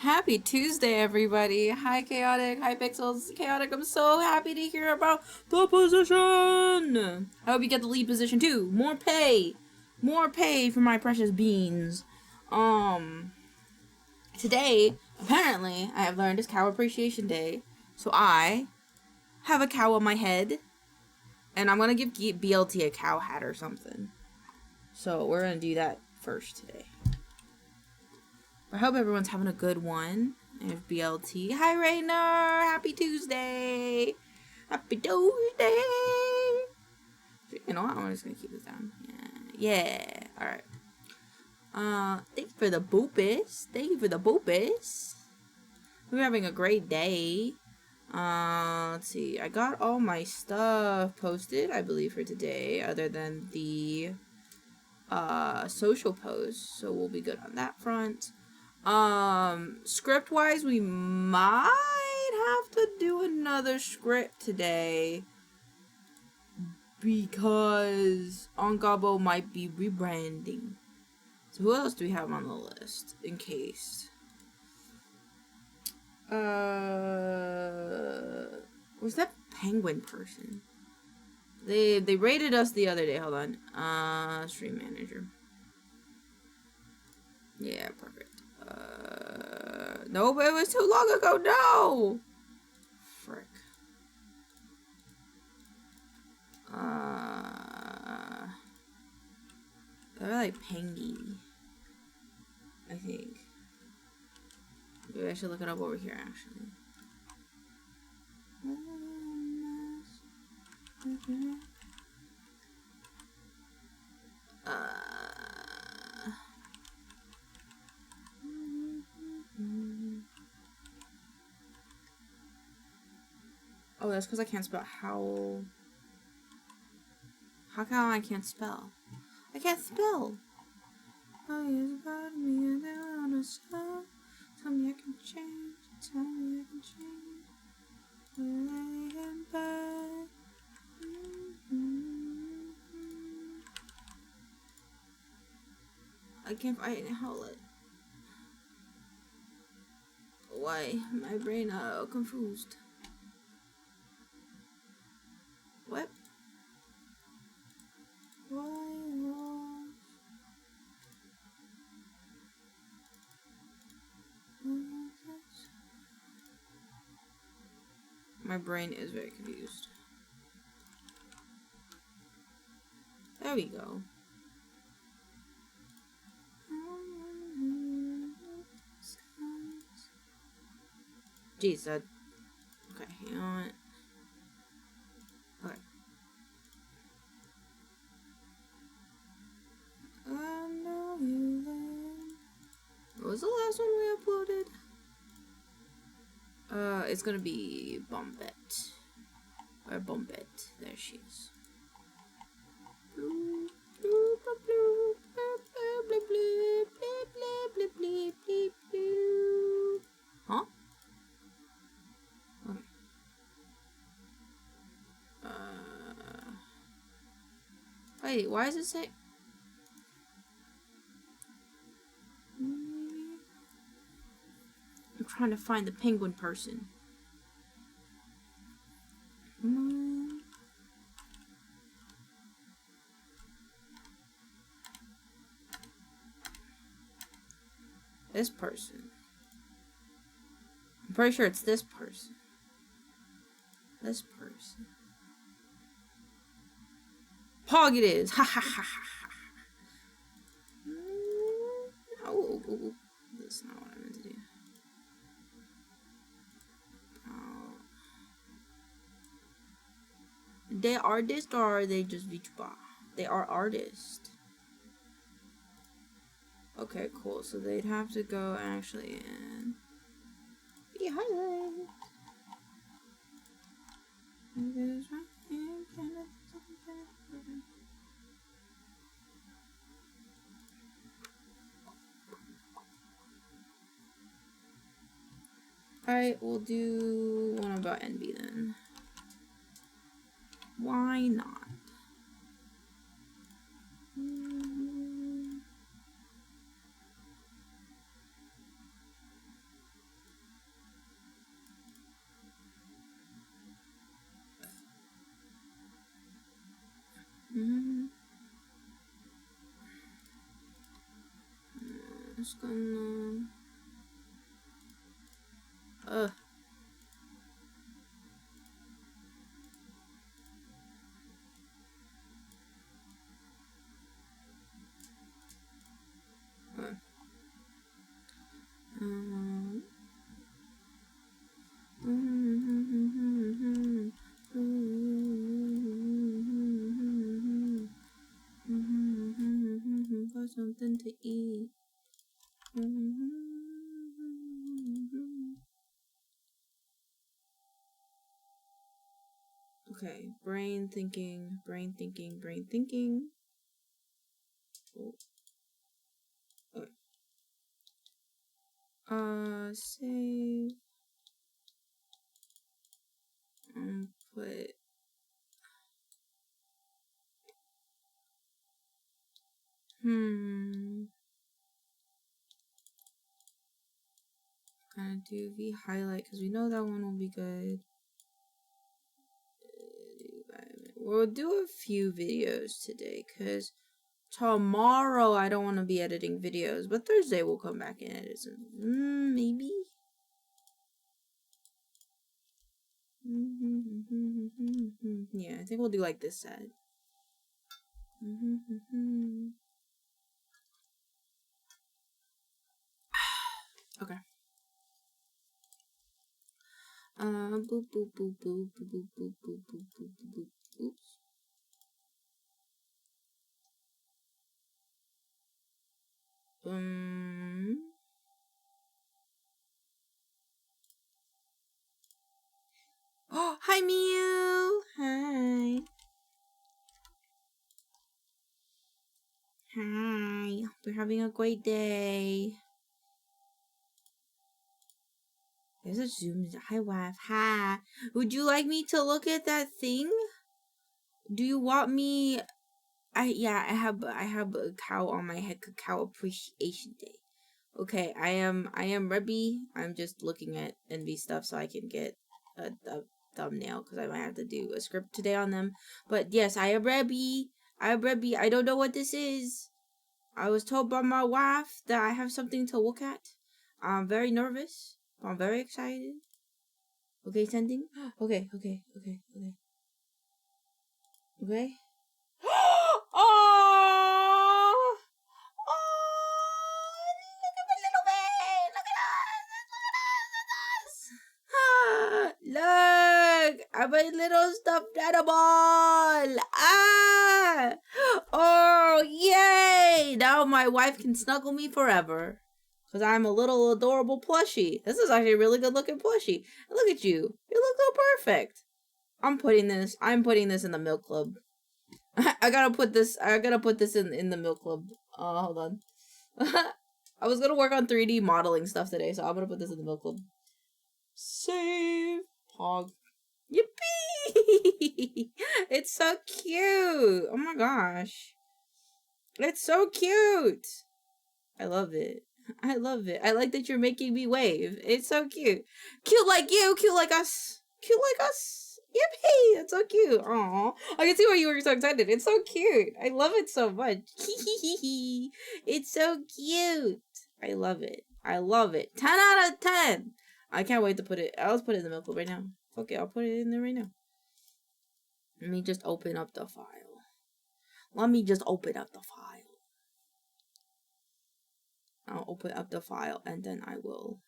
Happy Tuesday, everybody. Hi, Chaotic. Hi, Pixels. Chaotic, I'm so happy to hear about the position. I hope you get the lead position, too. More pay. More pay for my precious beans. Today, apparently, I have learned is Cow Appreciation Day. So I have a cow on my head. And I'm going to give BLT a cow hat or something. So we're going to do that first today. I hope everyone's having a good one. I have BLT. Hi, Rainer. Happy Tuesday. Happy Tuesday. You know what? I'm just going to keep this down. Yeah. All right. Thank you for the boopus. Thank you for the boopus. We're having a great day. Let's see. I got all my stuff posted, I believe, for today, other than the social posts. So we'll be good on that front. Script wise, we might have to do another script today because Ongabo might be rebranding. So who else do we have on the list in case? Where's that penguin person? They rated us the other day. Hold on. Stream manager. Yeah, perfect. No, but it was too long ago. No! Frick. They're like Pengy. I think. Maybe I should look it up over here, actually. Oh, that's because I can't spell how. How come I can't spell? I can't spell. Oh, yes, about me, and I don't understand. Tell me I can change. Tell me I can change. Way and back. I can't find it. Hold it. Why? My brain confused. What? My brain is very confused. There we go. Jeez, that. Okay, hang on. Okay. I know you then. What was the last one we uploaded? It's gonna be Bombette. Or Bombette. There she is. Huh? Okay. Wait, why does it say? I'm trying to find the penguin person. This person. I'm pretty sure it's this person. This person. Pog it is. Ha ha ha ha. Oh, that's not what I meant to do. Oh. They artists or are they just VTuber? They are artists. Okay, cool. So they'd have to go actually in. Be highlighted. Alright, we'll do one about NB then. Why not? Just gonna... Ugh. For something to eat. Okay, brain thinking. Oh. Okay. Save. Put. Gonna do V highlight because we know that one will be good. We'll do a few videos today because tomorrow I don't want to be editing videos, but Thursday we'll come back and edit some. Maybe. Yeah, I think we'll do like this side. Okay. Boop boop boop boop boop boop boop boop boop boop. Oops. Oh, hi Mew. Hi. Hi. We're having a great day. There's a zoom. Hi, wife. Hi. Would you like me to look at that thing? Do you want me? I have a cow on my head. Cacao Appreciation Day. Okay, I am Rebby. I'm just looking at NV stuff so I can get a thumbnail because I might have to do a script today on them. But yes, I am Rebby. I don't know what this is. I was told by my wife that I have something to look at. I'm very nervous. I'm very excited. Okay, sending. Okay. Okay. Oh! Oh! Look at my little man! Look at us! Look! I'm a little stuffed animal! Ah! Oh, yay! Now my wife can snuggle me forever. Because I'm a little adorable plushie. This is actually a really good looking plushie. Look at you. You look so perfect. I'm putting this in the milk club. I gotta put this in the milk club. Hold on. I was gonna work on 3D modeling stuff today, so I'm gonna put this in the milk club. Save. Pog. Yippee! It's so cute. Oh my gosh. It's so cute. I love it. I like that you're making me wave. It's so cute. Cute like you. Cute like us. Cute like us. Yippee! That's so cute. Aww. I can see why you were so excited. It's so cute. I love it so much. It's so cute. I love it. 10 out of 10. I can't wait to put it. I'll put it in the milk club right now. Okay, I'll put it in there right now. Let me just open up the file. I'll open up the file and then I will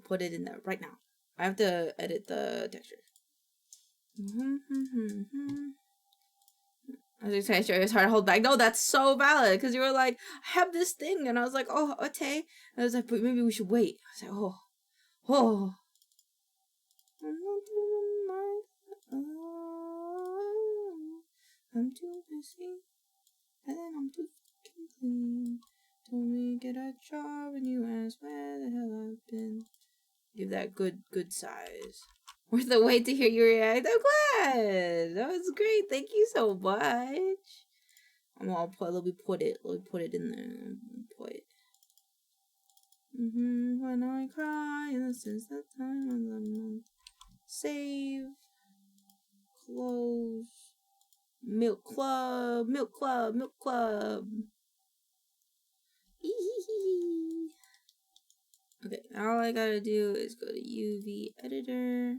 put it in there right now. I have to edit the texture. I was just saying, it's hard to hold back. No, that's so valid because you were like, I have this thing, and I was like, oh, okay. And I was like, but maybe we should wait. I was like, oh. I'm too messy, and then I'm too fucking clean. Told me get a job, and you asked where the hell I've been. Give that good size. Worth the wait to hear you react. I'm glad. That was great. Thank you so much. Let me put it in there. Put it. When I cry, and since that time of the month. Save. Close. Milk club. all I gotta do is go to UV editor,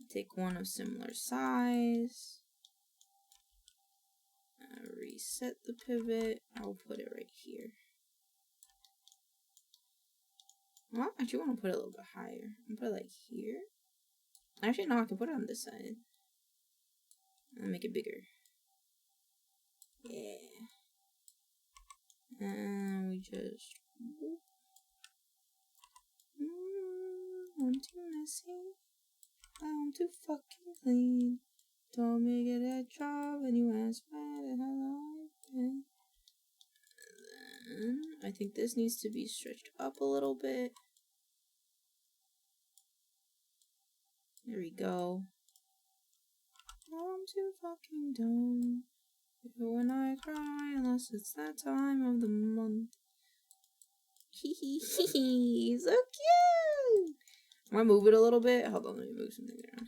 take one of similar size, reset the pivot. I'll put it right here. Well, I actually want to put it a little bit higher. I'll put it like here. Actually, no, I can put it on this side. And make it bigger. Yeah. And we just... I'm too messy. I'm too fucking clean. Told me to get a job and you asked why the hell I've been. And then I think this needs to be stretched up a little bit. There we go. I'm too fucking dumb. When I cry, unless it's that time of the month. Hee hee hee hee, so cute! I'm gonna move it a little bit. Hold on, let me move something around.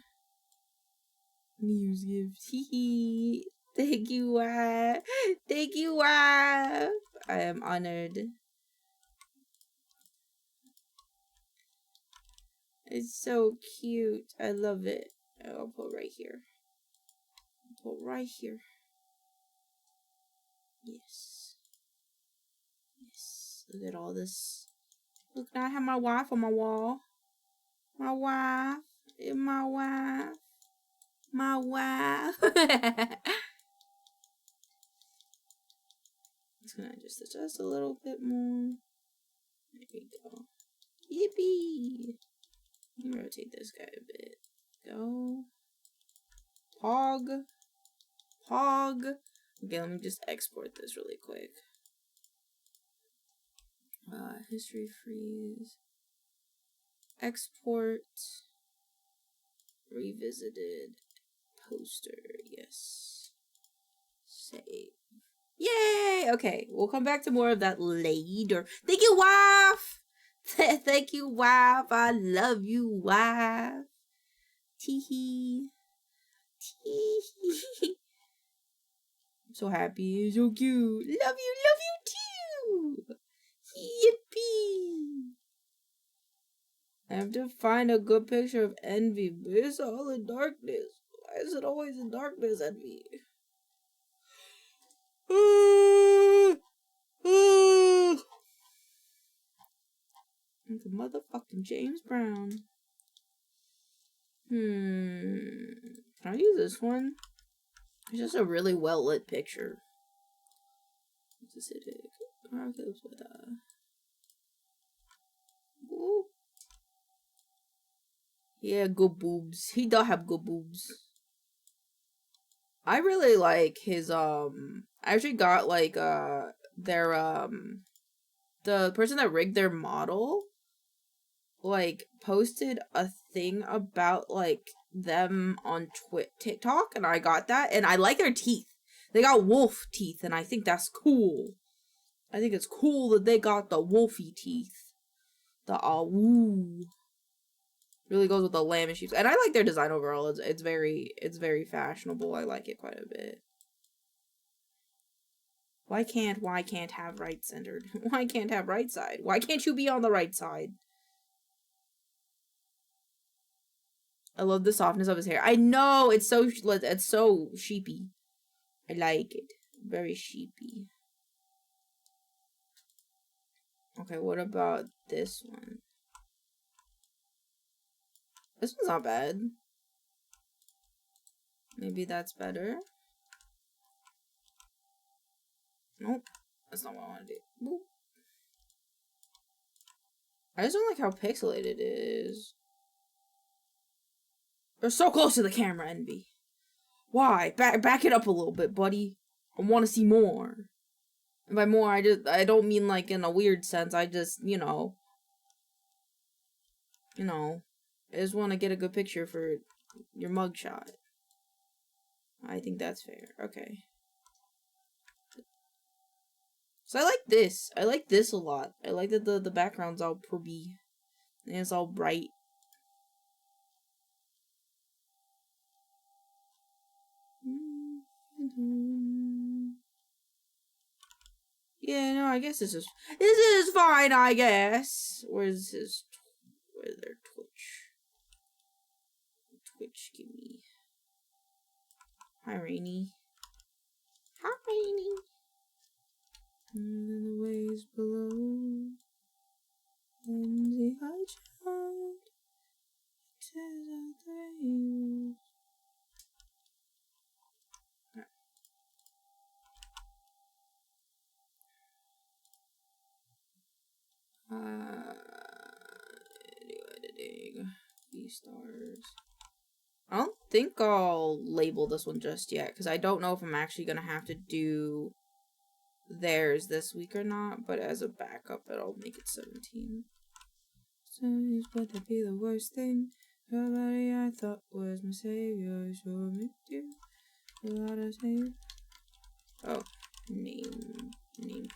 News gift. Hee hee. Thank you, wife. Thank you, wife. I am honored. It's so cute. I love it. I'll put right here. Put right here. Yes. Yes. Look at all this. Look, now I have my wife on my wall. My wife. My wife. My wife. Just gonna adjust a little bit more. There we go. Yippee! Let me rotate this guy a bit. Go. Pog. Pog. Okay, let me just export this really quick. History freeze. Export. Revisited. Poster. Yes. Save. Yay! Okay, we'll come back to more of that later. Thank you, wife! Thank you, wife. I love you, wife. Teehee. Teehee. I'm so happy. It's so cute. Love you too. Yippee. I have to find a good picture of Envy, but it's all in darkness. Why is it always in darkness, Envy? It's a motherfucking James Brown. Can I use this one? It's just a really well lit picture. It's acidic. Markups with Ooh. Yeah, good boobs. He does have good boobs. I really like his I actually got like their the person that rigged their model like posted a thing about like them on TikTok, and I got that, and I like their teeth. They got wolf teeth, and I think that's cool. I think it's cool that they got the wolfy teeth. The woo. Really goes with the lamb and sheep. And I like their design overall. It's very fashionable. I like it quite a bit. Why can't have right centered? Why can't have right side? Why can't you be on the right side? I love the softness of his hair. I know it's so sheepy. I like it. Very sheepy. Okay, what about this one? This one's not bad. Maybe that's better. Nope. That's not what I want to do. Boop. I just don't like how pixelated it is. You're so close to the camera, Envy. Why? Back it up a little bit, buddy. I want to see more. And by more, I don't mean like in a weird sense. I just, you know, I just want to get a good picture for your mugshot. I think that's fair. Okay. So I like this. I like this a lot. I like that the background's all pretty. And it's all bright. Yeah, no, I guess this is fine, I guess. Where's their Twitch? Twitch, give me. Hi, Rainy. Hi, Rainy. And the waves below. And the high child. Tis a thing. Videoediting. V-stars. I don't think I'll label this one just yet, because I don't know if I'm actually going to have to do theirs this week or not, but as a backup, it'll make it 17. So, would that be the worst thing? Nobody I thought was my savior, sure me do. A lot of save. Oh, nameplate.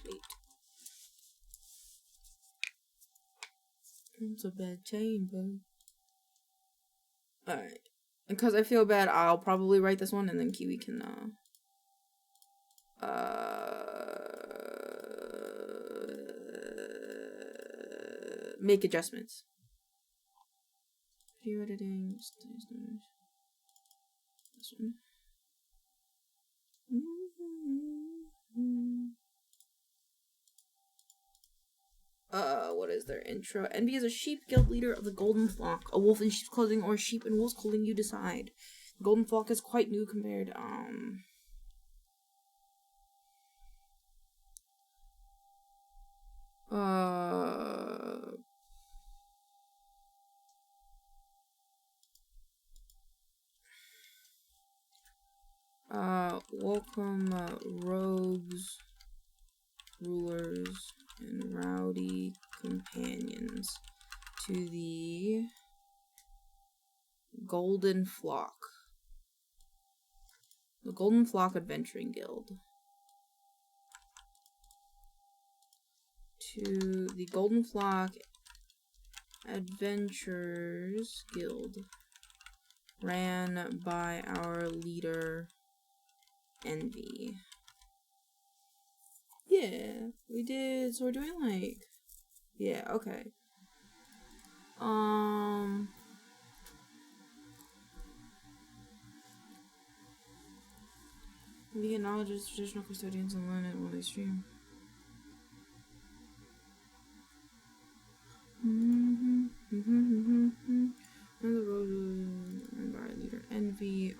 It's a bad chain, bud. Alright. And because I feel bad, I'll probably write this one and then Kiwi can, make adjustments. Video editing. This one. What is their intro? Envy is a sheep guild leader of the Golden Flock. A wolf in sheep's clothing or sheep in wolf's clothing, you decide. The Golden Flock is quite new compared, welcome, rogues, rulers, and rowdy companions to the Golden Flock. The Golden Flock Adventuring Guild. To the Golden Flock Adventures Guild. Ran by our leader, Envy. Yeah, we did. So we're doing like, yeah, okay. We acknowledge as traditional custodians and learn it while they stream. The road by our leader, Envy.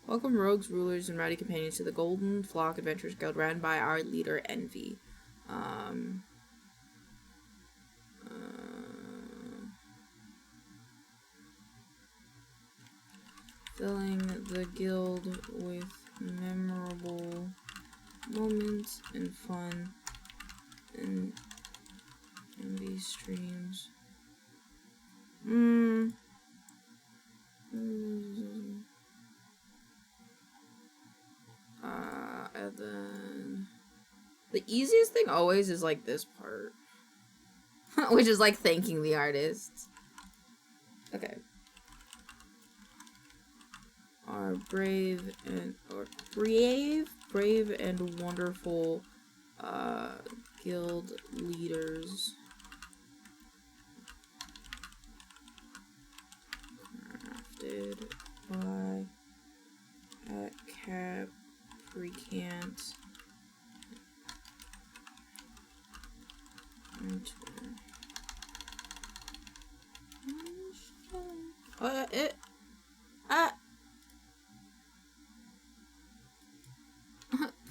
Welcome rogues, rulers, and rowdy companions to the Golden Flock Adventures Guild ran by our leader, Envy. Filling the guild with memorable moments and fun in these streams. And then the easiest thing always is like this part, which is like thanking the artists. Okay. Our brave and wonderful guild leaders. Crafted by Capricant on Twitter.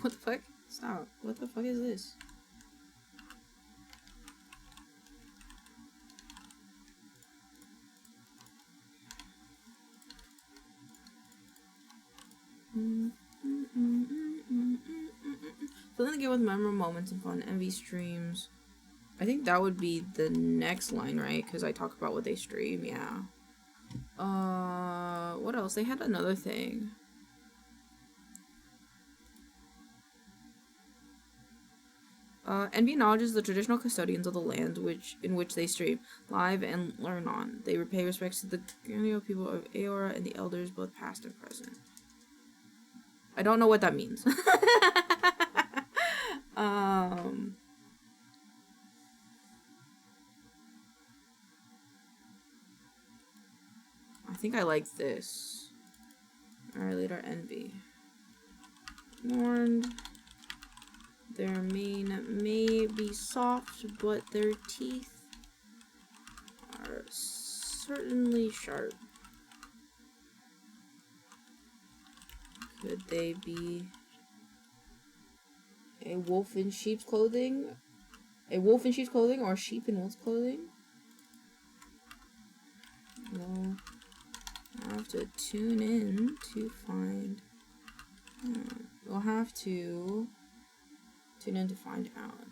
What the fuck? Stop. What the fuck is this? Filling the game with memorable moments and fun. Envy streams. I think that would be the next line, right? Because I talk about what they stream, yeah. What else? They had another thing. Envy acknowledges the traditional custodians of the land in which they stream live and learn on. They repay respects to the Grandio people of Aora and the elders, both past and present. I don't know what that means. I think I like this. Alright, later Envy. Warned. Their mane may be soft, but their teeth are certainly sharp. Could they be a wolf in sheep's clothing? A wolf in sheep's clothing or a sheep in wolf's clothing? We'll have to tune in to find. We'll have to tune in to find out.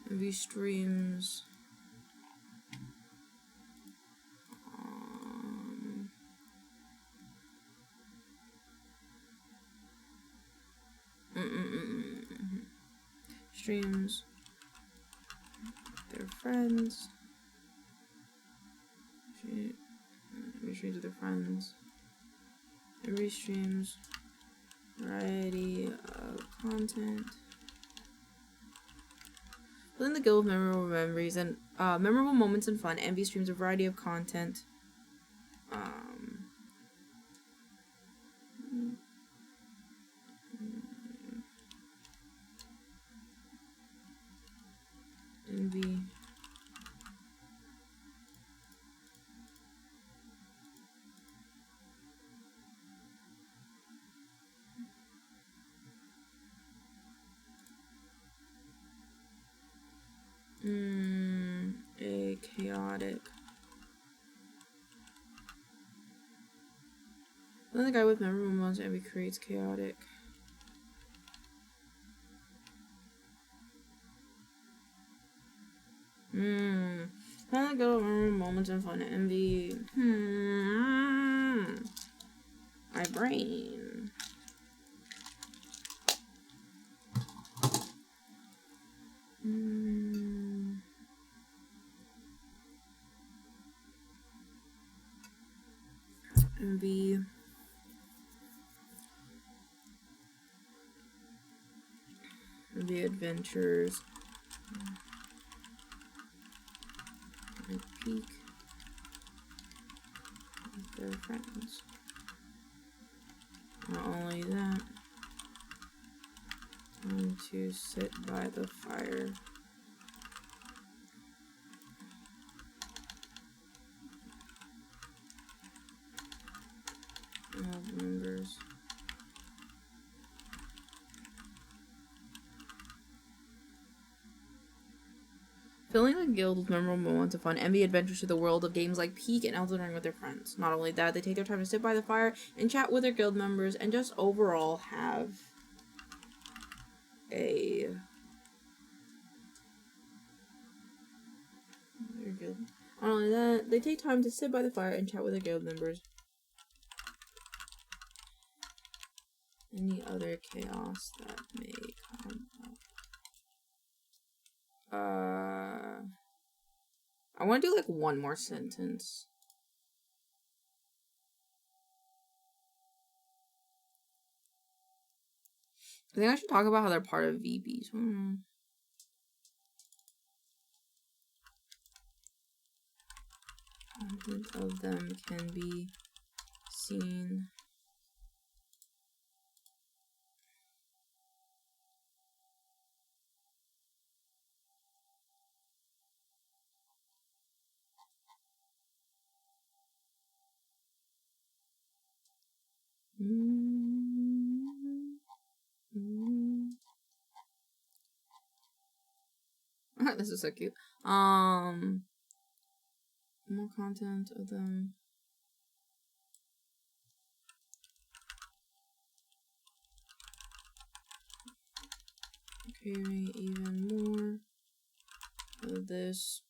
Maybe streams. Streams their friends. Streams with their friends. Every streams variety of content. Within the guild of memorable memories and memorable moments and fun, Envy streams a variety of content. Envy. A chaotic. Then the guy with memorable moments, Envy creates chaotic. Then the guy with memorable moments and fun, Envy. My brain. Envy. The adventures. And peek with their friends. Not only that, going to sit by the fire. Guild members. Filling the guild with memorable moments of fun, Envy adventures through the world of games like Peak and Elden Ring with their friends. Not only that, they take their time to sit by the fire and chat with their guild members and just overall have a Not only that, they take time to sit by the fire and chat with their guild members. Any other chaos that may come up. I want to do like one more sentence. I think I should talk about how they're part of VBs. Content of them can be seen. This is so cute. More content of them. Carry even more of this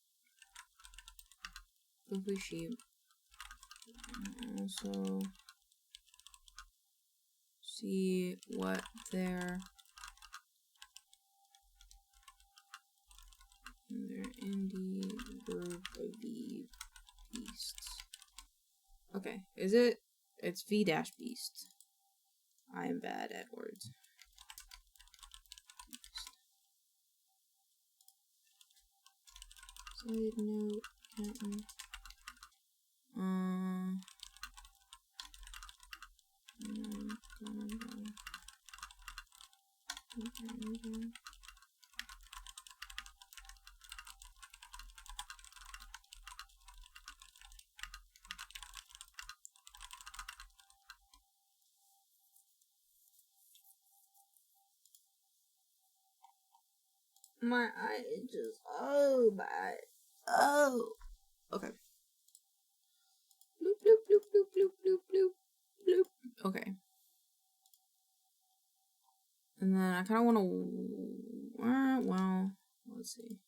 goofy sheep. And also see what their Indietuber beasts. Okay, is it? It's v-beast. I am bad at words. Side note, my eye is just bad. Oh. Okay. Bloop, bloop, bloop, bloop, bloop, bloop, bloop, bloop. Okay. And then I kind of want to... well, let's see.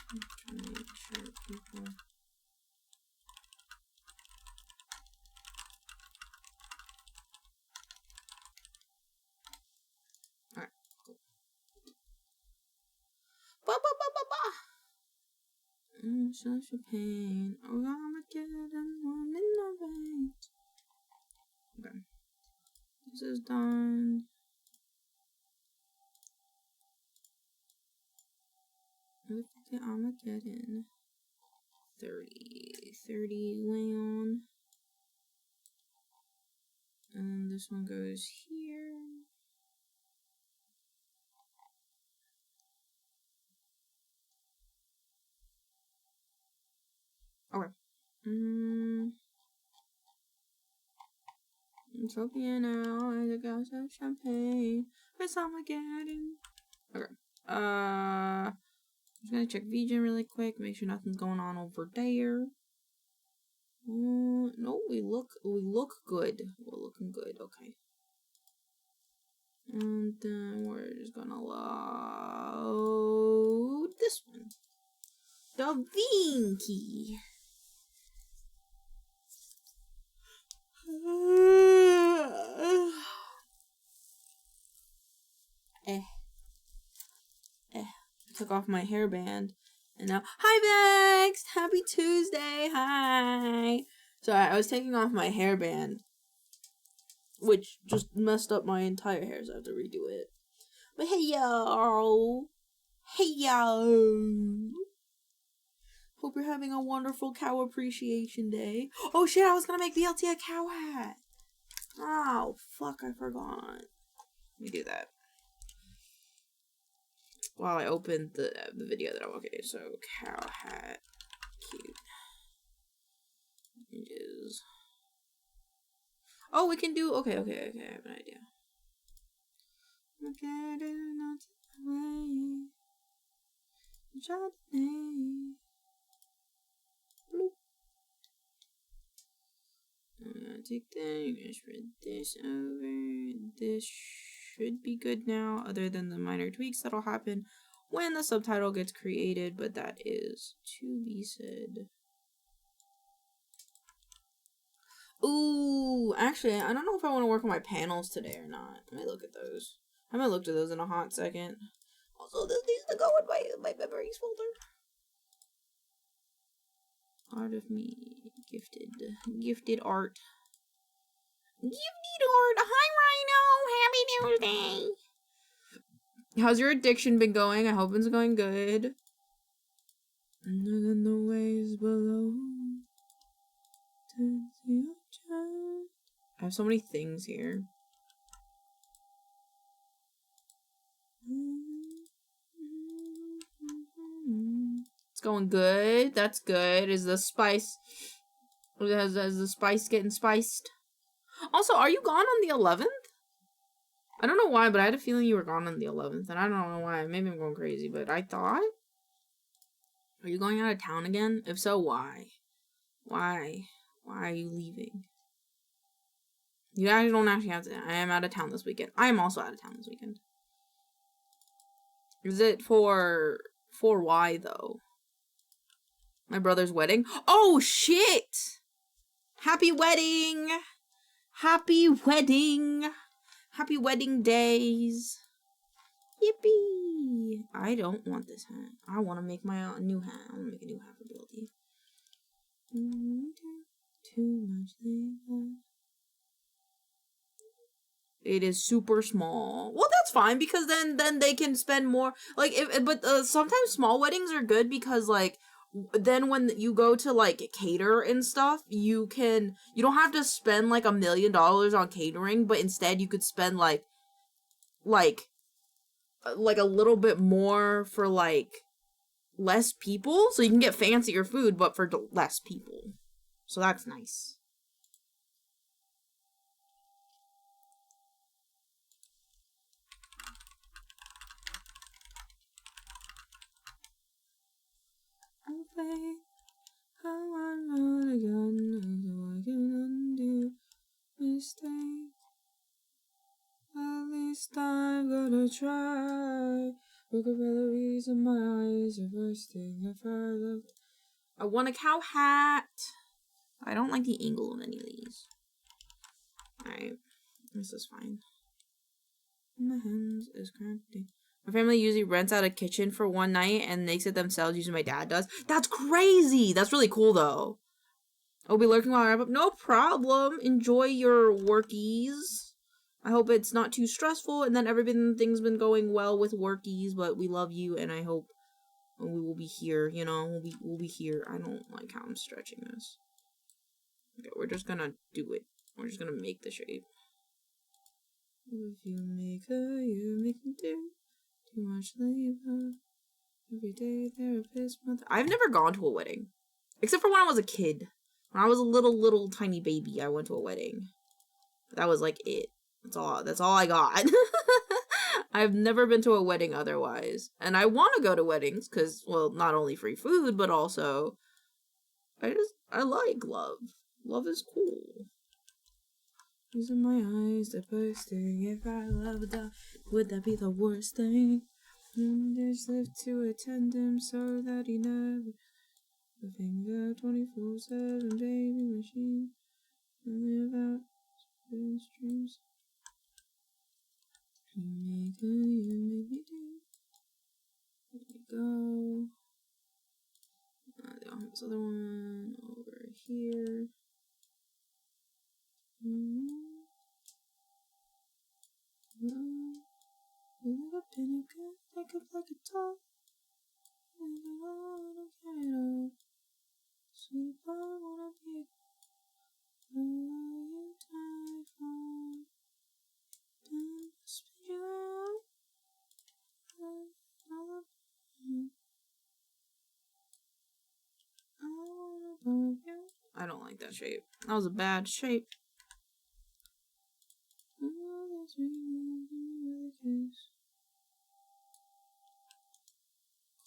I'm trying to make sure people... Alright, cool. Ba ba ba ba ba! Such a pain. Oh, I'm getting one in the veins. Okay. This is done. Okay, Armageddon. 30 Leon. And this one goes here. Okay. Utopia now, and a glass of champagne. It's Armageddon. Okay. I'm just gonna check VGen really quick, make sure nothing's going on over there. No, we look good. We're looking good. Okay. And then we're just gonna load this one. Da Vinci. Took off my hairband, and now hi Vex, happy Tuesday, hi. So I was taking off my hairband, which just messed up my entire hair, so I have to redo it. But hey yo, hope you're having a wonderful cow appreciation day. Oh shit, I was gonna make BLT a cow hat. Oh fuck, I forgot. Let me do that while I open the video that I'm okay. So cow hat, cute. It is. Oh, we can do. Okay. I have an idea. Okay, not away. I'm gonna take that. I'm gonna spread this over. This should be good now, other than the minor tweaks that'll happen when the subtitle gets created, but that is to be said. Ooh, actually, I don't know if I want to work on my panels today or not. Let me look at those. I haven't looked at those in a hot second. Also, this needs to go in my memories folder. Art of me. Gifted art. Gifted art! Hi, Rhino! Happy Tuesday! How's your addiction been going? I hope it's going good. in the waves below. I have so many things here. It's going good. That's good. Is the spice... Is the spice getting spiced? Also, are you gone on the 11th? I don't know why, but I had a feeling you were gone on the 11th. And I don't know why. Maybe I'm going crazy, but I thought... Are you going out of town again? If so, why? Why? Why are you leaving? You guys don't actually have to... I am out of town this weekend. I am also out of town this weekend. Is it for why, though? My brother's wedding? Oh, shit! Happy wedding! Happy wedding! Happy wedding days! Yippee! I don't want this hat. I want to make my new hat. I want to make a new hat for BLT. Too much labor. It is super small. Well, that's fine because then they can spend more. Like, but sometimes small weddings are good because like then when you go to like cater and stuff, you don't have to spend like $1 million on catering, but instead you could spend like a little bit more for like less people, so you can get fancier food but for less people. So that's nice. At least I'm gonna try. Look at the reason my eyes are bursting if I looked. I want a cow hat. I don't like the angle of any of these. Alright. This is fine. My hands is cramping. My family usually rents out a kitchen for one night and makes it themselves using my dad does. That's crazy! That's really cool though. I'll be lurking while I wrap up. No problem. Enjoy your workies. I hope it's not too stressful and that everything's been going well with workies, but we love you and I hope we will be here, you know, we'll be here. I don't like how I'm stretching this. Okay, we're just gonna do it. We're just gonna make the shape. If you make her, you make me do too much labor. Every day therapist mother. I've never gone to a wedding. Except for when I was a kid. When I was a little tiny baby, I went to a wedding. But that was like it. That's all I got. I've never been to a wedding otherwise. And I want to go to weddings because, well, not only free food, but also I like love. Love is cool. These are my eyes, they're bursting. If I loved her, would that be the worst thing? Just live to attend him so that he never the finger 24/7 baby machine. Live out spin streams. You make me do. There we go. They don't have this other one over here. Like a pinnacle, like a top. And I wanna get up. Sweet, I wanna be. You die from. Then spin you out. I don't like that shape. That was a bad shape.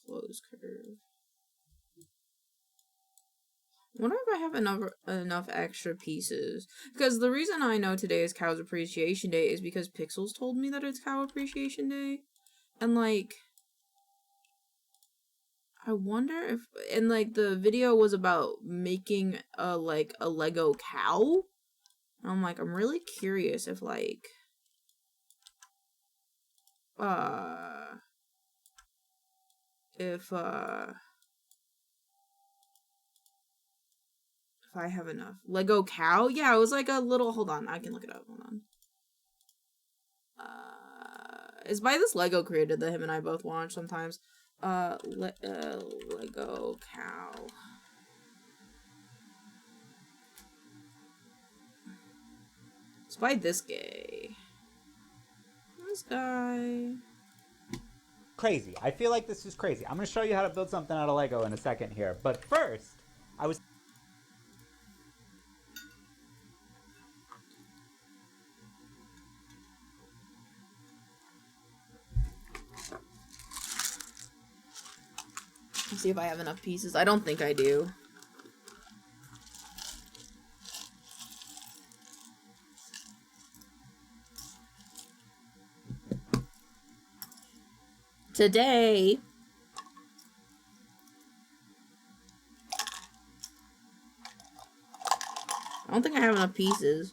Close curve. I wonder if I have enough extra pieces. Because the reason I know today is Cow's Appreciation Day is because Pixels told me that it's Cow Appreciation Day. And like, I wonder if, and like the video was about making a Lego cow. And I'm like, I'm really curious if like, if I have enough. Lego cow? Yeah, it was like a little, hold on, I can look it up, hold on. It's by this Lego creator that him and I both watch sometimes. Lego cow. It's by this guy. This guy. Crazy. I feel like this is crazy. I'm going to show you how to build something out of Lego in a second here. But first, I was... Let's see if I have enough pieces. I don't think I do. Today, I don't think I have enough pieces.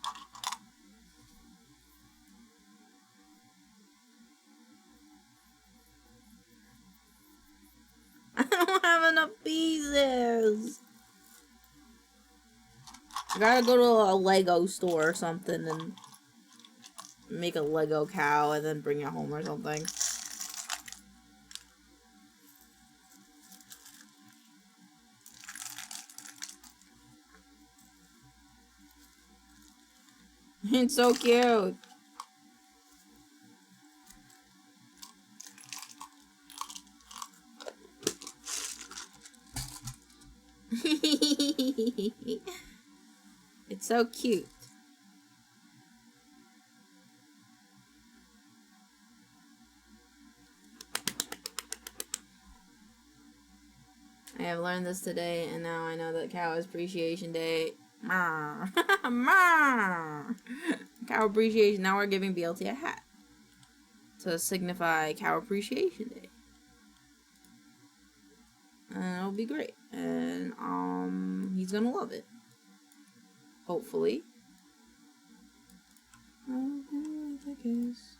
I don't have enough pieces. I gotta go to a Lego store or something and make a Lego cow and then bring it home or something. It's so cute. It's so cute. I have learned this today, and now I know that Cow Appreciation Day. Cow Appreciation. Now we're giving BLT a hat to signify Cow Appreciation Day. And it'll be great. And he's gonna love it. Hopefully. I guess.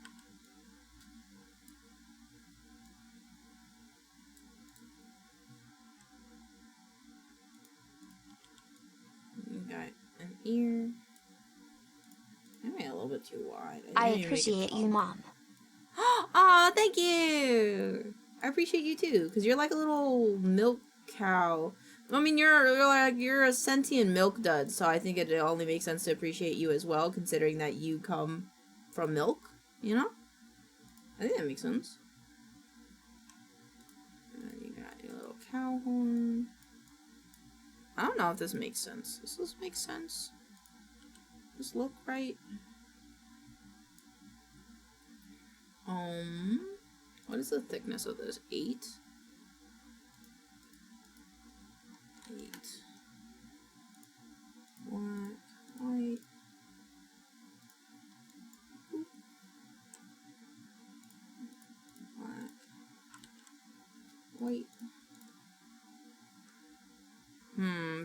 You got an ear. I made it a little bit too wide. I appreciate you, Mom. Aw, thank you. I appreciate you too, because you're like a little milk cow. I mean, you're a sentient milk dud, so I think it only makes sense to appreciate you as well, considering that you come from milk, you know? I think that makes sense. You got your little cow horn. I don't know if this makes sense. Does this make sense? Does this look right? What is the thickness of this? 8? 8. Black, white. Black, white.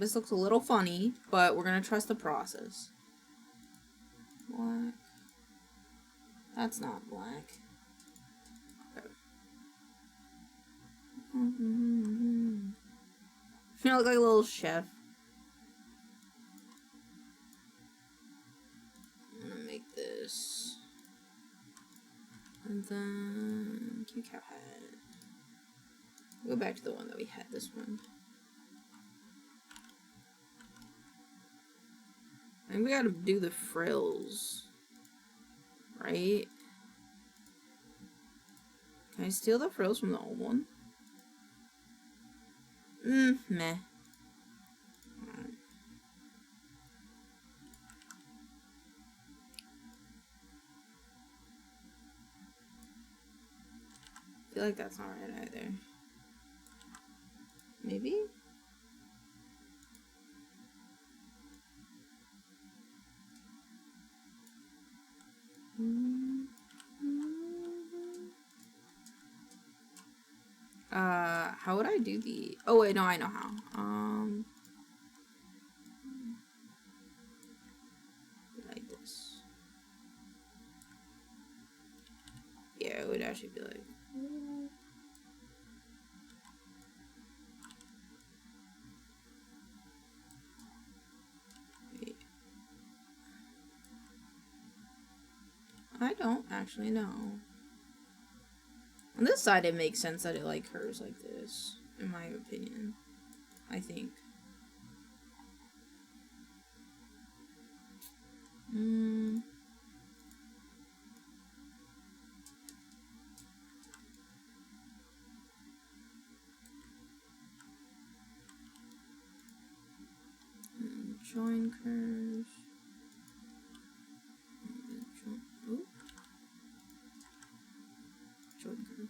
This looks a little funny, but we're gonna trust the process. Black. That's not black. Okay. You look like a little chef. I'm gonna make this. And then cute cow hat. Go back to the one that we had, this one. I think we gotta do the frills. Right? Can I steal the frills from the old one? Meh. Alright. I feel like that's not right either. Maybe? How would I do the... Oh, wait, no, I know how. Like this. Yeah, it would actually be like... Wait. I don't actually know. On this side, it makes sense that it like curves like this, in my opinion. I think. Join curves. Join curve.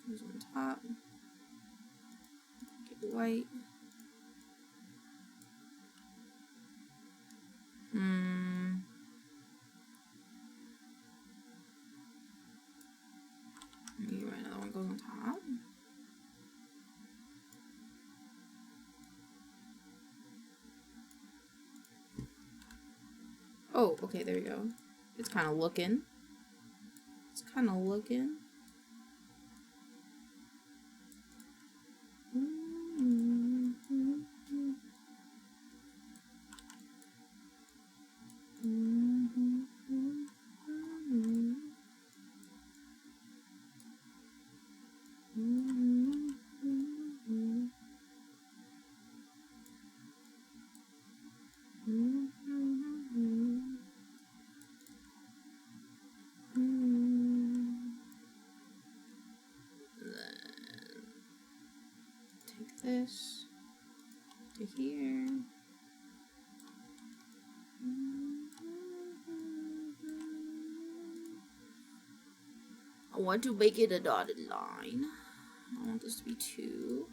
Goes on top. Get white. Maybe another one goes on top. Oh, okay, there we go. It's kind of looking. It's kind of looking. Take this to here. I want to make it a dotted line. I want this to be 2.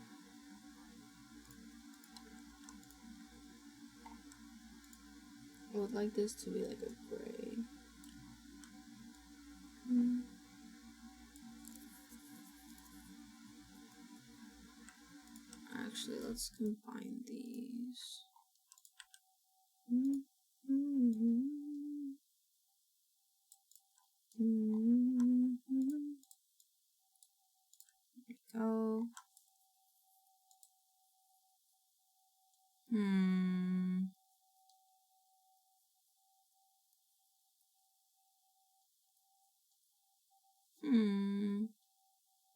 I would like this to be like a gray. Actually, let's combine these. There we go.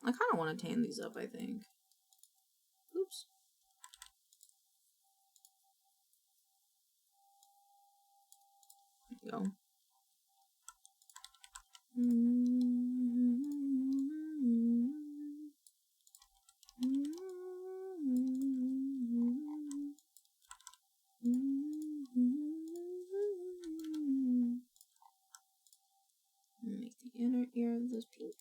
I kind of want to tan these up, I think. Oops. There we go. Make the inner ear of this pink.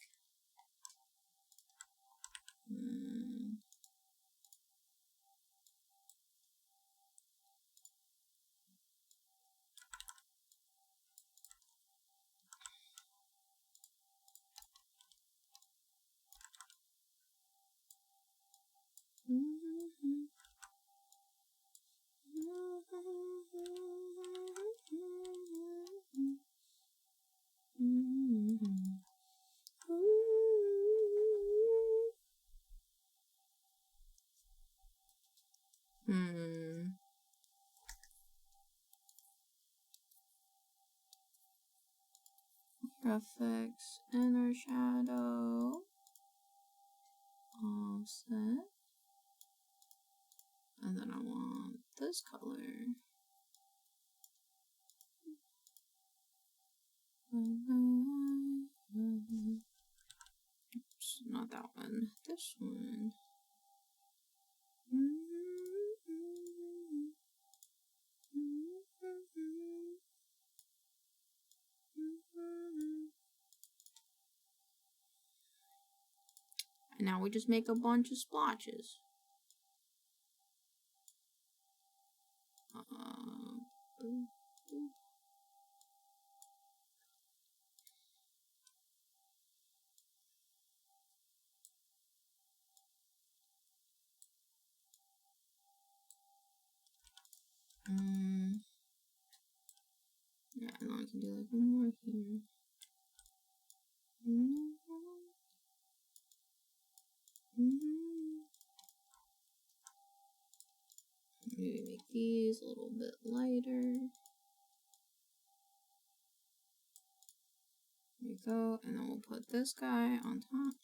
Graphics, inner shadow, offset, and then I want this color. Oops, not that one, this one. And now we just make a bunch of splotches. Yeah, and I can do like one more here. Maybe make these a little bit lighter. Make go, and then we'll put this guy on top.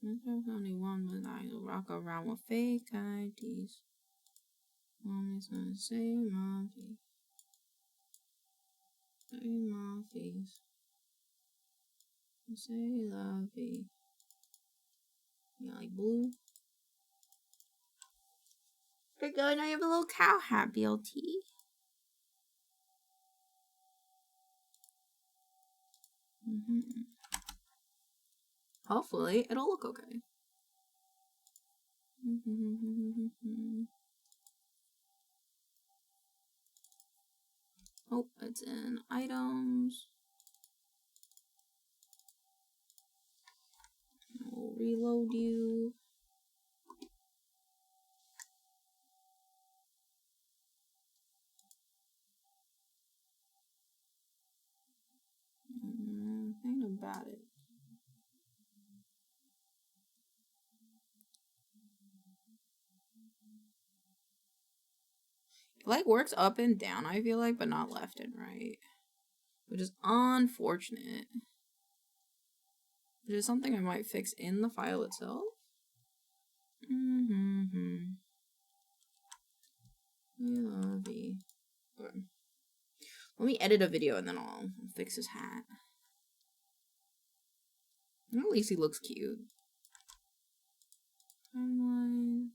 There's only one, but I rock around with fake IDs. Mommy's gonna say my face. Say my face. Say la vie. You like blue? There you go, now you have a little cow hat, BLT. Hopefully, it'll look okay. Oh, it's in items. We'll reload you. Thing about it. It like works up and down, I feel like, but not left and right. Which is unfortunate. Which is something I might fix in the file itself. Let me edit a video and then I'll fix his hat. At least he looks cute. Timeline.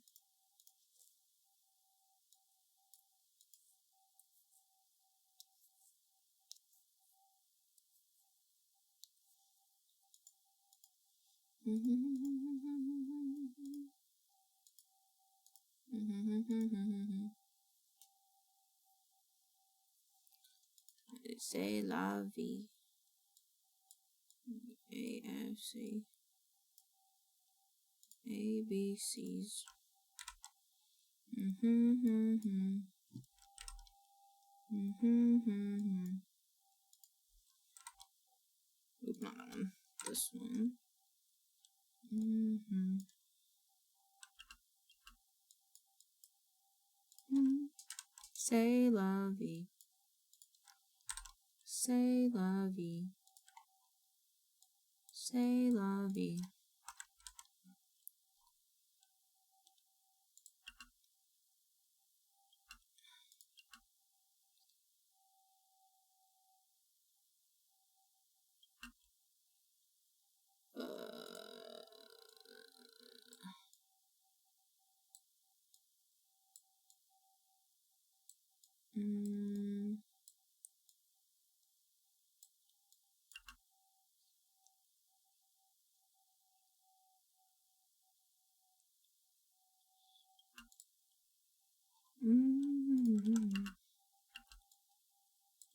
Say la vie. AFC. ABCs. Oop, not that one. This one. Say la vie. Say la vie. Say la vie.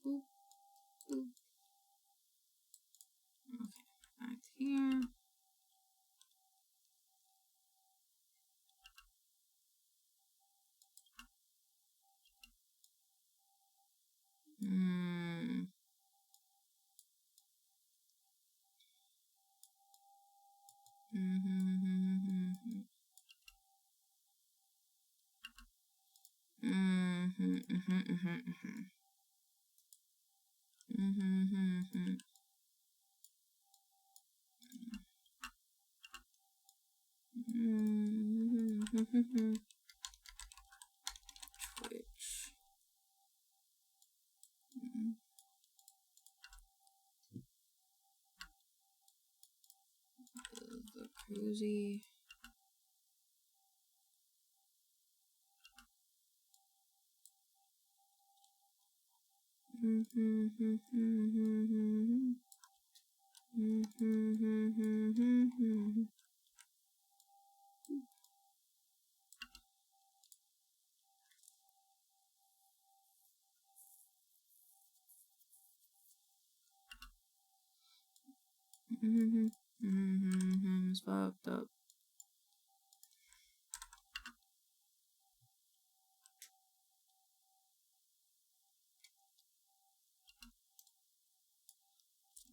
Boop, boop. Okay, back here. Twitch. The cozy. It's fucked up.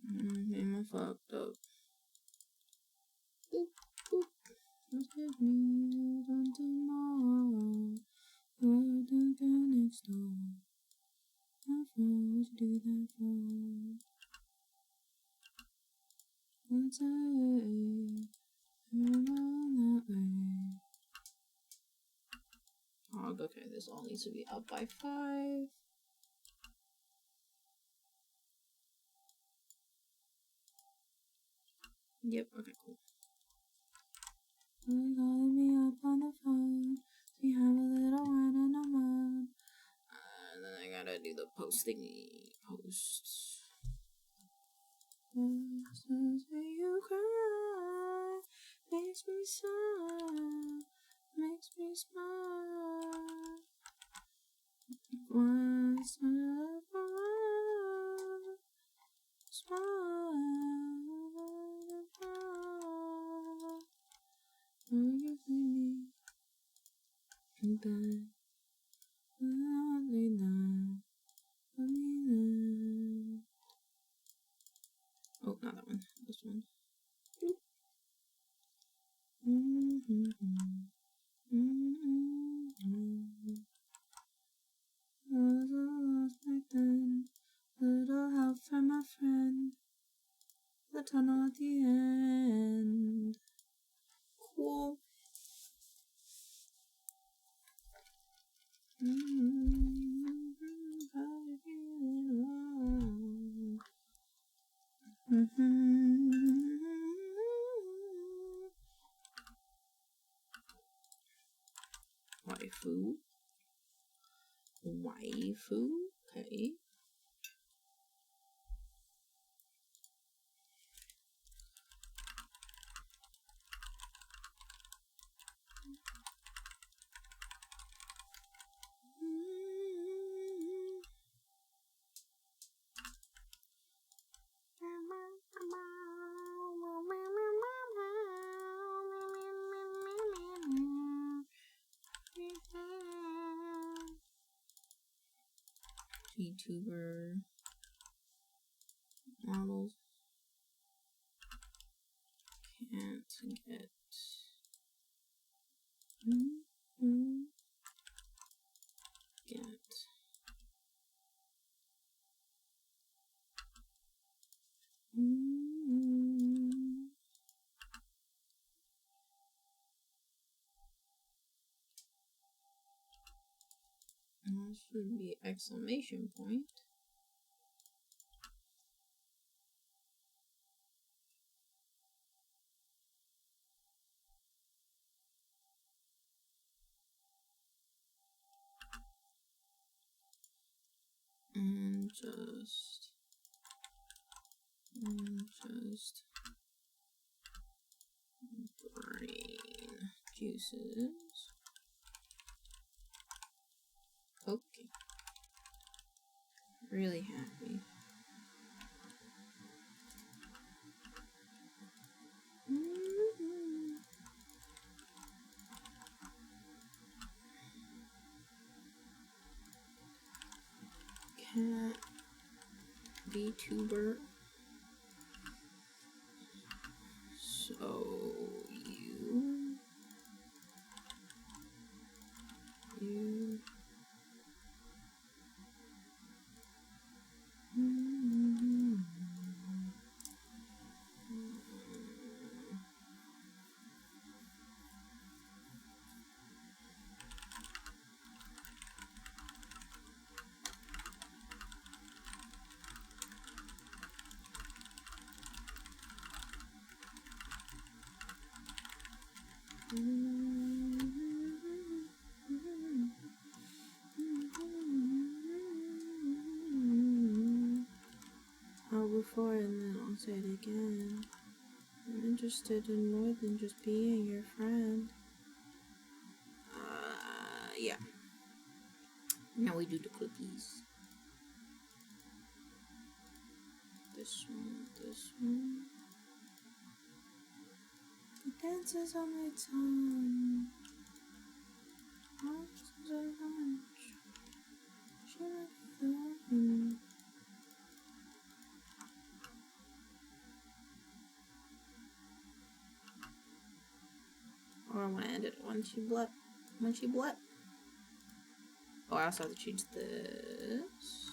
I'm fucked up. Boop, boop. Just give me something more. You're the next door. What you do that for? Let's say you're that way. Oh, okay, this all needs to be up by 5. Yep, okay, cool. Calling me up on the phone. We have a little one and a mom. And then I gotta do the post thingy. Posts. When you cry, makes me smile, makes me smile. Once I smile, when you see me back, only now, only now. Oh, not that one. This one. I was lost back then. Little help from a friend. The tunnel at the end. Cool. Waifu. Waifu. Okay. VTuber models can't get that should be exclamation point. And just brain juices. Okay. Really happy. Cat VTuber. So you before, and then I'll say it again. I'm interested in more than just being your friend. Yeah. Now we do the cookies. This one. The dances on my tongue. Should I be the one? Or I want to end it when she blet. Oh, I also have to change this.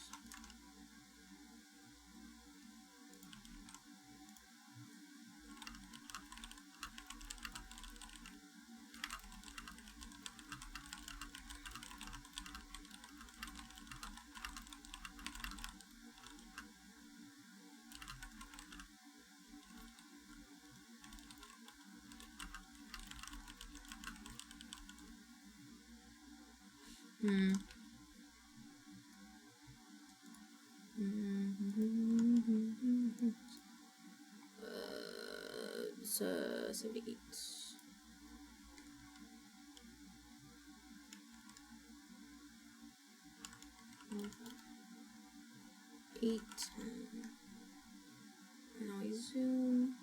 Hmm. It's 78. 8, 10. Now I zoom.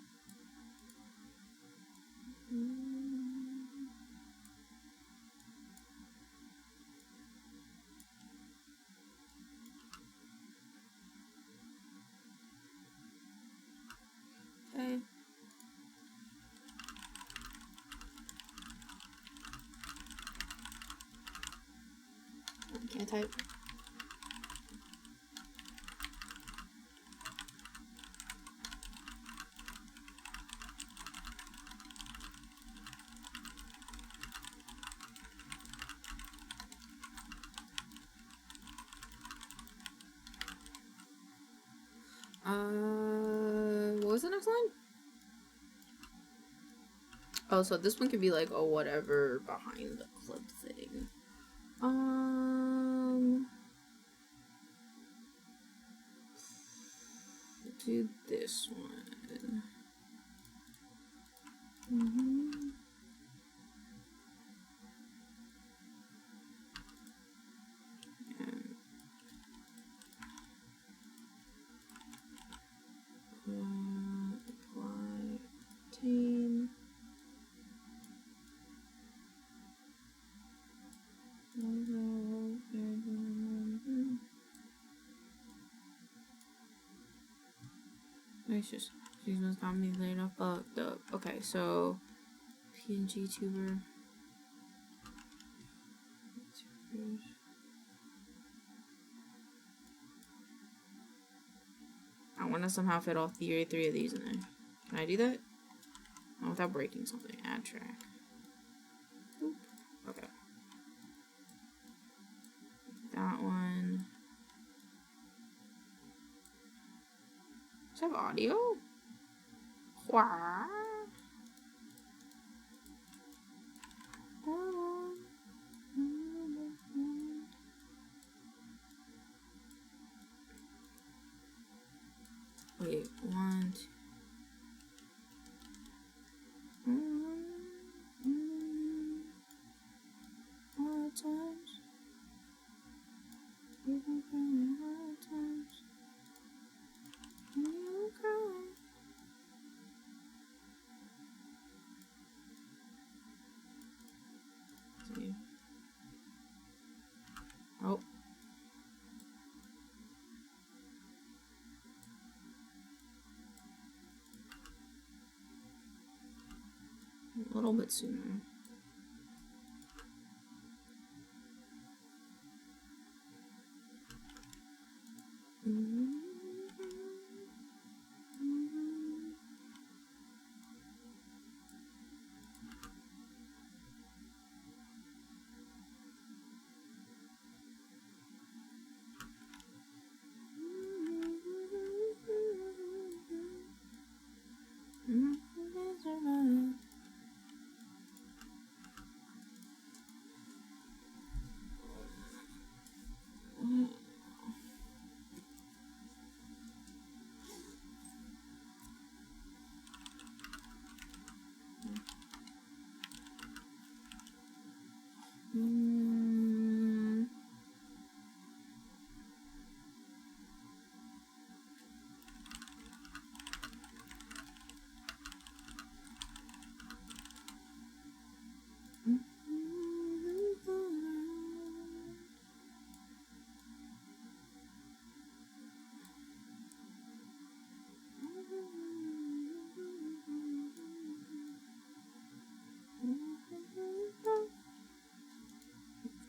Okay. I can't type. What was the next line? Oh, so this one could be like, oh, whatever behind the clip thing. Do this one. Apply, obtain. It's just she's got me laid off fucked up. Okay, so PNG-tuber. I want to somehow fit all three of these in there. Can I do that? Oh, without breaking something. Add track. Oop. Okay. That one. Does it have audio? Wow. Wait, 1, 2. Hard times. You can cry in hard times. You cry. See. Oh. A little bit sooner.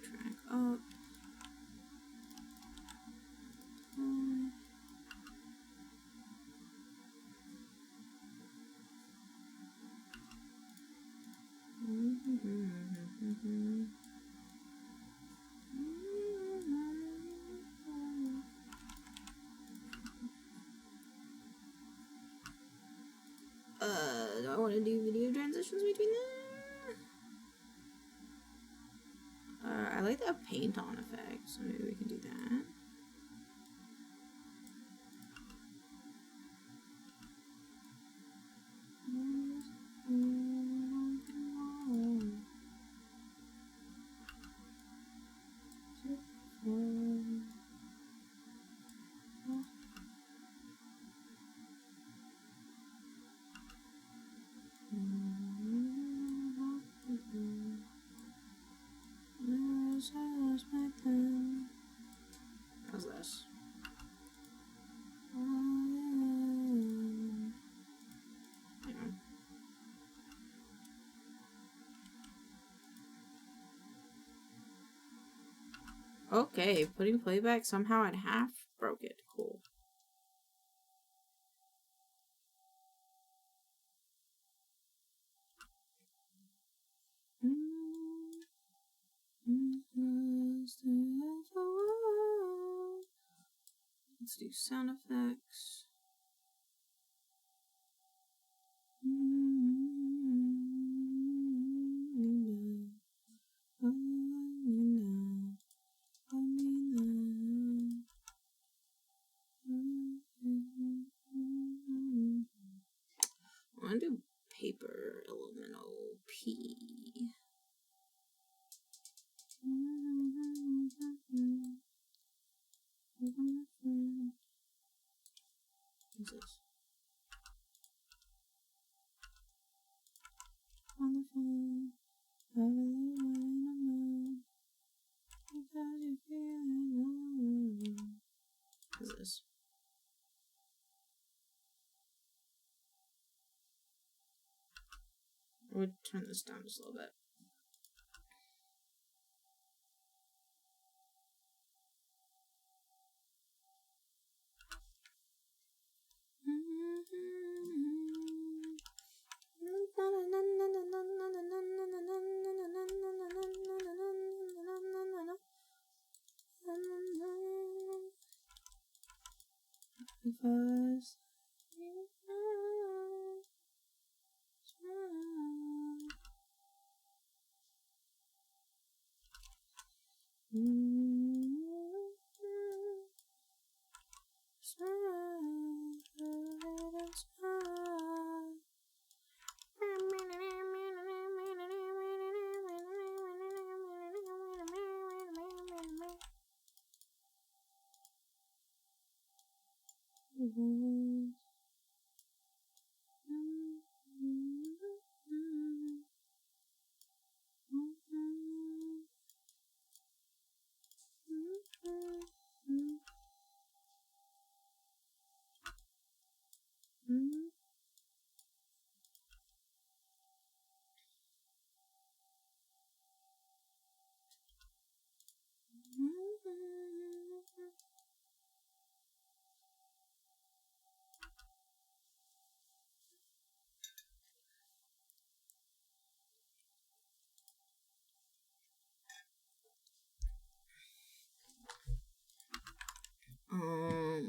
Track up. Do I want to do video transitions between them? I like the paint on effect, so maybe we can do that. How's this? Okay, putting playback somehow in half broke it. Cool. Let's do sound effects. I want to do paper elemental P. What's this? On the phone, I really wanna know because you feel it. What's this? I would turn this down just a little bit. Because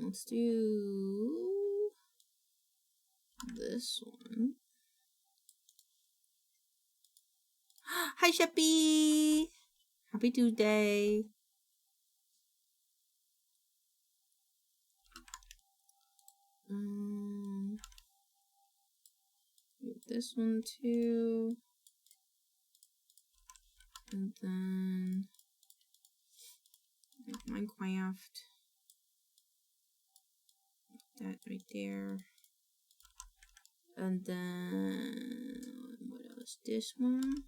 let's do this one. Hi, Sheppy! Happy Tuesday! This one too. And then Minecraft. That right there. And then what else? This one.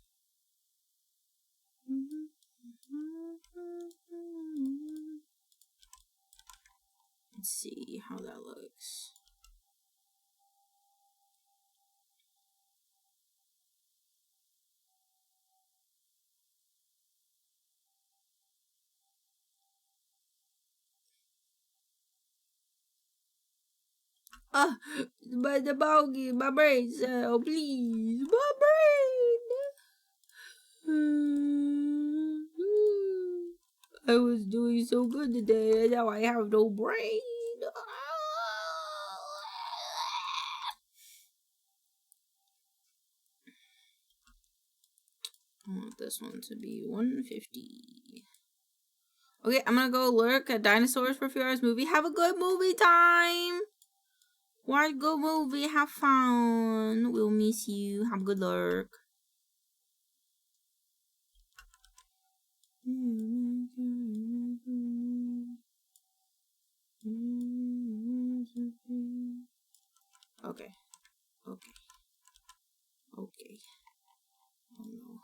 Let's see how that looks. But the bogey, my brain cell, please, my brain. I was doing so good today, and now I have no brain. I want this one to be 150. Okay, I'm gonna go look at dinosaurs for a few hours movie. Have a good movie time. Watch a good movie. Have fun. We'll miss you. Have a good lurk. Okay. Okay. Okay. Oh no.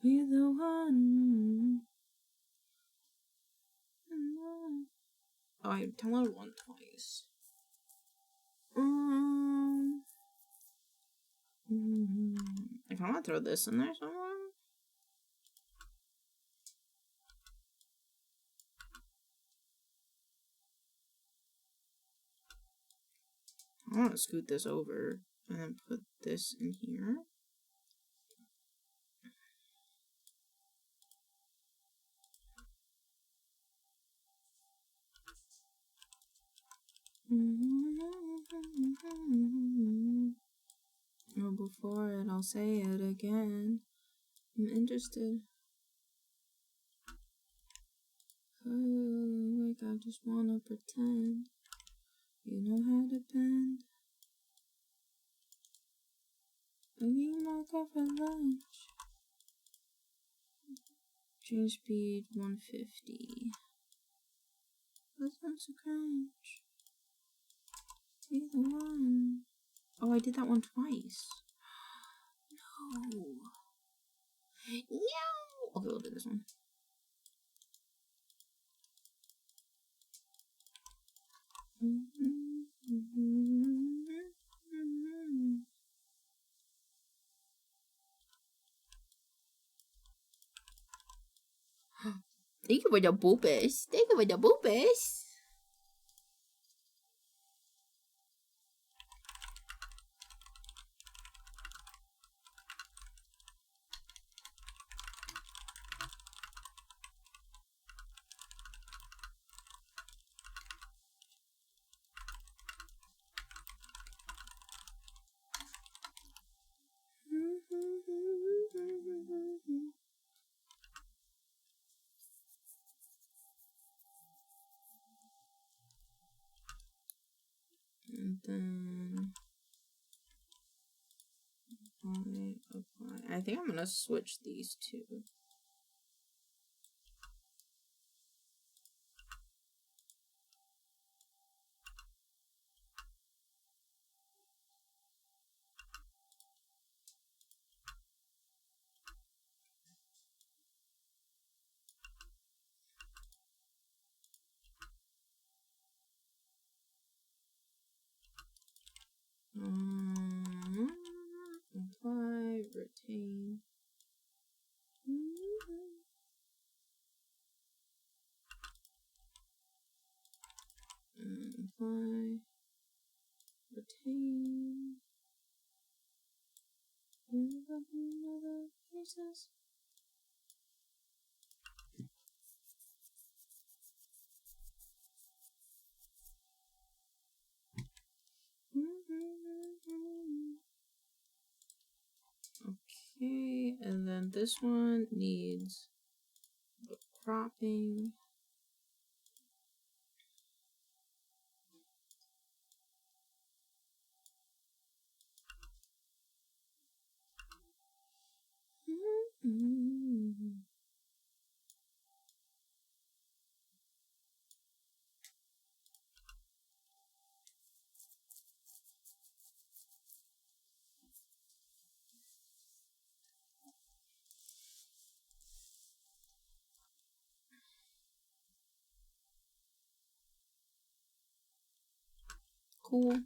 Be the one. Oh, I downloaded one twice. If I want to throw this in there somewhere. I want to scoot this over and then put this in here. Or before it, I'll say it again. I'm interested. Oh, like I just wanna pretend. You know how to bend. I need my cup for lunch. Change speed 150. Listen to crunch. Be the one. Oh, I did that one twice. No. Yeah. Okay, we'll do this one. Thank you for the boopers. Thank you for the boopers. And then apply. I think I'm gonna switch these two. Apply, retain. Apply, retain. Other pieces. Okay, and then this one needs the cropping. Cool.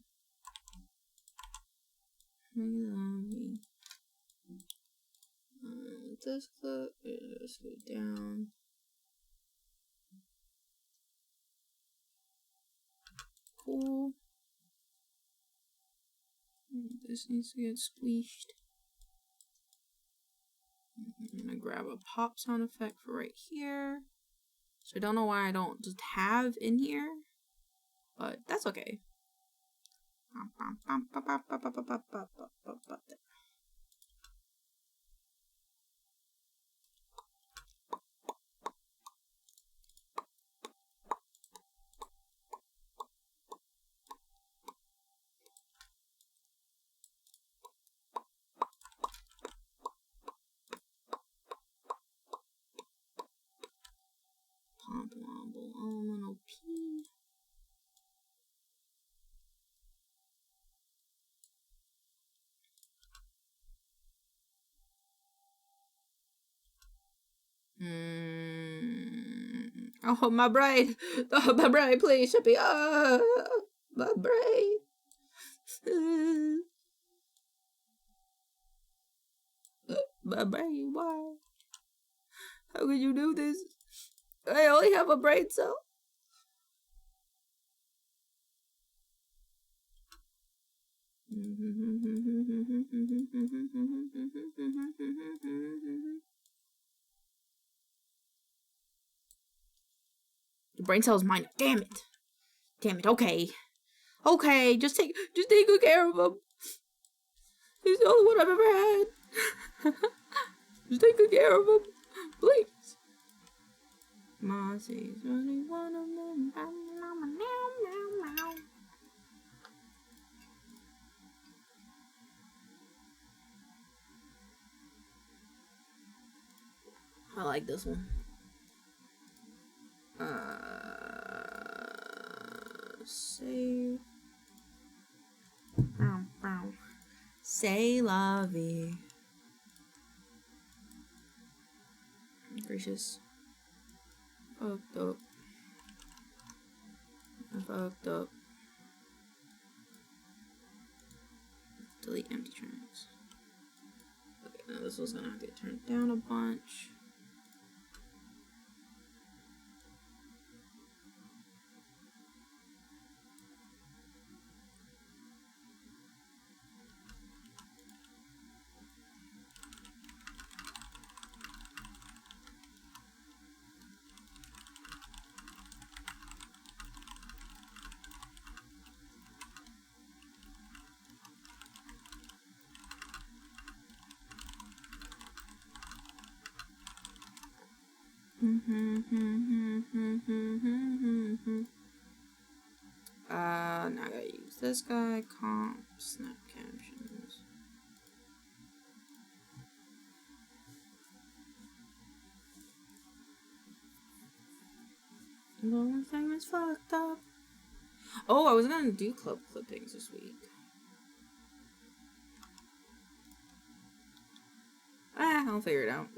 This clip is go down. Cool. this needs to get squeezed. I'm gonna grab a pop sound effect for right here. So I don't know why I don't just have in here, but that's okay. Pump wobble elemental P. Oh, my brain. Oh, my brain, please. Should be. My brain. My brain, why? How could you do this? I only have a brain cell. The brain cell is mine. Damn it. Damn it. Okay. Okay. Just take good care of him. He's the only one I've ever had. Just take good care of him. Please. Mossy's only one of them. I like this one. Save. Say la vie. Gracious. Fucked up. I fucked up. Delete empty tracks. Okay, now this was gonna get turned down a bunch. Now I gotta use this guy, comp, snap captions. The whole thing was fucked up. Oh, I was gonna do club clippings this week. I'll figure it out.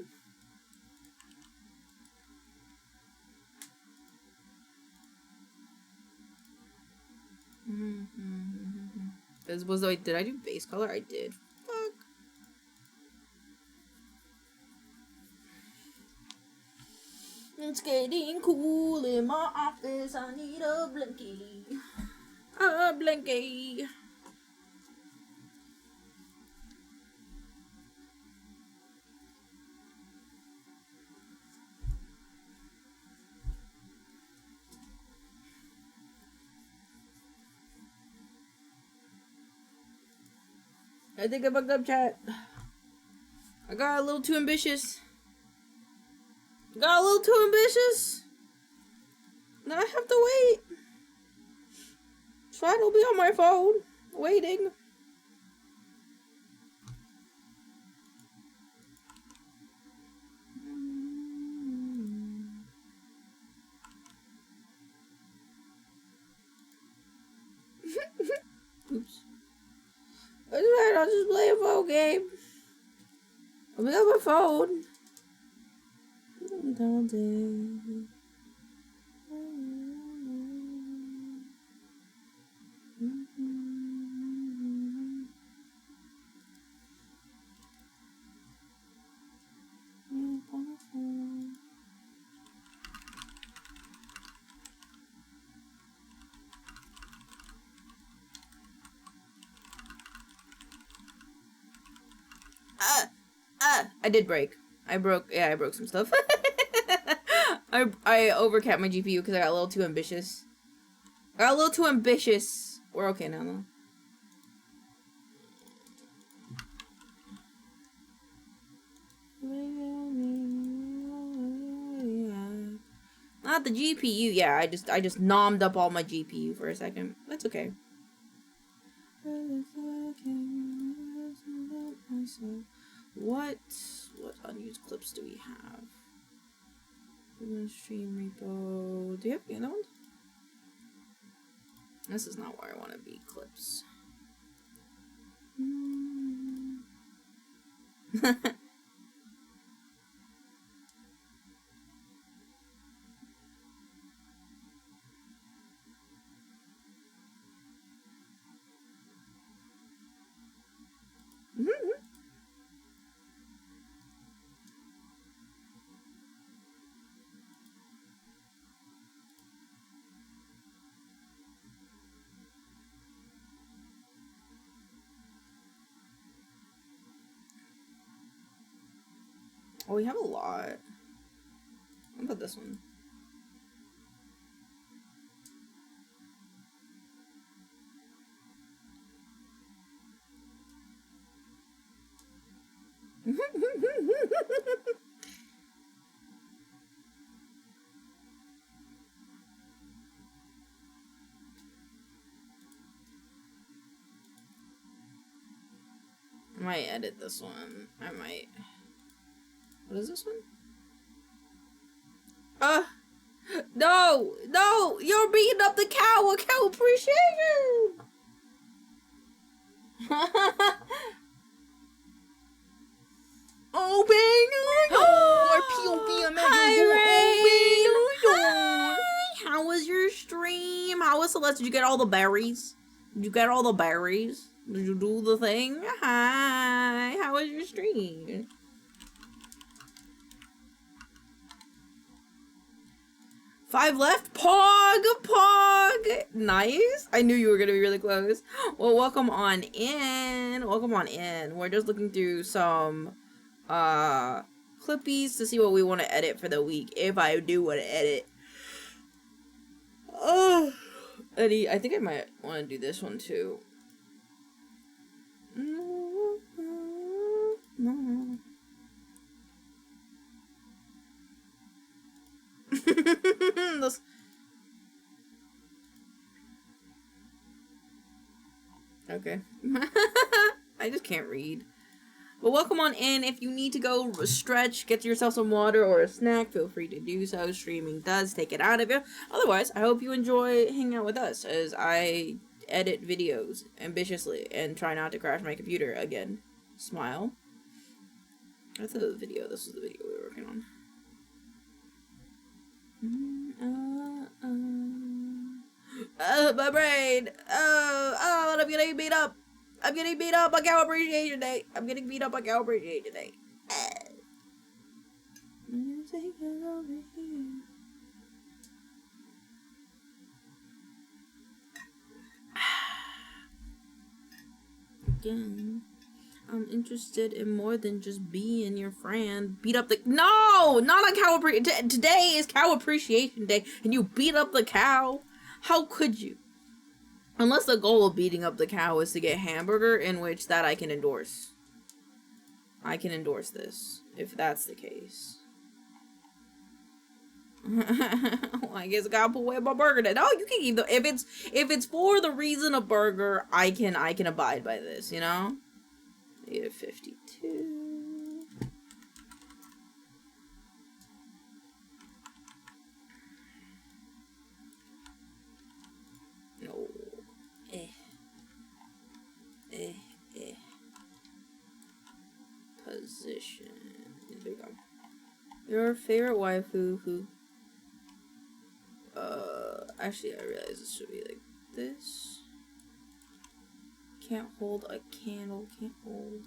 Did I do base color? I did. Fuck. It's getting cool in my office. I need a blankie. A blankie. I think I fucked up, chat. I got a little too ambitious. Then I have to wait. So I'll be on my phone, waiting. Oops. That's right, I'll just play a phone game. I'll be on my phone. All day. I did break. I broke some stuff. I overcapped my GPU because I got a little too ambitious. We're okay now, though. Not the GPU. Yeah, I just nommed up all my GPU for a second. That's okay. What unused clips do we have? Stream repo. Do you have any other ones? This is not where I want to be. Clips. Oh, we have a lot. What about this one? I might edit this one. I might. What is this one? No, you're beating up the cow. A cow appreciation. Oh, bang! Hi. How was your stream? How was Celeste? Did you get all the berries? Did you get all the berries? Did you do the thing? Hi. How was your stream? Five left. Pog. Nice. I knew you were gonna be really close. Well, welcome on in. We're just looking through some clippies to see what we want to edit for the week, if I do want to edit. Eddie, I think I might want to do this one too. Okay. I just can't read. But welcome on in. If you need to go stretch, get yourself some water or a snack, feel free to do so. Streaming does take it out of you. Otherwise, I hope you enjoy hanging out with us as I edit videos ambitiously and try not to crash my computer again. Smile. That's the video. This was the video we were working on. My brain. Oh, I'm getting beat up. I'm getting beat up on Cow Appreciation Day. Again, I'm interested in more than just being your friend. Beat up the— No! Not on Cow Appreciation. Today is Cow Appreciation Day, and you beat up the cow? How could you? Unless the goal of beating up the cow is to get hamburger, in which that I can endorse. I can endorse this, if that's the case. Well, I guess I gotta put away my burger then. No, you can eat the— if it's for the reason of burger, I can abide by this, you know? Negative 52. No. Position. There we go. Your favorite waifu who... Actually, I realize this should be like this. Can't hold a candle. Can't hold.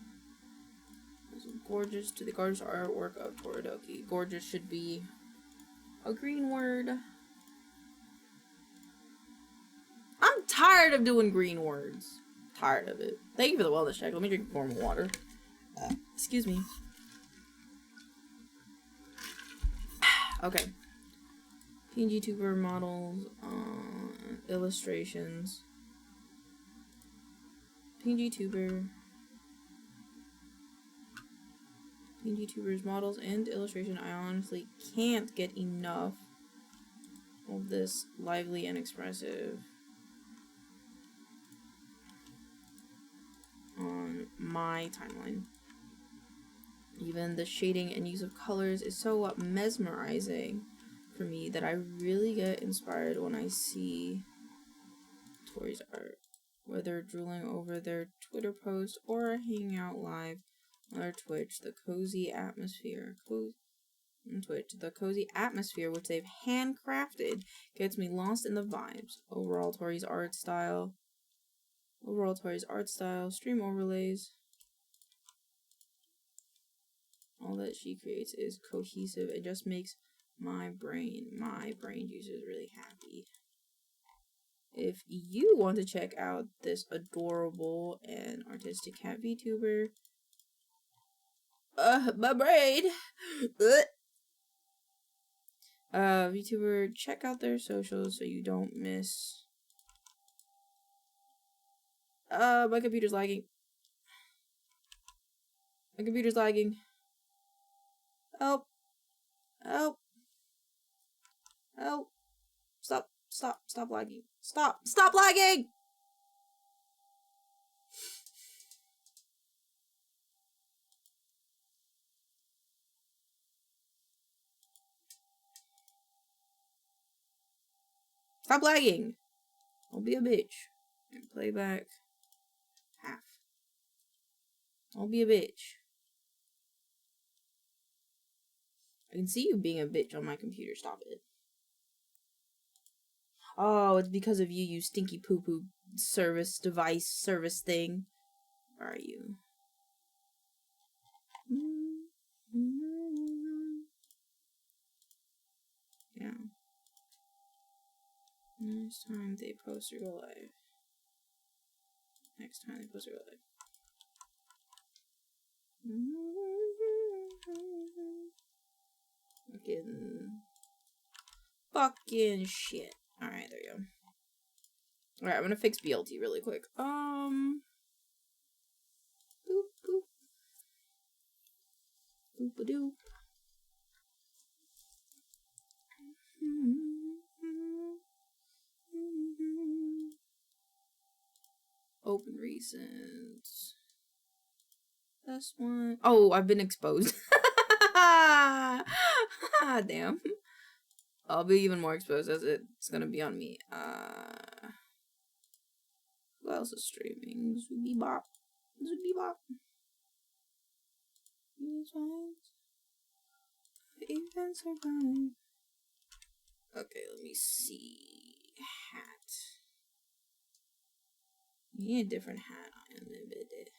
Gorgeous to the gorgeous artwork of Toridoki. Gorgeous should be a green word. I'm tired of doing green words. Tired of it. Thank you for the wellness check. Let me drink more water. Excuse me. Okay. PNGtuber models, illustrations. PNGtuber. PNGtuber's models and illustration. I honestly can't get enough of this lively and expressive on my timeline. Even the shading and use of colors is so mesmerizing for me that I really get inspired when I see Tori's art, whether drooling over their Twitter post or hanging out live on their Twitch. The cozy atmosphere, the cozy atmosphere which they've handcrafted gets me lost in the vibes. Overall, Tori's art style, stream overlays, all that she creates is cohesive. It just makes my brain juices really happy. If you want to check out this adorable and artistic cat VTuber, my brain, VTuber, check out their socials so you don't miss. My computer's lagging. My computer's lagging. Help. Help. Help. Stop lagging. Stop lagging! Stop lagging! I'll be a bitch. And play back half. I'll be a bitch. I can see you being a bitch on my computer. Stop it. Oh, it's because of you, you stinky poo-poo service thing. Where are you? Yeah. Next time they post or go live. Fucking shit. Alright, there you go. Alright, I'm gonna fix BLT really quick. Boop, boop. Boop-a-doop. Open recent. This one. Oh, I've been exposed. Damn. I'll be even more exposed as it's gonna be on me. Who else is streaming? Zoogie Bop. Even survive. Okay, let me see. Hat. You need a different hat. I am limited.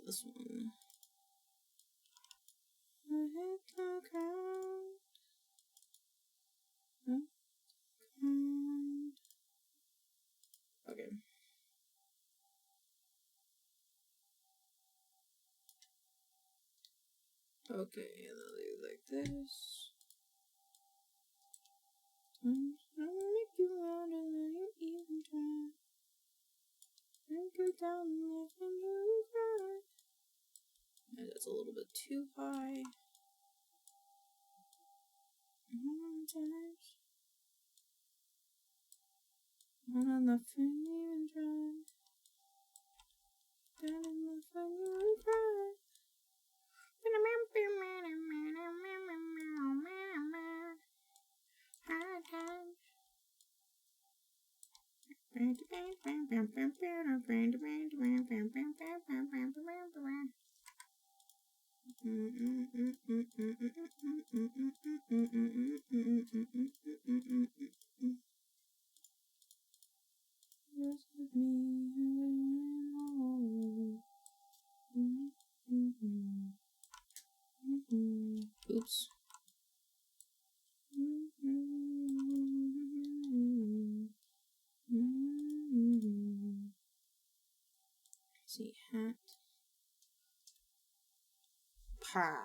This one. Okay. Okay, and I'll do like this. I'll make you louder than you even try. And go down and laugh when you cry. And that's a little bit too high. Sometimes. Not enough when you even try. Not enough when you cry. Oops. see, hat. Pa.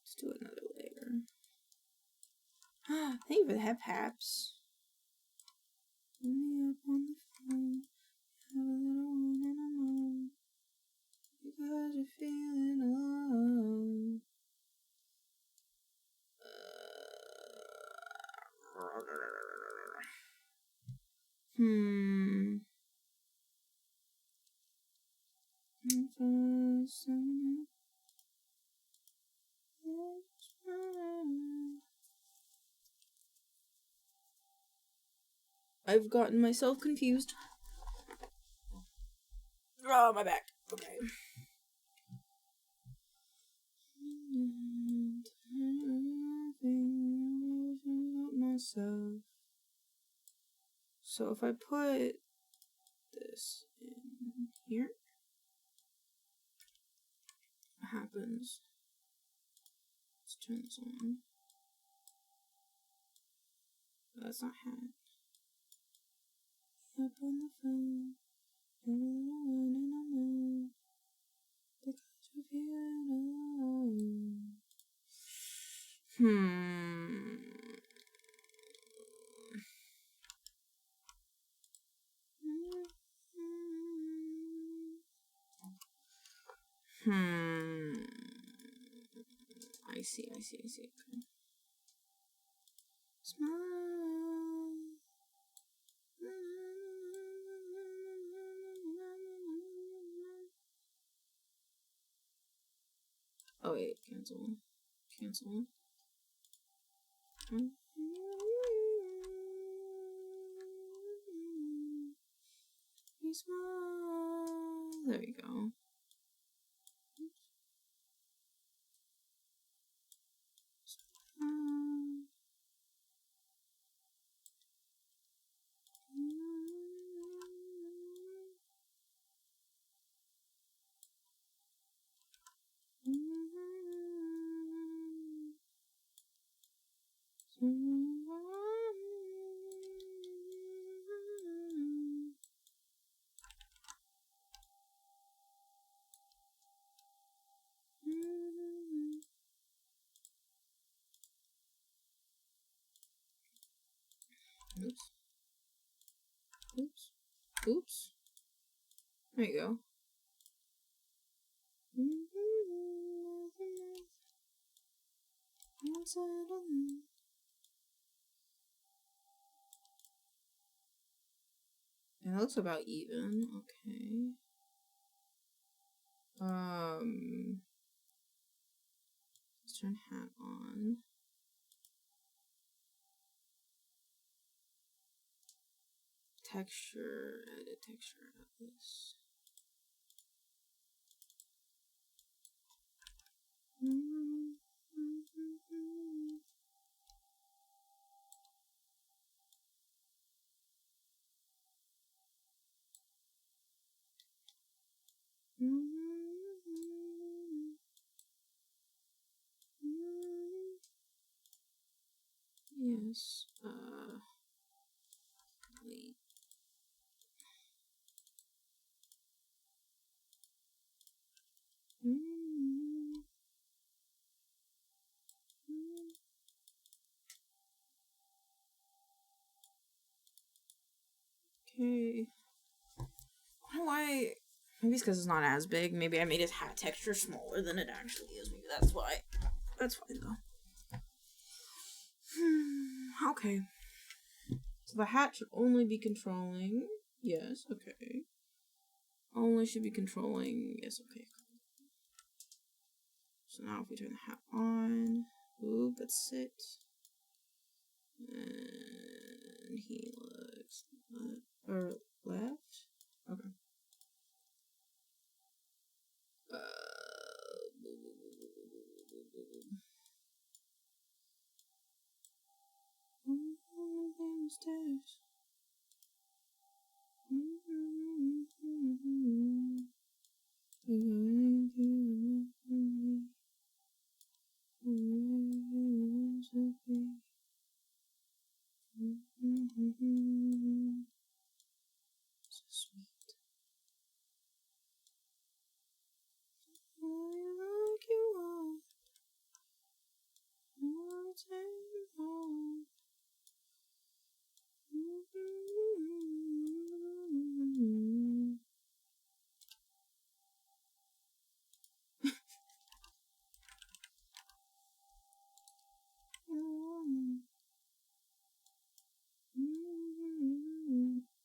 Let's do another layer. Thank you for the head paps. Me up on the phone. Have a little one and I'm alone. Because you're feeling alone. I've gotten myself confused. Oh, my back. Okay. Myself. So if I put this in here, what happens? Let's turn this on. That's not hat. Up on the phone, and I'm alone, because you're feeling alone. I see. Okay. Smile. Oh wait, cancel. You smile. There you go. Oops. There you go. It looks about even. Okay. Let's turn hat on. Texture, edit texture atlas. Yes, wait. Okay. Why? Maybe it's because it's not as big. Maybe I made his hat texture smaller than it actually is. Maybe that's why. That's fine though. Okay. So the hat should only be controlling. Yes, okay. Only should be controlling. Yes, okay. So now if we turn the hat on. Ooh, let's sit. And he looks left. Okay. Downstairs. So sweet.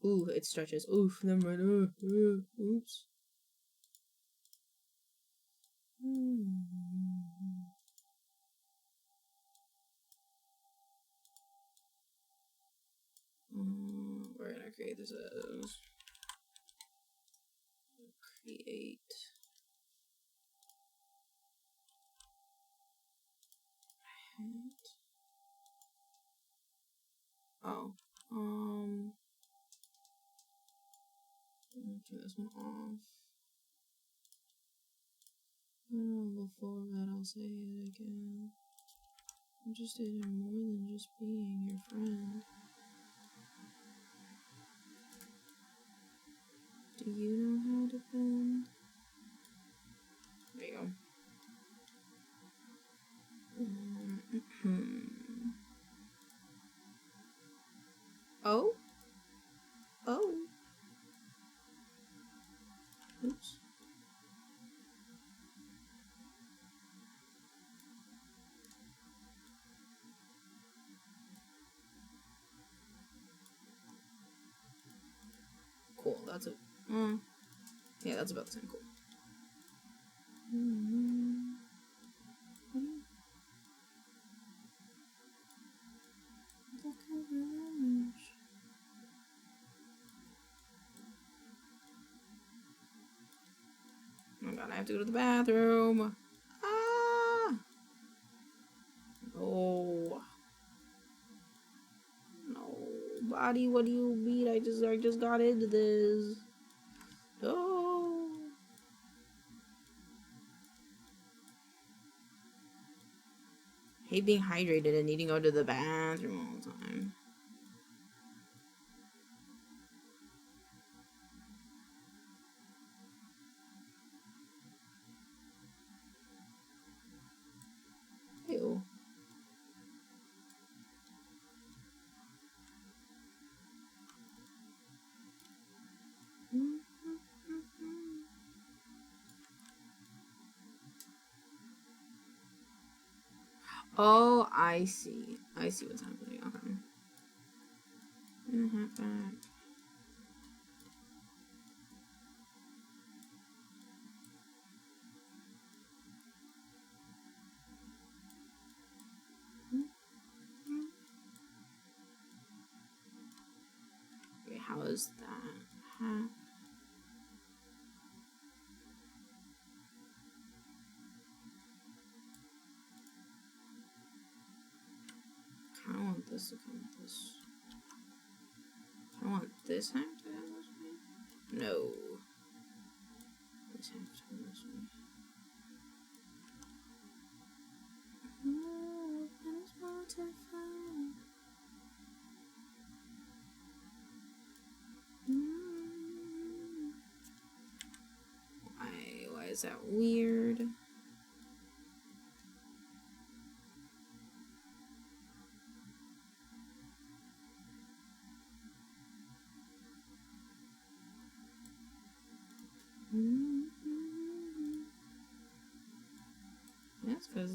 Ooh, it stretches. Oof, never mind. Oops. We're gonna create this as create. Oh, turn this one off. Before that, I'll say it again. I'm interested in more than just being your friend. Do you know how to bend? There you go. Oh? Oh. Oops. Cool, that's it. Yeah, that's about the same. Cool. Oh my god, I have to go to the bathroom. Ah! No. No. Body, what do you mean? I just got into this. No. Hate being hydrated and needing to go to the bathroom all the time. Ew. Oh, I see. I see what's happening. Okay. Okay, how is that? Huh? I don't want this to come with this. I want this half to have this way. No. This half to come this way. Why is that weird? That's because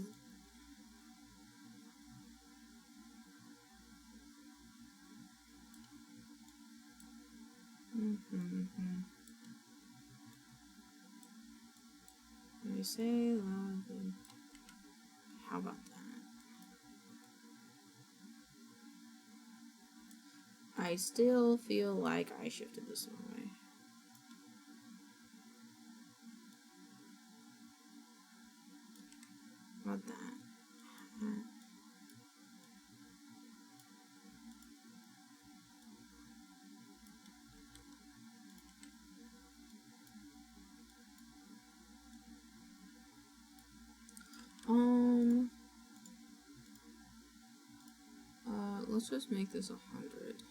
I say love. How about that? I still feel like I shifted this one way. How about that? Let's just make this 100.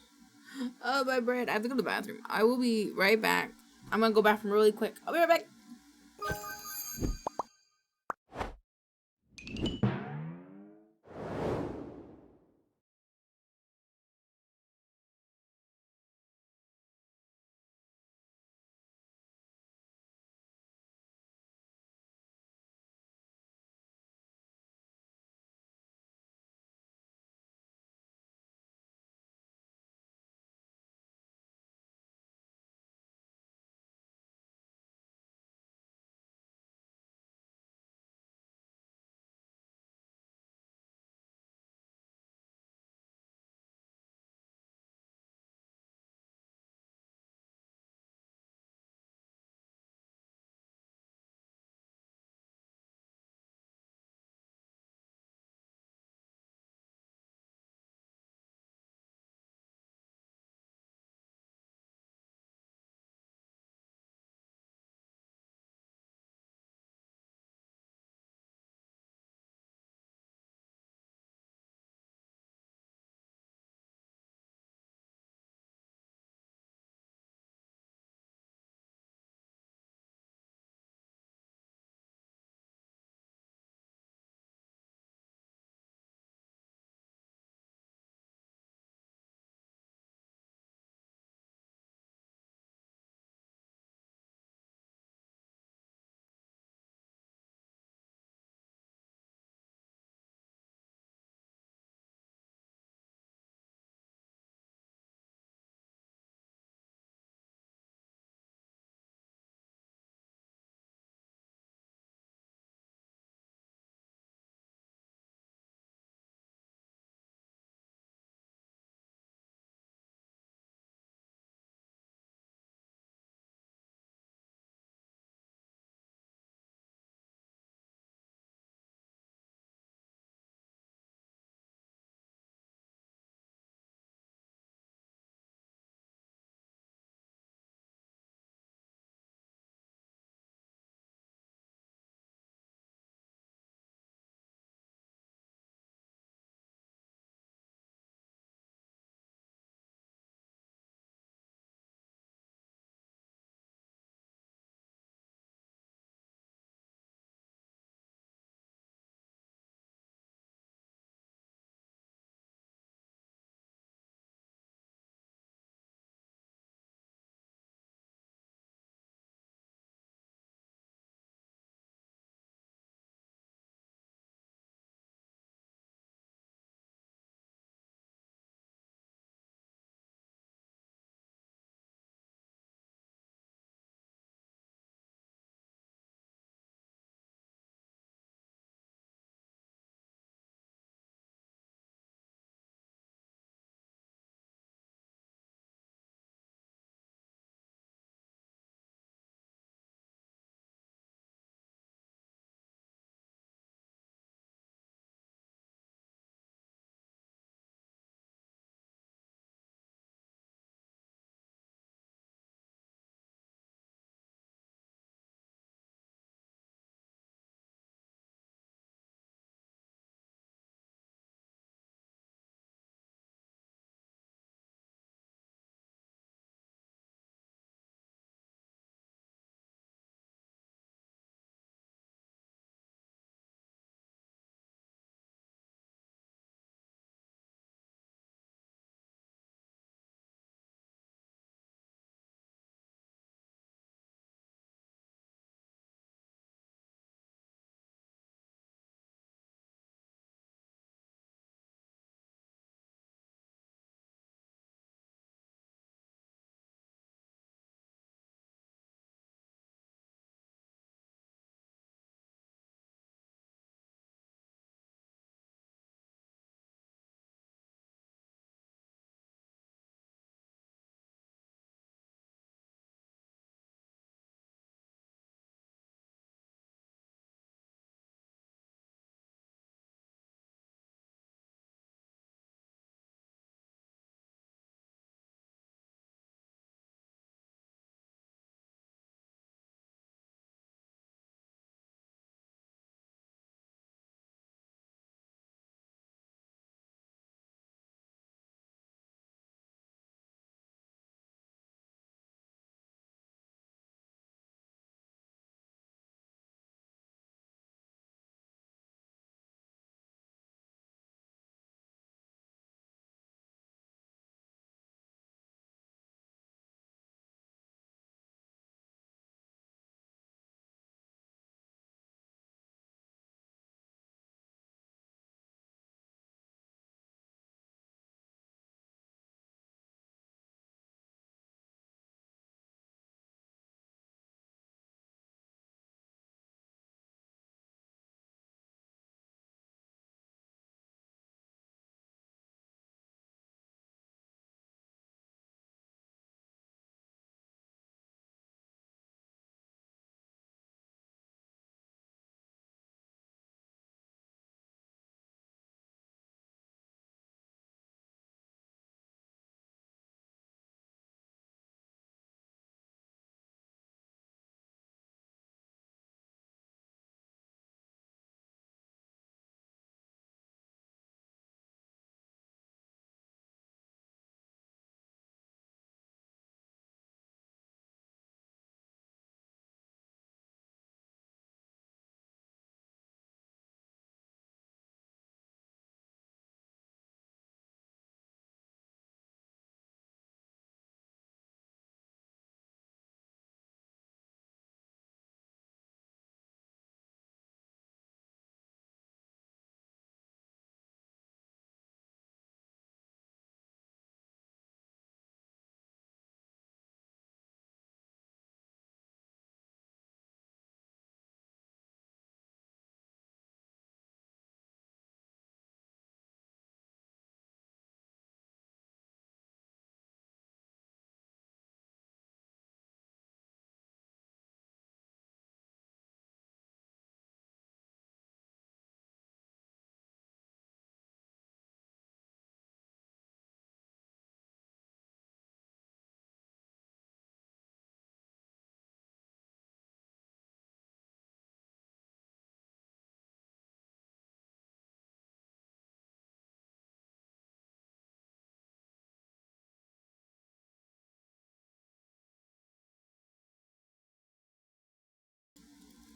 Oh, my bread. I have to go to the bathroom. I will be right back. I'm gonna go bathroom really quick. I'll be right back.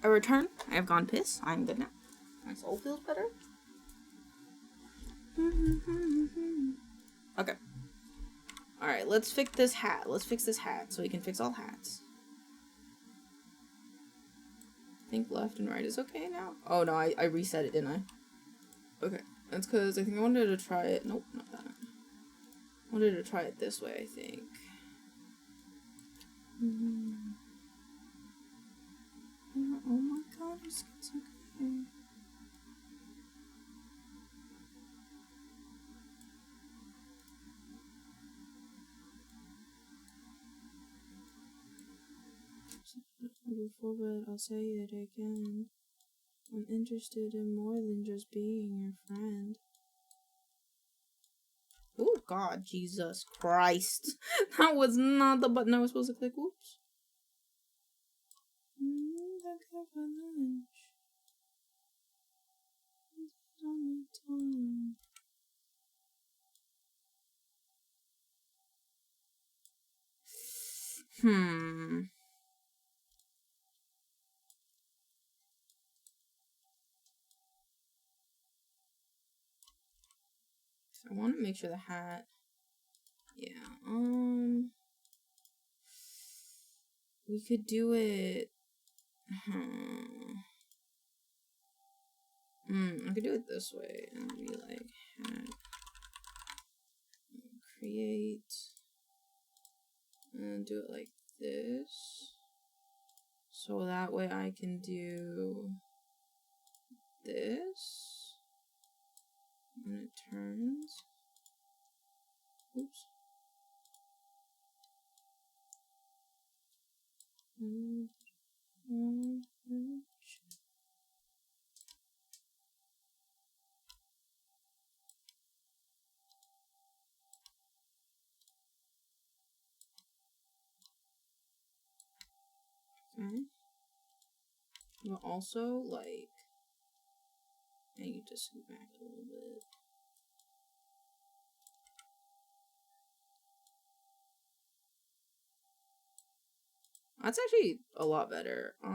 I return. I have gone piss. I'm good now. My soul feels better. Okay. Alright, let's fix this hat. Let's fix this hat so we can fix all hats. I think left and right is okay now. Oh no, I reset it, didn't I? Okay. That's because I think I wanted to try it. Nope, not that. I wanted to try it this way, I think. Oh my god, your skin's okay. Before, but I'll say it again. I'm interested in more than just being your friend. Oh god, Jesus Christ. That was not the button I was supposed to click. Oops. I want to make sure the hat. Yeah. We could do it. I could do it this way and be like hat create and do it like this. So that way I can do this and it turns. Oops. Okay. But also, like, I need to scoot back a little bit. That's actually a lot better. Like,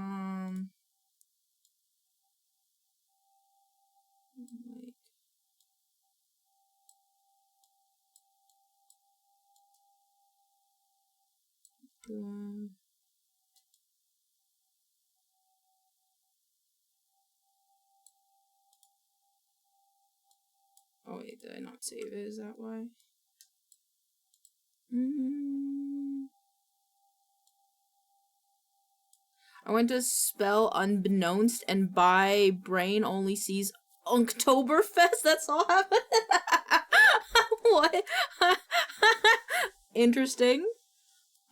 oh wait, did I not save it? Is that why? I went to spell unbeknownst and my brain only sees Oktoberfest. That's all happened. What? Interesting.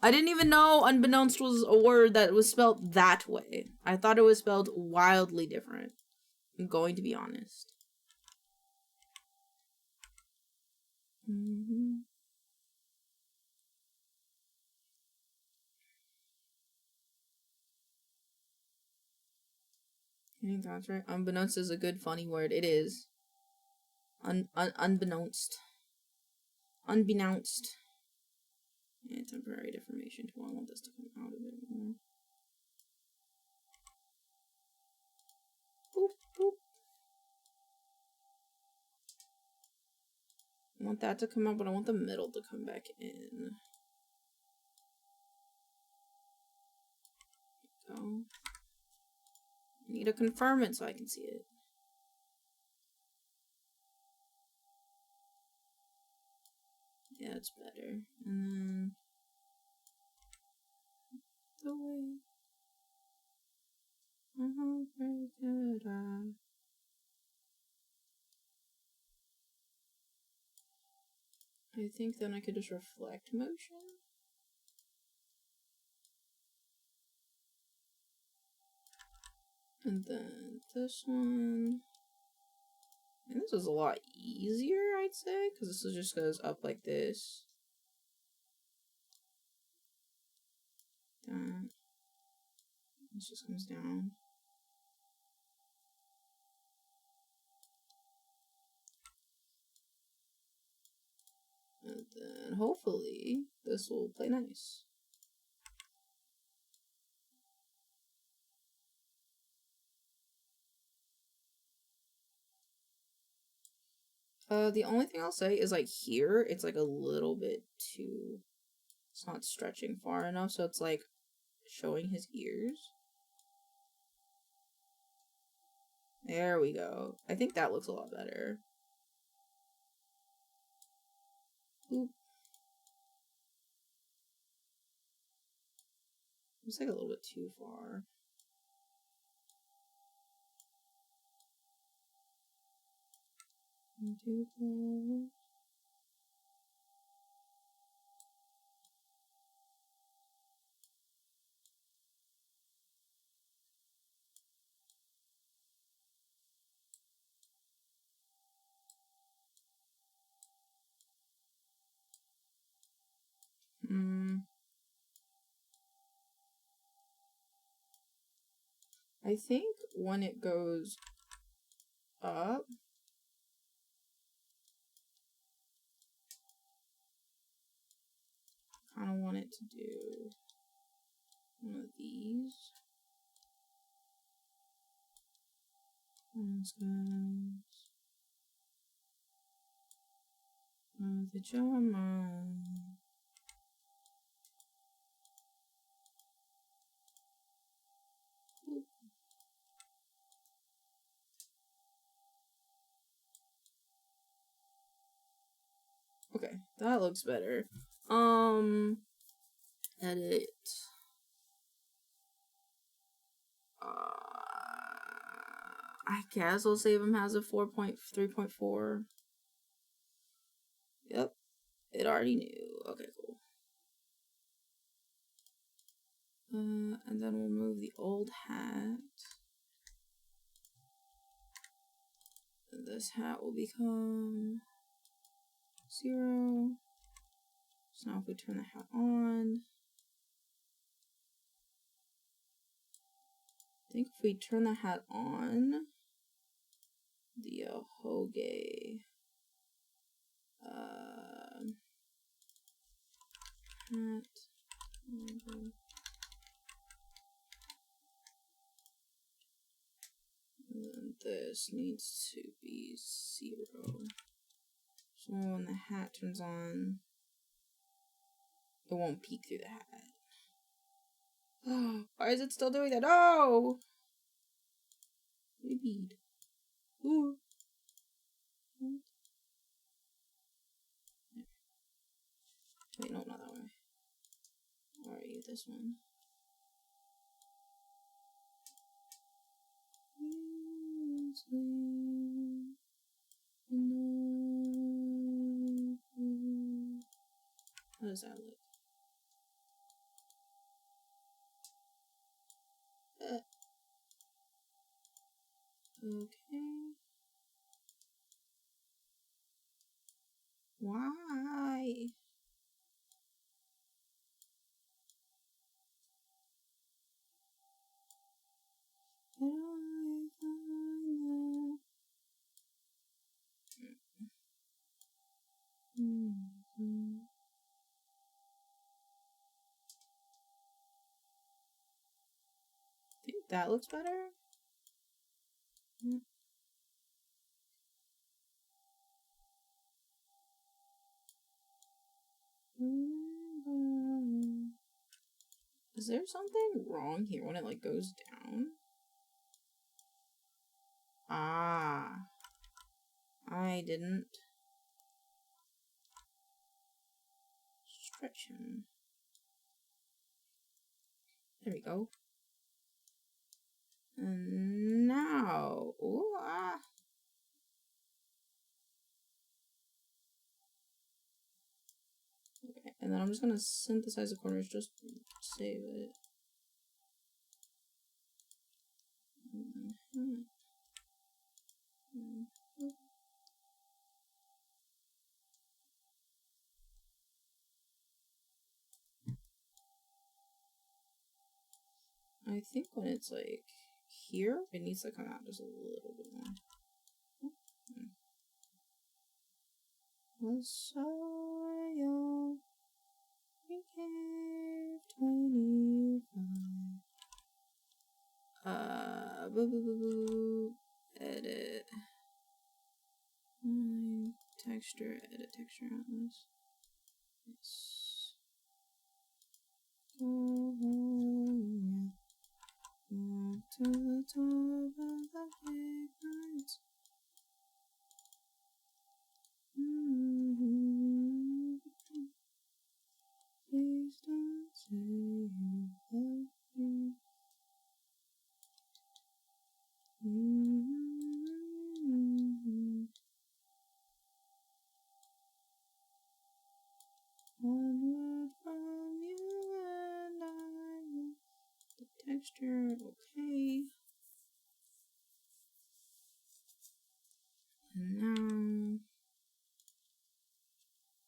I didn't even know unbeknownst was a word that was spelled that way. I thought it was spelled wildly different. I'm going to be honest. I think that's right. Unbeknownst is a good funny word. It is. Unbeknownst. Unbeknownst. Yeah, temporary deformation tool. I want this to come out a bit more. Boop, boop. I want that to come out, but I want the middle to come back in. Go. I need to confirm it so I can see it. Yeah, it's better. And then the way how great could I think then I could just reflect motion. And then this one. And this is a lot easier, I'd say, because this just goes up like this. Down. This just comes down. And then hopefully this will play nice. The only thing I'll say is like here, it's like a little bit too, it's not stretching far enough, so it's like showing his ears. There we go. I think that looks a lot better. Oop. It's like a little bit too far. Too far. I think when it goes up, I kind of want it to do one of these. The drama. Okay, that looks better. Edit. I guess I'll save him as a 4.3.4. Yep, it already knew. Okay, cool. And then we'll move the old hat. And this hat will become 0. So now if we turn the hat on, I think if we turn the hat on, the Hoge hat, and this needs to be 0. So when the hat turns on, it won't peek through the hat. Why is it still doing that? No! Repeat. Ooh. Wait, no, not that way. Where are you? This one. How does that look? Okay. Why? I think that looks better. Is there something wrong here when it like goes down? Ah, I didn't stretch him. There we go. And now, ooh, ah. Okay, and then I'm just gonna synthesize the corners just to save it. I think when it's like here, it needs to come out just a little bit more. Messiah, we gave 25. Edit. texture, edit texture atlas. Yes. Oh, yeah. Walk to the top of the big heights. Please don't say you love me. One word from you and I will. The texture, okay. And now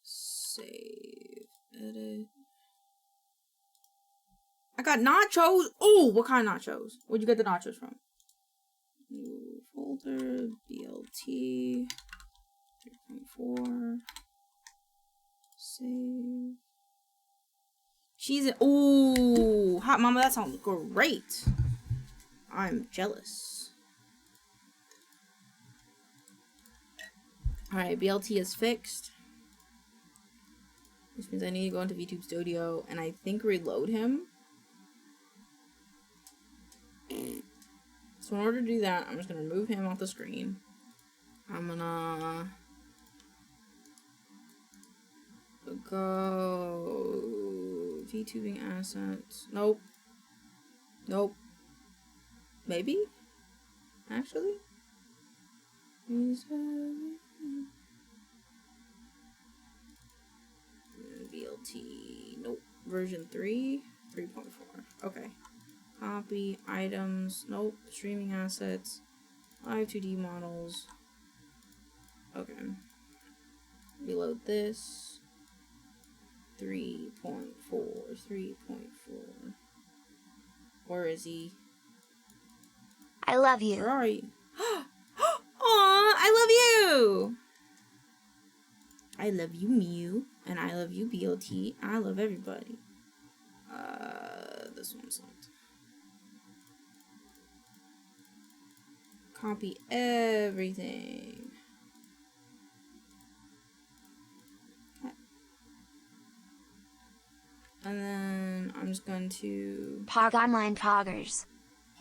save, edit. I got nachos. Oh, what kind of nachos? Where'd you get the nachos from? New folder, BLT 3.4. Save. Cheese it. Ooh, hot mama, that sounds great. I'm jealous. Alright, BLT is fixed. Which means I need to go into VTube Studio and I think reload him. So in order to do that, I'm just gonna remove him off the screen. I'm gonna go VTubing assets. Nope. Nope. Maybe? Actually? BLT. Nope. Version 3. 3.4. Okay. Copy. Items. Nope. Streaming assets. Live 2D models. Okay. Reload this. 3.4. 3.4. Where is he? I love you. Where are you? Aw, I love you! I love you, Mew. And I love you, BLT. I love everybody. This one's not. Copy everything. Okay. And then I'm just going to Pog online poggers.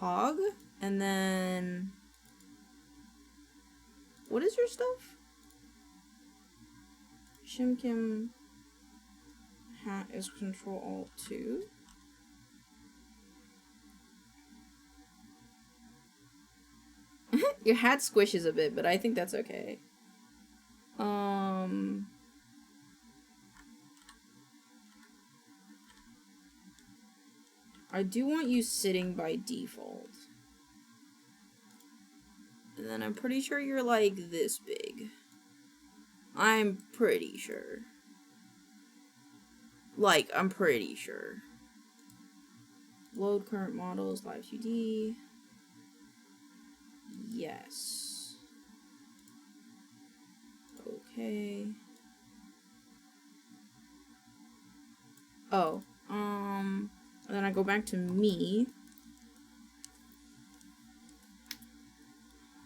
Pog, and then what is your stuff? Shimkim hat is Control-Alt-2. Your hat squishes a bit, but I think that's okay. I do want you sitting by default. And then I'm pretty sure you're like this big. I'm pretty sure. Like, I'm pretty sure. Load current models, live 2D. Yes. Okay. Oh, and then I go back to me.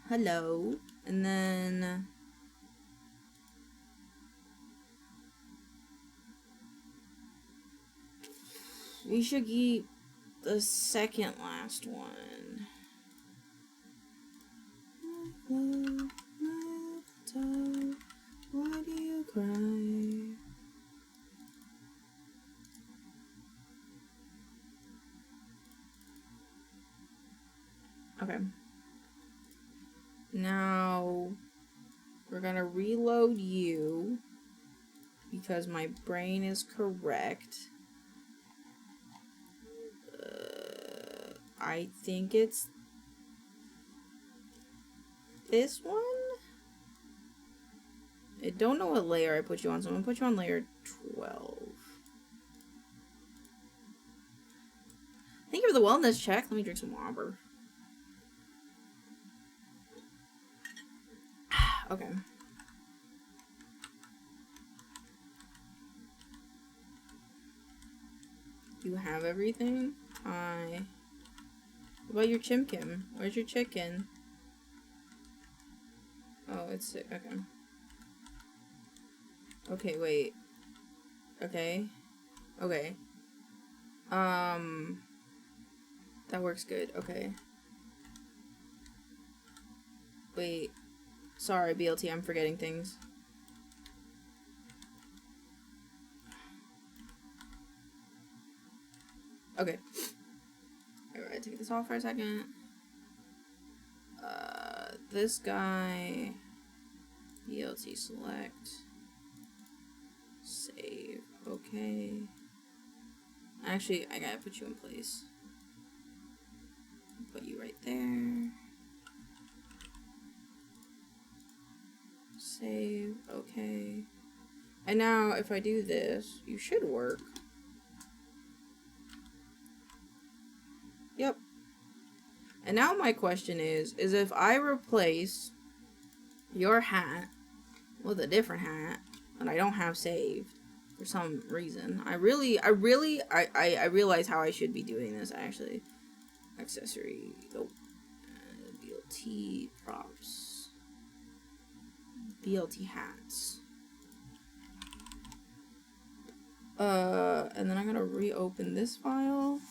Hello. And then we should keep the second last one. Why do you cry? Okay. Now we're gonna reload you because my brain is correct. I think it's this one? I don't know what layer I put you on, so I'm gonna put you on layer 12. Thank you for the wellness check. Let me drink some water. Okay. You have everything? Hi. What about your chimkin? Where's your chicken? Oh, it's sick. Okay. Okay, wait. Okay. Okay. That works good. Okay. Wait. Sorry, BLT, I'm forgetting things. Okay. Alright, take this off for a second. This guy. BLT select. Save. Okay. Actually, I gotta put you in place. Put you right there. Save. Okay. And now, if I do this, you should work. Yep. And now my question is if I replace your hat with a different hat that I don't have saved for some reason, I realize how I should be doing this actually. Accessory, oh, BLT props, BLT hats. And then I'm gonna reopen this file.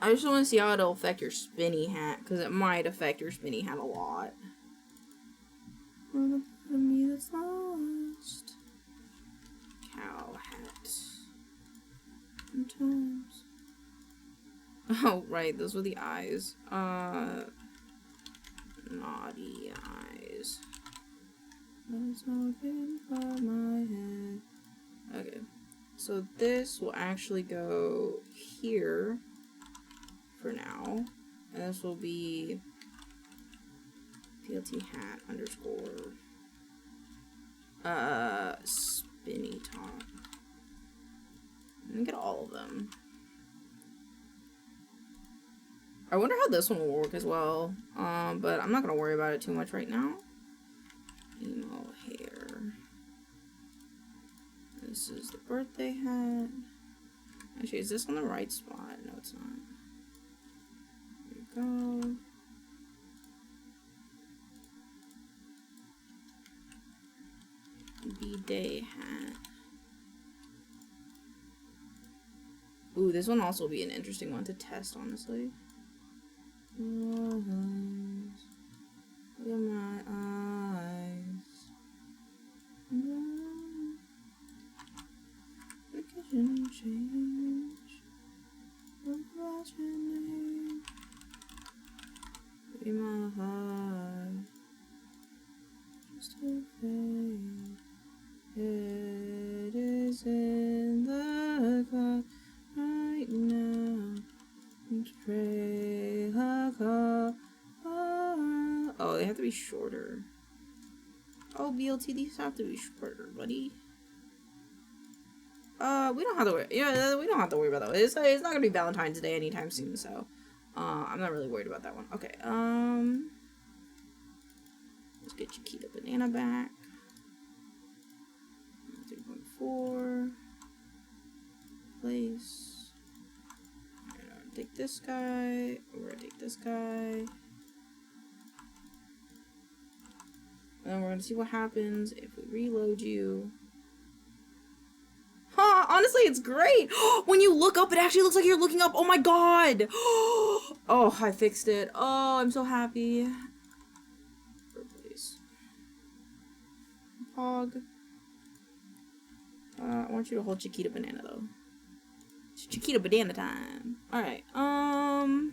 I just want to see how it'll affect your spinny hat, because it might affect your spinny hat a lot. For the part of me that's lost. Cow hat. Sometimes. Oh, right, those were the eyes. Naughty eyes. That's all good for my head. Okay. So this will actually go here. For now, and this will be PLT hat underscore spinny top. Let me get all of them. I wonder how this one will work as well, but I'm not gonna worry about it too much right now. Emo hair. This is the birthday hat. Actually, is this on the right spot? No, it's not. Go. B-day hat. Ooh, this one also will be an interesting one to test, honestly. Look at my eyes. The kitchen change. Look at your name. Be my heart, just to fade. It is in the cloud right now. And pray like oh, they have to be shorter. Oh, BLT, these have to be shorter, buddy. We don't have to worry. Yeah, we don't have to worry about that. It's not gonna be Valentine's Day anytime soon, so. I'm not really worried about that one. Okay, let's get Chiquita Banana back. 3.4. Place. We're gonna take this guy. We're gonna take this guy. And then we're gonna see what happens if we reload you. Huh, honestly, it's great. When you look up, it actually looks like you're looking up. Oh my god. Oh, I fixed it. Oh, I'm so happy. Replace. Pog. I want you to hold Chiquita Banana, though. It's Chiquita Banana time. Alright, oh.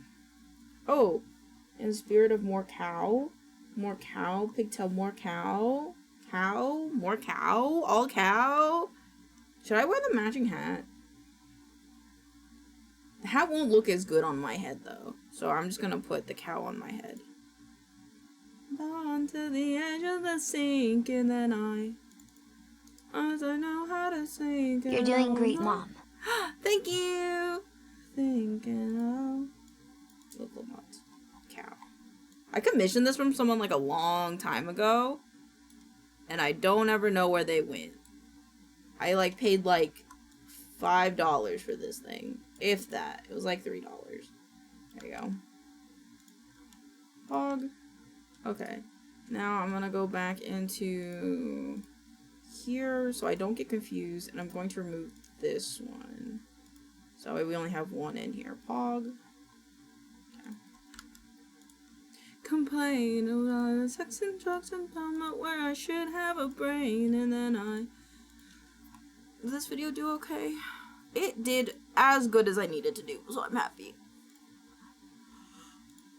In the spirit of more cow. More cow. Pigtail, more cow. Cow. More cow. All cow. Should I wear the matching hat? The hat won't look as good on my head, though. So I'm just gonna put the cow on my head. Down to the edge of the sink, and then as I know how to sink. You're doing great, Mom. Thank you! Thinking of local mods. Cow. I commissioned this from someone like a long time ago, and I don't ever know where they went. I like paid like $5 for this thing. If that. It was like $3. There you go. Hog. Okay. Now I'm gonna go back into here so I don't get confused, and I'm going to remove this one. So that way we only have one in here. Pog. Okay. Complain about sex and drugs and drama where I should have a brain, and then Did this video do okay? It did as good as I needed to do, so I'm happy.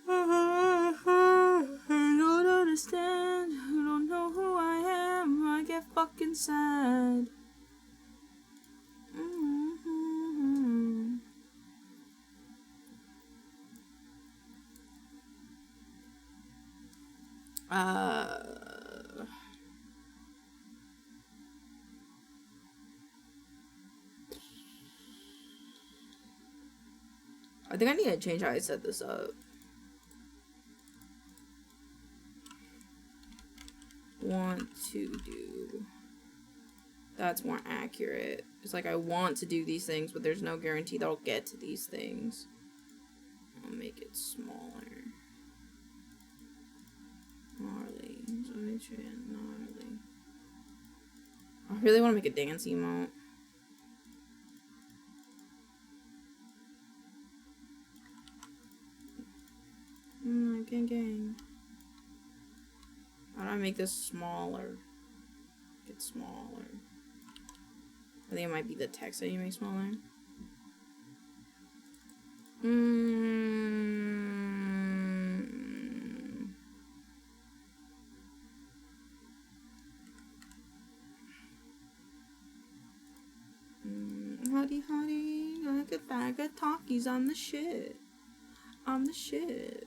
I don't understand. You don't know who I am. I get fucking sad. I think I need to change how I set this up. Want to do. That's more accurate. It's like I want to do these things, but there's no guarantee that I'll get to these things. I'll make it smaller. Gnarly. Gnarly. I really want to make a dance emote. Gang. How do I make this smaller? Get smaller. I think it might be the text that you make smaller. Hottie, like a bag of talkies on the shit. On the shit.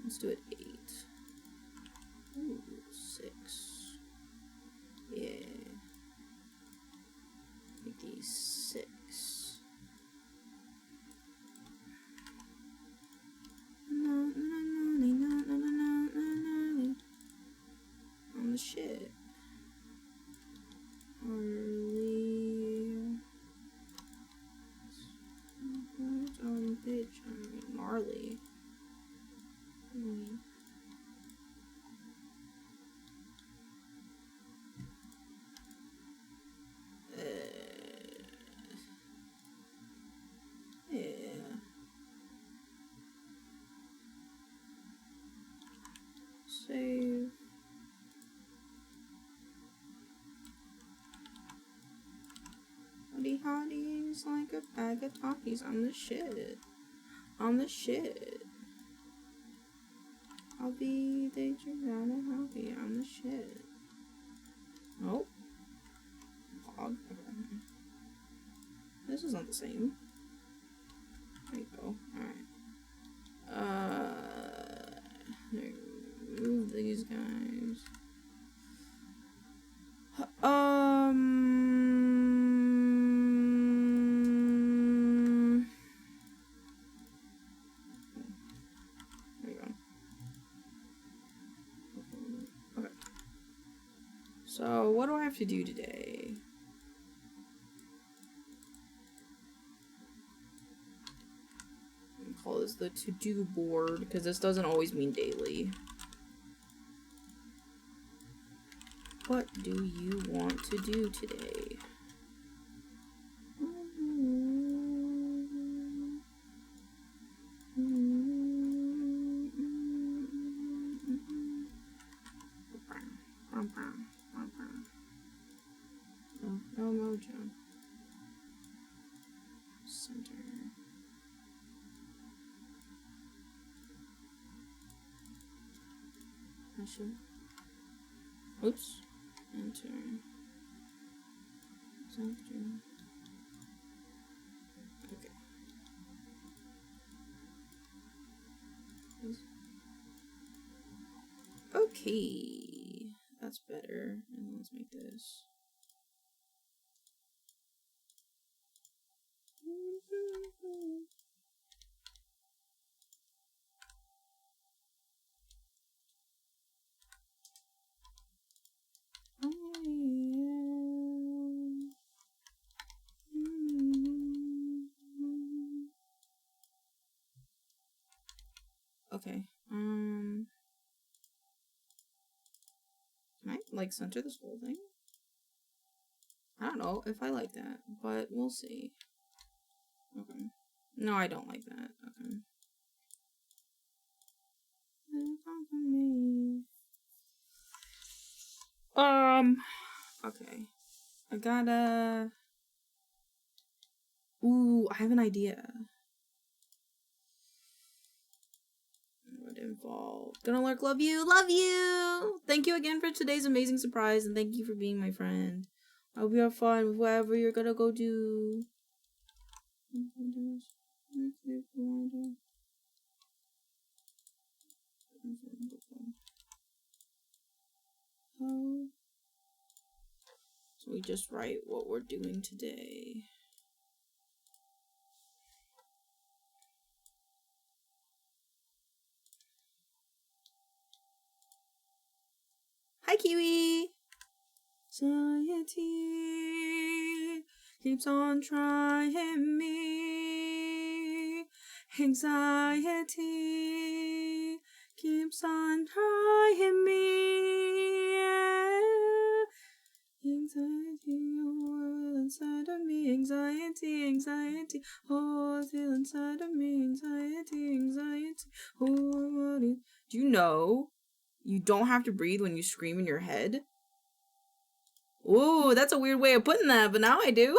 Let's do it 8. Ooh, 6. Yeah. Make these 6. On the shit. Bitch, gnarly. Save. Hotties like a bag of talkies on the shit. On the shit. I'll be daydreaming and happy on the shit. Nope. Pog. Okay. This is not the same. There you go. Alright. Remove these guys. There you go. Okay. So, what do I have to do today? Call this the to-do board, because this doesn't always mean daily. What do you want to do today? Oh, no mojo. Center. I should. Oops. Enter. Center. Okay. Okay. That's better. And let's make this. Okay. Might like center this whole thing. I don't know if I like that, but we'll see. Okay. No, I don't like that. Okay. Okay. I gotta... Ooh, I have an idea. What involved? Gonna lurk, love you, love you! Thank you again for today's amazing surprise, and thank you for being my friend. I hope you have fun with whatever you're gonna go do. So we just write what we're doing today. Hi, Kiwi! Anxiety keeps on trying me. Anxiety keeps on trying me. Anxiety all inside of me. Anxiety, anxiety, all still inside of me. Anxiety, anxiety, oh, do you know you don't have to breathe when you scream in your head? Ooh, that's a weird way of putting that, but now I do.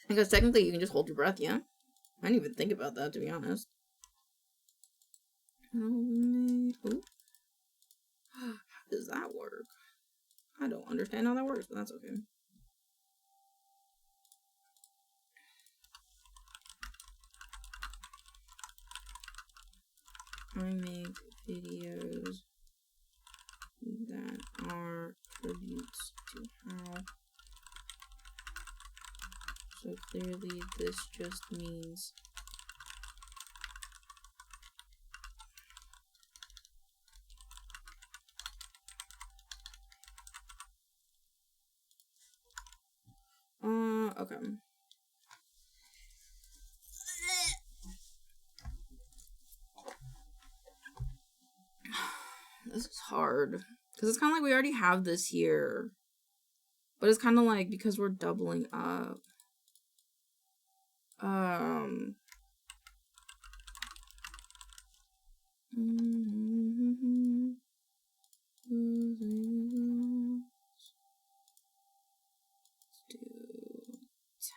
Because technically you can just hold your breath, yeah? I didn't even think about that, to be honest. Ooh. How does that work? I don't understand how that works, but that's okay. I make videos that are tributes to how. So clearly this just means okay. This is hard. Because it's kind of like we already have this here. But it's kind of like because we're doubling up. Let's do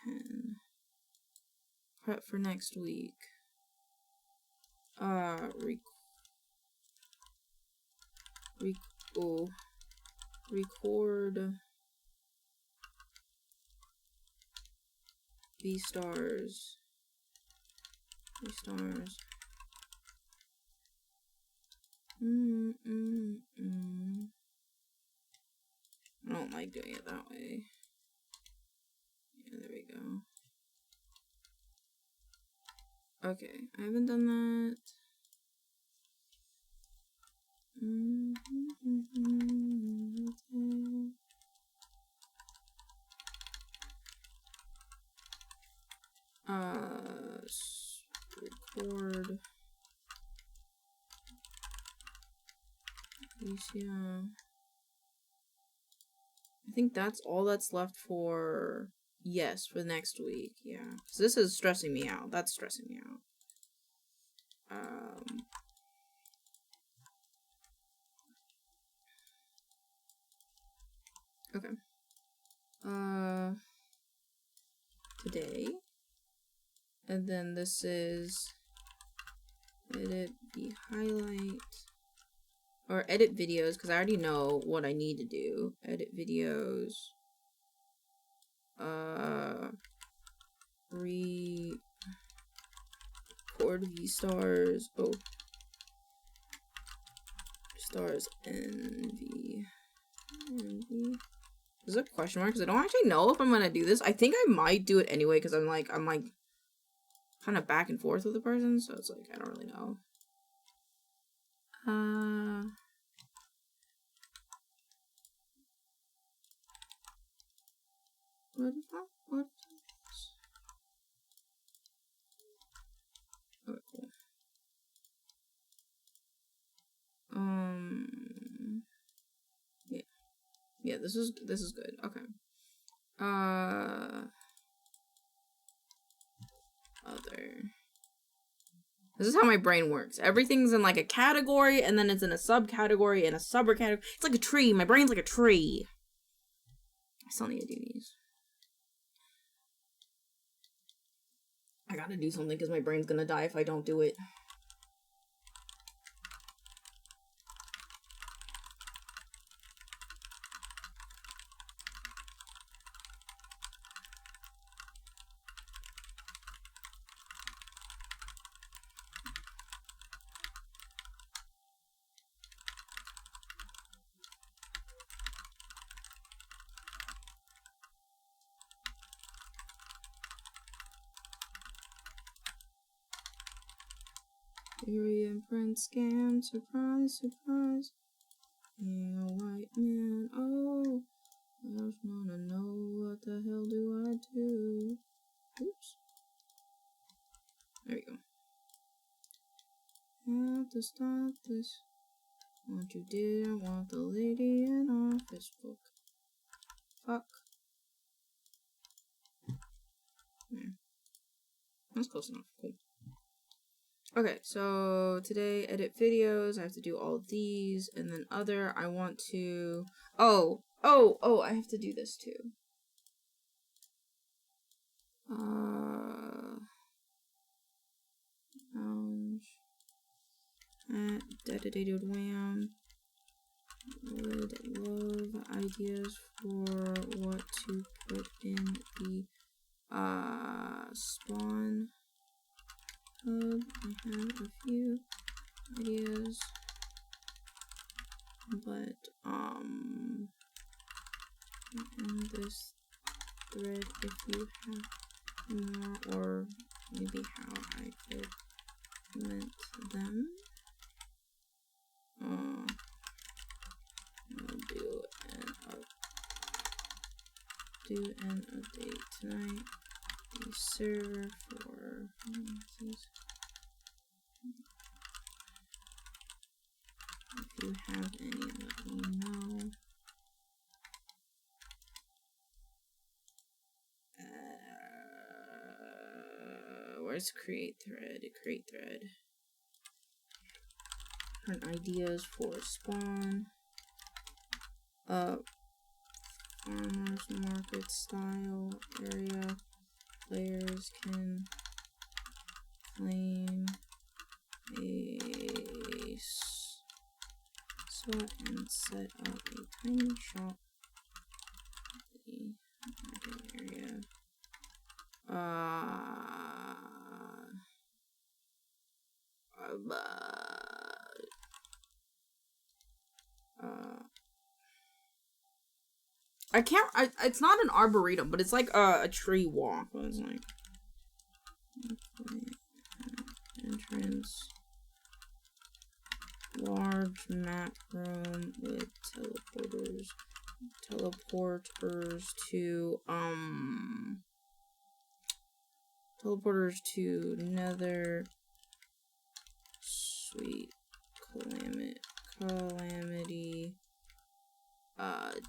10. Prep for next week. Record V-stars. V-stars. I don't like doing it that way. Yeah, there we go. Okay, I haven't done that. Record. Yeah. I think that's all that's left for, yes, for next week. Yeah. So this is stressing me out. That's stressing me out. Okay. Today. And then this is edit the highlight. Or edit videos, because I already know what I need to do. Edit videos. Record V-stars. Oh. Stars NV. Is there a question mark? Because I don't actually know if I'm gonna do this. I think I might do it anyway, because I'm like kind of back and forth with the person, so it's like I don't really know. What is that? What is this? Okay, cool. Yeah, this is good. Okay. Other. This is how my brain works. Everything's in like a category, and then it's in a subcategory and a subcategory. It's like a tree. My brain's like a tree. I still need to do these. I gotta do something because my brain's gonna die if I don't do it. Theory and print scam, surprise, surprise. Being a white man, oh, I just wanna know what the hell do I do? Oops. There we go. Have to stop this. What you didn't want the lady in office book. Fuck. There. That's close enough. Cool. Okay, so today edit videos. I have to do all these, and then other. I want to. Oh, I have to do this too. Lounge at dedicated wham would love ideas for what to put in the spawn hub. I have a few ideas, but in this thread if you have more, or maybe how I could implement them. I'll do an update tonight. The server for if you have any, let me know. Where's create thread? Create thread. Current ideas for spawn. Farmers market style area. Players can claim a spot and set up a tiny shop. The market area. I can't. It's not an arboretum, but it's like a tree walk. It's like entrance, large map room with teleporters to Nether, sweet calamity,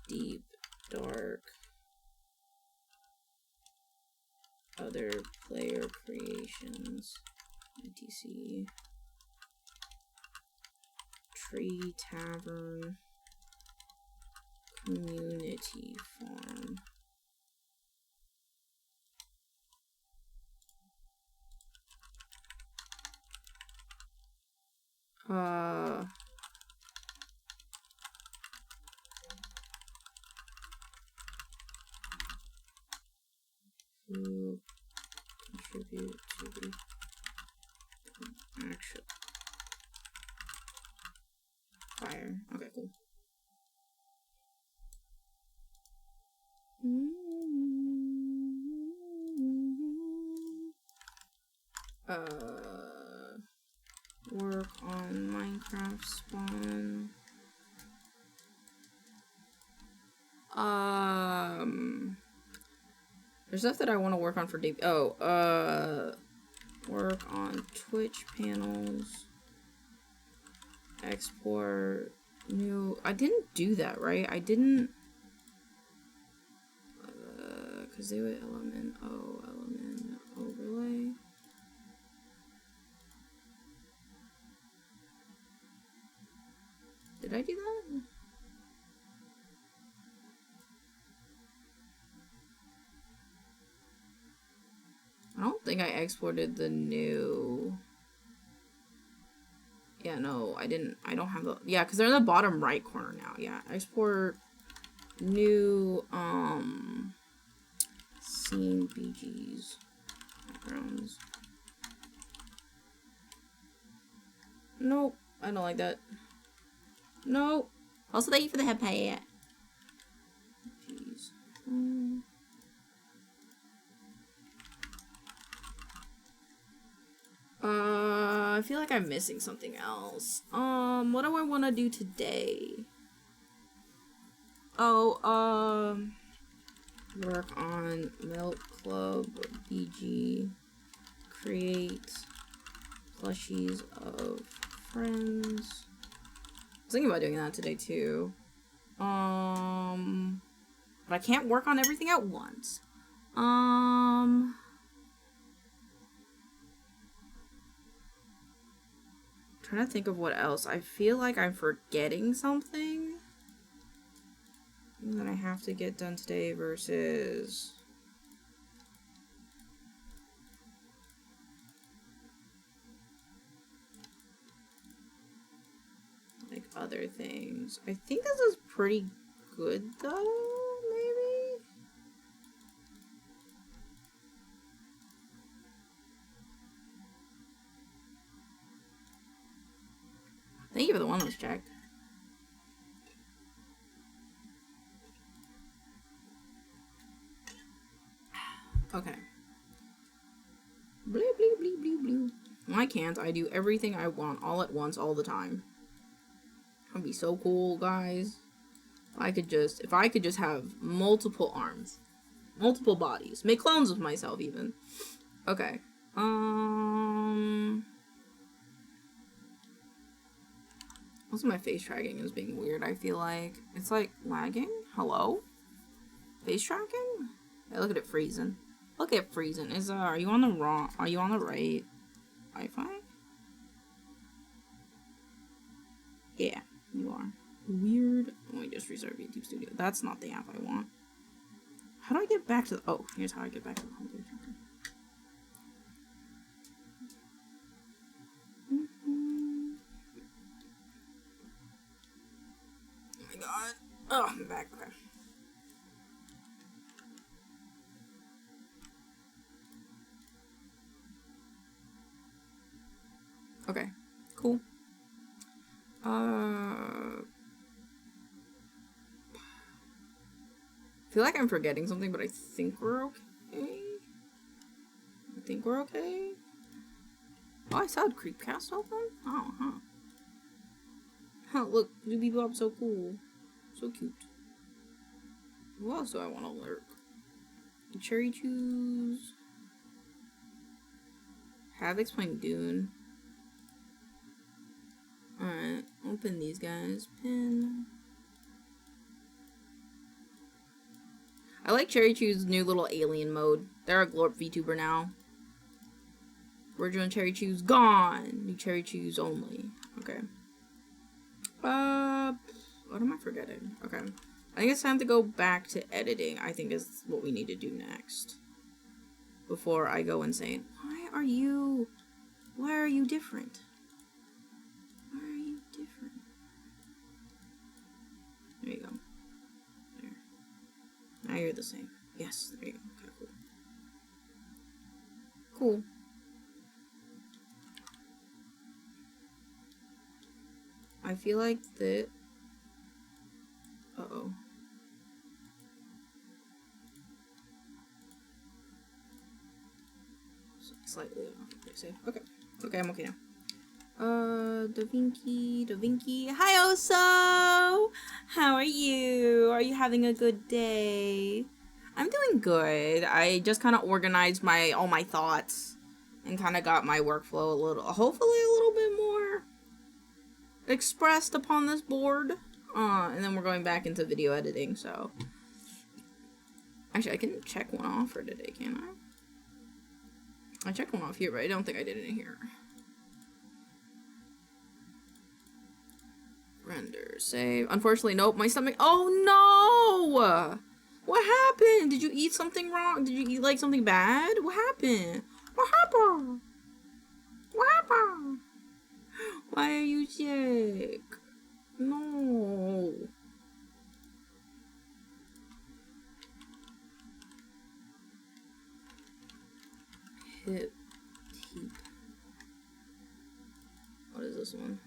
deep. Dark, other player creations, etc. Tree tavern, community farm. Who contribute to the actual fire? Okay, cool. Work on Minecraft spawn. There's stuff that I want to work on for deep. Work on Twitch panels. Export new. I didn't do that, right? I didn't. Kazoo element O element overlay. Did I do that? I don't think I exported the new. Yeah, no, I didn't. I don't have the. Yeah, because they're in the bottom right corner now. Yeah, export new scene BGs backgrounds. Nope, I don't like that. Nope. Also, thank you for the head pat. Jeez. I feel like I'm missing something else. What do I want to do today? Oh, work on milkclubmedia, create plushies of friends. I was thinking about doing that today too. But I can't work on everything at once. Trying to think of what else. I feel like I'm forgetting something that I have to get done today versus like other things. I think this is pretty good though, maybe? Thank you for the one let's check. Okay. Bleep, bleep, bleep, bleep, bleep. Why can't I do everything I want all at once all the time? That'd be so cool, guys. If I could just have multiple arms, multiple bodies, make clones of myself even. Okay. Also, my face tracking is being weird. I feel like it's like lagging. Hello? Face tracking? Hey, look at it freezing. Look at freezing. Are you on the right Wi-Fi? Yeah, you are. Weird. Let me just reserve YouTube Studio. That's not the app I want. How do I get back to the... Oh, here's how I get back to the homepage. Oh my god. Oh, I'm back. Okay. Okay, cool. I feel like I'm forgetting something, but I think we're okay. Oh, I saw Creepcast open? Oh, huh. Huh, look, Doobie Bob's so cool. So cute. Who else do I want to lurk? Cherry Chews. Havoc's playing Dune. Alright, open these guys. Pin. I like Cherry Chew's new little alien mode. They're a Glorp VTuber now. Original Cherry Chews gone. New Cherry Chews only. Okay. What am I forgetting? Okay. I think it's time to go back to editing. I think is what we need to do next. Before I go insane. Why are you different? Why are you different? There you go. There. Now you're the same. Yes, there you go. Okay, cool. Cool. I feel like that... Uh-oh. Slightly off. Okay, safe. Okay. Okay, I'm okay now. Da Vinci. Hi, Oso! How are you? Are you having a good day? I'm doing good. I just kind of organized all my thoughts and kind of got my workflow hopefully a little bit more expressed upon this board. And then we're going back into video editing, so Actually, I can check one off for today, can't I? I checked one off here, but I don't think I did it in here. Render, save. Unfortunately, nope, my stomach. Oh no! What happened? Did you eat something wrong? Did you eat like something bad? What happened? What happened? What happened? Why are you sick? No. Hip teep. What is this one?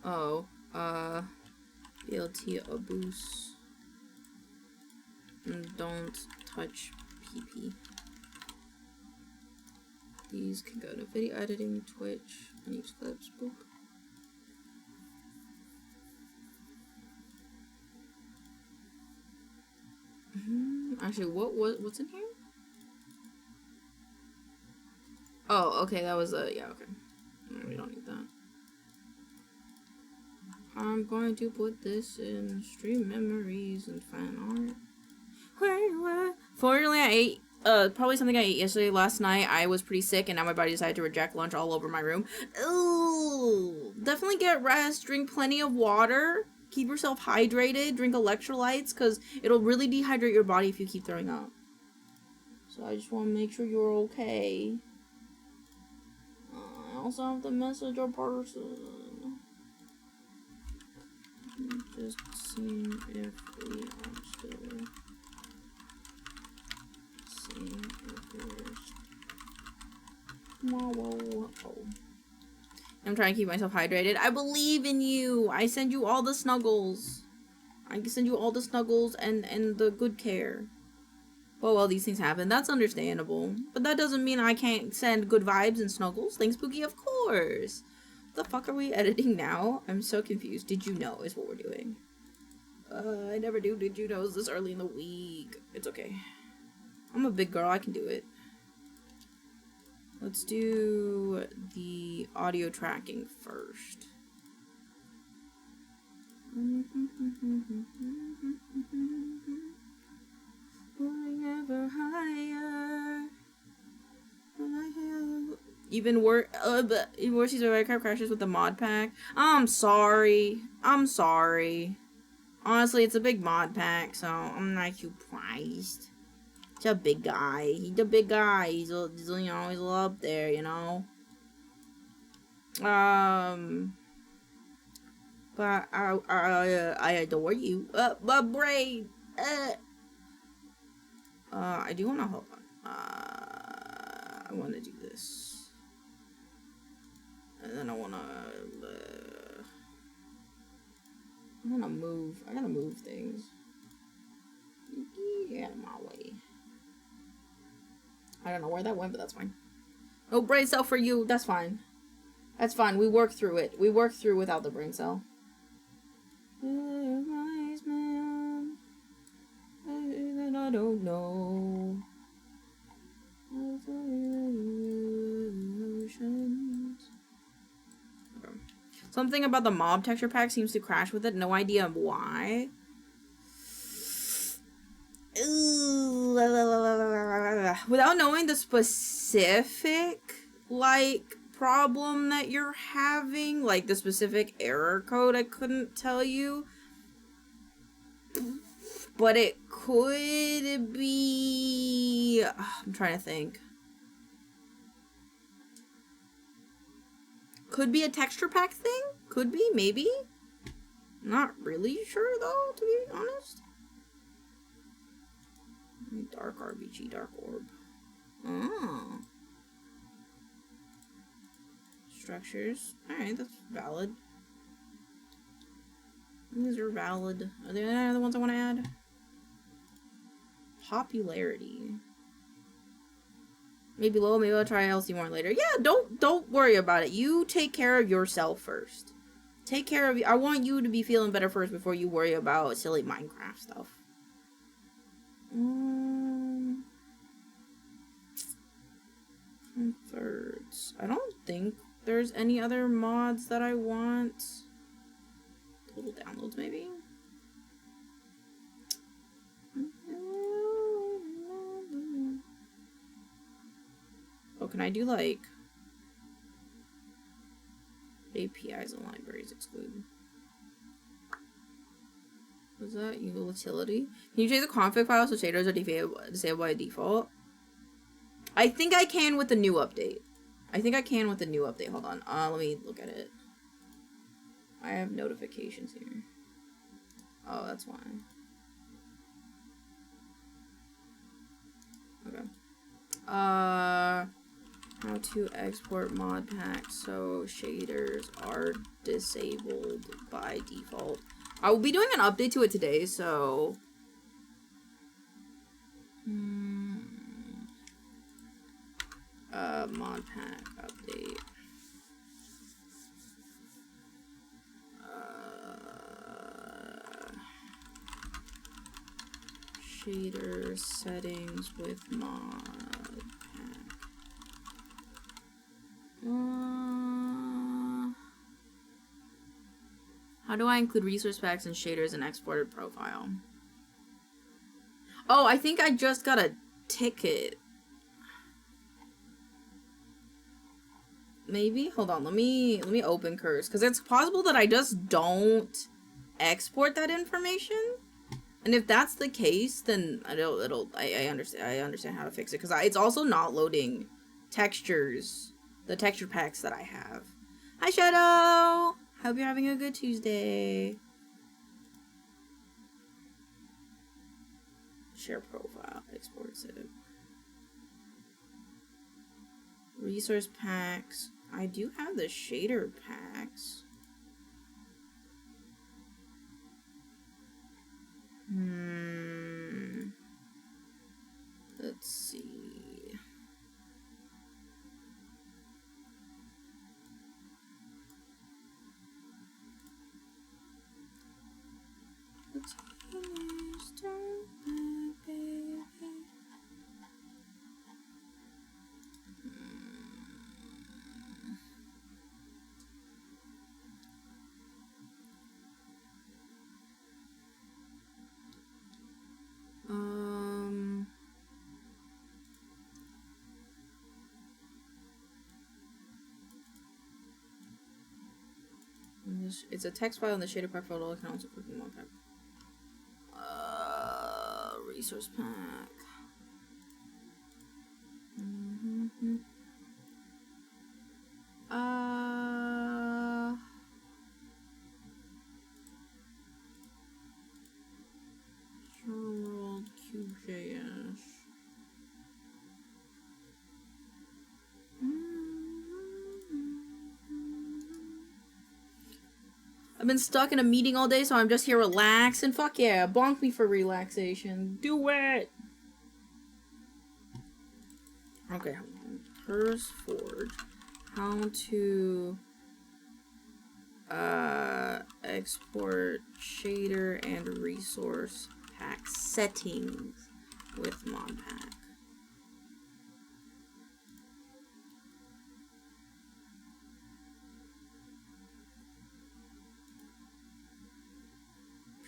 Oh, BLT abuse. And don't touch PP. These can go to video editing, Twitch, and use clips. Boop. Actually, what's in here? Oh, okay, that was yeah, okay. No, we don't need that. I'm going to put this in stream memories and fan art. Fortunately, I ate probably something I ate yesterday. Last night I was pretty sick, and now my body decided to reject lunch all over my room. Ooh, definitely get rest. Drink plenty of water. Keep yourself hydrated. Drink electrolytes, because it'll really dehydrate your body if you keep throwing up. So I just want to make sure you're okay. I also have to message a person. Just seeing if we are still seeing if we're I'm trying to keep myself hydrated. I believe in you. I send you all the snuggles. I send you all the snuggles and the good care. But well, these things happen. That's understandable. But that doesn't mean I can't send good vibes and snuggles. Thanks, Spooky, of course. The fuck are we editing now? I'm so confused. Did you know is what we're doing. I never do did you knows this early in the week. It's okay. I'm a big girl. I can do it. Let's do the audio tracking first. Ever higher. Even worse, these Minecraft crashes with the mod pack. I'm sorry. I'm sorry. Honestly, it's a big mod pack, so I'm not surprised. It's a big guy. He's a big guy. He's you know, he's a little up there, you know. But I adore you. My brain. I do want to hold on. I want to do this. And then I want to move. I gotta move things. Get out of my way. I don't know where that went, but that's fine. No brain cell for you. That's fine. That's fine. We work through it. We work through without the brain cell. I don't know. Something about the mob texture pack seems to crash with it. No idea why. Without knowing the specific, like, problem that you're having, like the specific error code, I couldn't tell you. But it could be... I'm trying to think. Could be a texture pack thing? Could be, maybe. Not really sure, though, to be honest. Dark RBG, Dark Orb. Oh. Structures. Alright, that's valid. These are valid. Are there any other ones I want to add? Popularity. Maybe low, maybe I'll try LC more later. Yeah, don't worry about it. You take care of yourself first. Take care of you. I want you to be feeling better first before you worry about silly Minecraft stuff. Thirds. I don't think there's any other mods that I want. total downloads, maybe? Oh, can I do, like, APIs and libraries excluded? Was that utility? Can you change the config file so shaders are disabled by default? I think I can with the new update. Hold on. Let me look at it. I have notifications here. Oh, that's why. Okay. How to export mod packs so shaders are disabled by default. I will be doing an update to it today, so... mod pack update. Shader settings with mod pack. How do I include resource packs and shaders in exported profile? Oh, I think I just got a ticket. Maybe? Hold on, let me open Curse, because it's possible that I just don't export that information. And if that's the case, then I understand how to fix it, because it's also not loading textures, the texture packs that I have. Hi Shadow! Hope you're having a good Tuesday. Share profile, exports it. Resource packs. I do have the shader packs. Let's see. It's a text file in the shader pack photo. I can also put in one pack. Resource pack. World QJS. I've been stuck in a meeting all day, so I'm just here relaxing. Fuck yeah, bonk me for relaxation. Do it! Okay, Curse Forge. How to export shader and resource pack settings with mod pack.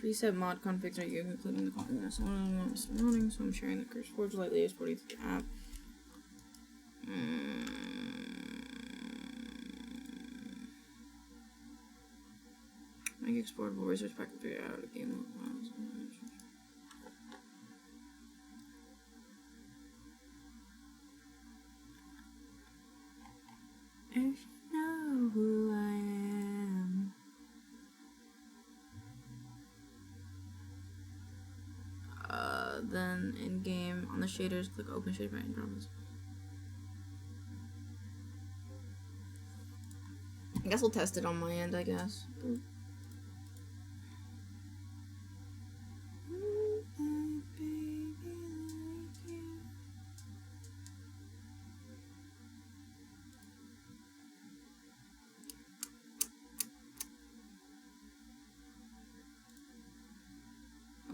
Preset mod configs are you including the content so I'm sharing the Curse Forge lightly exporting to the app. Make exportable resource pack and figure out a game mode files. You know who I am. Then in game on the shaders, click open shader pack and drop this. I guess we'll test it on my end, I guess.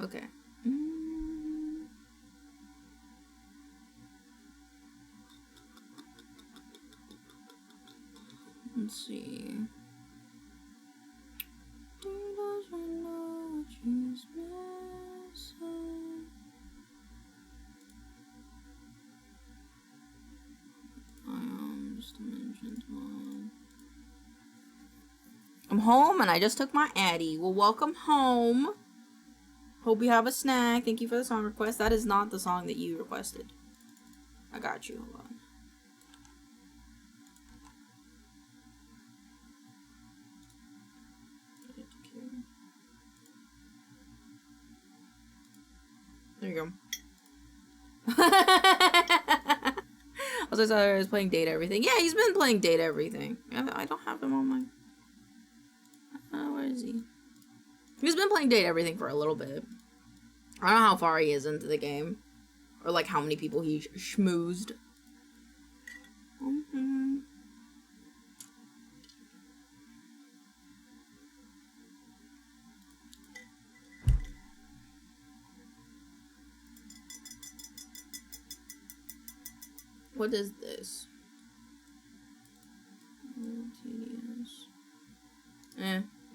Okay. Let's see. dimension time. I'm home and I just took my Addy. Well, welcome home. Hope you have a snack. Thank you for the song request. That is not the song that you requested. I got you. Hold on. There you go. I was playing Date Everything. Yeah, he's been playing Date Everything. I don't have him on my... where is he? He's been playing Date Everything for a little bit. I don't know how far he is into the game. Or like how many people he schmoozed. What is this? Oh, tedious.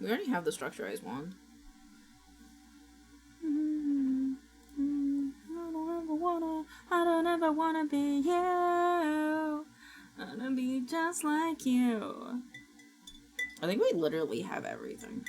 We already have the structurized wand. I don't ever wanna be you. I wanna be just like you. I think we literally have everything.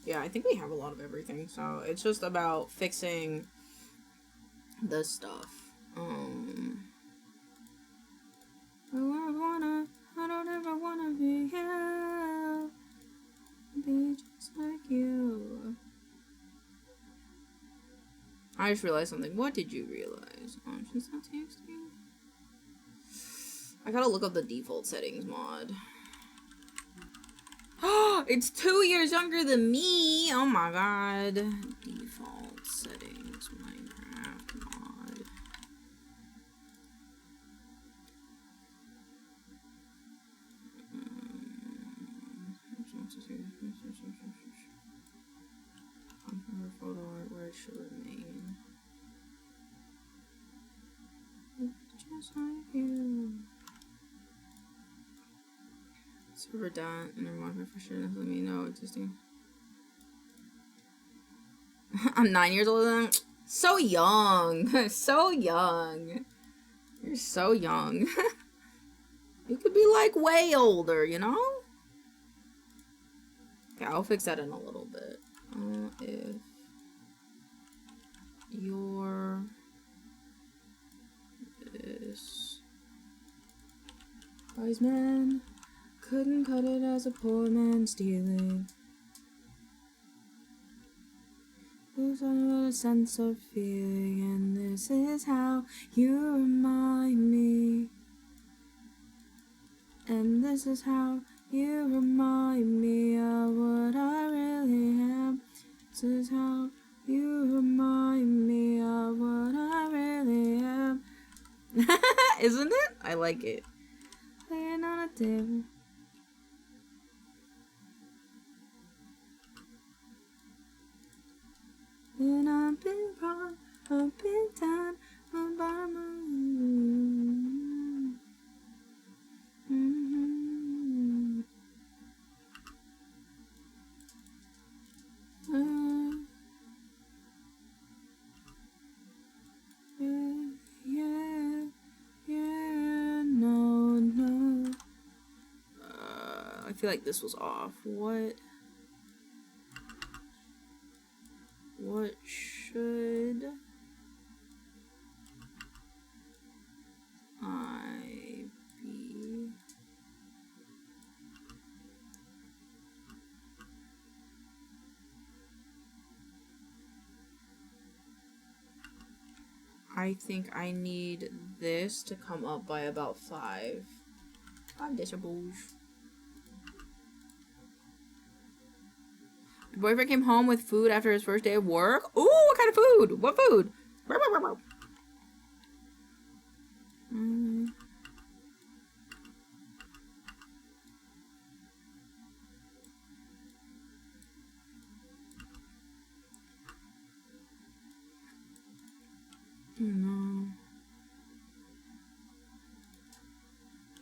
Yeah, I think we have a lot of everything, so it's just about fixing the stuff. I don't ever wanna be you, be just like you. I just realized something. What did you realize? Oh, she's not texting. I gotta look up the default settings mod. Oh, it's 2 years younger than me. Oh my god. Default settings, Minecraft mod. Photo art where it should remain. Just like you. Server dot and I'm walking for sure. Let me know existing. I'm 9 years older than so young. So young. You're so young. You could be like way older, you know? Okay, I'll fix that in a little bit. If your this wise man couldn't cut it as a poor man stealing. There's a sense of feeling, and this is how you remind me. And this is how you remind me of what I really am. This is how you remind me of what I really am. Isn't it? I like it. Laying on a table. And I've been wrong, I've been down, I'm by my no. I feel like this was off. What should I be? I think I need this to come up by about 5 decibels. My boyfriend came home with food after his first day of work. Ooh, what kind of food? What food?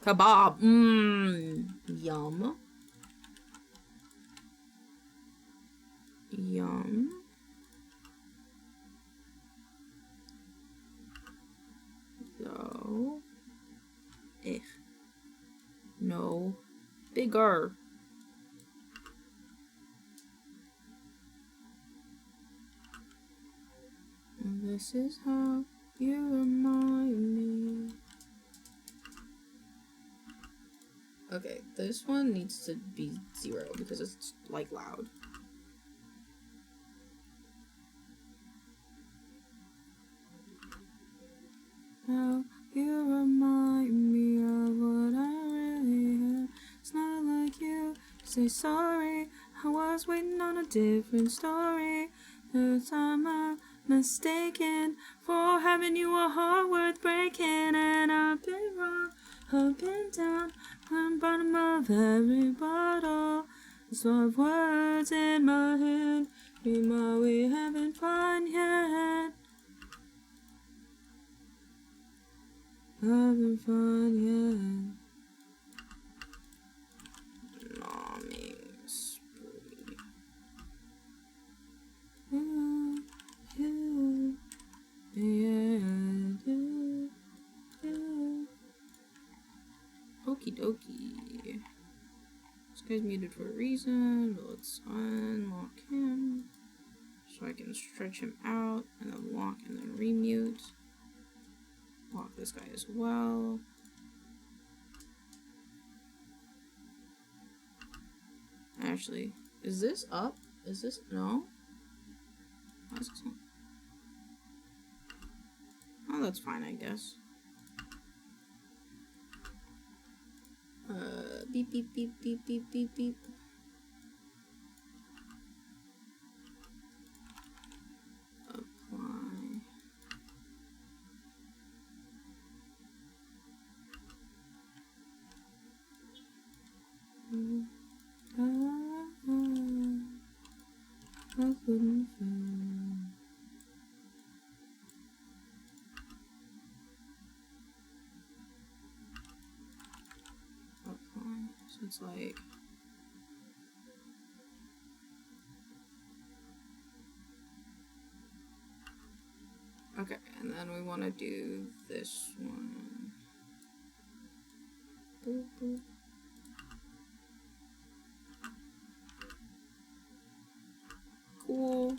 Kebab. Mmm. Yum. Yum. So. No. Bigger. And this is how you remind me. Okay, this one needs to be 0 because it's like loud. How you remind me of what I really am. It's not like you say sorry. I was waiting on a different story. The time I'm mistaken for having you a heart worth breaking. And I've been wrong, I've been down, I'm bottom of every bottle. There's of words in my head, meanwhile we haven't fun yet. Having fun yet. Nomming spree. Okie dokie. This guy's muted for a reason, but let's unlock him so I can stretch him out and then lock and then remute. Lock this guy as well. Actually, is this up? Is this no? Why is this not? Oh, that's fine, I guess. Beep beep beep beep beep beep beep. Apply. I couldn't find. Apply. So it's like. Okay, and then we want to do this one. Boop, boop. Cool.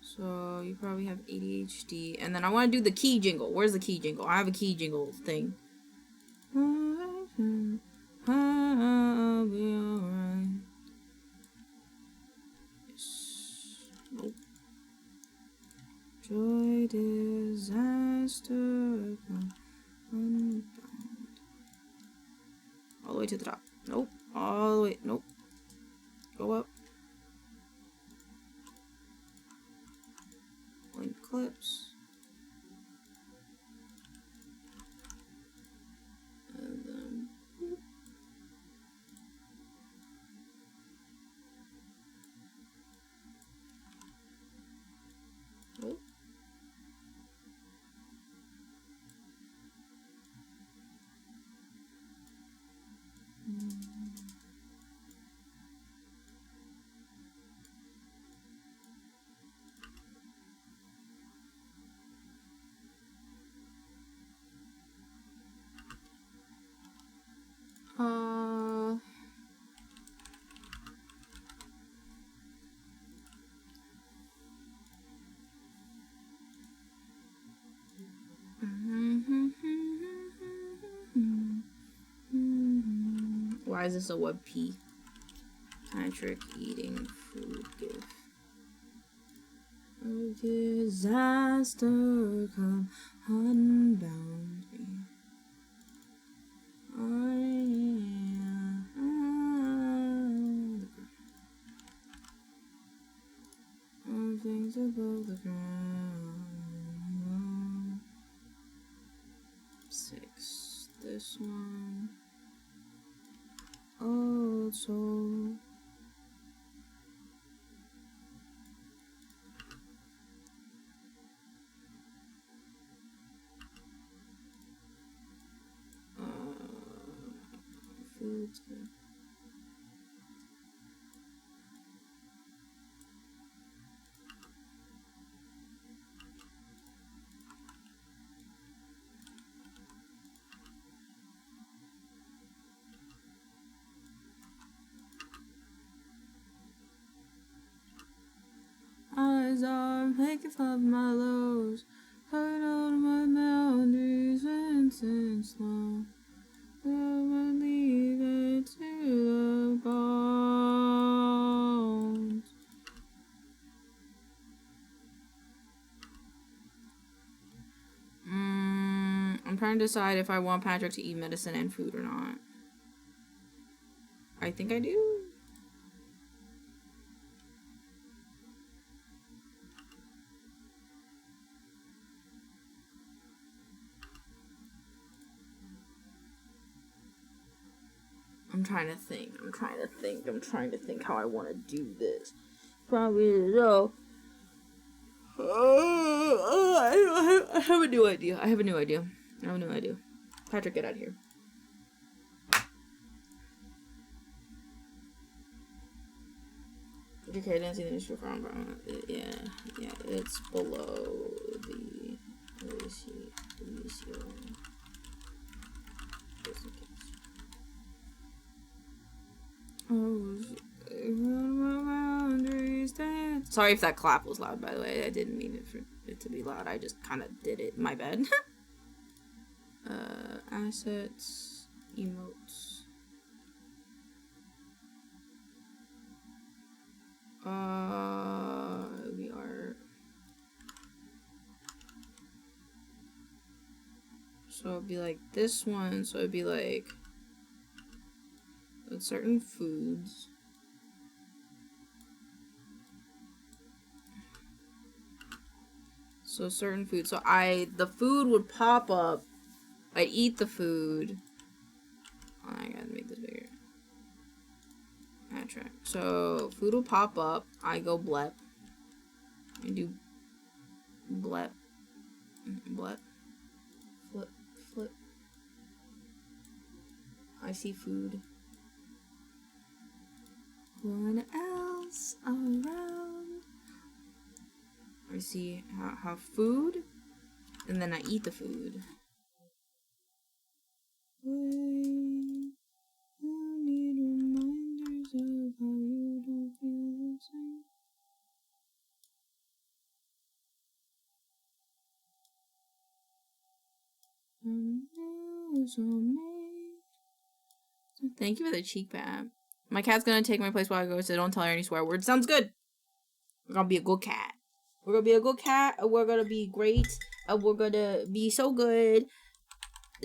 So you probably have ADHD, and then I want to do the key jingle. Where's the key jingle? I have a key jingle thing. I'll be alright. Nope. Joy, disaster, unbound. All the way to the top. Nope. All the way. Nope. Go up. Link clips. And then. Oh. Why is this a web P? Tantric eating food gift. Oh, disaster come unbound me. All things above the ground. 6. This one. Old soul. That's good. Eyes are making fun of my lows, hurt out of my boundaries and since long. Never leave it to the bones. I'm trying to decide if I want Patrick to eat medicine and food or not. I think I do. I'm trying to think how I want to do this. Probably so. I have a new idea. Patrick, get out of here. Okay, I didn't see the initial from. Yeah, it's below the. Let me see. Just in case. Sorry if that clap was loud, by the way. I didn't mean it for it to be loud. I just kind of did it. My bad. Assets, emotes. We are. So it'd be like this one. So it'd be like. With certain foods. So certain food. So the food would pop up. I'd eat the food. Oh, I gotta make this bigger. Backtrack. So food will pop up. I go blep. I do blep. Blep. Flip. I see food. What else around? I see how food, and then I eat the food. I need reminders of how you don't feel the same. Thank you for the cheek pat. My cat's gonna take my place while I go, so don't tell her any swear words. Sounds good. We're gonna be a good cat. We're gonna be a good cat, and we're gonna be great, and we're gonna be so good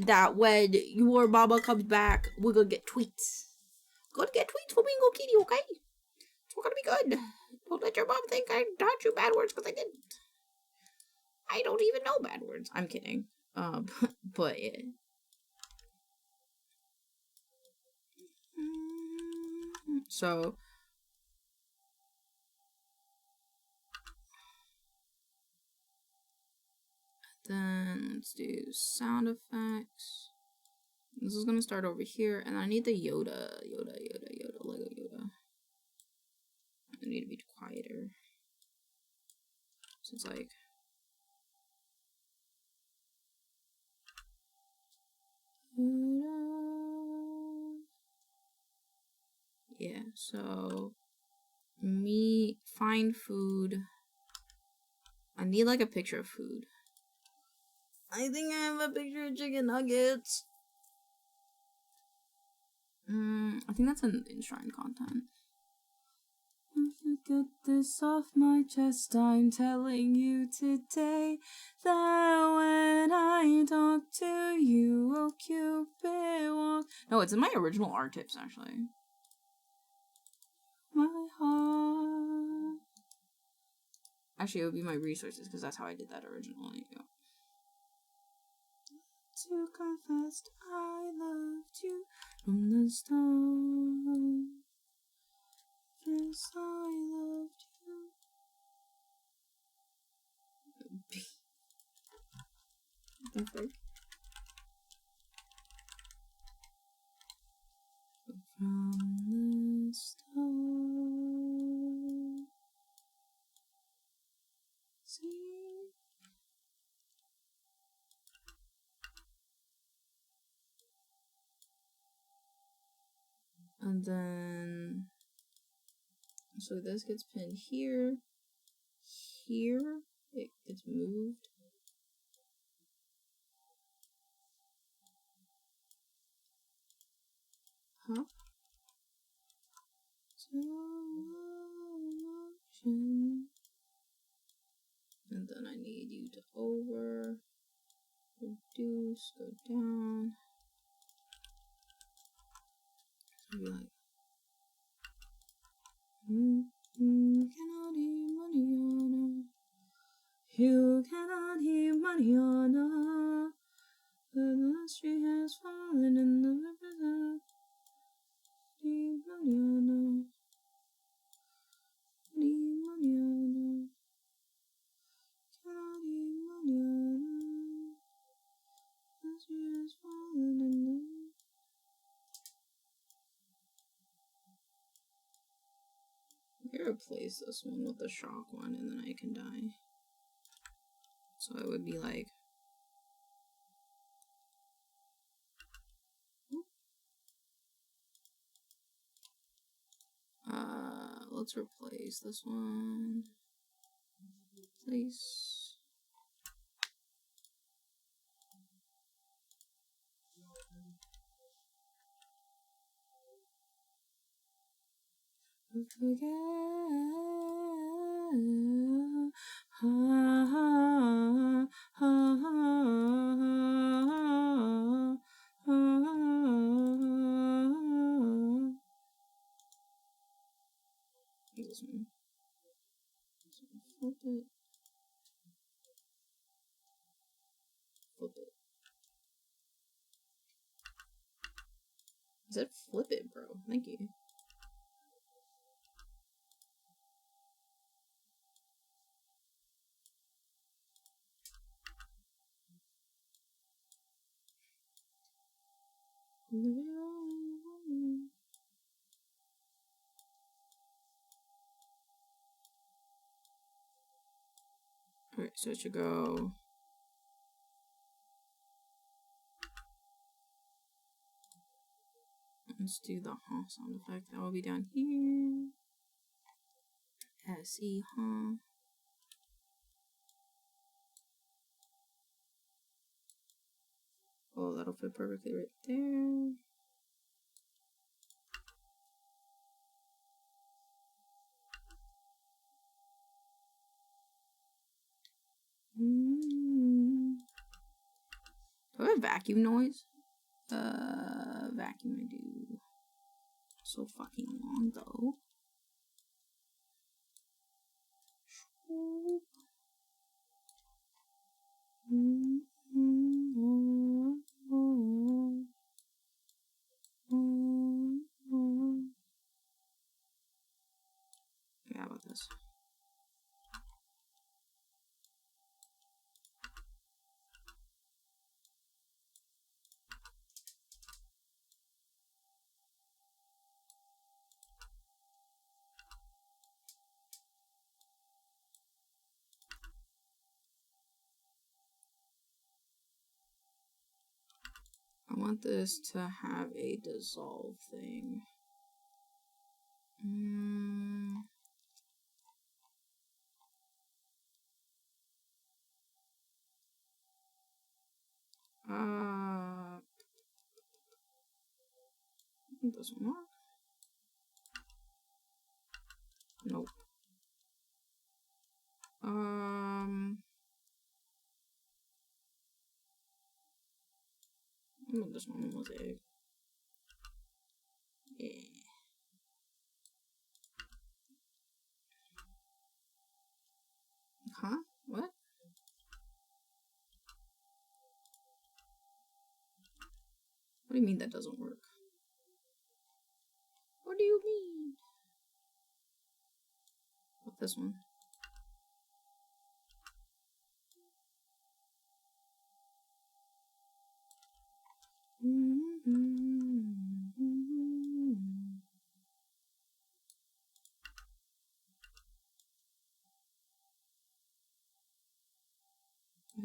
that when your mama comes back, we're gonna get tweets. We're gonna get tweets for Bingo Kitty, okay? We're gonna be good. Don't let your mom think I taught you bad words, because I didn't. I don't even know bad words. I'm kidding. But yeah. So then let's do sound effects. This is gonna start over here, and I need the Yoda, Lego Yoda. I need to be quieter. So it's like. Yeah, so me find food. I need like a picture of food. I think I have a picture of chicken nuggets. I think that's an enshrined content. Get this off my chest, I'm telling you today that when I talk to you, oh Cupid walk. No, it's in my original art tips, actually. My heart. Actually, it would be my resources, because that's how I did that originally. Yeah. To confess, I loved you from the start. Yes, I loved you. from the start. See? And then, so this gets pinned here. Here, it gets moved. Huh? And then I need you to over, reduce, go down. So be like, cannot hear Mariana. You cannot hear Mariana. The last tree has fallen in the river. Leave Mariana. Leave Mariana. Cannot hear Mariana. The last tree has fallen in the I'm gonna replace this one with the shock one and then I can die. So it would be like let's replace this one. Place. This one. Flip it. Flip it. I said flip it, bro. Thank you. Alright, so it should go. Let's do the huh sound effect. That will be down here. SE huh. Oh, that'll fit perfectly right there. Do I have a vacuum noise? Vacuum I do. So fucking long though. Yeah, how about this? I want this to have a dissolve thing. I think this one work. Nope. I think this one was egg. Yeah. Huh? What? What do you mean that doesn't work? What do you mean? What, this one?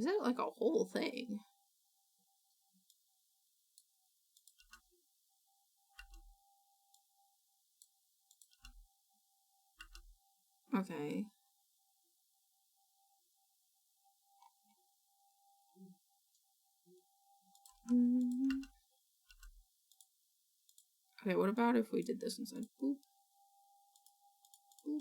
it like a whole thing? Okay. Okay, what about if we did this inside? Boop. Boop.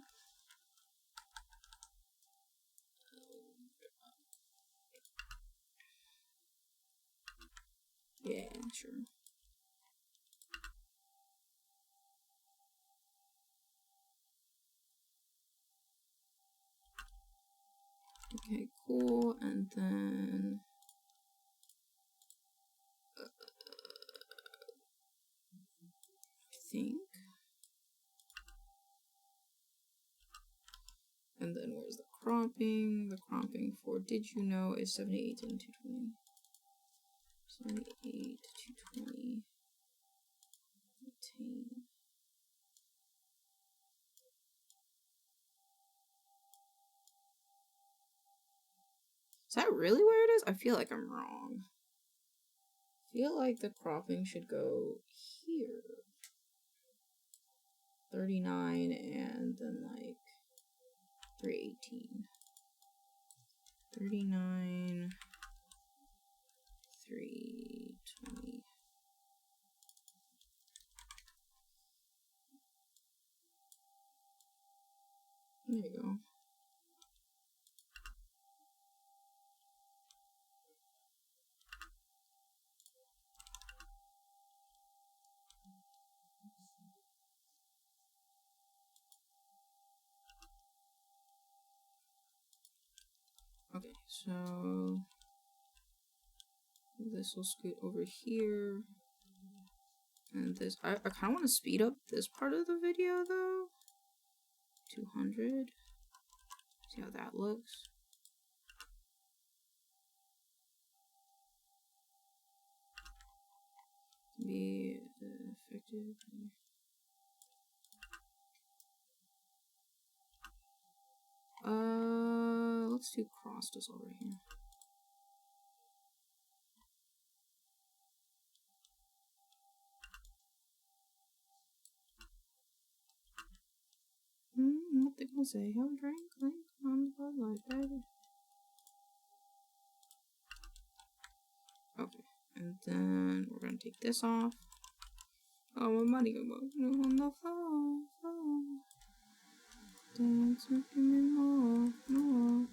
Yeah, sure. Okay, cool. And then I think. And then where's the cropping? The cropping for did you know is 78 and 220. 78 to 220. Retain. Is that really where it is? I feel like I'm wrong. I feel like the cropping should go here. 39 and then like 318. 39, 320. There you go. Okay, so this will scoot over here. And this, I kind of want to speed up this part of the video though. 200. See how that looks. Be effective. Let's do cross dissolve right here. What they gonna say? Have a drink, clink, on the Bud Light, baby. Okay, and then we're gonna take this off. Oh, my money gonna go on the floor. Dance with me more, more.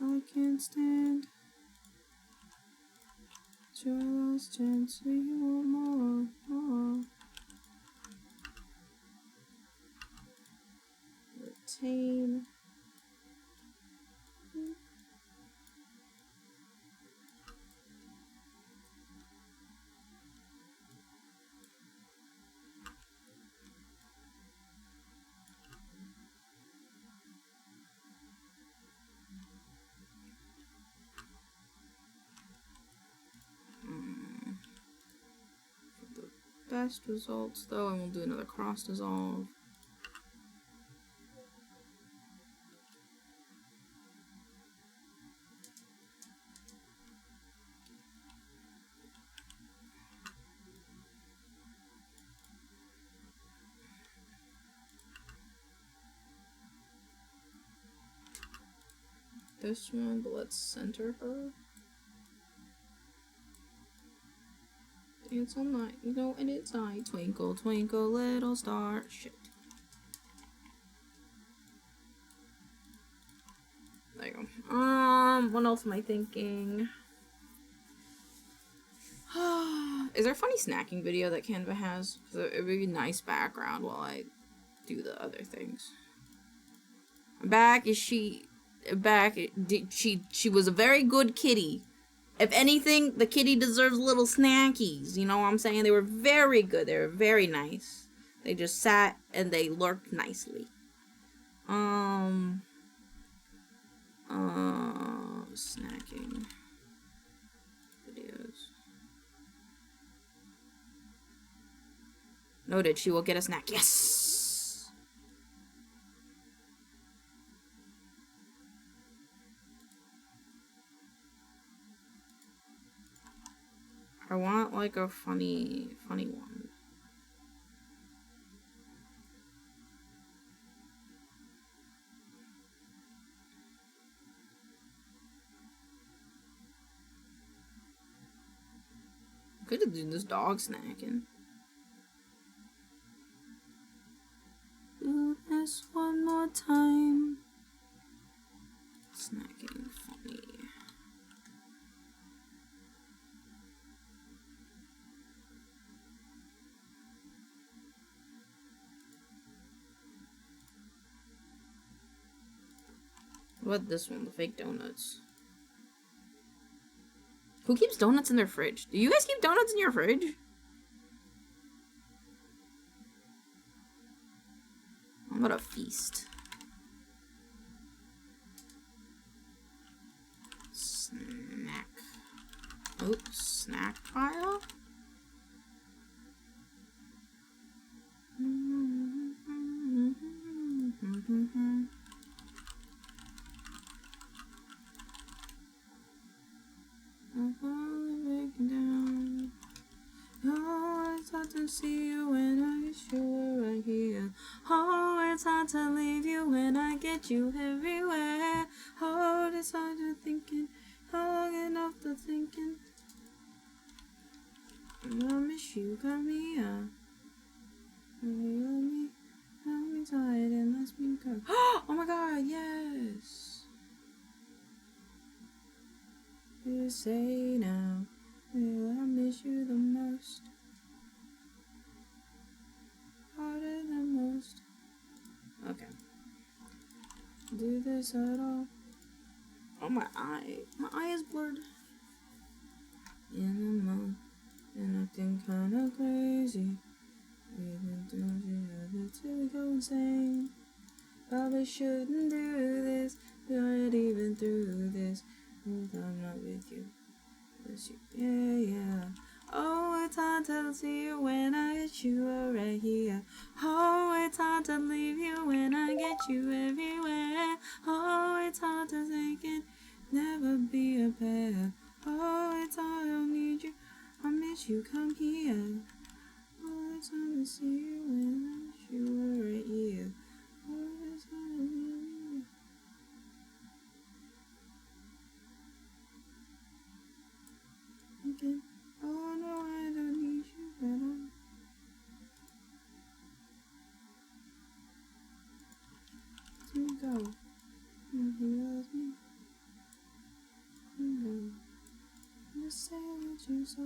I can't stand. It's your last chance, so you want more, more. Retain. For the best results though, and we'll do another cross dissolve. This one, but let's center her. Dance all night, you know, and it's night. Twinkle, twinkle, little star. Shit. There you go. What else am I thinking? Is there a funny snacking video that Canva has? It would be a nice background while I do the other things. Back is she. Back. She was a very good kitty. If anything, the kitty deserves little snackies. You know what I'm saying? They were very good. They were very nice. They just sat and they lurked nicely. Snacking videos. Noted. She will get a snack. Yes. I want like a funny one. Could have done this dog snacking. Do this one more time. Snacking funny. What about this one, the fake donuts? Who keeps donuts in their fridge? Do you guys keep donuts in your fridge? I'm about to feast. Snack. Oh, snack pile? Oh, it's hard to see you when I wish you were right here. Oh, it's hard to leave you when I get you everywhere. Oh, it's hard to thinking, long enough to thinking. I miss you, come here. Got me tired and let's me go. Oh my god, yes. You say now, will I miss you the most? Harder than most. Okay. Do this at all. Oh, my eye. My eye is blurred. In the month, and acting kinda crazy. Even don't you have it till we go insane. Probably shouldn't do this. We already been through this. But I'm not with you. With you. Yeah. Oh, it's hard to see you when I get you right here. Oh, it's hard to leave you when I get you everywhere. Oh, it's hard to think it never be a pair. Oh, it's hard to need you. I miss you, come here. Oh, it's hard to see you when I wish you were right here. Oh, it's hard to leave you. Okay. Oh no, I don't need you better. Let me go. If he loves me, go. Just say what you saw.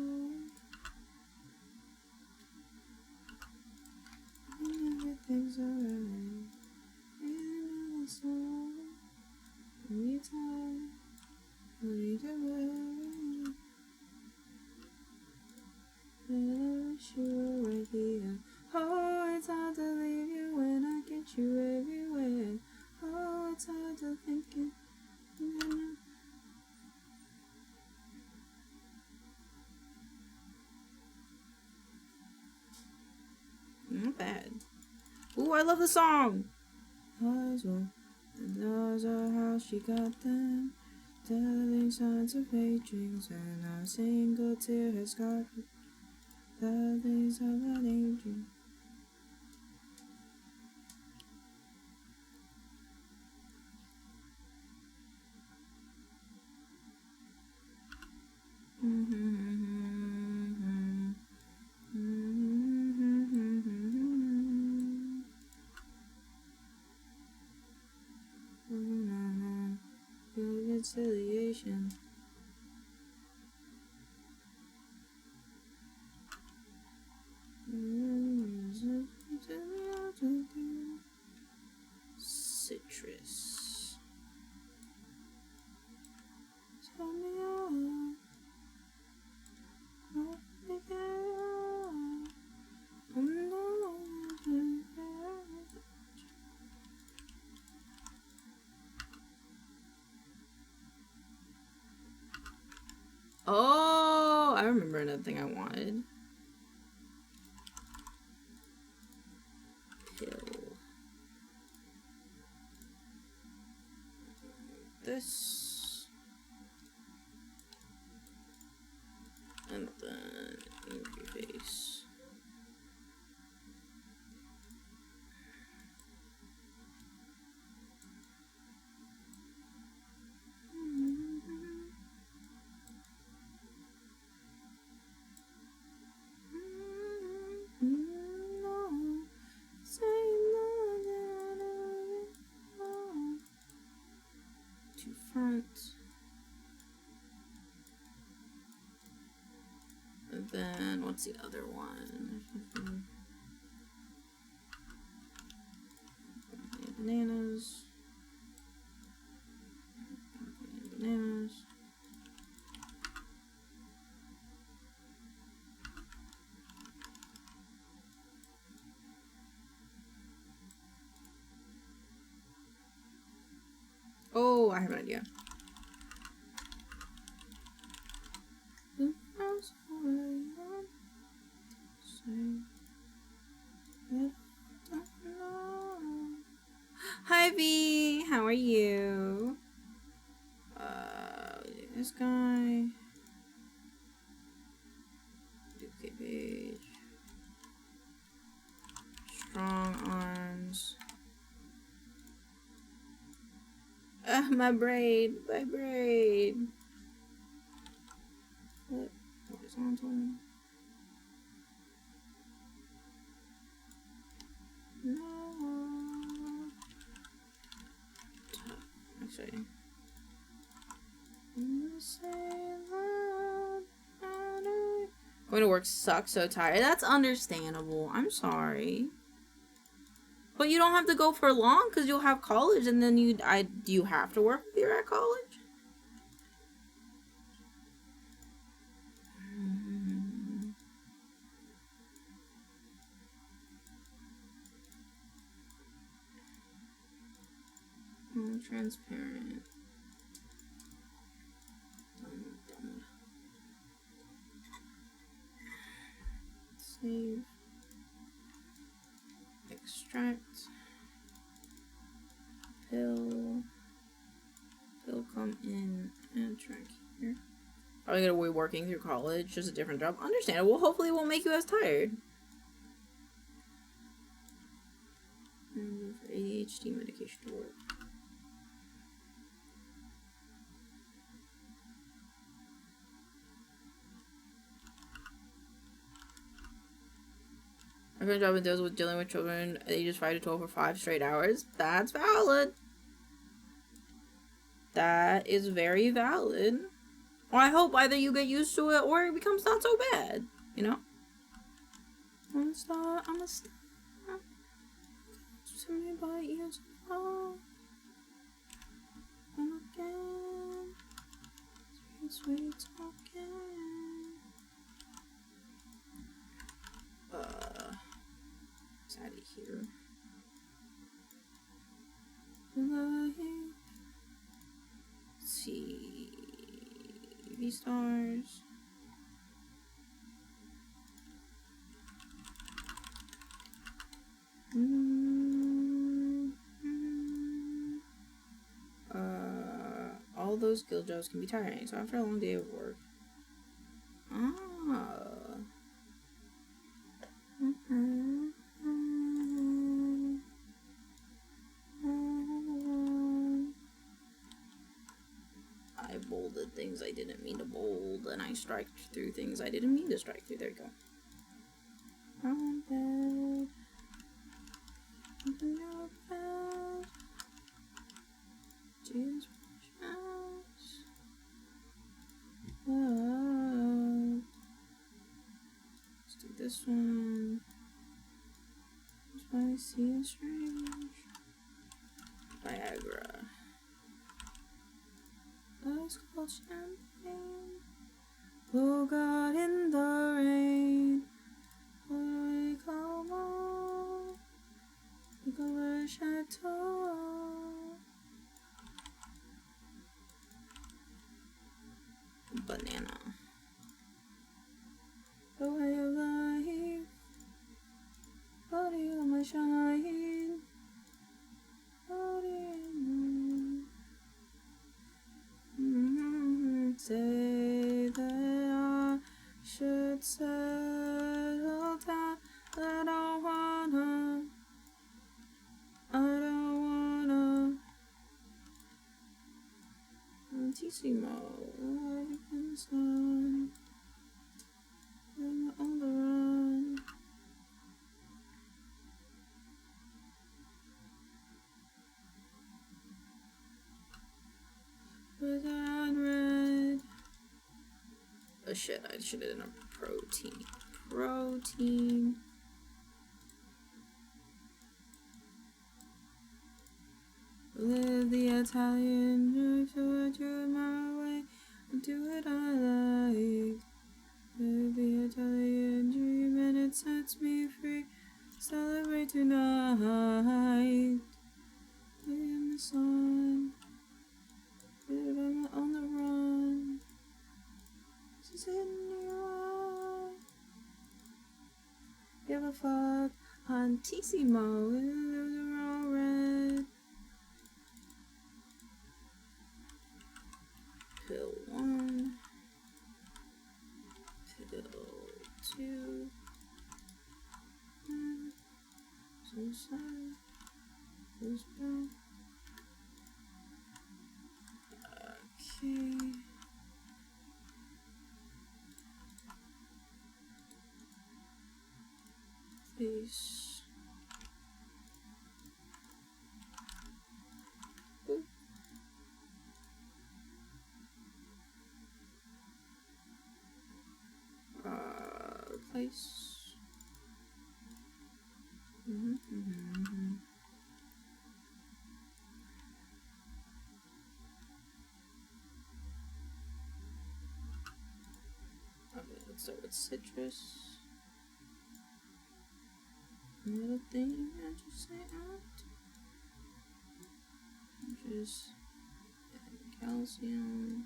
And everything's alright. And it's all. Anytime. Read away. And I wish you were right here. Oh, it's hard to leave you when I get you everywhere. Oh, it's hard to think it. Not bad. Ooh, I love the song. Eyes were, the doors are how she got them. Telling signs of aging, and our single tear has got the things of an aging. Reconciliation. Citrus. Tell me all. Oh, I remember another thing I wanted. Pill. This. And then angry face. To front. And then what's the other one? Bananas. Bananas. Oh, I have an idea. Hi V, how are you? This guy. Duplicate page. Strong arms. My braid. My braid. Flip. Horizontal. No. Actually. Going to work sucks, so tired. That's understandable. I'm sorry. But you don't have to go for long because you'll have college and then do you have to work if you're at college? Transparent. Save. Extract. Pill come in and track here. Probably gonna be working through college, just a different job. Understandable. Hopefully it won't make you as tired. And for ADHD medication to work. My current job deals with dealing with children ages 5 to 12 for 5 straight hours. That's valid. That is very valid. Well, I hope either you get used to it or it becomes not so bad. You know? I'm gonna start. To me by years ago. And again. Sweet talking. It's out of here. Let's see. V stars. All those guild jobs can be tiring, so after a long day of work. I bolded things I didn't mean to bold, and I striked through things I didn't mean to strike through. There you go. I'm bad. I'm bad. Just let's do this one. Spicy and strange. Viagra. Ice cold champagne. Oh God, in the rain. We come on. We go to chateau. Banana. The way of life. Body of my shine. Body of my say it settle down. I don't wanna. Tissimo, son. I'm on the run. But I read. Oh shit! I should have done a protein. Protein. Live the Italian dream, so I drew my way and do what I like. Live the Italian dream and it sets me free. Celebrate tonight. In the sun. I'm on the run. This is in your eye. Give a fuck. Antissimo. They're all red. Pill 1, pill 2, so sad, goes back. Okay. Face. Place. Okay, let's start with citrus. Another thing I just say out. Just calcium.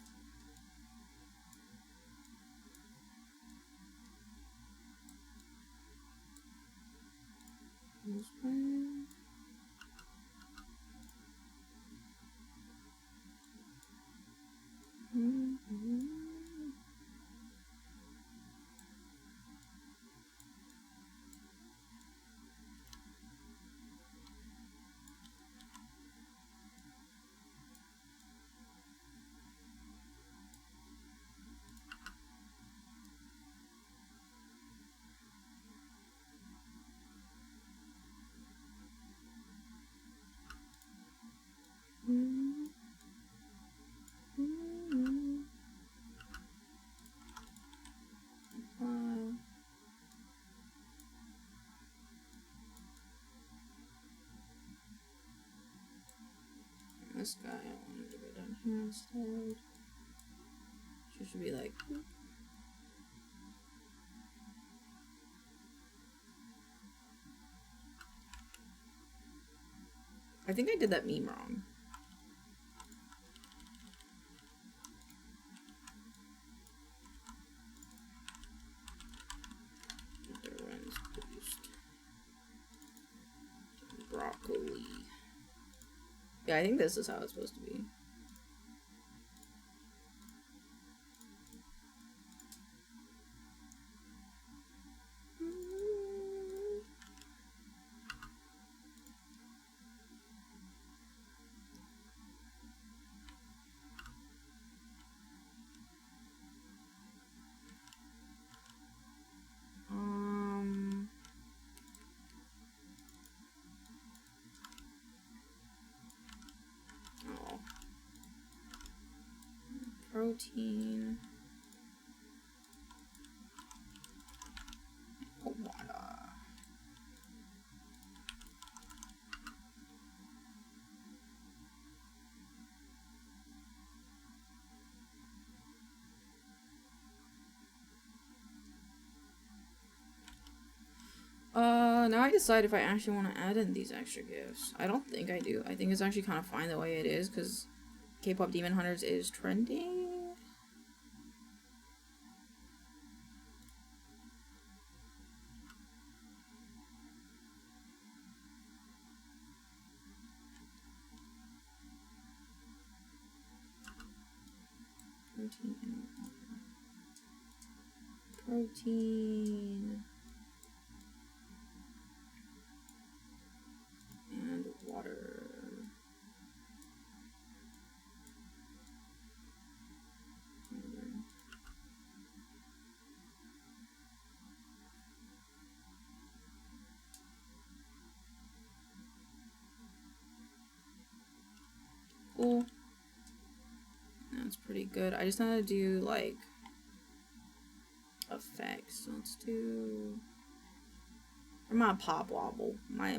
This guy, I wanted to go down here instead. Should be like. I think I did that meme wrong. Broccoli. Yeah, I think this is how it's supposed to be. Protein. Water. Now I decide if I actually want to add in these extra gifts. I don't think I do. I think it's actually kind of fine the way it is because K-pop Demon Hunters is trending. protein and water. Cool. That's pretty good. I just want to do like effects. Let's do my pop wobble. My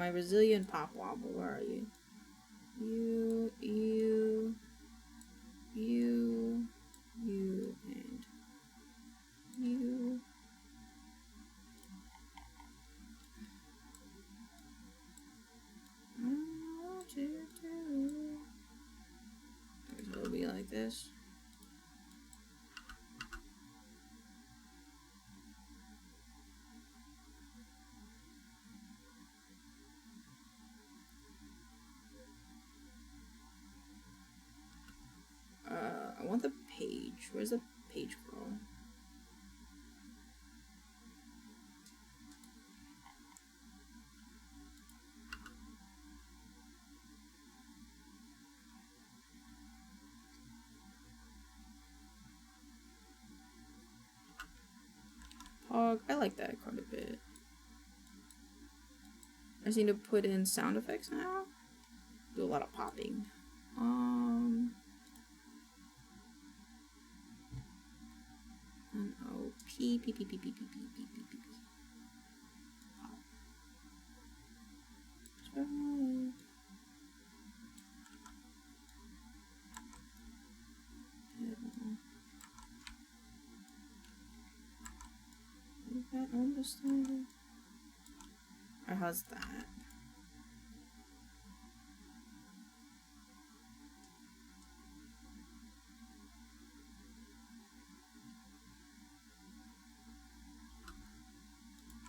resilient pop wobble. Where are you? You, and you. I want you to. It'll be like this. I want the page. Where's the page girl? Pog. I like that quite a bit. I just need to put in sound effects now. Do a lot of popping. P. Or how's that?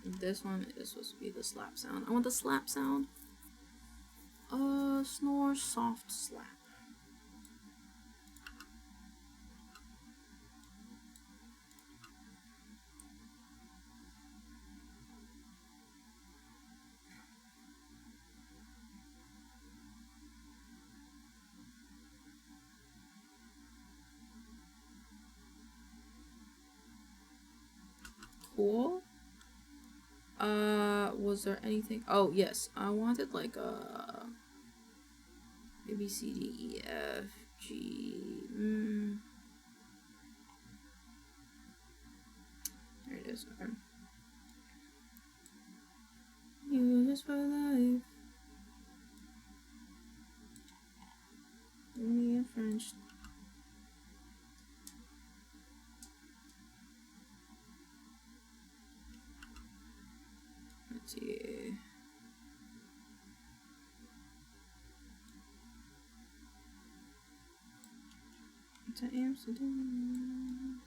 This one is supposed to be the slap sound. I want the slap sound. Snore, soft slap. Cool. Was there anything? Oh, yes. I wanted like a A, B, C, D, E, F, G. There it is. Okay. You just for life. Me in French. Let's see. To Amsterdam.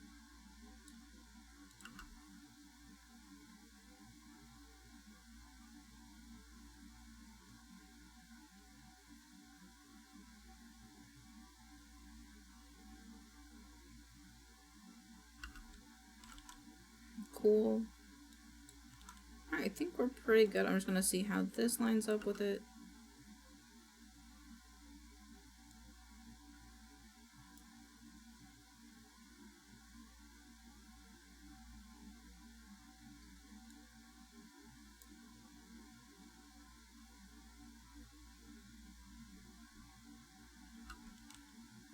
Cool. I think we're pretty good. I'm just gonna see how this lines up with it.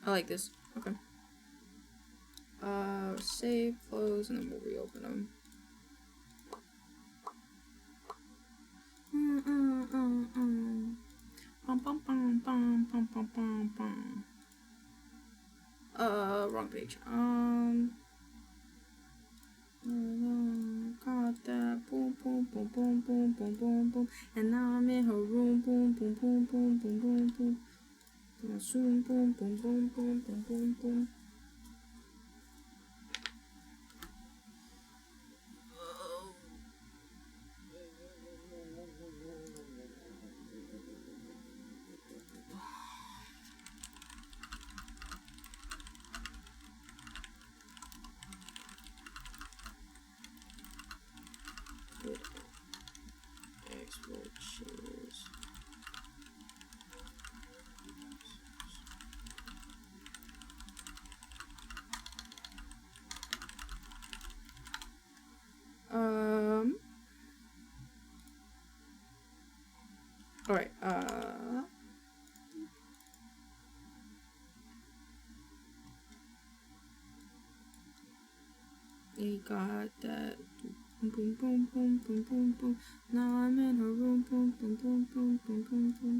I like this. Okay. Save, close, and then we'll reopen them. Wrong page. Got that boom, boom, boom, boom, boom, boom, boom, boom, and now I'm in her room. Boom, boom, boom, boom, boom, boom, boom. Boom, boom, boom, boom, boom, boom, boom, boom. would export shares. All right. You got that. Boom, boom, boom, boom, boom, boom, boom. Now I'm in her room. Boom, boom, boom, boom, boom, boom, boom.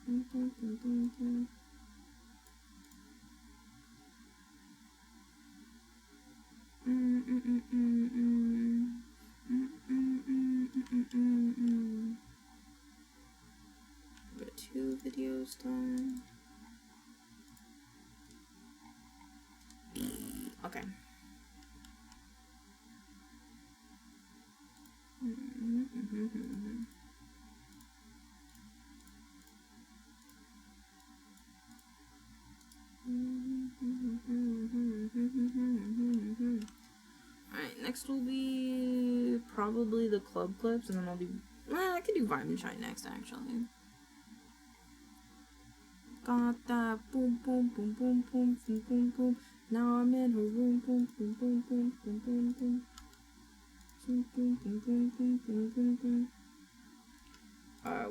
Boom, boom, boom, boom, boom. Got 2 videos done. Okay. Alright, next will be probably the club clips, and then I'll do. I could do Vibe and Shine next, actually. Got that boom boom boom boom boom boom boom boom. Now I'm in her room. Boom boom boom boom boom boom boom. Boom boom boom boom boom boom boom boom.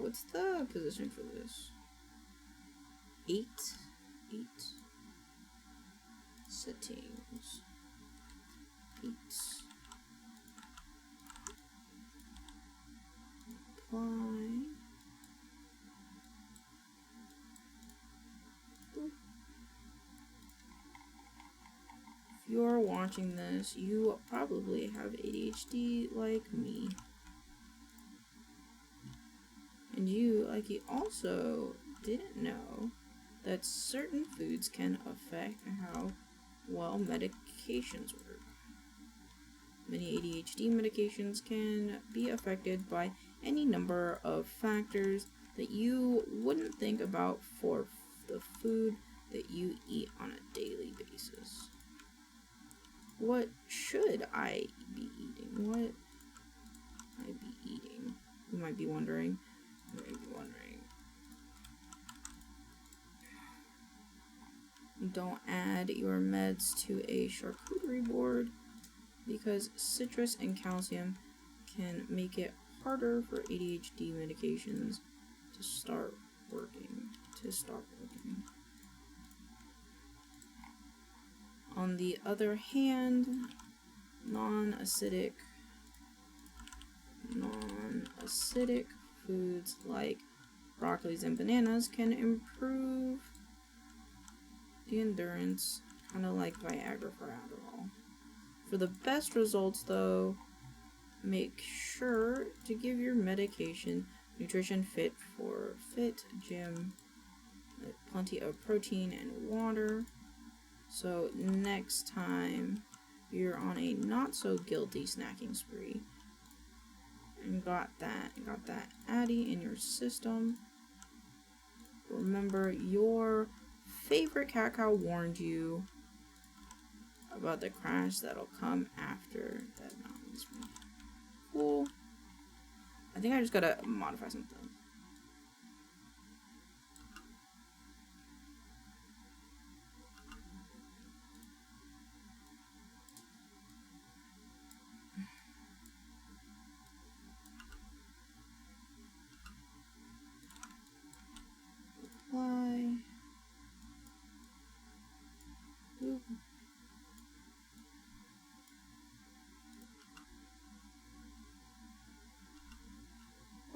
What's the position for this? 8. Settings. 8. Apply. If you're watching this, you probably have ADHD like me. And you also didn't know that certain foods can affect how well medications work. Many ADHD medications can be affected by any number of factors that you wouldn't think about for the food that you eat on a daily basis. What should I be eating? What I be eating? You might be wondering. Don't add your meds to a charcuterie board because citrus and calcium can make it harder for ADHD medications to start working. On the other hand, non-acidic foods like broccolis and bananas can improve the endurance, kind of like Viagra for Adderall. For the best results, though, make sure to give your medication nutrition fit for fit gym, with plenty of protein and water. So next time you're on a not so guilty snacking spree and got that Addy in your system, remember your favorite cat cow warned you about the crash that'll come after that mountain spree. Cool. I think I just gotta modify something. Apply. Oop.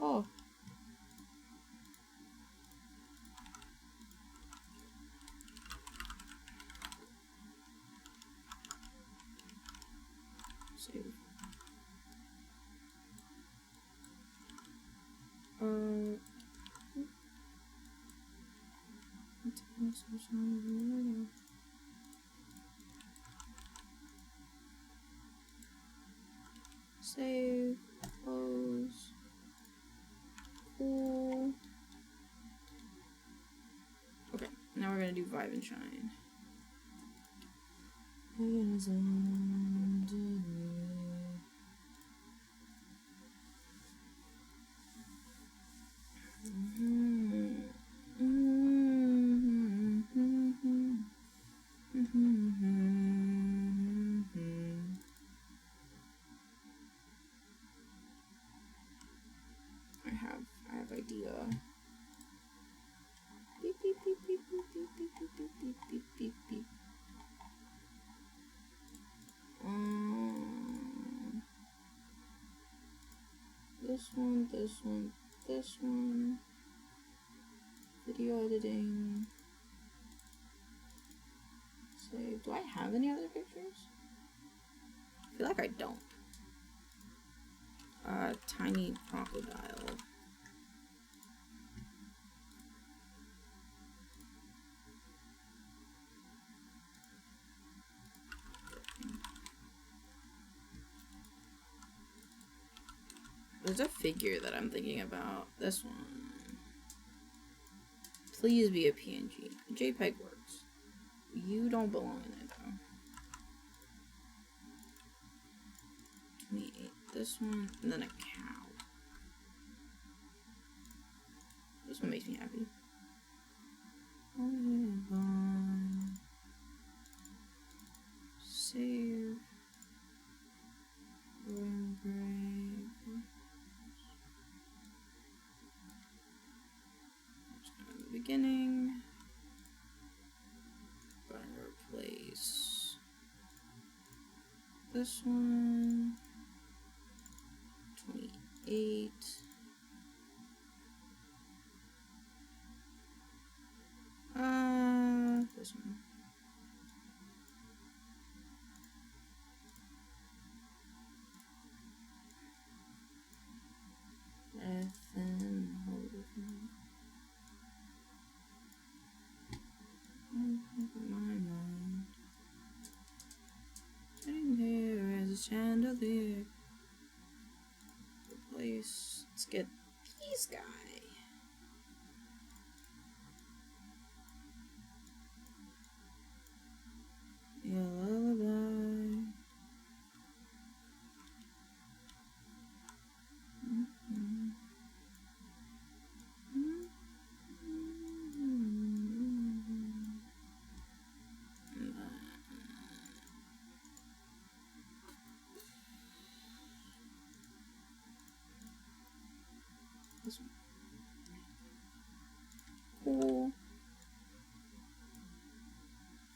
Oh. Save. Save, close, cool. Okay, now we're gonna do Vibe and Shine. this one, this one, this one. Video editing. Save. Do I have any other pictures? I feel like I don't. Tiny crocodile. There's a figure that I'm thinking about. This one. Please be a PNG. A JPEG works. You don't belong in it though. 28. This one, and then a cow. This one makes me happy. Save. Beginning. Gonna replace this one. 28. This one. Breath and hold. My mind. Sitting here as a chandelier. Replace. Let's get this guy. Your lullaby. This one. Cool.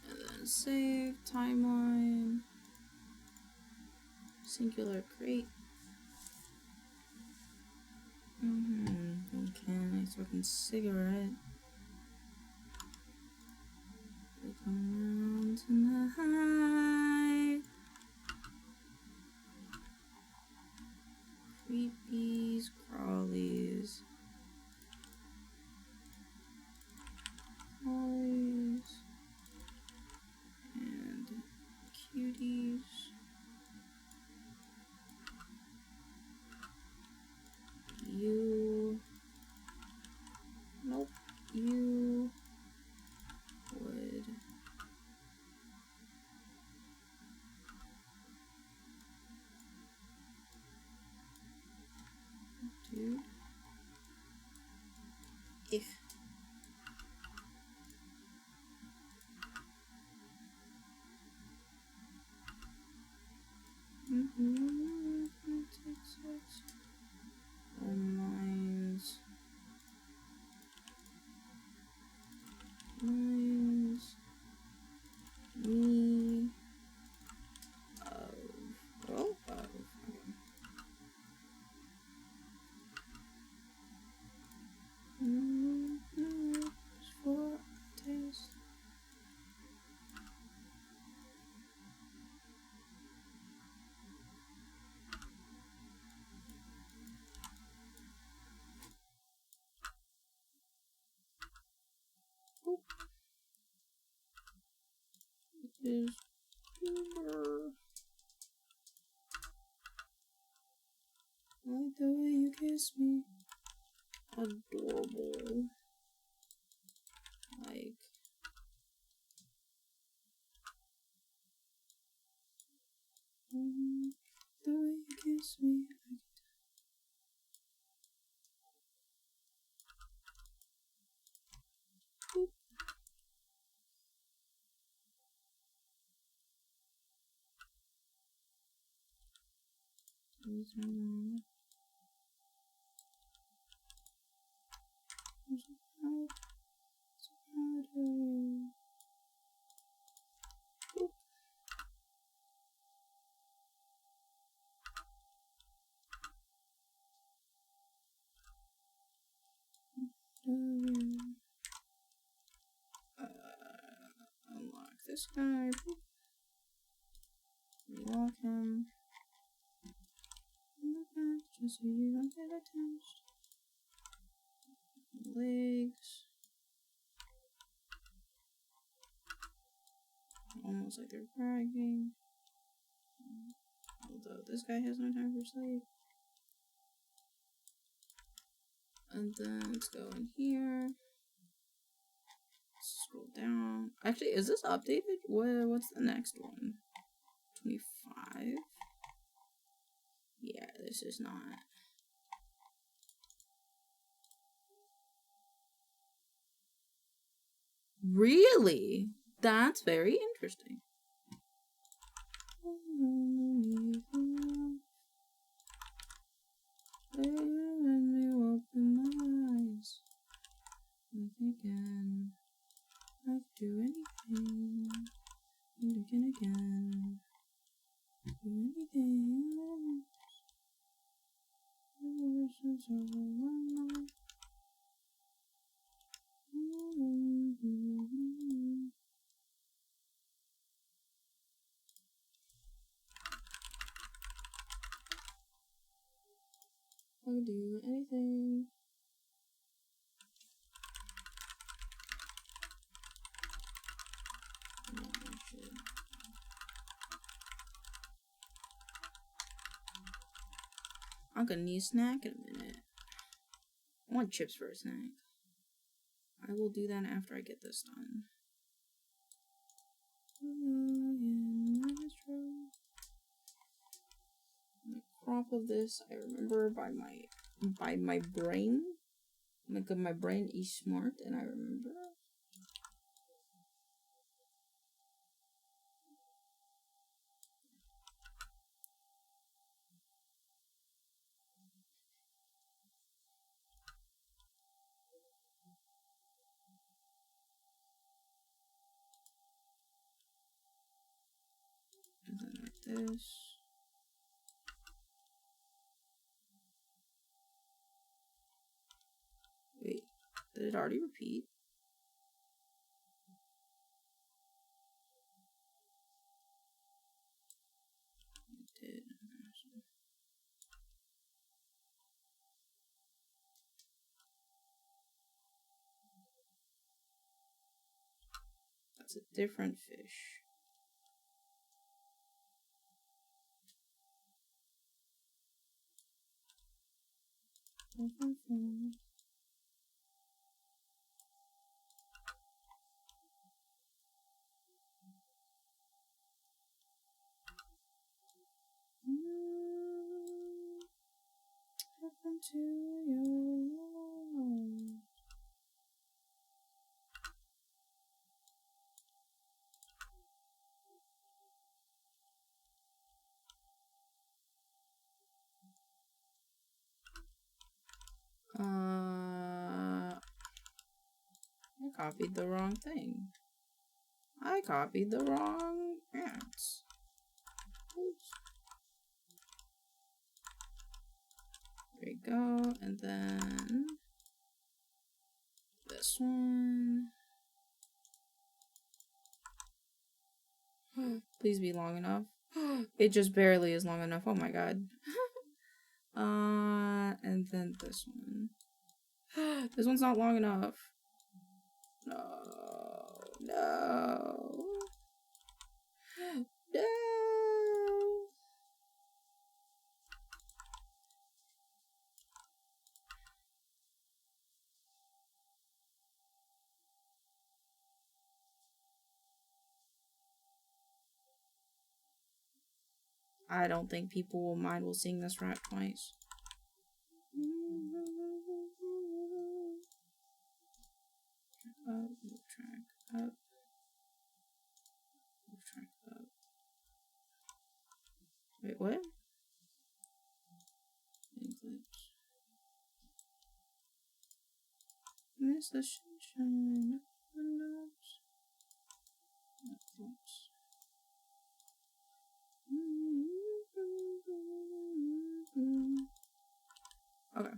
And then save timeline. Singular crate. Okay, nice fucking cigarette. We come around tonight. Creepies, crawlies. Crawlies. And cuties. You. Nope. You would. Dude. If. Lines. Lines. Me. Oh, okay. For taste. Is tuber. I like the way you kiss me. Adorable. Like. The way you kiss me. Boop. These are long. this guy. Relock him. Just so you don't get attached. Legs. Almost like they're bragging. Although this guy has no time for sleep. And then let's go in here. Scroll down. Actually, is this updated? What's the next one? 25? Yeah, this is not. Really? That's very interesting. Let me open my eyes. Again. I could do anything. And again. Do anything. I could do anything. No, I should. I'm gonna need a snack in a minute. I want chips for a snack. I will do that after I get this done. The crop of this, I remember by my brain. Like my brain is smart, and I remember. And then like this. Wait, did it already repeat? It did. That's a different fish. Happened to you. I copied the wrong thing. I copied the wrong ants. Oops. There you go, and then this one. Please be long enough. It just barely is long enough. Oh my god. And then this one. This one's not long enough. No. No. No. I don't think people will mind. We'll sing this rap twice. Up, move track up. Move track up. Wait, what? English. Miss the sunshine. Windows. Netflix. Okay.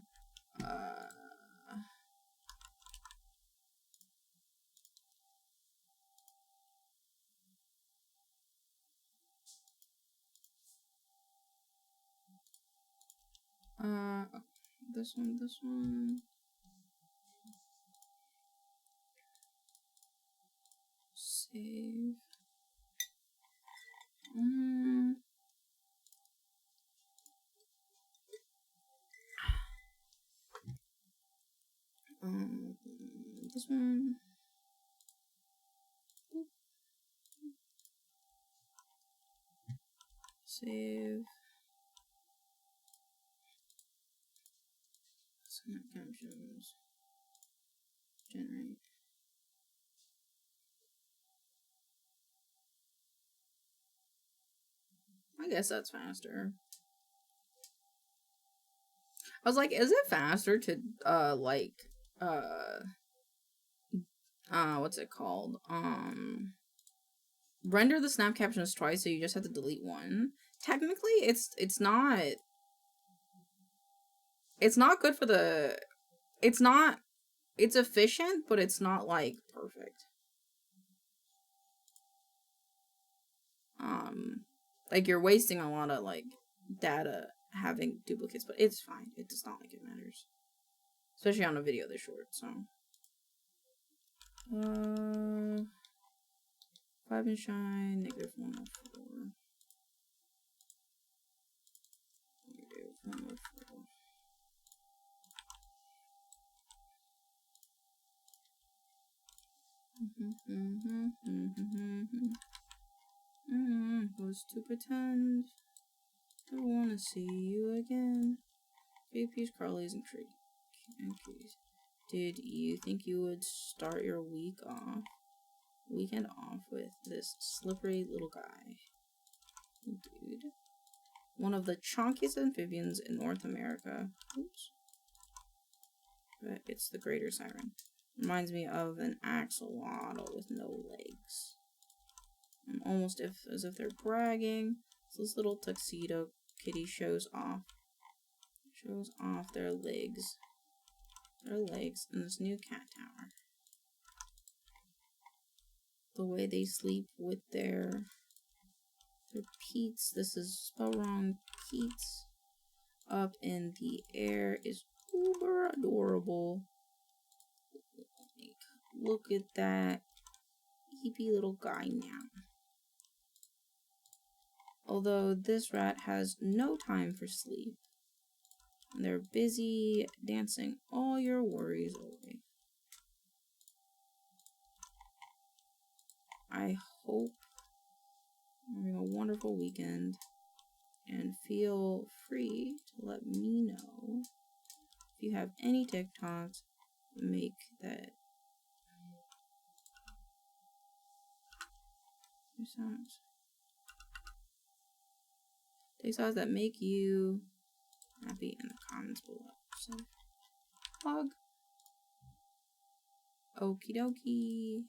this one, this one. Save. This one. Save. Submit captions. Generate. I guess that's faster. I was like, is it faster to, what's it called? Render the snap captions twice, so you just have to delete one. Technically, it's not good for the, it's efficient, but it's not, like, perfect. Like, you're wasting a lot of, like, data having duplicates, but it's fine. It does not like it matters. Especially on a video this short, so. 5 enshrined, negative 104. Negative 104. Was to pretend I wanna see you again. VP's Carly's and trees. Did you think you would start your weekend off with this slippery little guy? Dude. One of the chonkiest amphibians in North America. Oops. But it's the greater siren. Reminds me of an axolotl with no legs. And almost as if they're bragging. So this little tuxedo kitty shows off their legs. In this new cat tower. The way they sleep with their peats. This is spelled wrong. Peats up in the air is uber adorable. Look at that hippie little guy now. Although this rat has no time for sleep. They're busy dancing all your worries away. I hope you're having a wonderful weekend. And feel free to let me know if you have any TikToks that make that TikToks that make you happy in the comments below. So, hug. Okie dokie.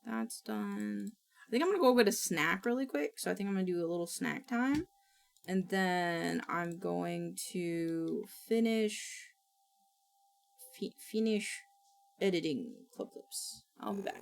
That's done. I think I'm gonna go get a snack really quick. So I think I'm gonna do a little snack time. And then I'm going to finish editing club clips. I'll be back.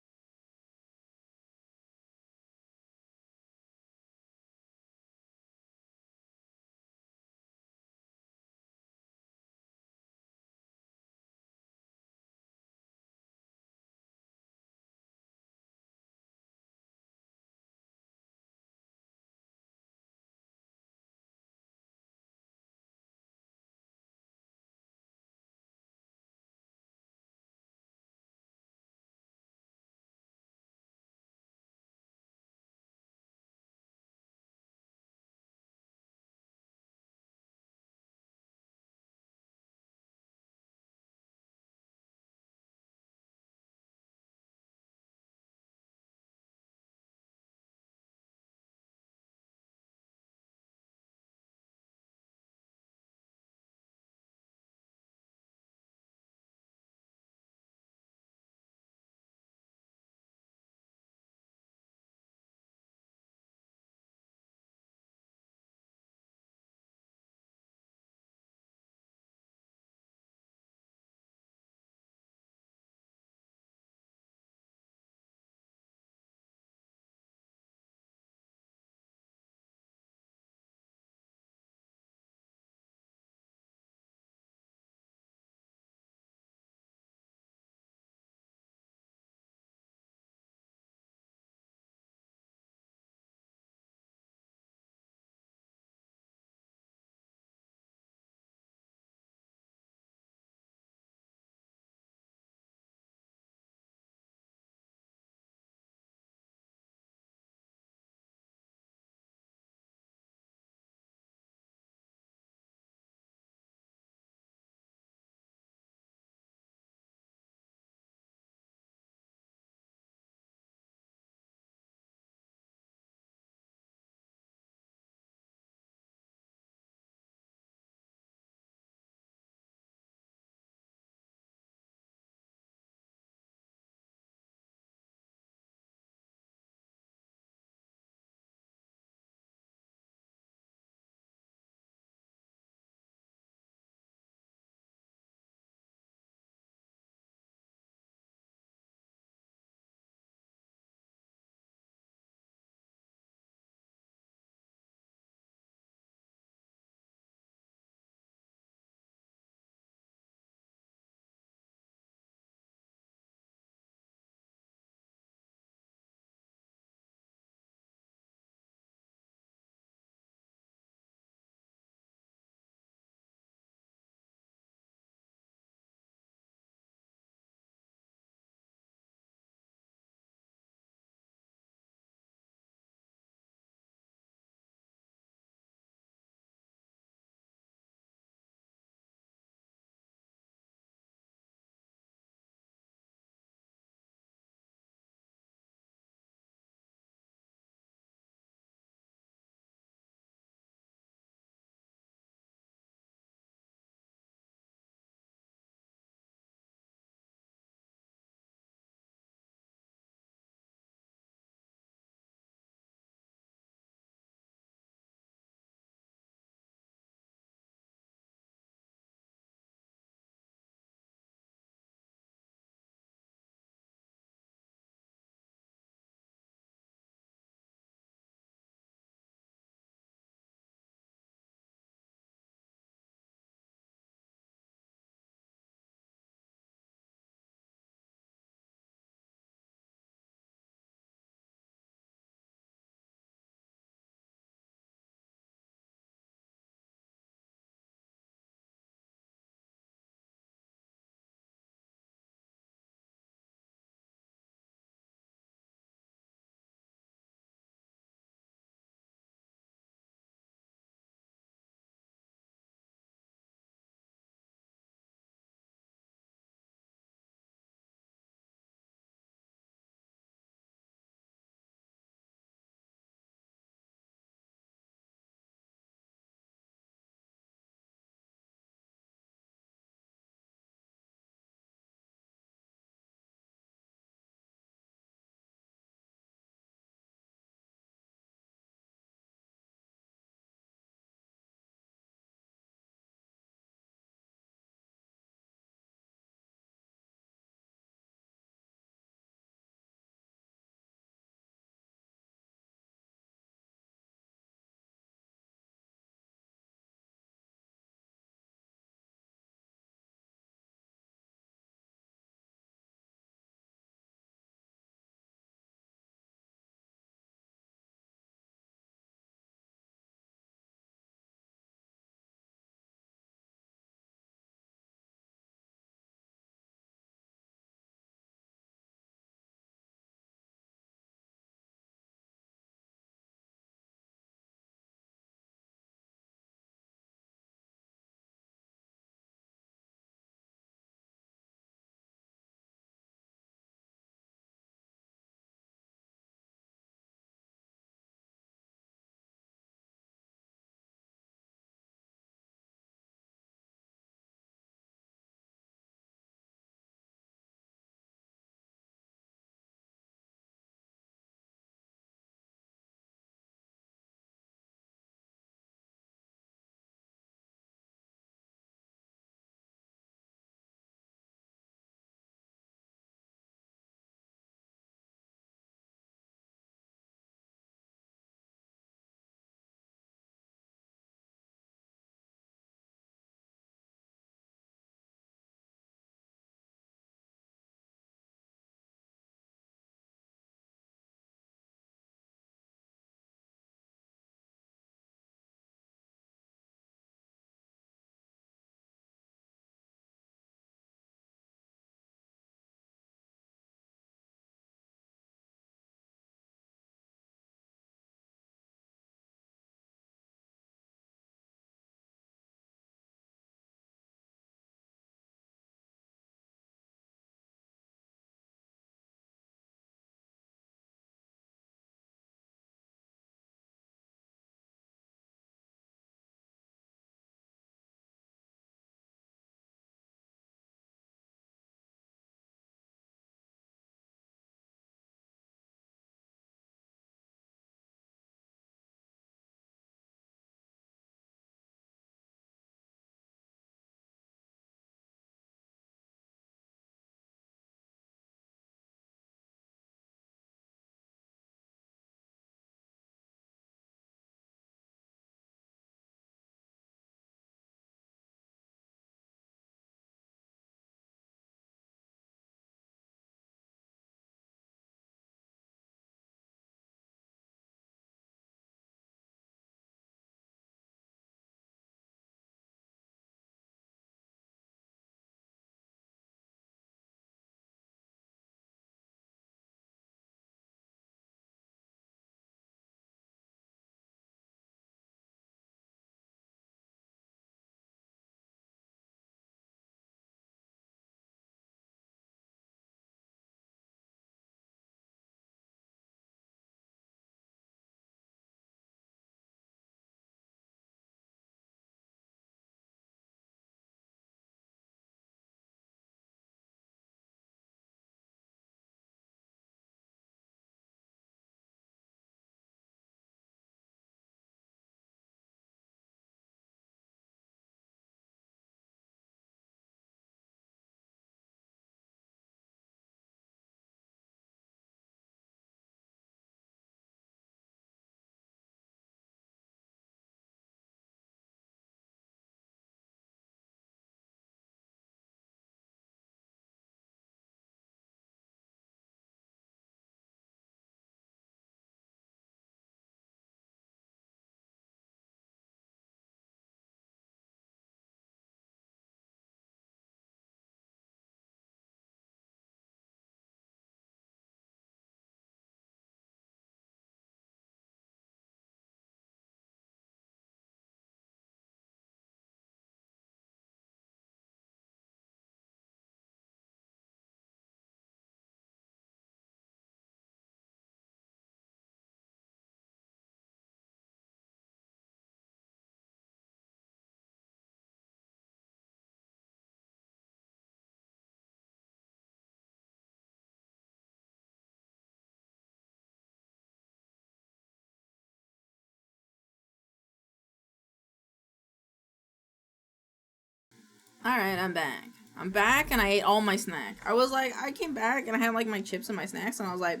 Alright, I'm back. I'm back and I ate all my snack. I was like, I came back and I had like my chips and my snacks and I was like,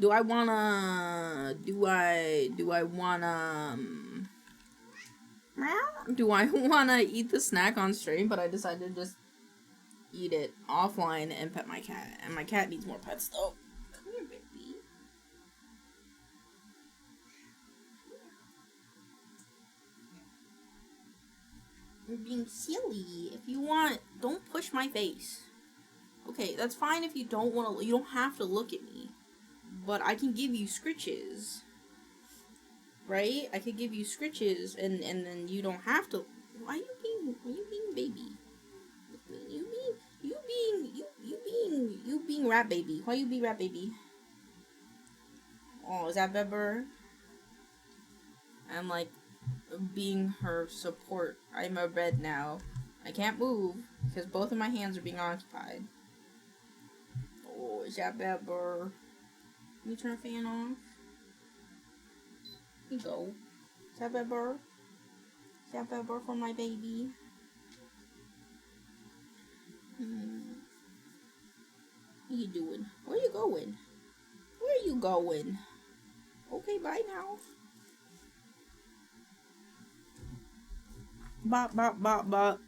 do I wanna eat the snack on stream? But I decided to just eat it offline and pet my cat. And my cat needs more pets though. Come here, baby. You're being silly. If you want, don't push my face. Okay, that's fine if you don't want to. You don't have to look at me, but I can give you scritches, right? I could give you scritches, and then you don't have to. Why are you being baby? You being rat baby. Why you be rat baby? Oh, is that Bebber? I'm like being her support. I'm a bed now. I can't move because both of my hands are being occupied. Oh, is that Bebber? Let me turn the fan off. Here you go. Is that Bebber? Is that Bebber for my baby? What are you doing? Where are you going? Where are you going? Okay, bye now. Bop, bop, bop, bop.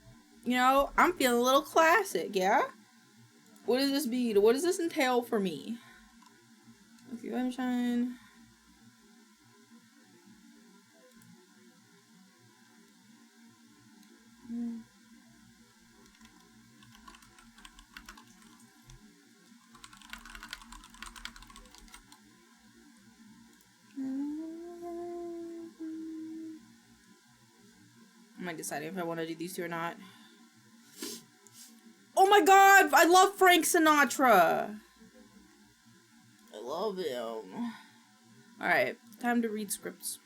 You know, I'm feeling a little classic, yeah? What does this be? What does this entail for me? Okay, enshrined. I might decide if I want to do these two or not. Oh my god! I love Frank Sinatra! I love him. Alright, time to read scripts.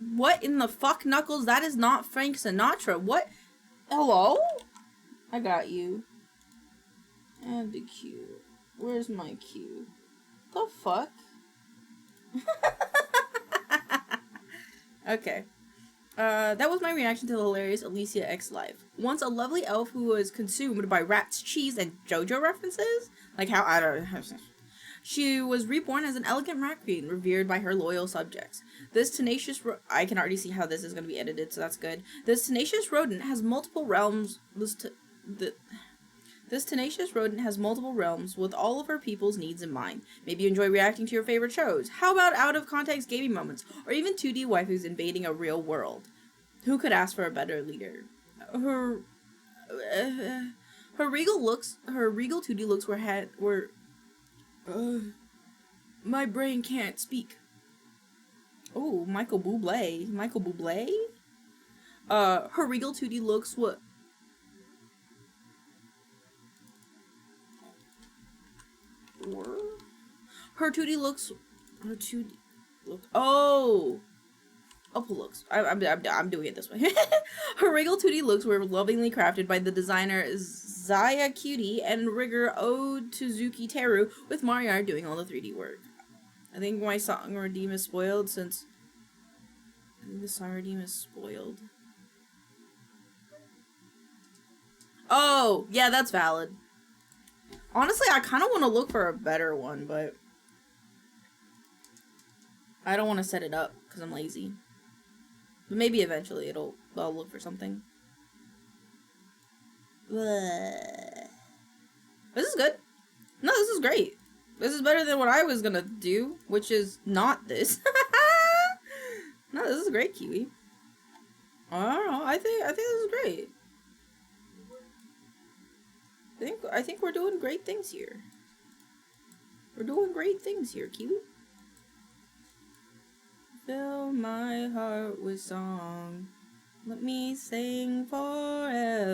What in the fuck, Knuckles? That is not Frank Sinatra. What? Hello? I got you. Add the queue. Where's my queue? The fuck? Okay. That was my reaction to the hilarious Alicia X Live. Once a lovely elf who was consumed by rats, cheese, and JoJo references? Like how, I don't know. She was reborn as an elegant rat queen, revered by her loyal subjects. This tenacious I can already see how this is going to be edited, so that's good. This tenacious rodent has multiple realms. This tenacious rodent has multiple realms with all of her people's needs in mind. Maybe you enjoy reacting to your favorite shows. How about out-of-context gaming moments? Or even 2D waifus invading a real world? Who could ask for a better leader? Her regal 2D looks were my brain can't speak. Oh, Michael Bublé. Michael Bublé? Her regal 2D looks what? Her 2D looks. Her 2D look. Oh! Upper looks. I'm doing it this way. Her regal 2D looks were lovingly crafted by the designer Zaya Cutie and rigger Ode to Zuki Teru, with Mariar doing all the 3D work. I think my song redeem is spoiled since. I think the song redeem is spoiled. Oh! Yeah, that's valid. Honestly, I kind of want to look for a better one, but I don't want to set it up because I'm lazy. But maybe eventually I'll look for something. Bleh. This is good. No, this is great. This is better than what I was gonna do, which is not this. No, this is great, Kiwi. I don't know. I think this is great. I think we're doing great things here. We're doing great things here, Kiwi. Fill my heart with song. Let me sing forevermore.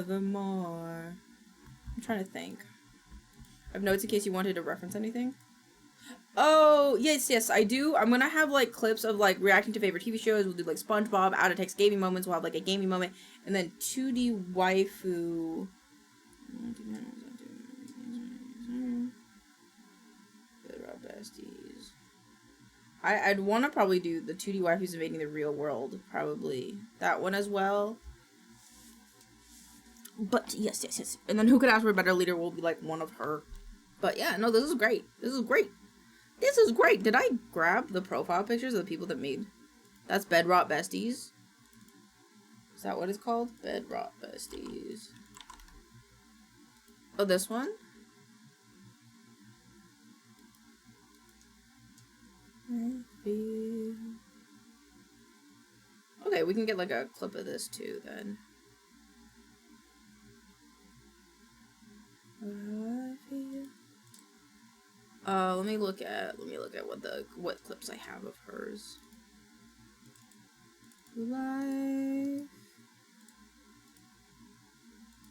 I'm trying to think. I have notes in case you wanted to reference anything. Oh, yes, I do. I'm gonna have, like, clips of, like, reacting to favorite TV shows. We'll do, like, SpongeBob, out-of-text gaming moments. We'll have, like, a gaming moment. And then 2D waifu. Besties. I'd want to probably do the 2D waifus invading the real world. Probably that one as well. But yes, yes, yes. And then who could ask for a better leader will be like one of her. But yeah, no, this is great. This is great. This is great. Did I grab the profile pictures of the people that made? That's Bedrock Besties. Is that what it's called? Bedrock Besties. Oh, this one? Okay, we can get like a clip of this too then. Let me look at what clips I have of hers. Life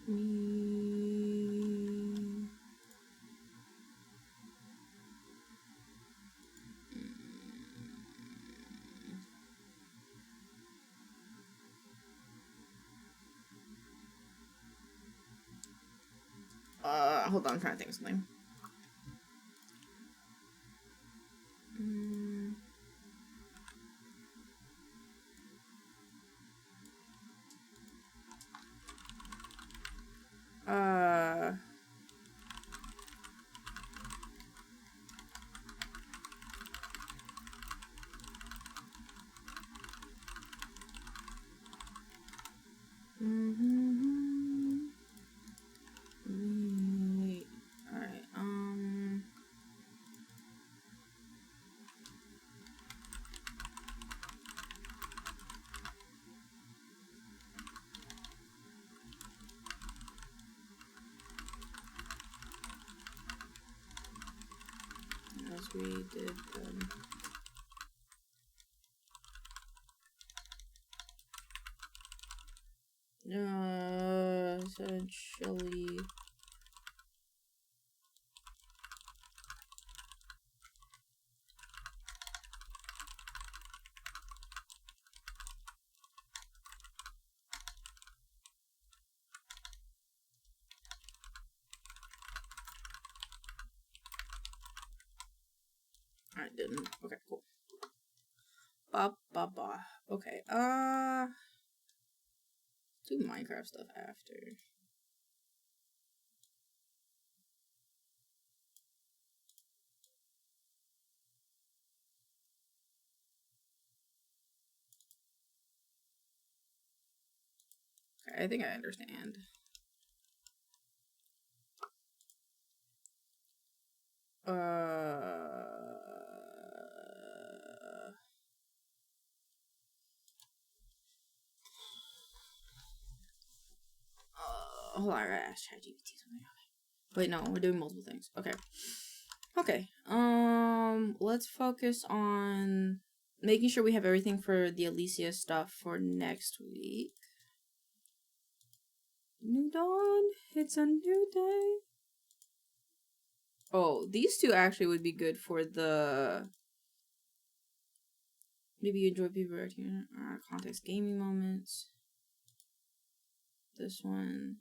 me. Hold on, I'm trying to think of something. Wait, alright, as we did them. Essentially. I didn't. Okay, cool. Ba. Okay, do Minecraft stuff after. Okay, I think I understand. Hold on, I gotta ask ChatGPT something. Wait, no, we're doing multiple things. Okay. Okay. Let's focus on making sure we have everything for the Alicia stuff for next week. New dawn. It's a new day. Oh, these two actually would be good for the. Maybe you enjoy people reacting context gaming moments. This one.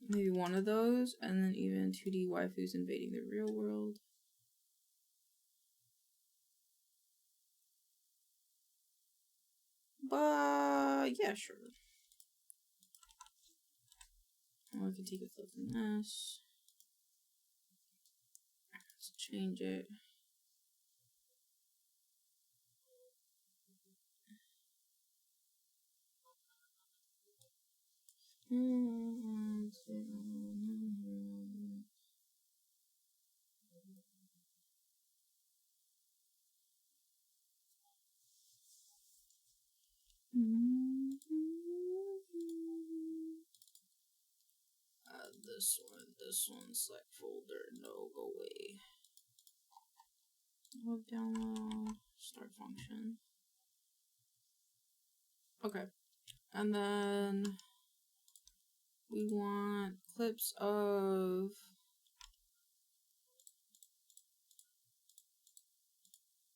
Maybe one of those, and then even 2D waifus invading the real world. But yeah, sure. Or I can take a clip from this. Let's change it. This one, select folder, no, go away. Web download, start function. Okay, and then we want clips of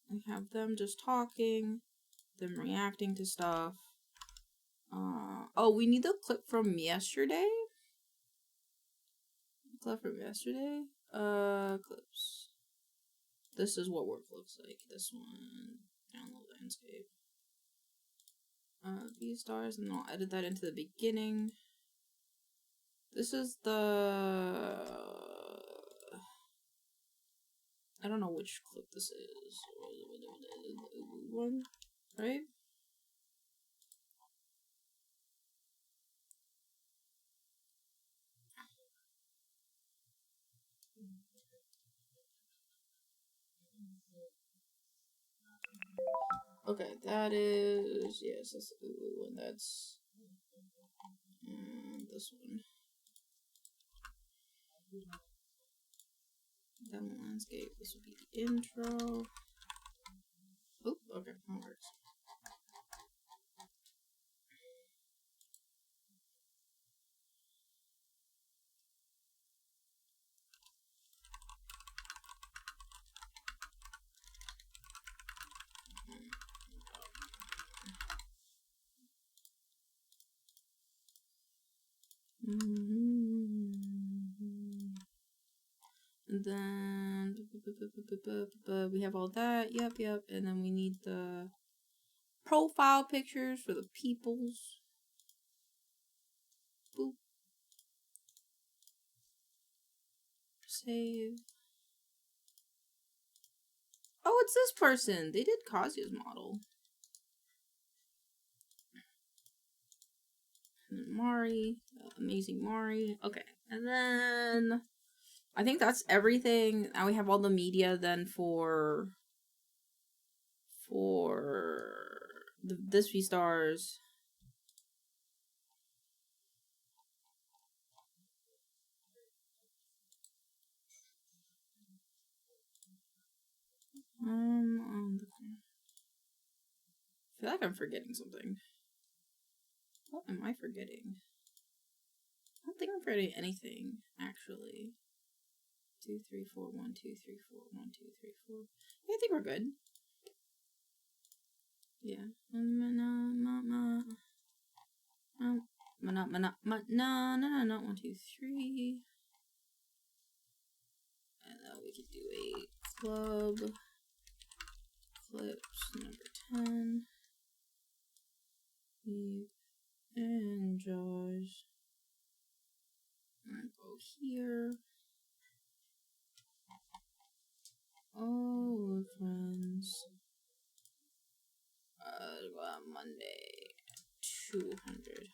we have them just talking, them reacting to stuff. Oh, we need the clip from yesterday. Clip from yesterday. Clips. This is what work looks like. This one. Download landscape. V stars, and I'll edit that into the beginning. This is the... I don't know which clip this is. One, right? Okay, that is... Yes, that's the one. That's... this one. Demo landscape. This would be the intro. Oop, okay, that works. And then we have all that. Yep. And then we need the profile pictures for the peoples. Boop. Save. Oh, it's this person. They did Kazuya's model. And Mari, amazing Mari. Okay, and then I think that's everything. Now we have all the media then for this V-Stars. I feel like I'm forgetting something. What am I forgetting? I don't think I'm forgetting anything, actually. 2, 3, 4, 1, 2, 3, 4, 1, 2, 3, 4. Yeah, I think we're good. Yeah. No, 1, 2, 3. And then we could do a club clips number 10. Eve and Josh. And go here. Oh, friends. Monday 200.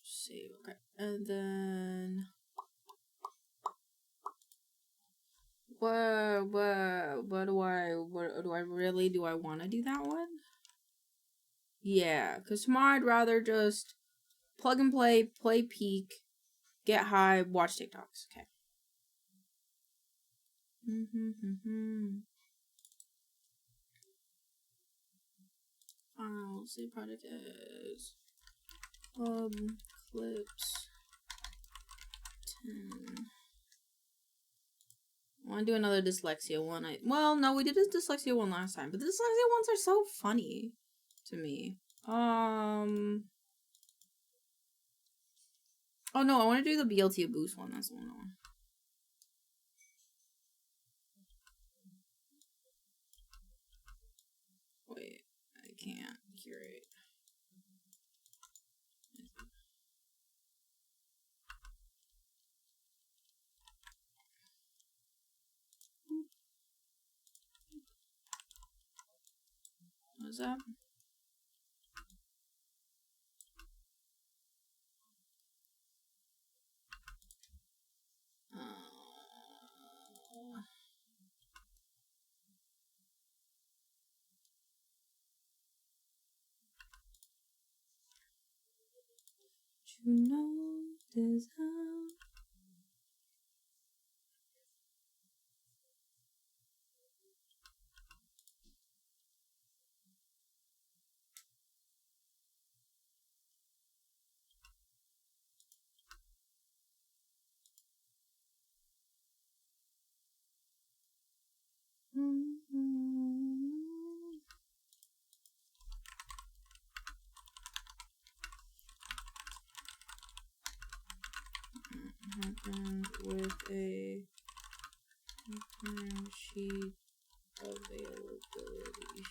Save. Okay, and then what do I really do? I want to do that one? Yeah, because tomorrow I'd rather just plug and play peak, get high, watch TikToks. Okay. I'll say project as clips 10. I want to do another dyslexia one. Well, no, we did a dyslexia one last time, but the dyslexia ones are so funny to me. Oh no, I want to do the BLT boost one. That's the one I want. Wait, I can't curate. What's that? You know this how. and with a sheet availability.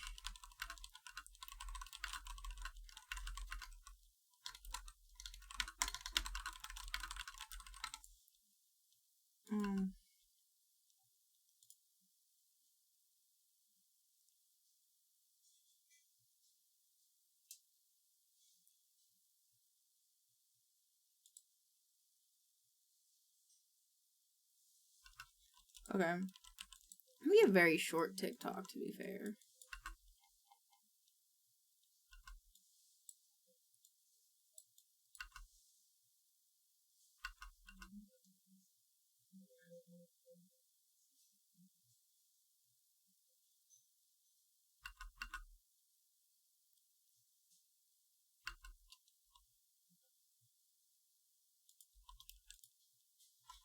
Okay. We have very short TikTok, to be fair.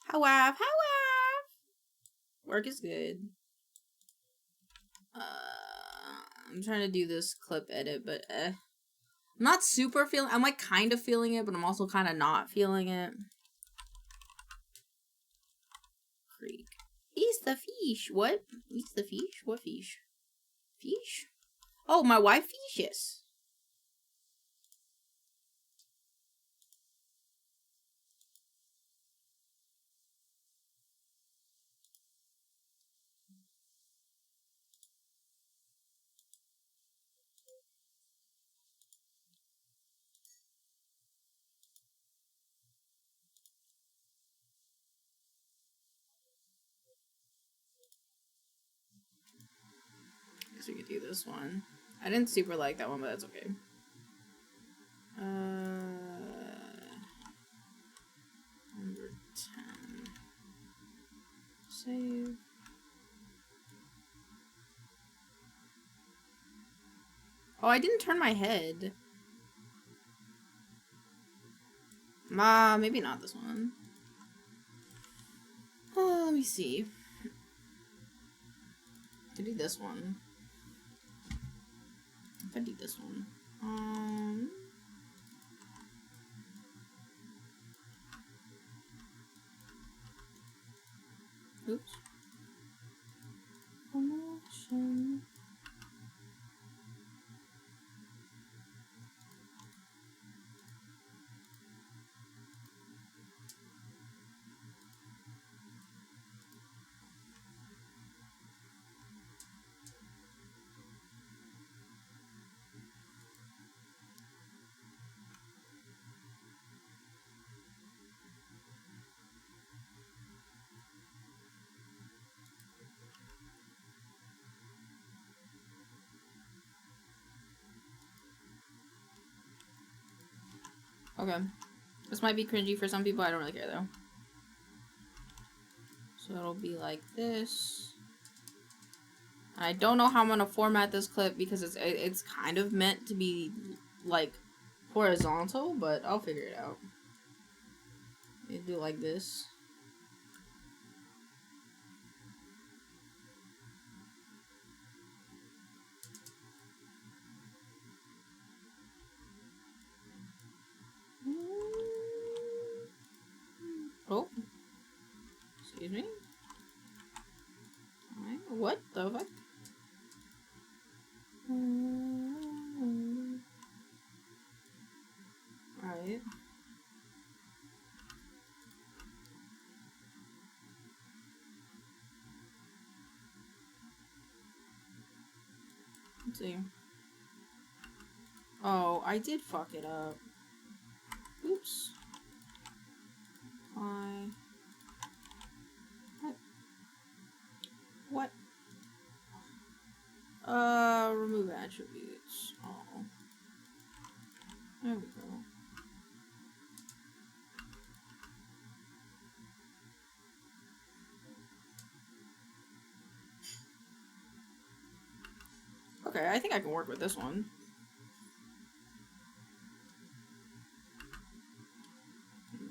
However, work is good. I'm trying to do this clip edit, but I'm not super feeling. I'm like kind of feeling it, but I'm also kind of not feeling it. Creek. He's the fish. What? He's the fish? What fish? Fish? Oh, my wife fishes. Guess we could do this one. I didn't super like that one, but that's okay. Number 10. Save. Oh, I didn't turn my head. Maybe not this one. Oh, let me see. I could do this one. I could do this one. Oops. Promotion. Okay. This might be cringy for some people. I don't really care though. So it'll be like this. I don't know how I'm gonna format this clip because it's kind of meant to be like horizontal, but I'll figure it out. You do it like this. Oh, excuse me. Alright, what the fuck? Alright. Let's see. Oh, I did fuck it up. Oops. What? Remove attributes. Oh. There we go. Okay, I think I can work with this one.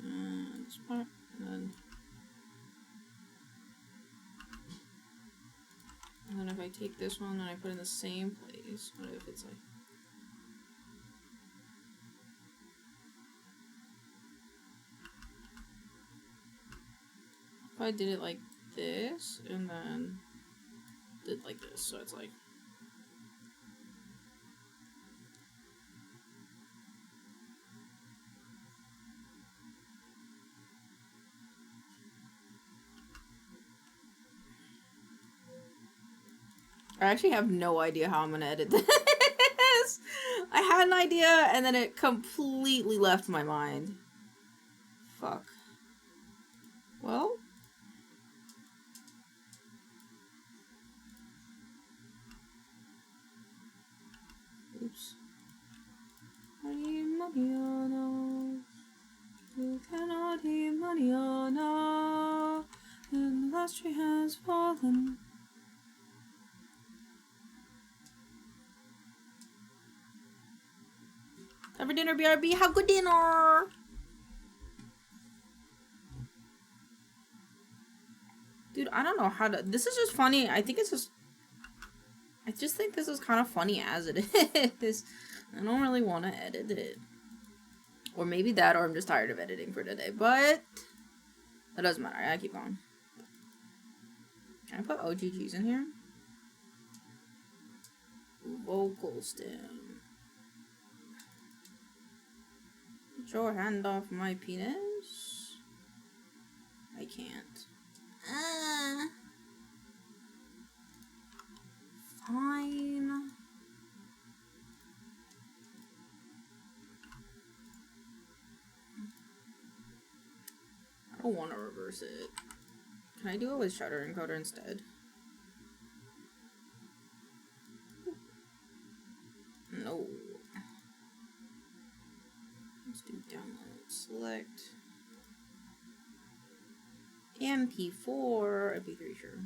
And this part, and then if I take this one and I put it in the same place, what if it's like... If I did it like this, and then did like this, so it's like... I actually have no idea how I'm gonna edit this. I had an idea, and then it completely left my mind. Fuck. Well... Oops. I need money on us. You cannot hear money on us. And the last tree has fallen. Have for dinner, BRB. Have good dinner. Dude, I don't know how to... This is just funny. I think it's just... I just think this is kind of funny as it is. I don't really want to edit it. Or maybe that, or I'm just tired of editing for today. But... That doesn't matter. I gotta keep going. Can I put OGGs in here? Vocal stem. Get your hand off my penis. I can't. Fine. I don't want to reverse it. Can I do it with shutter encoder instead? No. Let's do download. Select. MP4, MP3, sure.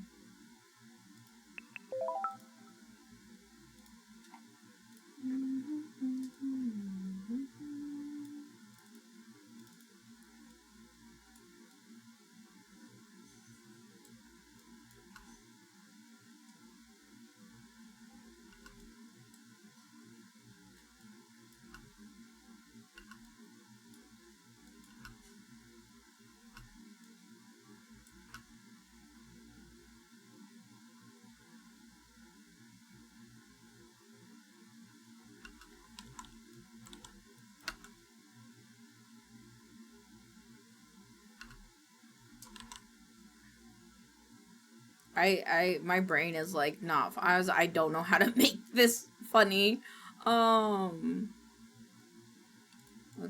My brain is like not. I don't know how to make this funny. Let's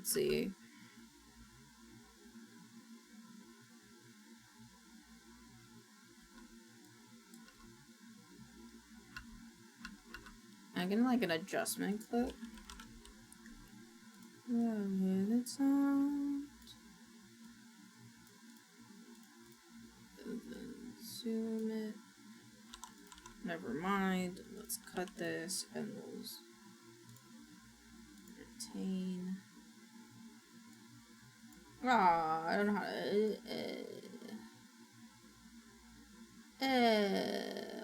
see. I'm getting like an adjustment clip. It sounds. Zoom it. Never mind. Let's cut this and we'll retain. Ah, I don't know how to.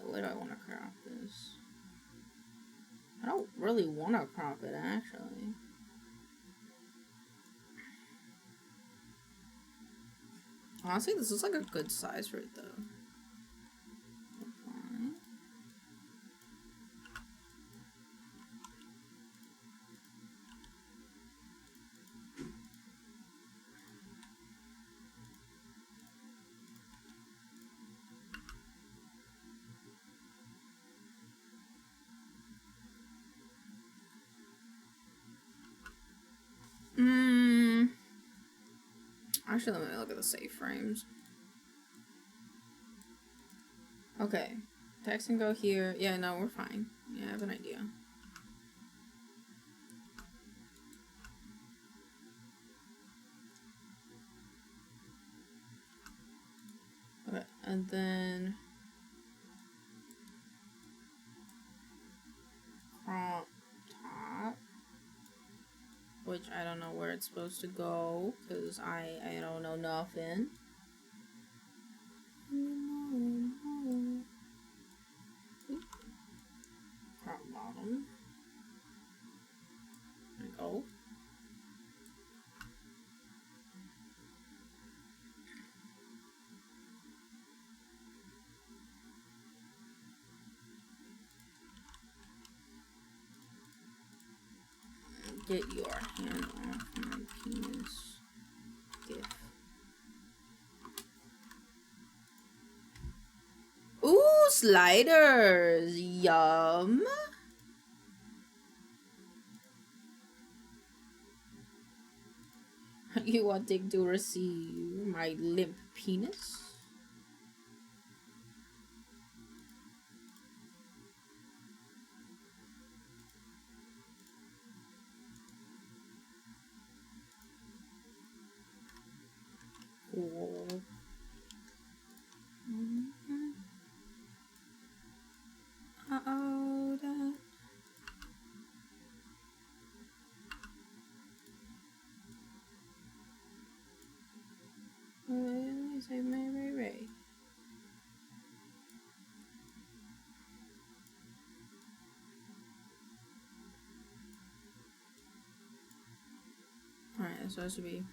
Where do I want to crop this? I don't really want to crop it actually. Honestly, this is like a good size for it though. Actually, let me look at the save frames. Okay. Text can go here. Yeah, no, we're fine. Yeah, I have an idea. Okay, and then crop top, which I don't know where it's supposed to go because I don't know nothing. Crop bottom. There we go. Get your hand off my penis. GIF. Ooh, sliders! Yum! You wanting to receive my limp penis? Cool. Uh-oh, that... Say Ray. Alright, that's supposed to be.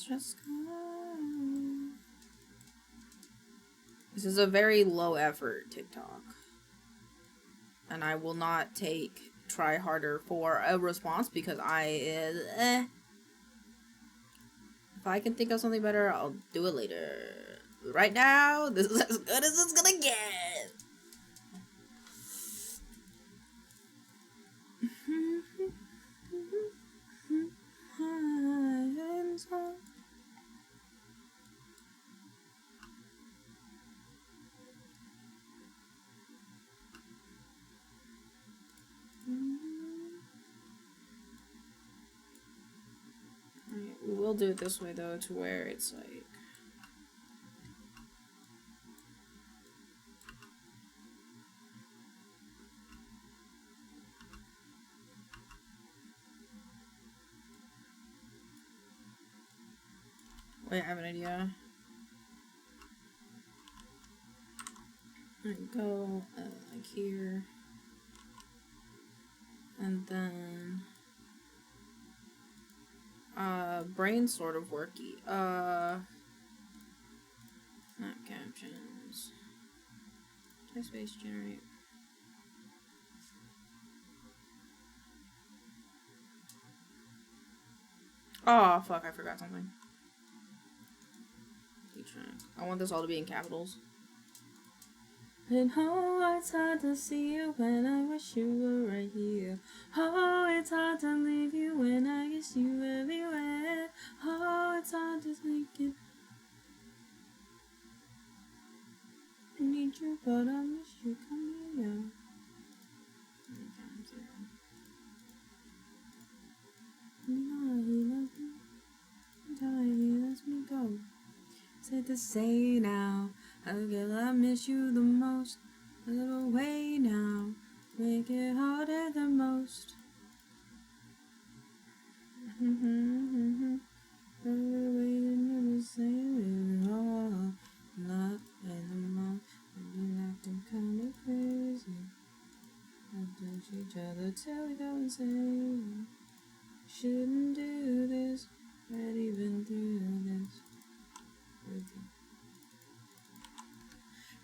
Just go. This is a very low effort TikTok. And I will not try harder for a response because if I can think of something better, I'll do it later. Right now, this is as good as it's gonna get. We'll do it this way though, to where it's like. Wait, I have an idea. There you go, like here. And then brain's sort of worky. Not captions. Text space generate. Oh fuck, I forgot something. I want this all to be in capitals. And oh, it's hard to see you when I wish you were right here. Oh, it's hard to leave you when I guess you everywhere. Oh, it's hard to think it. I need you, but I miss you. Come here. He loves me. He lets me go. Said to say now, girl, I miss you the most. A little way now, make it harder than most. Waiting to say it all, not anymore. We've been acting kinda crazy. I touch each other till we go insane. Shouldn't do this, not even do this.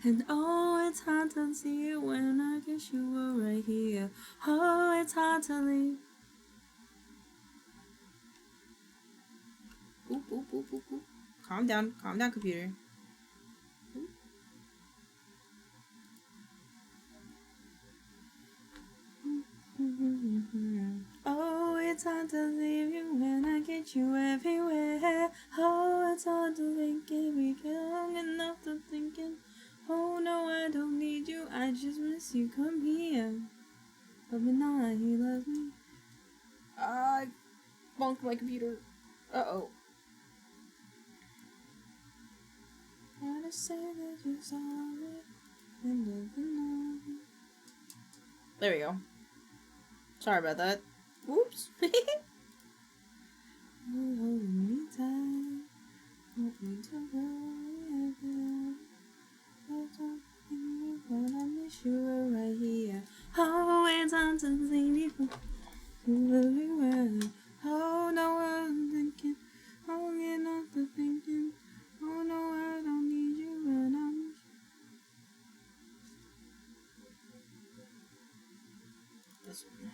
And oh, it's hard to see you when I guess you were right here. Oh, it's hard to leave. Oop, oop, oop, oop, oop. Calm down, computer. Oop. Oh, it's hard to leave you when I get you everywhere. Oh, it's hard to think if we get long enough to thinking. Oh no, I don't need you, I just miss you, come here. But now he loves me. I bonked my computer. Uh-oh. Gotta say that you're sorry. There we go. Sorry about that. Whoops. Hold me tight. Want me to worry this one.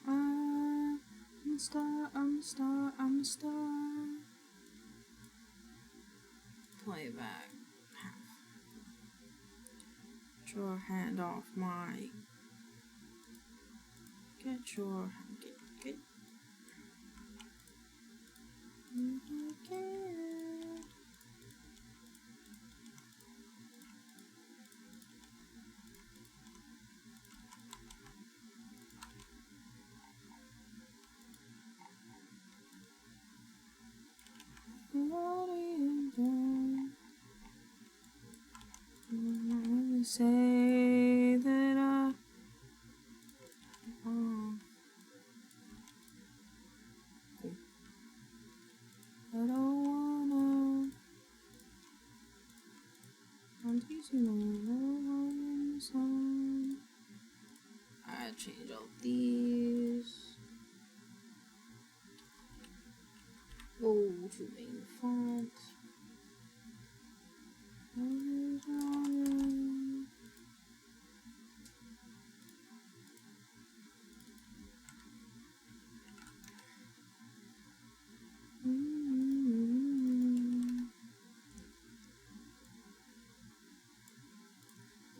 I'm a star, I'm a star, I'm a star. Play back. Get your hand off my. Get your hand. Get. What are you doing? I say that I. Oh. I don't wanna. I'm teaching you the song. I change all these. Go to main font.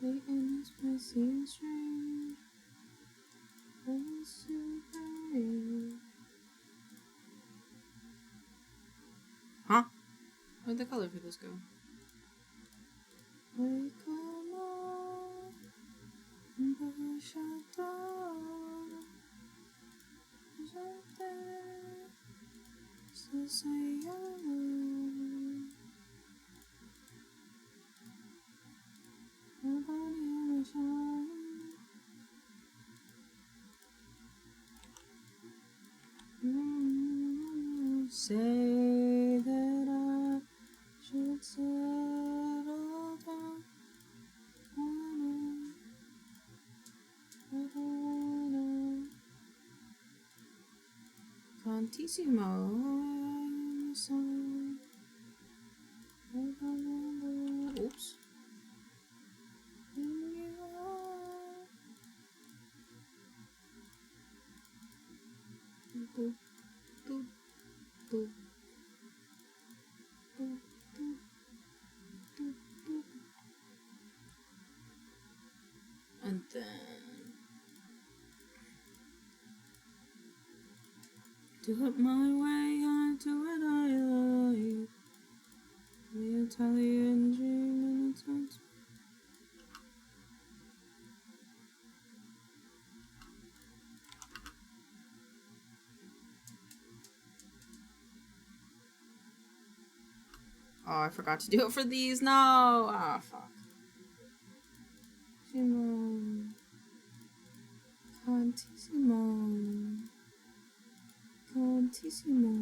Waiting is my enshrined. Huh? Where'd the color for this go? Wake up, push out door. Push out there. So say nobody ever shine. Say that I should settle down. Tantissimo. Oops. Boop, boop, boop. Boop, boop, boop, boop. And then do it my way, I do it I like. The Italian dream and it's not. Oh, I forgot to do it for these. No. Ah, fuck. Tantissimo. Tantissimo. Tantissimo.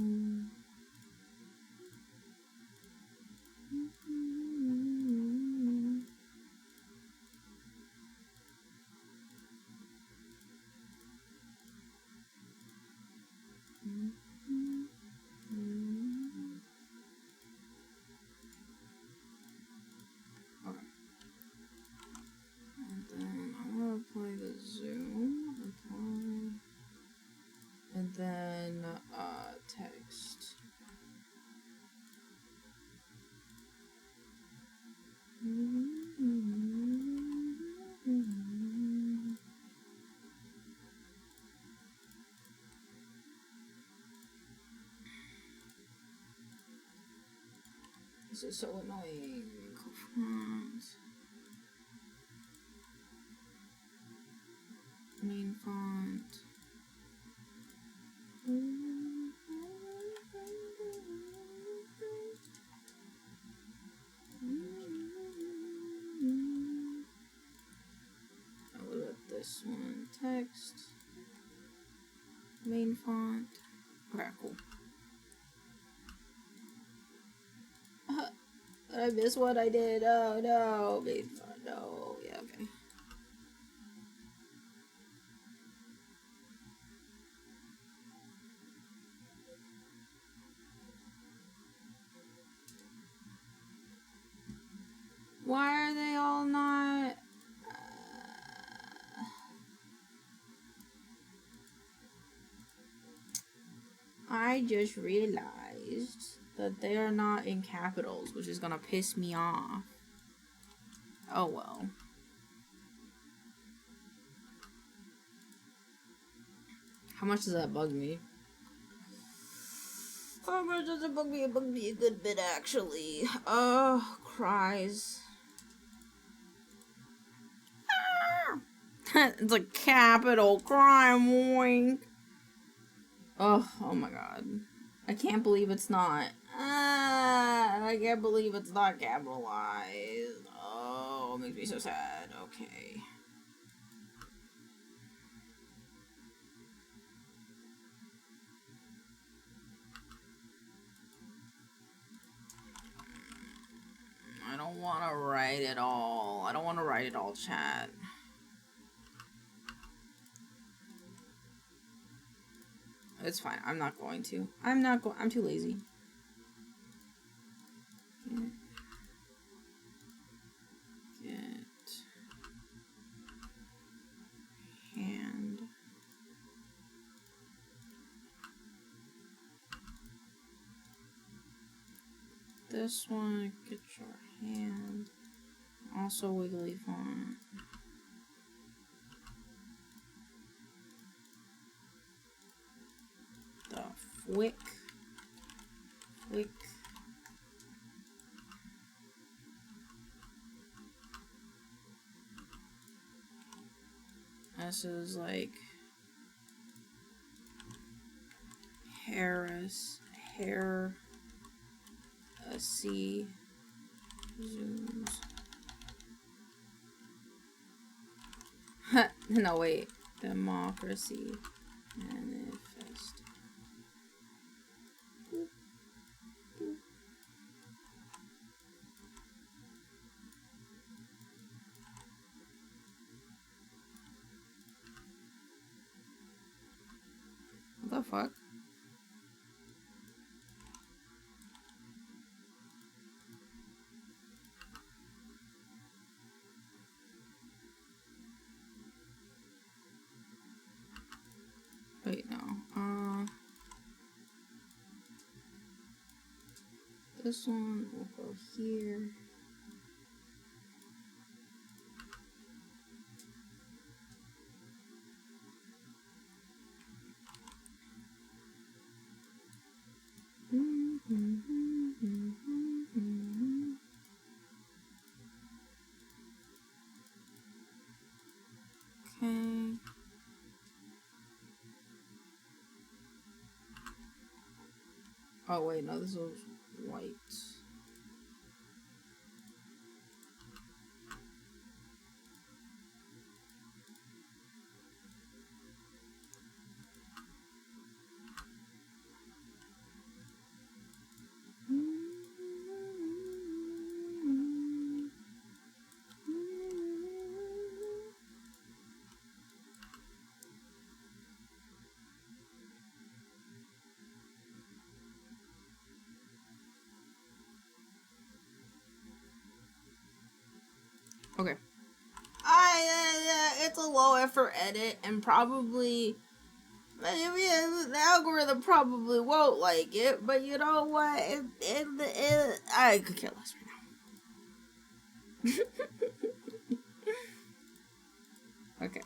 Okay. And then I'm gonna apply the zoom. Apply. And then text. This is so annoying. Font. Main font. What about this one? Text. Main font. Okay, cool. Did I miss what I did? Oh no, main font. No. Yeah, okay. Why are they all not? I just realized that they are not in capitals, which is gonna piss me off. Oh well. How much does that bug me? How much does it bug me? It bugged me a good bit, actually. Oh, cries. It's a capital crime, oink. Oh my god. I can't believe it's not. I can't believe it's not capitalized. Oh, it makes me so sad. Okay. I don't want to write it all. I don't want to write it all, chat. It's fine. I'm not going to. I'm too lazy. Get hand. This one, get your hand. Also wiggly font. The flick. This is like hair, C, zooms. No, wait. Democracy manifest. What the fuck? Wait, no. This one will go here. Okay. Oh wait, no, this was white. Okay. It's a low effort edit, and probably the algorithm probably won't like it, but you know what? I could care less right now. Okay,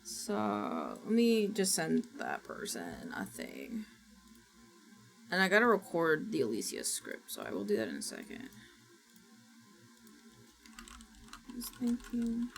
so let me just send that person a thing. And I gotta record the Alicia script, so I will do that in a second. Just thinking.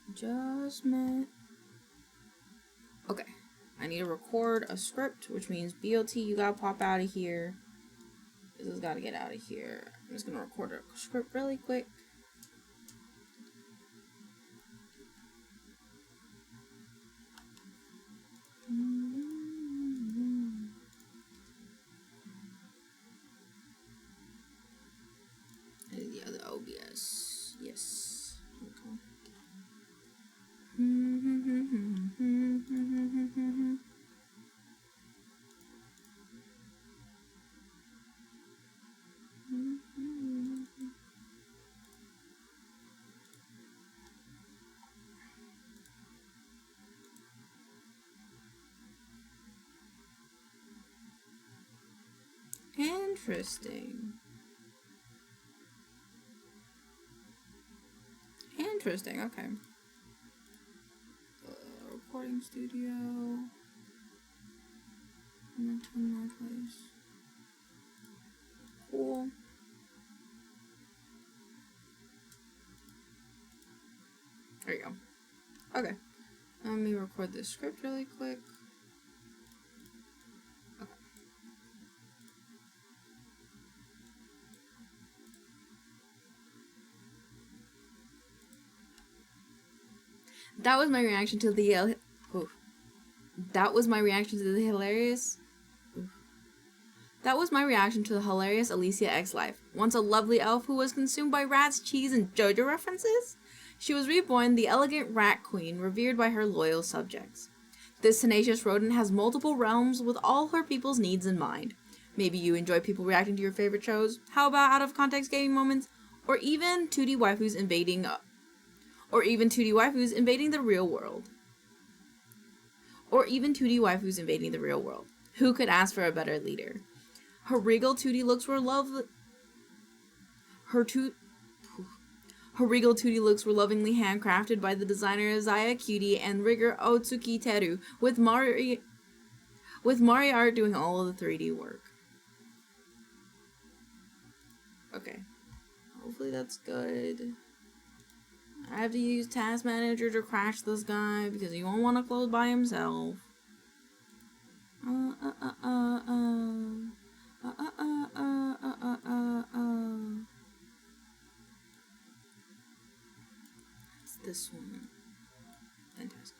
Adjustment. Okay, I need to record a script, which means BOT, you gotta pop out of here. This has got to get out of here. I'm just gonna record a script really quick. And the other OBS. Yes. Okay. Interesting. Interesting, okay. Recording studio. My place. Cool. There you go. Okay. Let me record this script really quick. Okay. That was my reaction to the That was my reaction to the hilarious That was my reaction to the hilarious Alicia X life. Once a lovely elf who was consumed by rats, cheese, and JoJo references, she was reborn the elegant rat queen, revered by her loyal subjects. This tenacious rodent has multiple realms with all her people's needs in mind. Maybe you enjoy people reacting to your favorite shows. How about out-of-context gaming moments? Or even 2D waifus invading the real world. Who could ask for a better leader? Her regal 2D looks were lovingly handcrafted by the designer Isaiah Cutie and rigger Otsuki Teru, with Mari art doing all of the 3D work. Okay. Hopefully that's good. I have to use Task Manager to crash this guy because he won't want to close by himself. It's this one. Fantastic.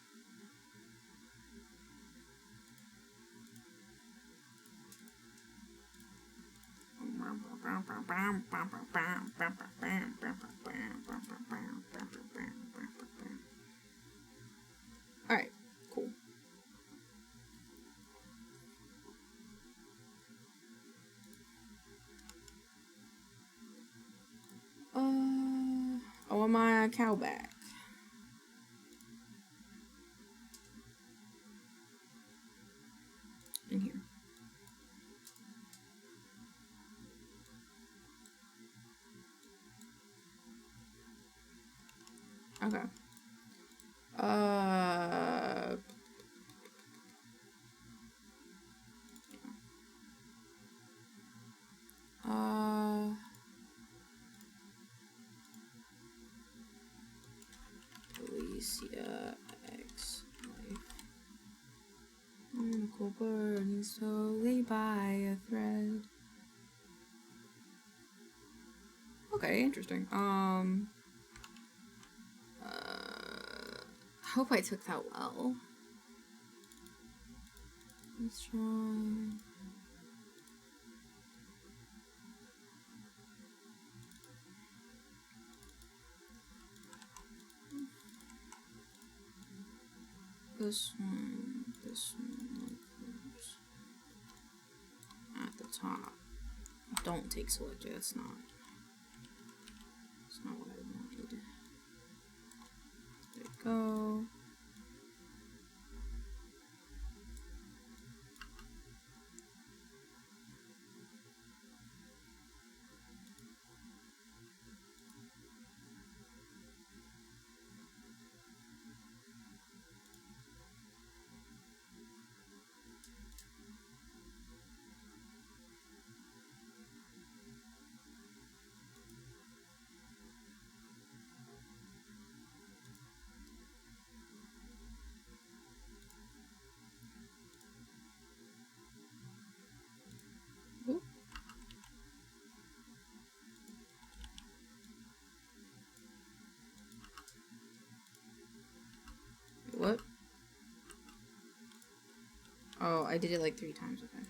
Alright, cool. I want my cow back. In here. Okay. Alicia X life. Monocle burning slowly by a thread. Okay, interesting. Hope I took that well. Let's try. This one at the top. Don't take selector, that's not what I wanted. There we go. I did it like 3 times, okay.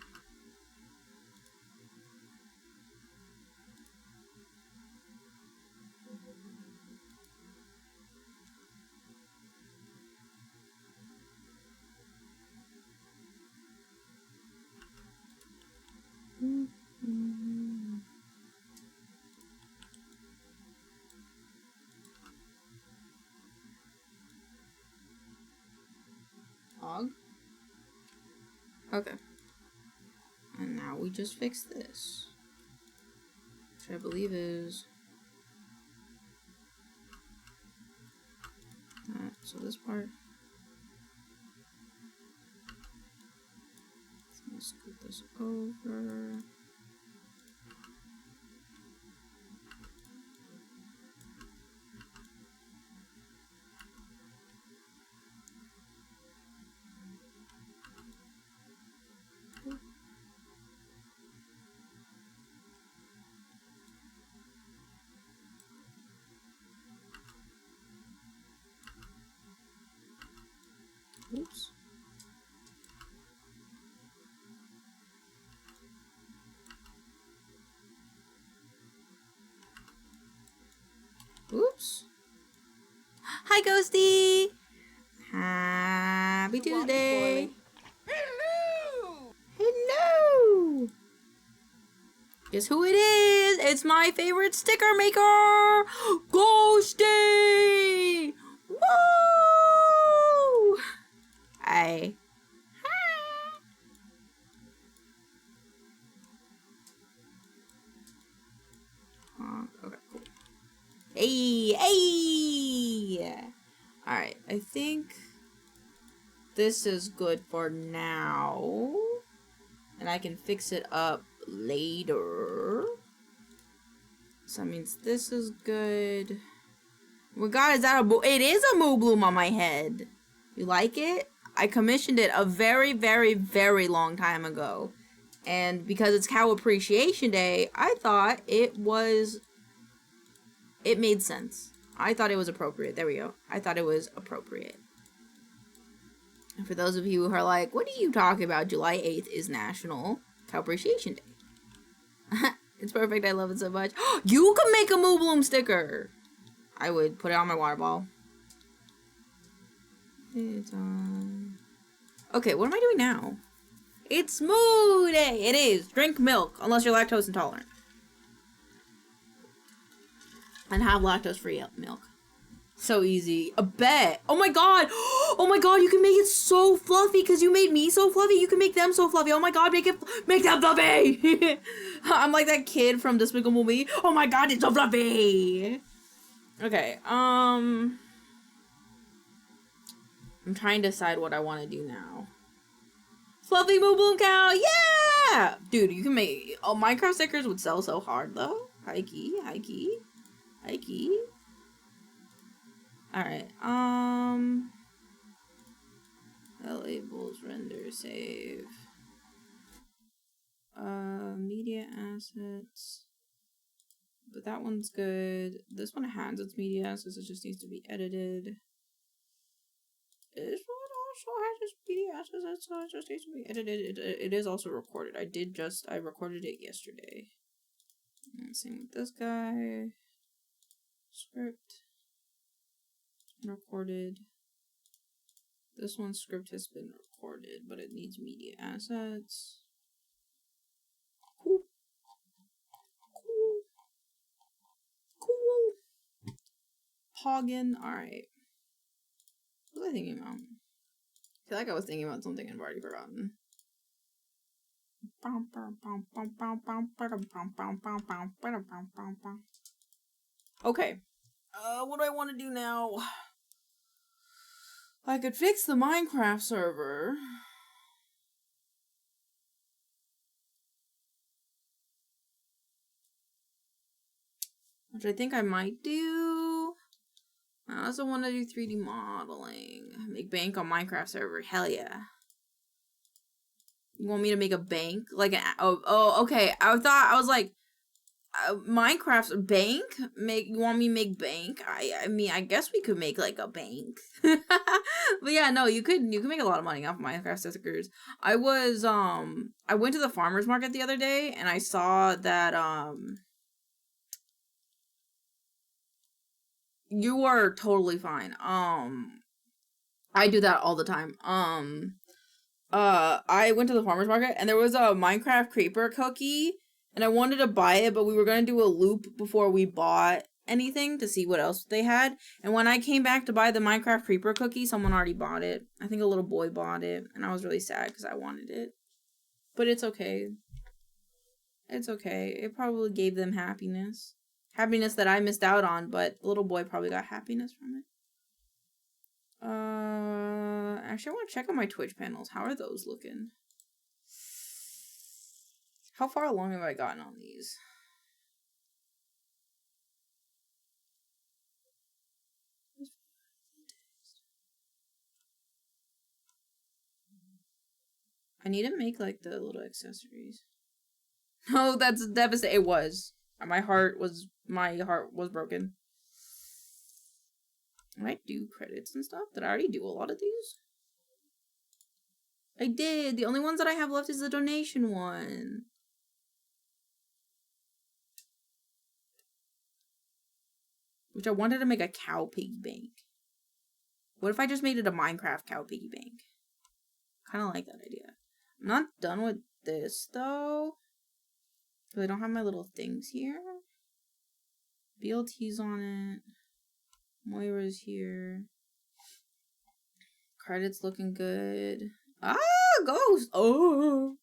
Hog. Okay. And now we just fix this. Which I believe is that. So this part. Let's scoot this over. Oops. Oops. Hi, Ghosty! Happy Tuesday! Hello! Hello! Guess who it is? It's my favorite sticker maker! Ghosty! Woo! Hi. Okay, cool. Hey, hey! Alright, I think this is good for now. And I can fix it up later. So that means this is good. Well, God, is that it is a moo bloom on my head. You like it? I commissioned it a very, very, very long time ago. And because it's Cow Appreciation Day, I thought it made sense. I thought it was appropriate. There we go. I thought it was appropriate. And for those of you who are like, what are you talking about? July 8th is National Cow Appreciation Day. It's perfect. I love it so much. You can make a Moo Bloom sticker. I would put it on my water ball. It's on. Okay, what am I doing now? It's Moo Day. It is. Drink milk, unless you're lactose intolerant. And have lactose-free milk. So easy. A bet. Oh my god. Oh my god, you can make it so fluffy because you made me so fluffy. You can make them so fluffy. Oh my god, make them fluffy. I'm like that kid from Despicable Me. Oh my god, it's so fluffy. Okay, I'm trying to decide what I want to do now. Fluffy Moo Bloom Cow, yeah! Dude, you can make... Oh, Minecraft stickers would sell so hard, though. Hikey, hikey, hikey. Alright, labels, render, save. Media assets. But that one's good. This one has its media assets, it just needs to be edited. This one also has its media assets, so it just needs to be edited. It is also recorded. I recorded it yesterday. And same with this guy. Script. Recorded. This one's script has been recorded, but it needs media assets. Cool. Cool. Cool. Poggin. Alright. What was I thinking about? I feel like I was thinking about something and I've already forgotten. Okay. What do I want to do now? I could fix the Minecraft server. Which I think I might do. I also want to do 3D modeling. Make bank on Minecraft server. Hell yeah. You want me to make a bank? Like an... Oh, okay. I was like... Minecraft's bank? You want me to make bank? I mean, I guess we could make, like, a bank. But yeah, no, you could make a lot of money off Minecraft stickers. I went to the farmer's market the other day and I saw that you are totally fine. I do that all the time. I went to the farmer's market and there was a Minecraft creeper cookie and I wanted to buy it, but we were gonna do a loop before we bought anything to see what else they had. And when I came back to buy the Minecraft creeper cookie, someone already bought it. I think a little boy bought it and I was really sad because I wanted it. But it's okay. It's okay. It probably gave them happiness. Happiness that I missed out on, but the little boy probably got happiness from it. Actually, I want to check on my Twitch panels. How are those looking? How far along have I gotten on these? I need to make, like, the little accessories. No, that's devastating. It was. My heart was broken. I might do credits and stuff. Did I already do a lot of these? I did. The only ones that I have left is the donation one. Which I wanted to make a cow piggy bank. What if I just made it a Minecraft cow piggy bank? Kind of like that idea. I'm not done with this though. Because I don't have my little things here. BLT's on it. Moira's here. Credits looking good. Ah, ghost! Oh!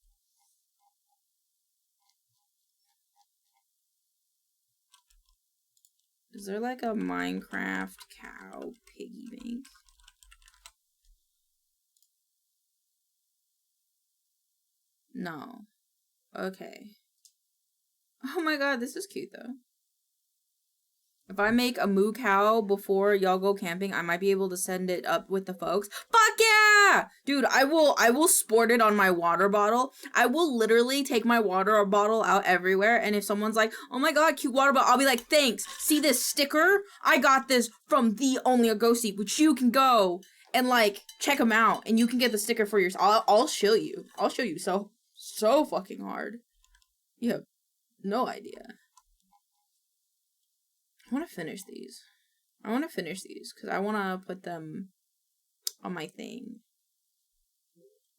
Is there like a Minecraft cow piggy bank? No. Okay. Oh my god, this is cute though. If I make a moo cow before y'all go camping, I might be able to send it up with the folks. Fuck yeah! Dude, I will sport it on my water bottle. I will literally take my water bottle out everywhere, and if someone's like, oh my god, cute water bottle, I'll be like, thanks. See this sticker? I got this from the Only a Ghosty, which you can go and like check them out, and you can get the sticker for yourself. I'll show you. I'll show you so fucking hard. You have no idea. I want to finish these. Because I want to put them on my thing.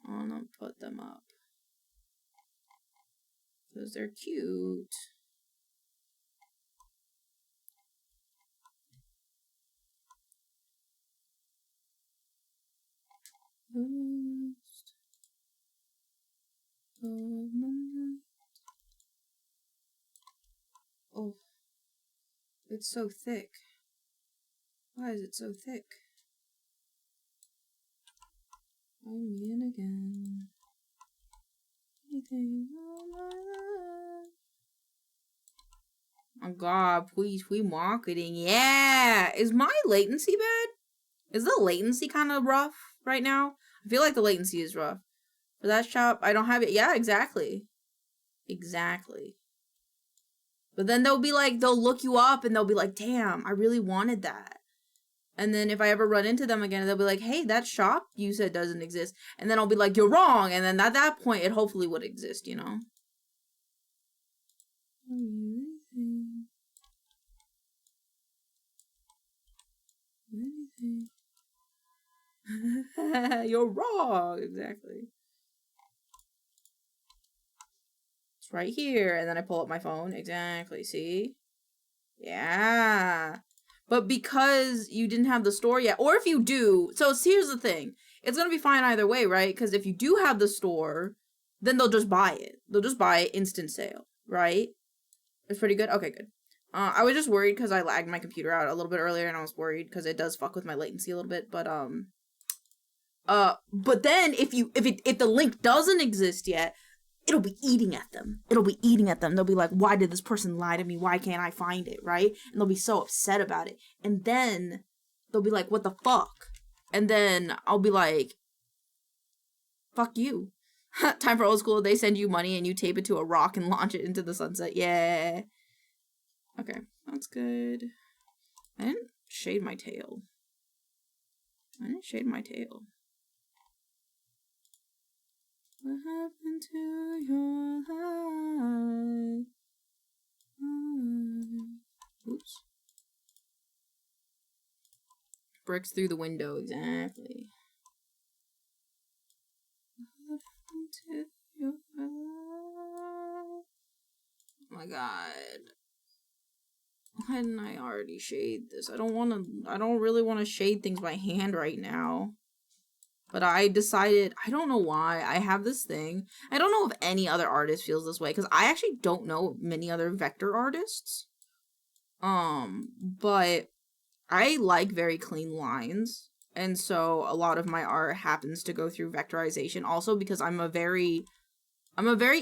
I want to put them up. Because they're cute. Oh. It's so thick. Why is it so thick? I'm in again. Anything on my life. Oh god, please, we marketing. Yeah! Is my latency bad? Is the latency kind of rough right now? I feel like the latency is rough. For that shop, I don't have it. Yeah, exactly. Exactly. But then they'll be like, they'll look you up and they'll be like, damn, I really wanted that. And then if I ever run into them again, they'll be like, hey, that shop you said doesn't exist. And then I'll be like, you're wrong. And then at that point, it hopefully would exist, you know? You're wrong. Exactly. It's right here. And then I pull up my phone. Exactly. See? Yeah. But because you didn't have the store yet, or if you do, so here's the thing. It's going to be fine either way, right? Because if you do have the store, then they'll just buy it. They'll just buy it instant sale, right? It's pretty good? Okay, good. I was just worried because I lagged my computer out a little bit earlier, and I was worried because it does fuck with my latency a little bit, but then if the link doesn't exist yet, it'll be eating at them. It'll be eating at them. They'll be like, why did this person lie to me? Why can't I find it, right? And they'll be so upset about it. And then they'll be like, what the fuck? And then I'll be like, fuck you. Time for old school. They send you money and you tape it to a rock and launch it into the sunset. Yeah. Okay, that's good. I didn't shade my tail. I didn't shade my tail. What happened to your life? Oops. Bricks through the window, exactly. What happened to your life? Oh my god. Why didn't I already shade this? I don't really want to shade things by hand right now. But I decided, I don't know why, I have this thing. I don't know if any other artist feels this way, because I actually don't know many other vector artists. But I like very clean lines. And so a lot of my art happens to go through vectorization. Also because I'm a very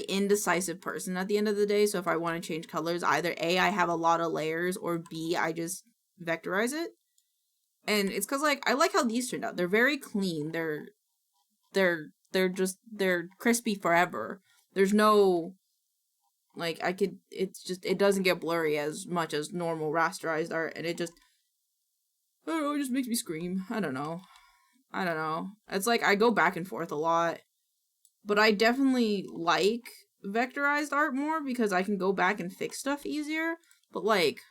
indecisive person at the end of the day. So if I want to change colors, either A, I have a lot of layers, or B, I just vectorize it. And it's because, like, I like how these turned out. They're very clean. They're crispy forever. There's no, like, it doesn't get blurry as much as normal rasterized art. And it just, I don't know, it just makes me scream. I don't know. It's like, I go back and forth a lot. But I definitely like vectorized art more because I can go back and fix stuff easier. But, like,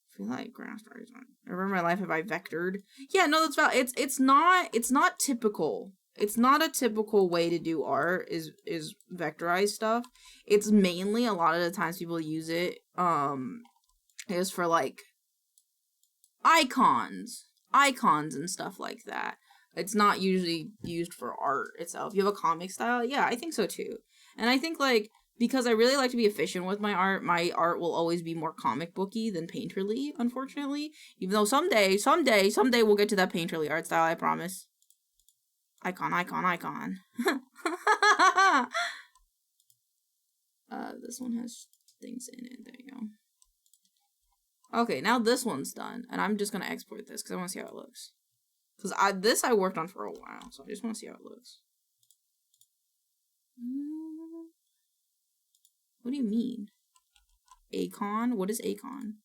I feel like rasterized art. Never in my life have I vectored. Yeah, no, that's valid. It's not typical. It's not a typical way to do art is vectorized stuff. It's mainly, a lot of the times people use it, is for, like, icons and stuff like that. It's not usually used for art itself. You have a comic style? Yeah, I think so too. And I think, like, because I really like to be efficient with my art will always be more comic booky than painterly, unfortunately. Even though someday we'll get to that painterly art style, I promise. Icon. This one has things in it. There you go. Okay, now this one's done. And I'm just gonna export this because I want to see how it looks. Because I worked on for a while, so I just want to see how it looks. What do you mean? Acon? What is Acon?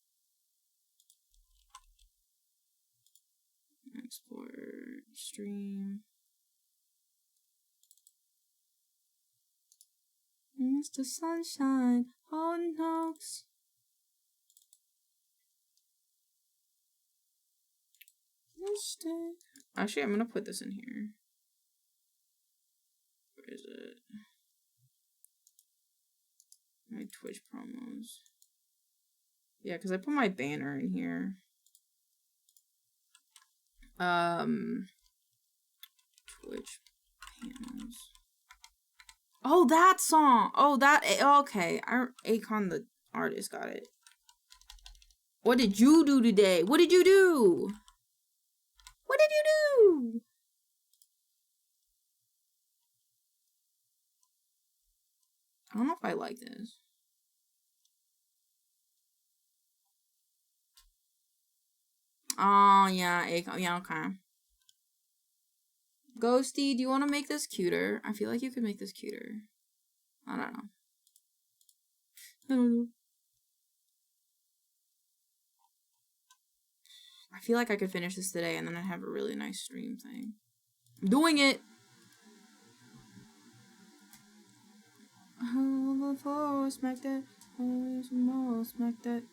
Export, stream. Mr. Sunshine, oh no. Actually, I'm gonna put this in here. Where is it? My Twitch promos. Yeah, because I put my banner in here. Twitch panels. Oh, that song! Oh, that, okay. Acon the artist got it. What did you do today? What did you do? What did you do? I don't know if I like this. Oh, yeah, yeah, okay. Ghosty, do you want to make this cuter? I feel like you could make this cuter. I don't know. I feel like I could finish this today and then I'd have a really nice stream thing. I'm doing it! Smack that. Smack that.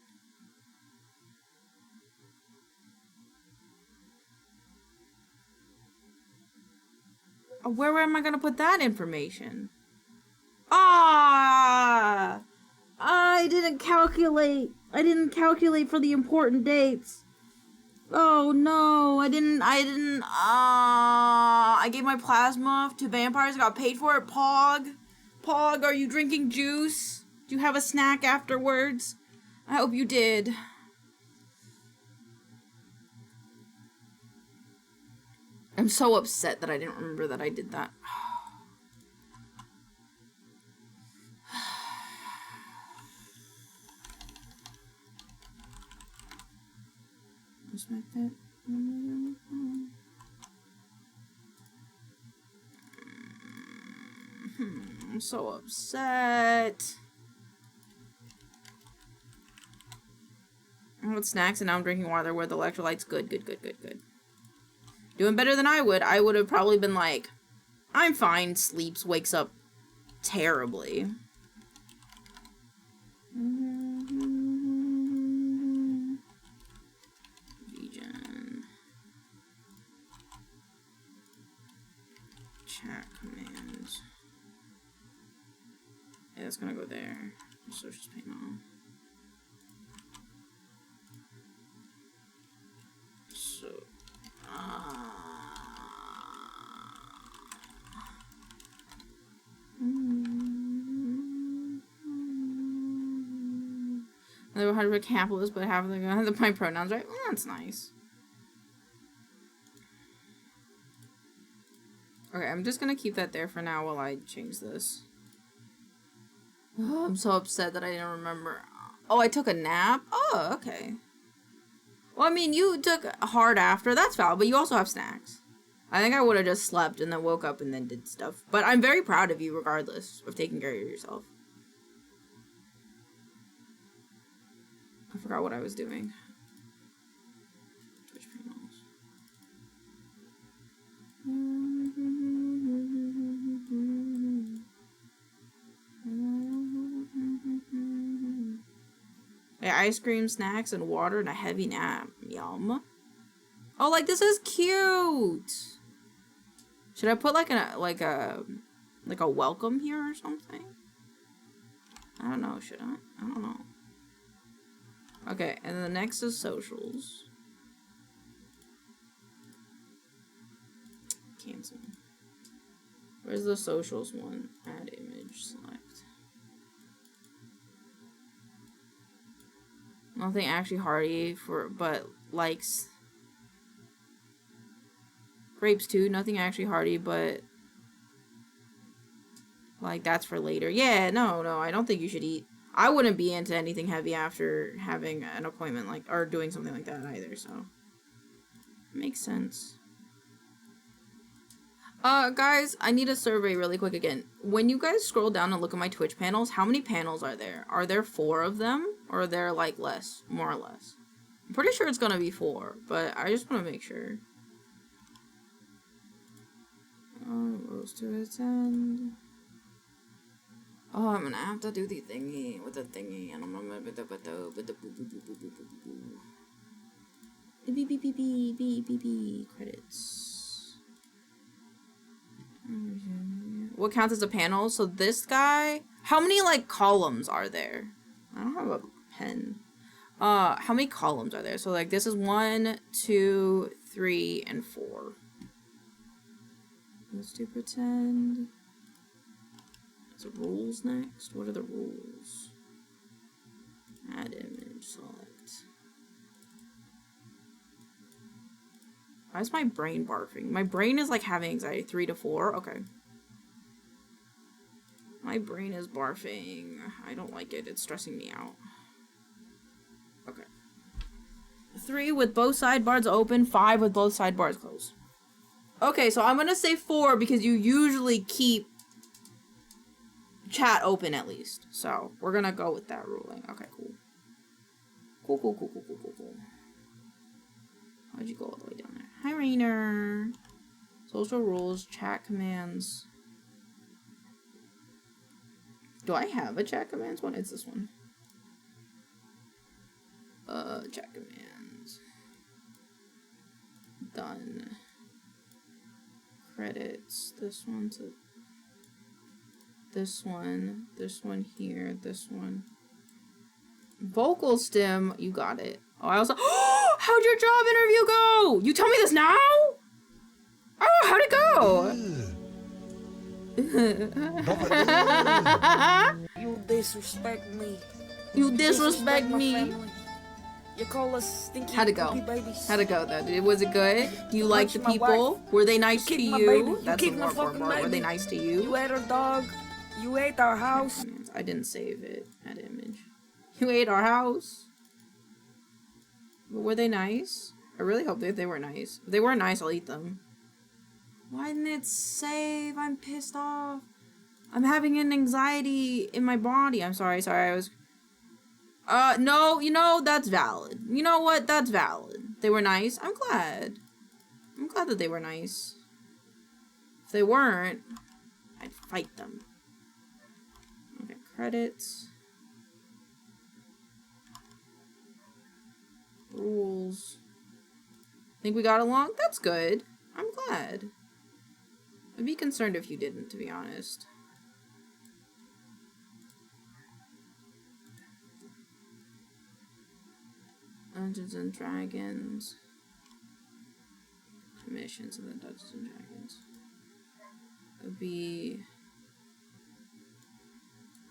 Where am I gonna put that information? Ah! I didn't calculate. I didn't calculate for the important dates. Oh no, I didn't, I gave my plasma to vampires, I got paid for it. Pog, are you drinking juice? Do you have a snack afterwards? I hope you did. I'm so upset that I didn't remember that I did that. Smack that. I'm so upset. with snacks and now I'm drinking water with electrolytes. Good, good, good, good, good. Doing better than I would. I would have probably been like, I'm fine, sleeps, wakes up terribly. Region. Chat commands. Yeah, it's gonna go there. Social panel. So, they were 100% capitalist, but half of them have my pronouns right. Well, that's nice. Okay, I'm just gonna keep that there for now while I change this. Oh, I'm so upset that I didn't remember. Oh, I took a nap? Oh, okay. Well, I mean, you took hard after. That's valid, but you also have snacks. I think I would have just slept and then woke up and then did stuff. But I'm very proud of you regardless of taking care of yourself. I forgot what I was doing. Twitch panels. Yeah, ice cream, snacks, and water, and a heavy nap. Yum. Oh, like, this is cute! Should I put, like, a welcome here or something? I don't know, should I? I don't know. Okay, and the next is socials. Cancel. Where's the socials one? Add image, select. Nothing actually hearty for, but likes. Grapes too, nothing actually hearty, but like that's for later. Yeah, no, I don't think you should eat. I wouldn't be into anything heavy after having an appointment like, or doing something like that either, so. Makes sense. Guys, I need a survey really quick again. When you guys scroll down and look at my Twitch panels, how many panels are there? Are there 4 of them? Or are there, like, less? More or less? I'm pretty sure it's gonna be 4, but I just want to make sure. Rules to attend. Oh, I'm gonna have to do the thingy with the thingy, and I'm gonna with the credits. What counts as a panel? So this guy, how many like columns are there? I don't have a pen. How many columns are there? So like this is 1, 2, 3, and 4. Let's do pretend. Is it rules next? What are the rules? Add image, select. Why is my brain barfing? My brain is like having anxiety. 3 to 4? Okay. My brain is barfing. I don't like it. It's stressing me out. Okay. 3 with both sidebars open. 5 with both sidebars closed. Okay, so I'm gonna say 4 because you usually keep chat open at least. So we're gonna go with that ruling. Okay, cool. Cool. How'd you go all the way down there? Hi, Rainer. Social rules, chat commands. Do I have a chat commands one? It's this one. Chat commands. Done. Credits. This one to this one here, this one. Vocal stem, you got it. Oh, I also. How'd your job interview go? You tell me this now? Oh, how'd it go? You disrespect me. You disrespect me. Family. You call us stinky How'd it go? babies. How'd it go though? Was it good? Do you like the my people? wife. Were they nice to kicked my you? baby. You That's the kicked my more important fucking part. Were they baby. nice to You you? ate our dog. You ate our house. I didn't save it. That image. You ate our house. But were they nice? I really hope that they were nice. If they weren't nice, I'll eat them. Why didn't it save? I'm pissed off. I'm having an anxiety in my body. I'm sorry. No, you know, that's valid. You know what? That's valid. They were nice. I'm glad. I'm glad that they were nice. If they weren't, I'd fight them. Okay, credits. Rules. Think we got along? That's good. I'm glad. I'd be concerned if you didn't, to be honest. Dungeons and Dragons. Missions in the Dungeons and Dragons. It would be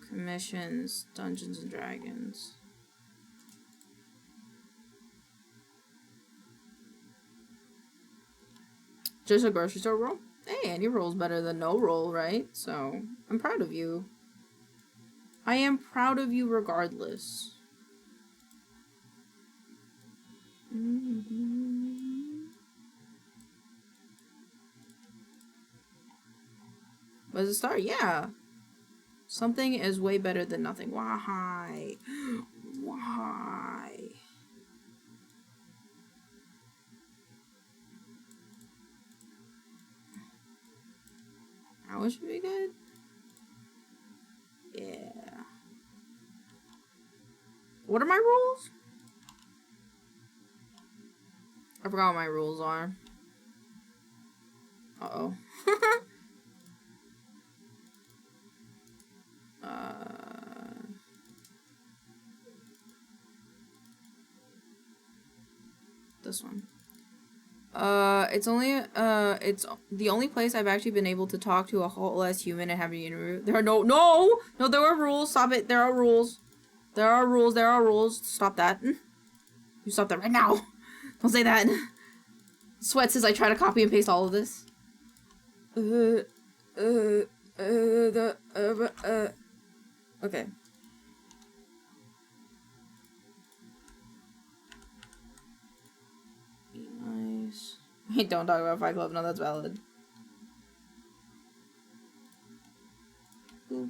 commissions, Dungeons and Dragons. Just a grocery store roll? Hey, any roll's better than no roll, right? So, I'm proud of you. I am proud of you regardless. Was it start? Yeah. Something is way better than nothing. Why? Why? That should be good. Yeah. What are my rules? I forgot what my rules are. Uh-oh. This one. It's it's the only place I've actually been able to talk to a whole less human and have an interview. There are no, there are rules. Stop it. There are rules. There are rules. There are rules. Stop that. You stop that right now. Don't say that. Sweat says I try to copy and paste all of this. Okay. Be nice. Hey, don't talk about Fight Club. No, that's valid. Ooh.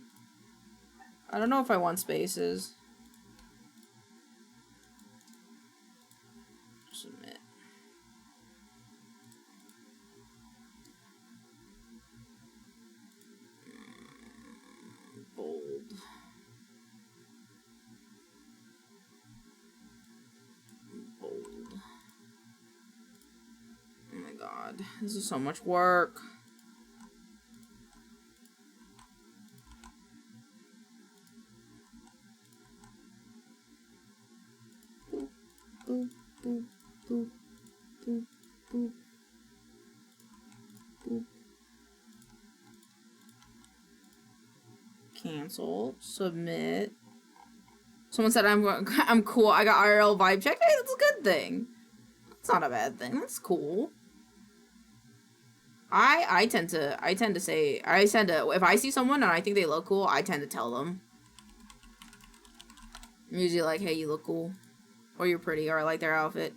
I don't know if I want spaces. Submit. Bold. Bold. Oh my god. This is so much work. Boop, boop, boop, boop, boop, boop, boop. Cancel. Submit. Someone said I'm cool. I got IRL vibe check. Hey, that's a good thing. That's not a bad thing. That's cool. I tend to say if I see someone and I think they look cool, I tend to tell them. I'm usually like, hey, you look cool. Or you're pretty, or I like their outfit.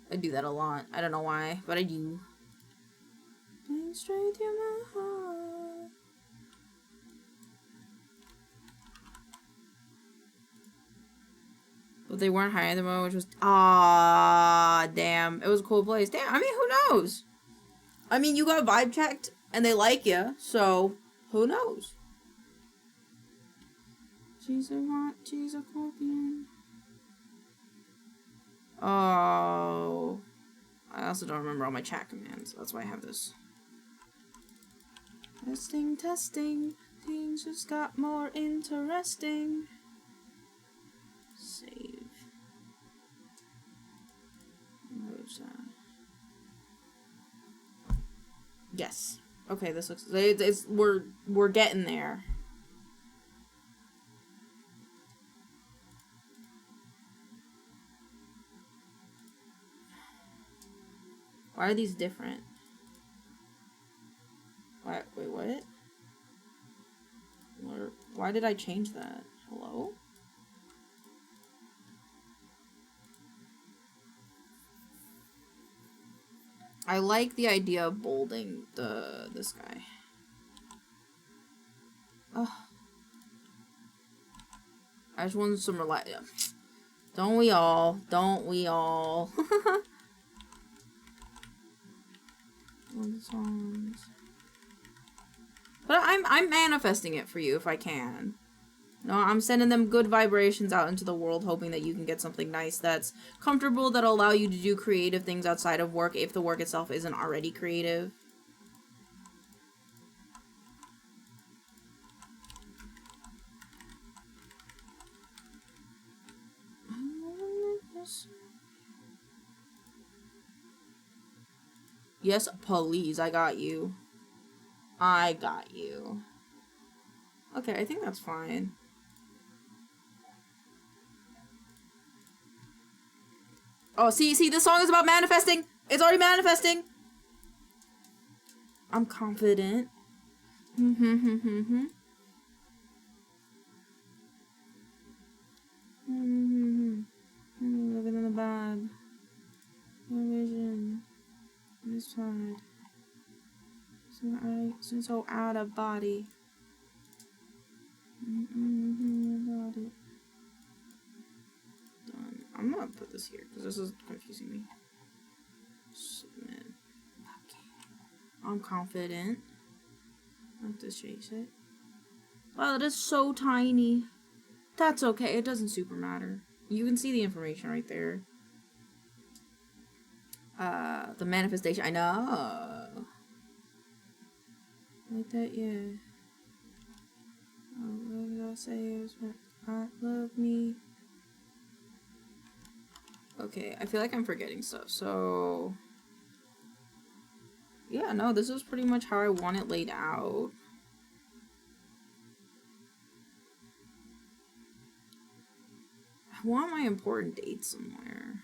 I do that a lot. I don't know why, but I do. Straight through my heart. But they weren't hiring the moment, which was damn. It was a cool place. Damn, I mean, who knows? I mean, you got vibe checked and they like you, so who knows? She's a hot, she's a scorpion. Oh, I also don't remember all my chat commands. That's why I have this. Testing, testing. Things just got more interesting. Save. Where's that? Yes. Okay, this looks. We're getting there. Why are these different? Wait, what? Why did I change that? Hello? I like the idea of bolding this guy. Oh. I just wanted some Don't we all? Don't we all? But I'm manifesting it for you if I can. No, I'm sending them good vibrations out into the world, hoping that you can get something nice that's comfortable, that'll allow you to do creative things outside of work if the work itself isn't already creative. Yes, please, I got you. I got you. Okay, I think that's fine. Oh, see, this song is about manifesting. It's already manifesting. I'm confident. Living in the bad. No vision. This side. So out of body. Body. Done. I'm gonna put this here because this is confusing me. Submit. Okay. I'm confident. I have to chase it. Wow, that is so tiny. That's okay. It doesn't super matter. You can see the information right there. The manifestation. I know. Like that, yeah. What did I say? I love me. Okay, I feel like I'm forgetting stuff, so... Yeah, no, this is pretty much how I want it laid out. I want my important dates somewhere.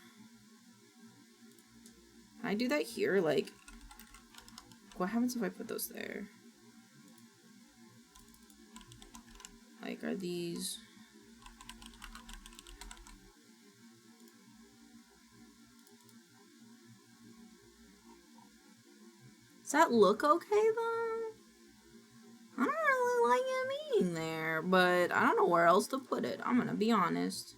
Can I do that here? Like, what happens if I put those there? Like, are these... Does that look okay, though? I don't really like it being there, but I don't know where else to put it. I'm gonna be honest.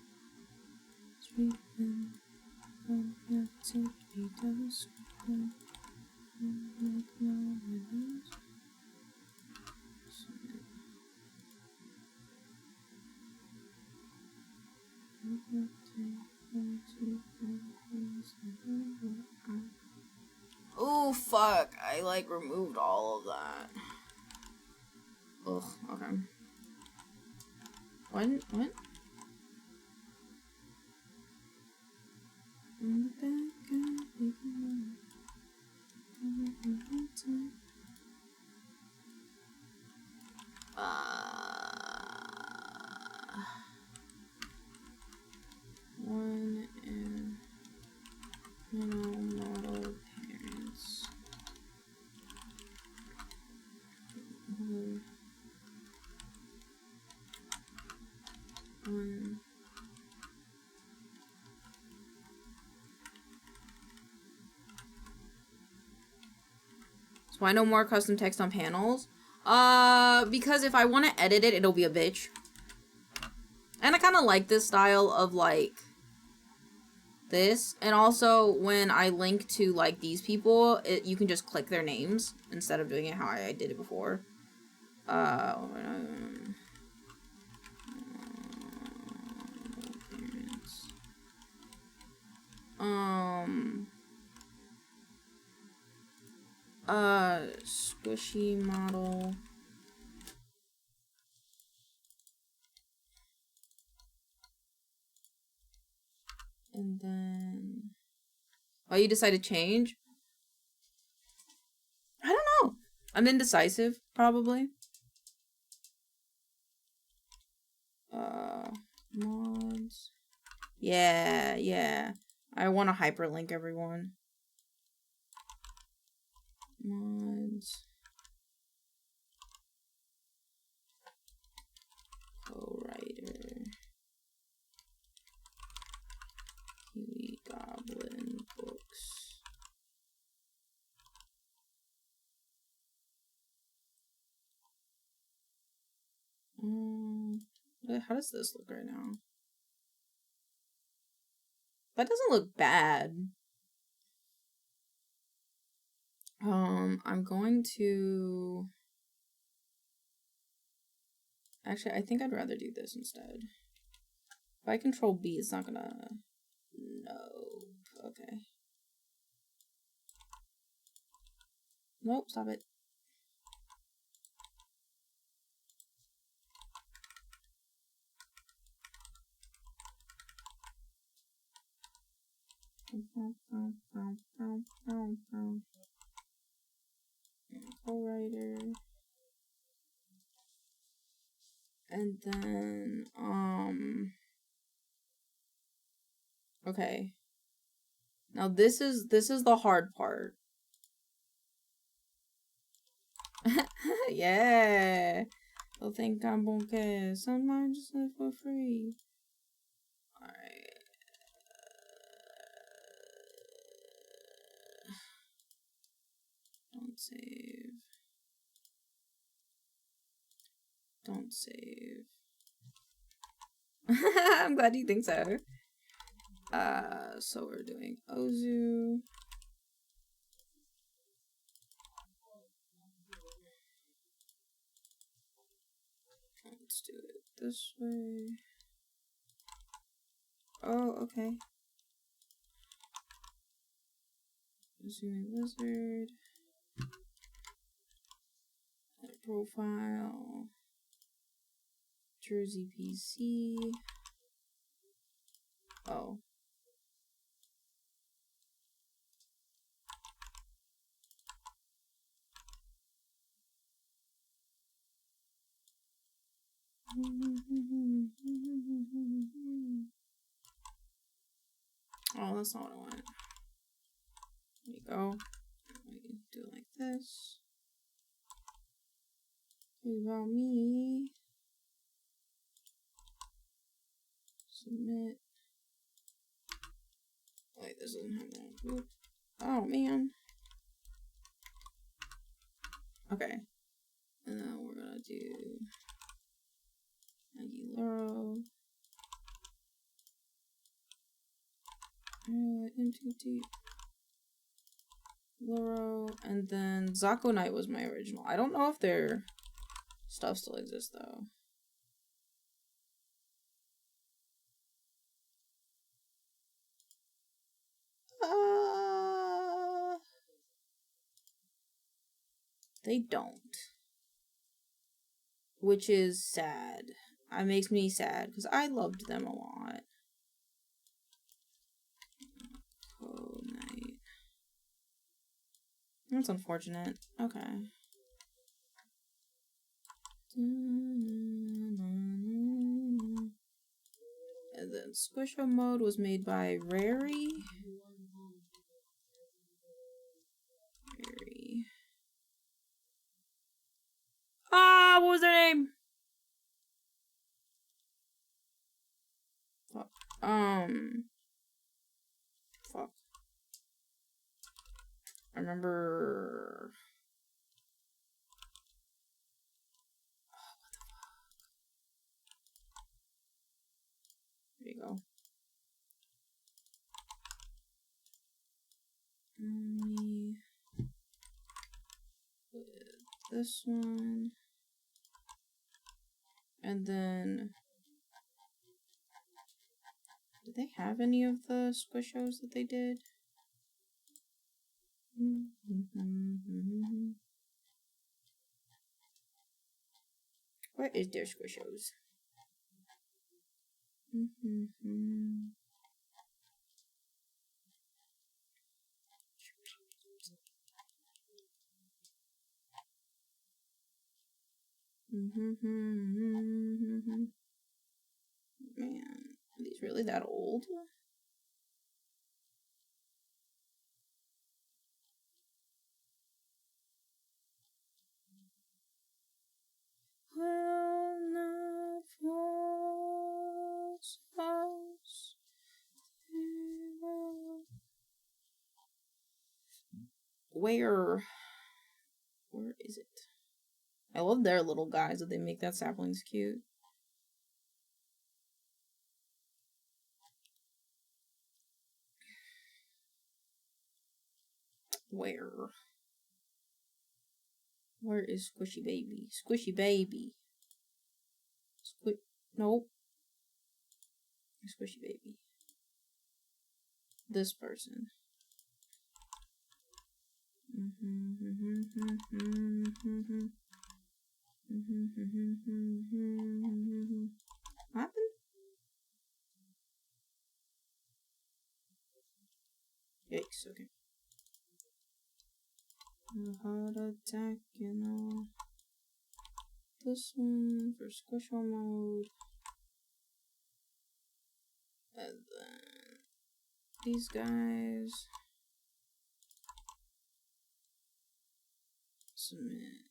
Oh, fuck. I, like, removed all of that. Ugh, okay. What? One and model parents. One. So I know more custom text on panels. Because if I want to edit it, it'll be a bitch. And I kind of like this style of, like, this. And also, when I link to, like, these people, you can just click their names instead of doing it how I did it before. Squishy model. And then... Oh, you decided to change? I don't know. I'm indecisive, probably. Mods. Yeah. I want to hyperlink everyone. Mods. Co-writer. Kiwi Goblin books. How does this look right now? That doesn't look bad. I'm going to... Actually, I think I'd rather do this instead. If I control B, it's not gonna... Nope. Okay. Nope, stop it. Co-writer. And then, okay. Now this is the hard part. Yeah. They'll think I'm okay. Some I just live for free. Alright. Don't save. Don't save. I'm glad you think so. So we're doing Ozu. Let's do it this way. Oh, okay. Zooming lizard. Profile. Jersey PC. Oh. Oh, that's not what I want. There you go. We do it like this. About me. Submit. Wait, this doesn't have that. Oop. Oh man. Okay. And then we're gonna do Aguilero. Into deep. Loro. And then Zako Knight was my original. I don't know if their stuff still exists though. They don't. Which is sad. It makes me sad because I loved them a lot. Oh, night. That's unfortunate. Okay. And then Squisho mode was made by Rary. Ah, what was their name? Fuck. Fuck. I remember. Oh, what the fuck? There you go. This one. And then, did they have any of the squishos that they did? Where is their squishos? Man, are these really that old? Will not force us. Where is it? I love their little guys that they make. That sapling's cute. Where? Where is Squishy Baby? Squishy Baby. Nope. Squishy Baby. This person. What happened? Yikes, okay. Heart attack, you know. This one for squisho mode. And then these guys. Submit.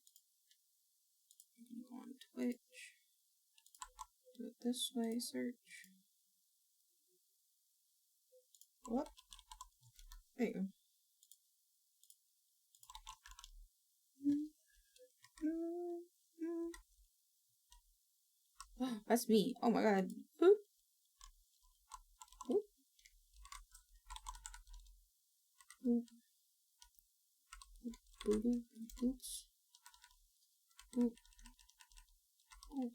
I'm gonna go on Twitch. Do it this way, search. What? There you go. That's me. Oh my god. Boop. Boop. Boop. Boop. Boop. Boops. Boop. Boop.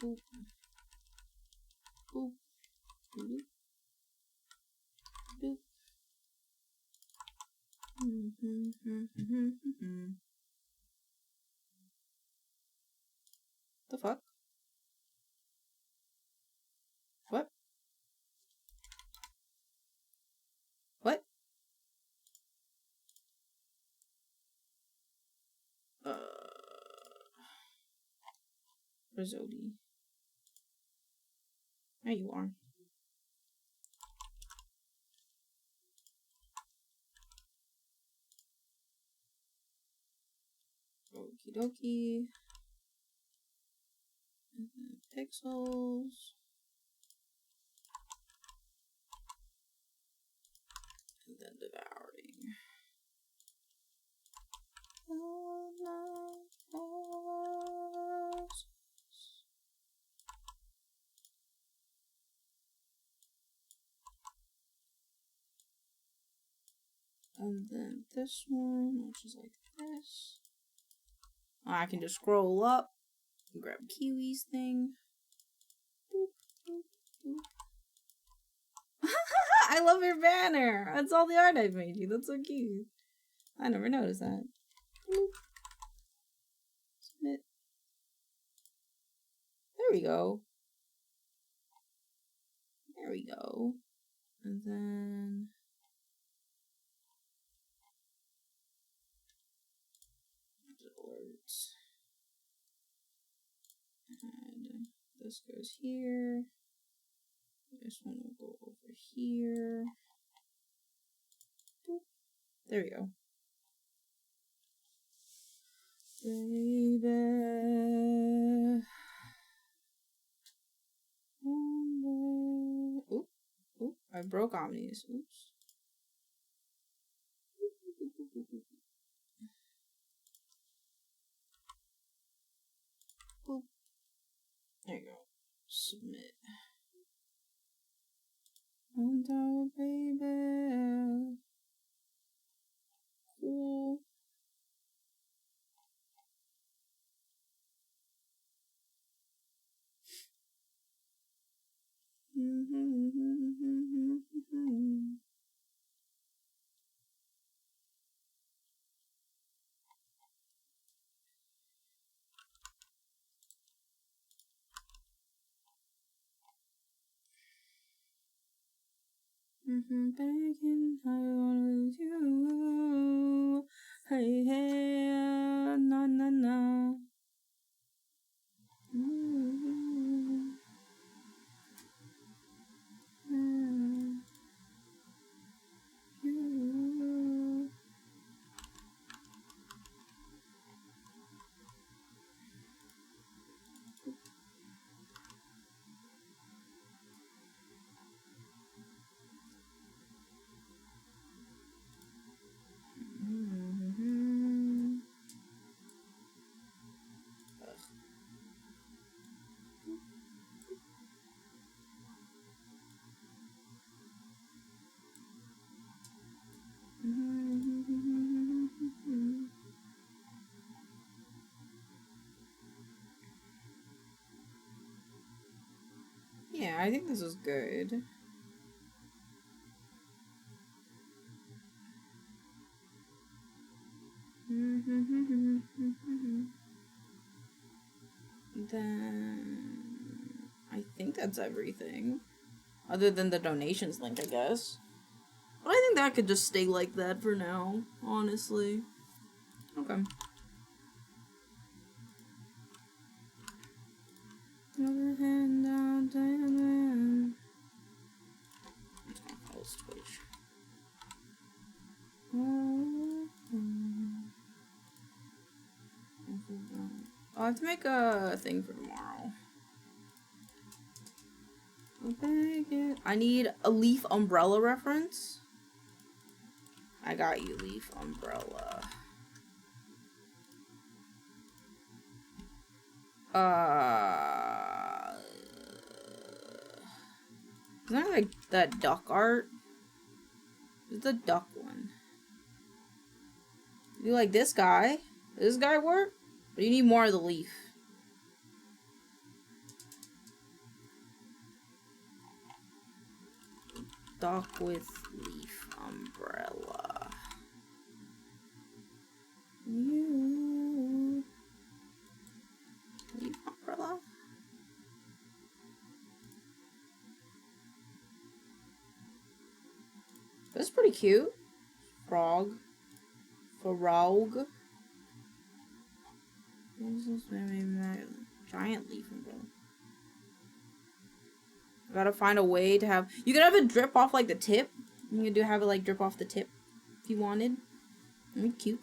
Boop. Boop. Boop. Boop. The fuck? What? What? Where's Odie? There you are. Okie dokie. And then pixels. And then devouring. All my forces. And then this one, which is like this. I can just scroll up and grab Kiwi's thing. Boop, boop, boop. I love your banner. That's all the art I've made you. That's so cute. I never noticed that. Boop. Submit. There we go. There we go. And then alerts. And this goes here. This one will go over here. Boop. There we go. Baby. Oop. Oop. I broke Omnis. Oops. Boop. There you go. Submit. And oh, baby. Cool. Begging, I wanna lose you. Hey, hey, na na na. I think this is good. Then I think that's everything. Other than the donations link, I guess. But I think that could just stay like that for now, honestly. Okay. Another hand down, down. It's gonna close Twitch. I'll have to make a thing for tomorrow. I need a leaf umbrella reference. I got you, leaf umbrella. Is that like that duck art? It's the duck one. You like this guy? Does this guy work? But you need more of the leaf. Duck with leaf umbrella. You leaf umbrella. That's pretty cute. Frog. Frog. This is maybe my giant leaf umbrella. Gotta find a way to have. You could have it drip off like the tip. You could have it like drip off the tip if you wanted. That'd be cute.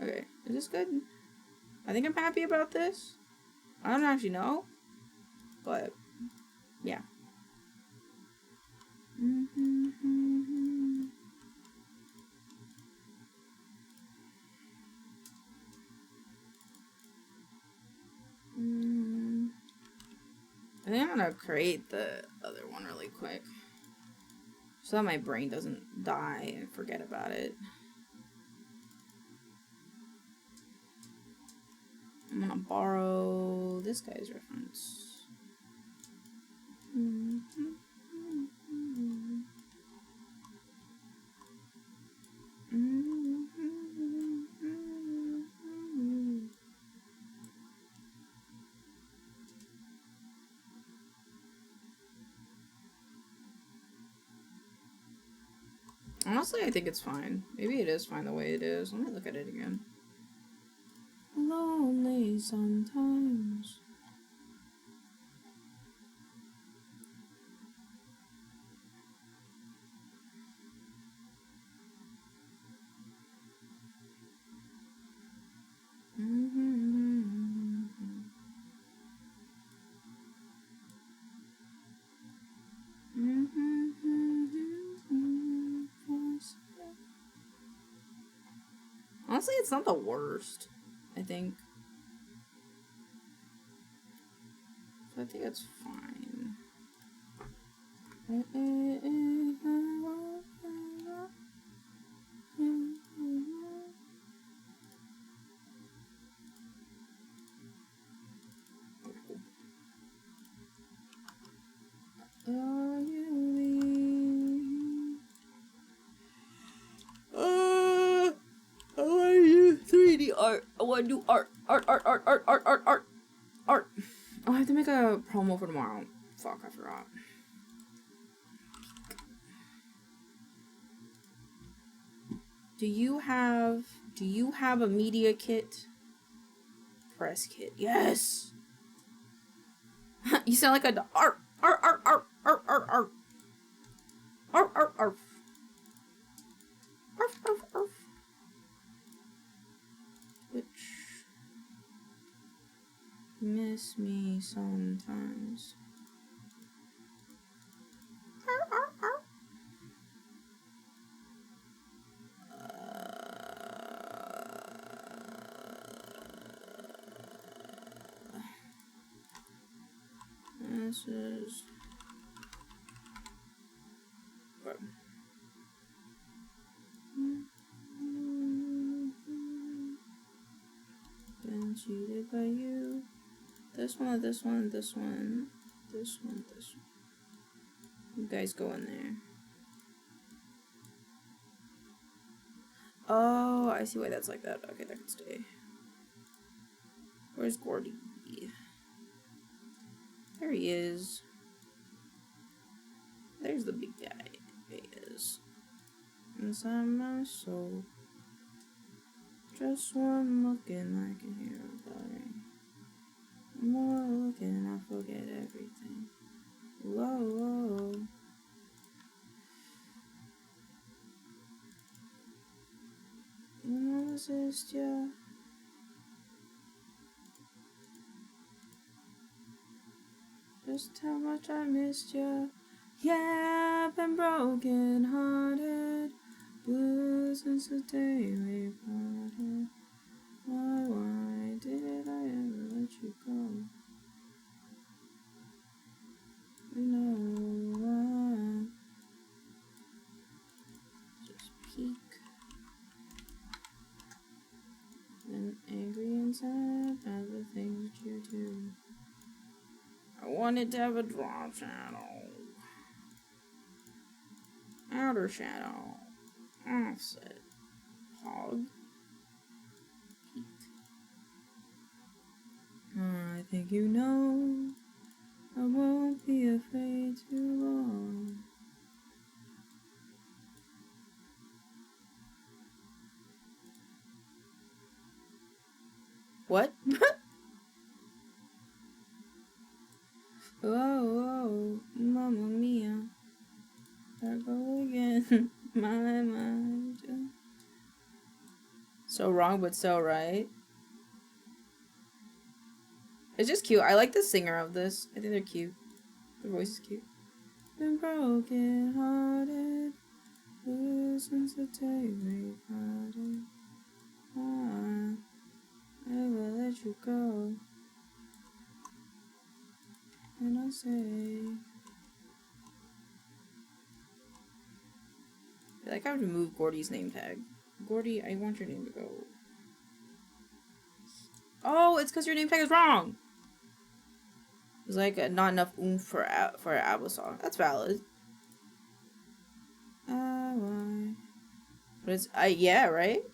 Okay, is this good? I think I'm happy about this. I don't actually know, but yeah. I think I'm gonna create the other one really quick so that my brain doesn't die and forget about it. I'm gonna borrow this guy's reference. Honestly, I think it's fine. Maybe it is fine the way it is. Let me look at it again. Lonely sometimes. Honestly, it's not the worst, I think. So I think it's fine. Art. I want to do art. Art. Oh, I have to make a promo for tomorrow. Fuck, I forgot. Do you have a media kit? Press kit. Yes. You sound like a art. Which miss me sometimes. This is what? Been cheated by you. this one, this one, this one, this one, this one. You guys go in there. Oh, I see why that's like that. Okay, that can stay. Where's Gordy? There he is. There's the big guy. There he is. Inside my soul. Just one look and I can hear a dying. More looking and I forget everything. Whoa, whoa. Resist ya. Just how much I missed ya. Yeah, I've been broken hearted. Blue since the day we parted. Why did I ever let you go? You know why. Just peek. Then angry and sad at the things that you do. I wanted to have a drop shadow. Outer shadow. Offset. Hog. Peak. I think you know I won't be afraid too long. What? Whoa, whoa, mamma mia. There I go again. my. So wrong, but so right. It's just cute. I like the singer of this. I think they're cute. Their voice is cute. Been broken hearted. Since the day we parted. I never let you go. And I say, I feel like I have to remove Gordy's name tag. Gordy, I want your name to go. Oh, it's because your name tag is wrong. It's like not enough oomph for an ABBA song. That's valid. Why? But it's yeah, right?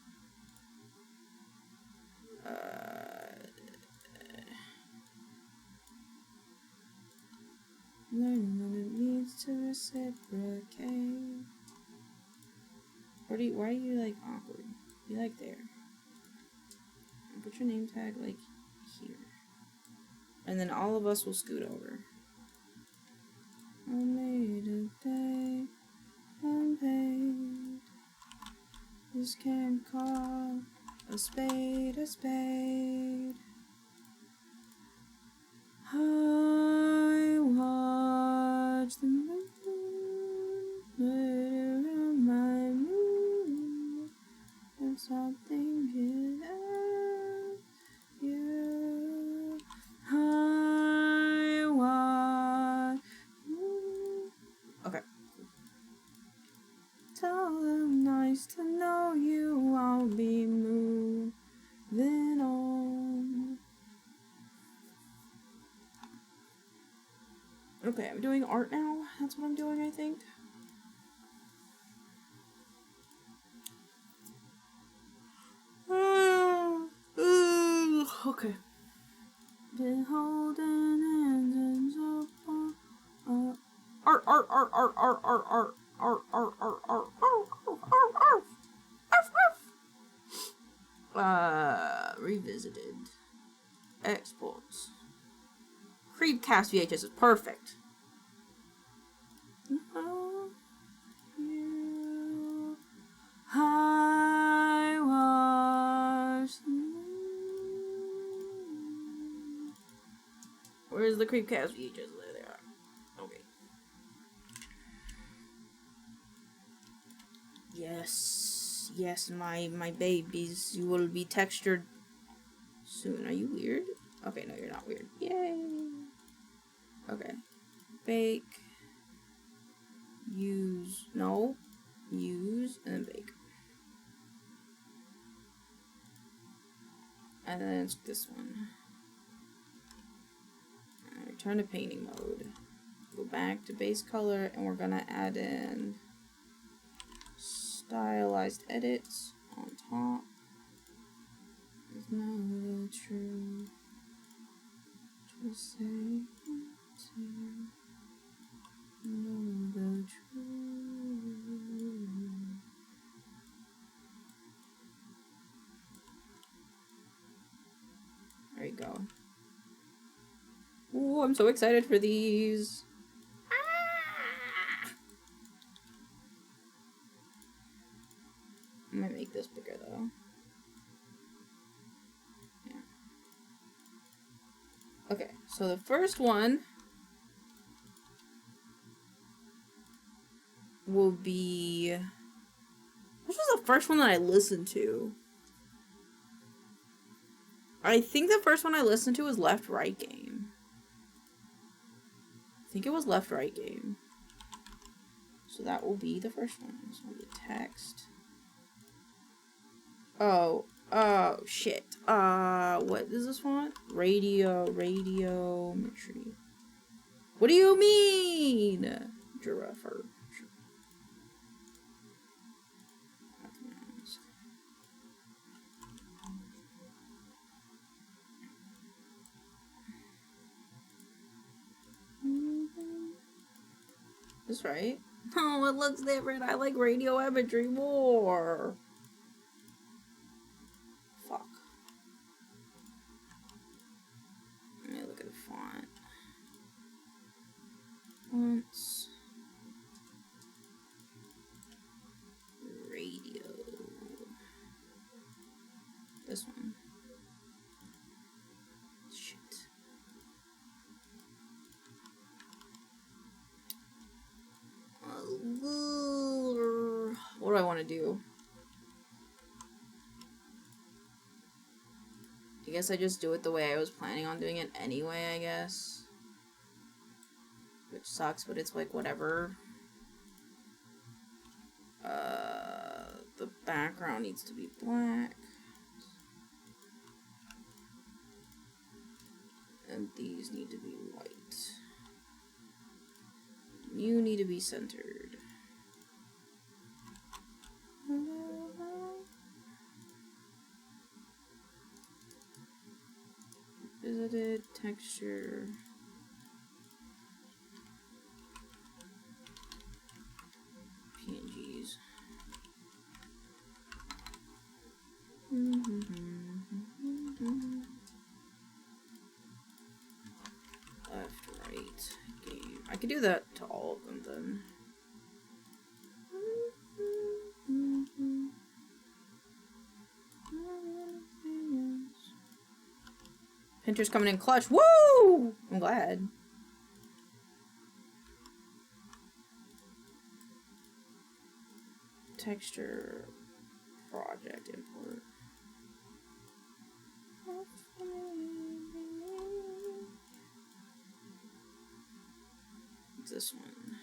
Learning what it means to reciprocate. Why are you like awkward? You like there. Put your name tag like here. And then all of us will scoot over. I made a day unpaid. This can't call a spade a spade. I watch the moon around my moon and stop thinking of you. I watch. Okay. Tell them nice to know you. I'll be moving on. Okay, I'm doing art now. That's what I'm doing, I think. Okay. Been holding hands and so far. Art. Revisited. Exports. Creepcast VHS is perfect. I watch. Where's the Creepcast VHS? There they are. Okay. Yes, yes, my babies, you will be textured soon. Are you weird? Okay, no, you're not weird. Yay. Okay. Bake. Use. No. Use and then bake. And then it's this one. Return to painting mode. Go back to base color, and we're gonna add in stylized edits on top. There's no true. Just say to know the truth. There you go. Ooh, I'm so excited for these. Ah! I'm gonna make this bigger though. Yeah. Okay, so the first one will be... Which was the first one that I listened to? I think the first one I listened to was Left Right Game. I think it was Left Right Game. So that will be the first one. This will be text. Oh, shit. What is this font? Radiometry. What do you mean? Giraffe. Is this right? Oh, it looks different. I like radio imagery more. Fuck. Let me look at the font. Fonts. Radio. This one. Shit. What do I want to do? I guess I just do it the way I was planning on doing it anyway, I guess. Which sucks, but it's like whatever. The background needs to be black. And these need to be white. You need to be centered. Visited texture. PNGs. Left, right, game. I could do that to all of them then. Pinter's coming in clutch. Woo! I'm glad. Texture project import. What's this one?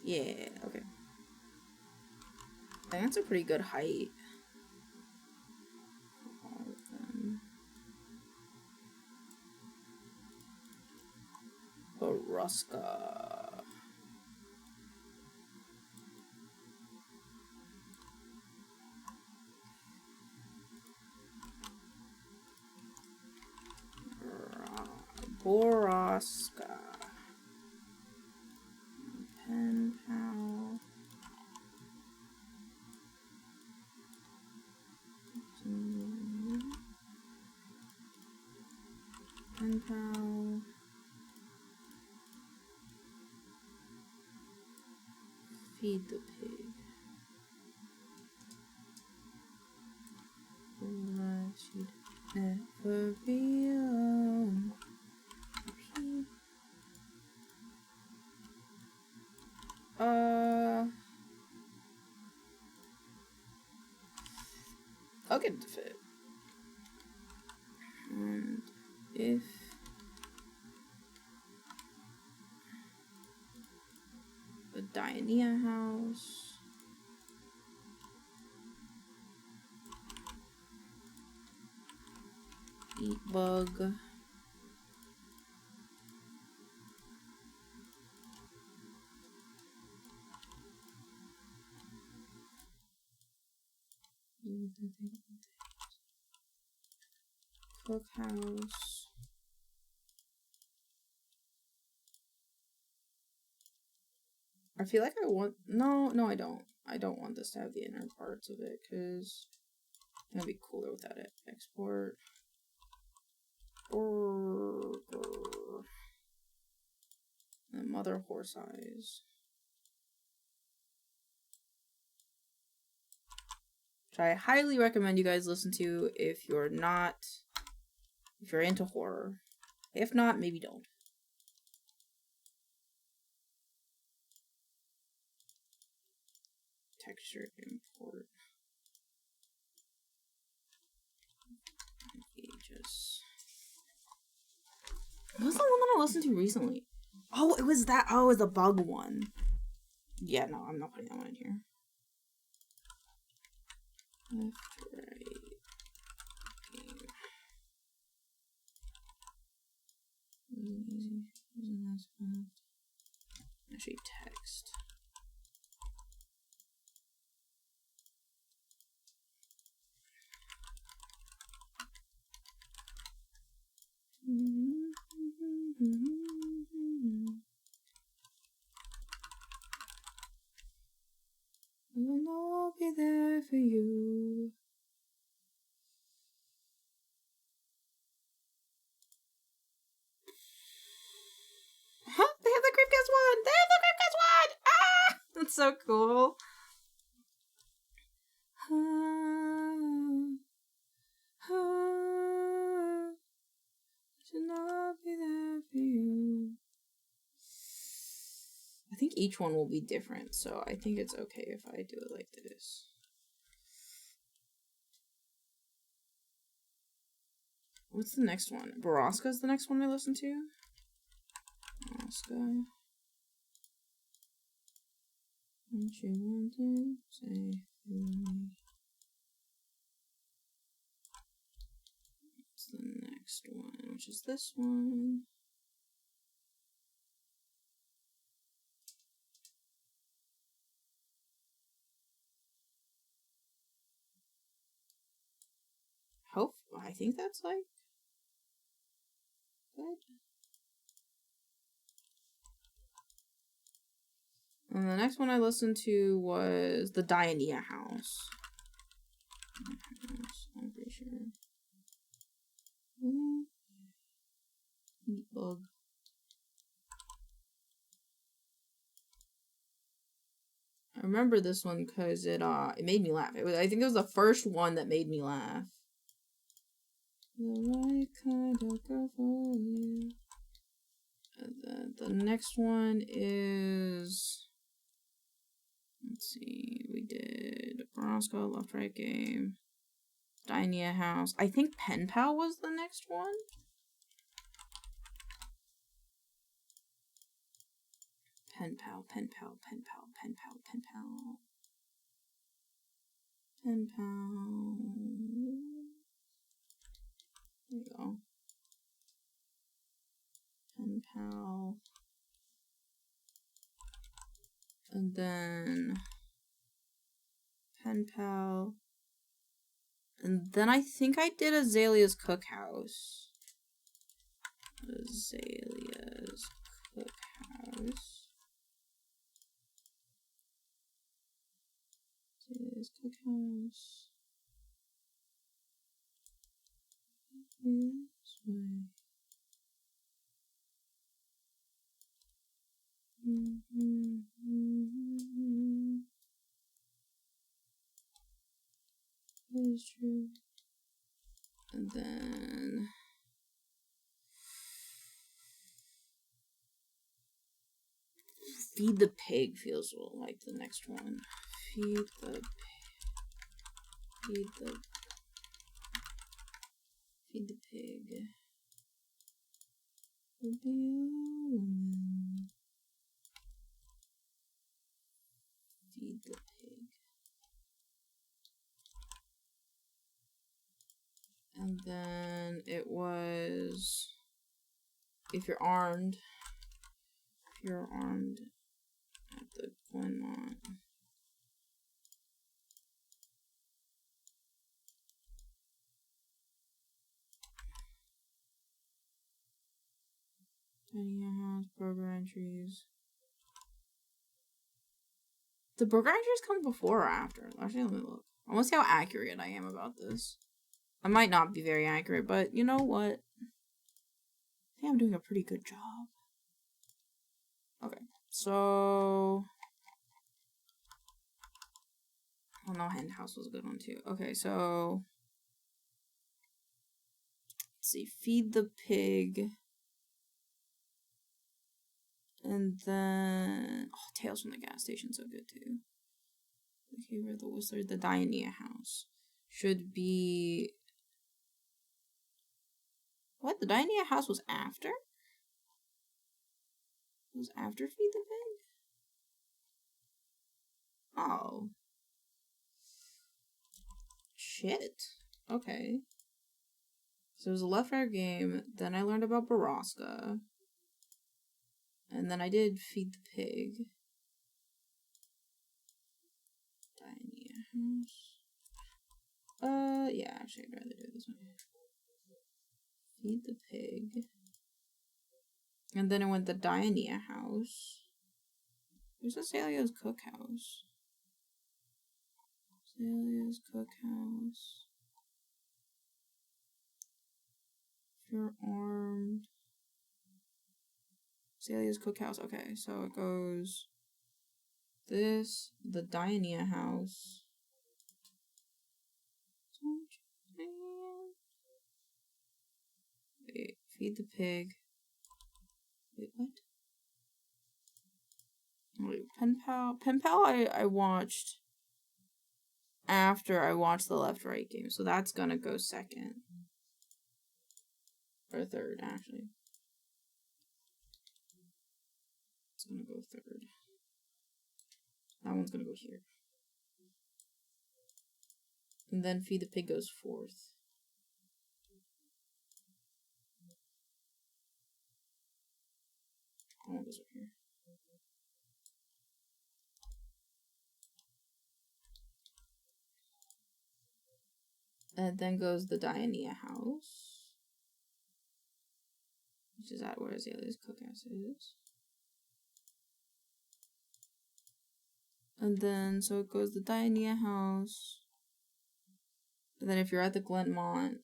Yeah, okay. I think that's a pretty good height. All of them. Baruska. Boroska. Pen pal. Pen pal. Feed the pig. Life should never be alone. I'll get it to fit. And if Diania house. Eat bug. Cookhouse. I feel like I want no, I don't. I don't want this to have the inner parts of it because it's gonna be cooler without it. Export. Burger. And mother horse eyes. Which I highly recommend you guys listen to if you're into horror. If not, maybe don't. Texture import. Ages. What was the one that I listened to recently? Oh, it was that. Oh, it was the bug one. Yeah, no, I'm not putting that one in here. Left, right. Easy. Actually, text. And I'll be there for you. Huh? They have the Creepcast one! They have the Creepcast one! Ah! That's so cool. Should not be there for you. I think each one will be different, so I think it's okay if I do it like this. What's the next one? Baraska's the next one I listen to? Baraska. What you want to say for me? What's the next one? Which is this one? I think that's like good. And the next one I listened to was the Diania house. I'm pretty sure. Eat bug. I remember this one because it made me laugh. I think it was the first one that made me laugh. The right kind of girl for you. And then the next one is, let's see, we did Bronco, left right game, Diania house. I think Pen Pal was the next one. Pen Pal. Pen Pal. There you go. Pen Pal. And then Pen Pal. And then I think I did Azalea's Cookhouse. Azalea's Cookhouse. Azalea's Cookhouse. This way. That is true. And then Feed the Pig feels like the next one. Feed the pig. Feed the pig. Will be a woman. feed the pig. And then it was if you're armed at the Glenmont. Tiny house, burger entries. The burger entries come before or after? Actually, let me look. I want to see how accurate I am about this. I might not be very accurate, but you know what? I think I'm doing a pretty good job. Okay, so... Oh no, hen house was a good one too. Okay, so... Let's see, feed the pig. And then... Oh, Tales from the Gas Station's so good too. Okay, where the Whistler, the Diania house. Should be... What? The Diania house was after? It was after Feed the Pig? Oh. Shit. Okay. So it was a left fair game, then I learned about Baraska. And then I did Feed the Pig. Diania house. Yeah, actually I'd rather do it this one. Feed the Pig. And then I went the Diania house. Where's Azalea's cookhouse? Azalea's cookhouse. If you're armed. Azalea's cookhouse. Okay, so it goes this, the Diania house. Wait, feed the pig. Wait, what? Wait, Pen Pal. Pen Pal I watched after I watched the left right game, so that's gonna go second. Or third, actually. It's gonna go third. That one's gonna go here. And then Feed the Pig goes fourth. That one goes over here. And then goes the Diania house, which is at where Azalea's cookhouse is. And then, so it goes the Diania house. And then if you're at the Glenmont,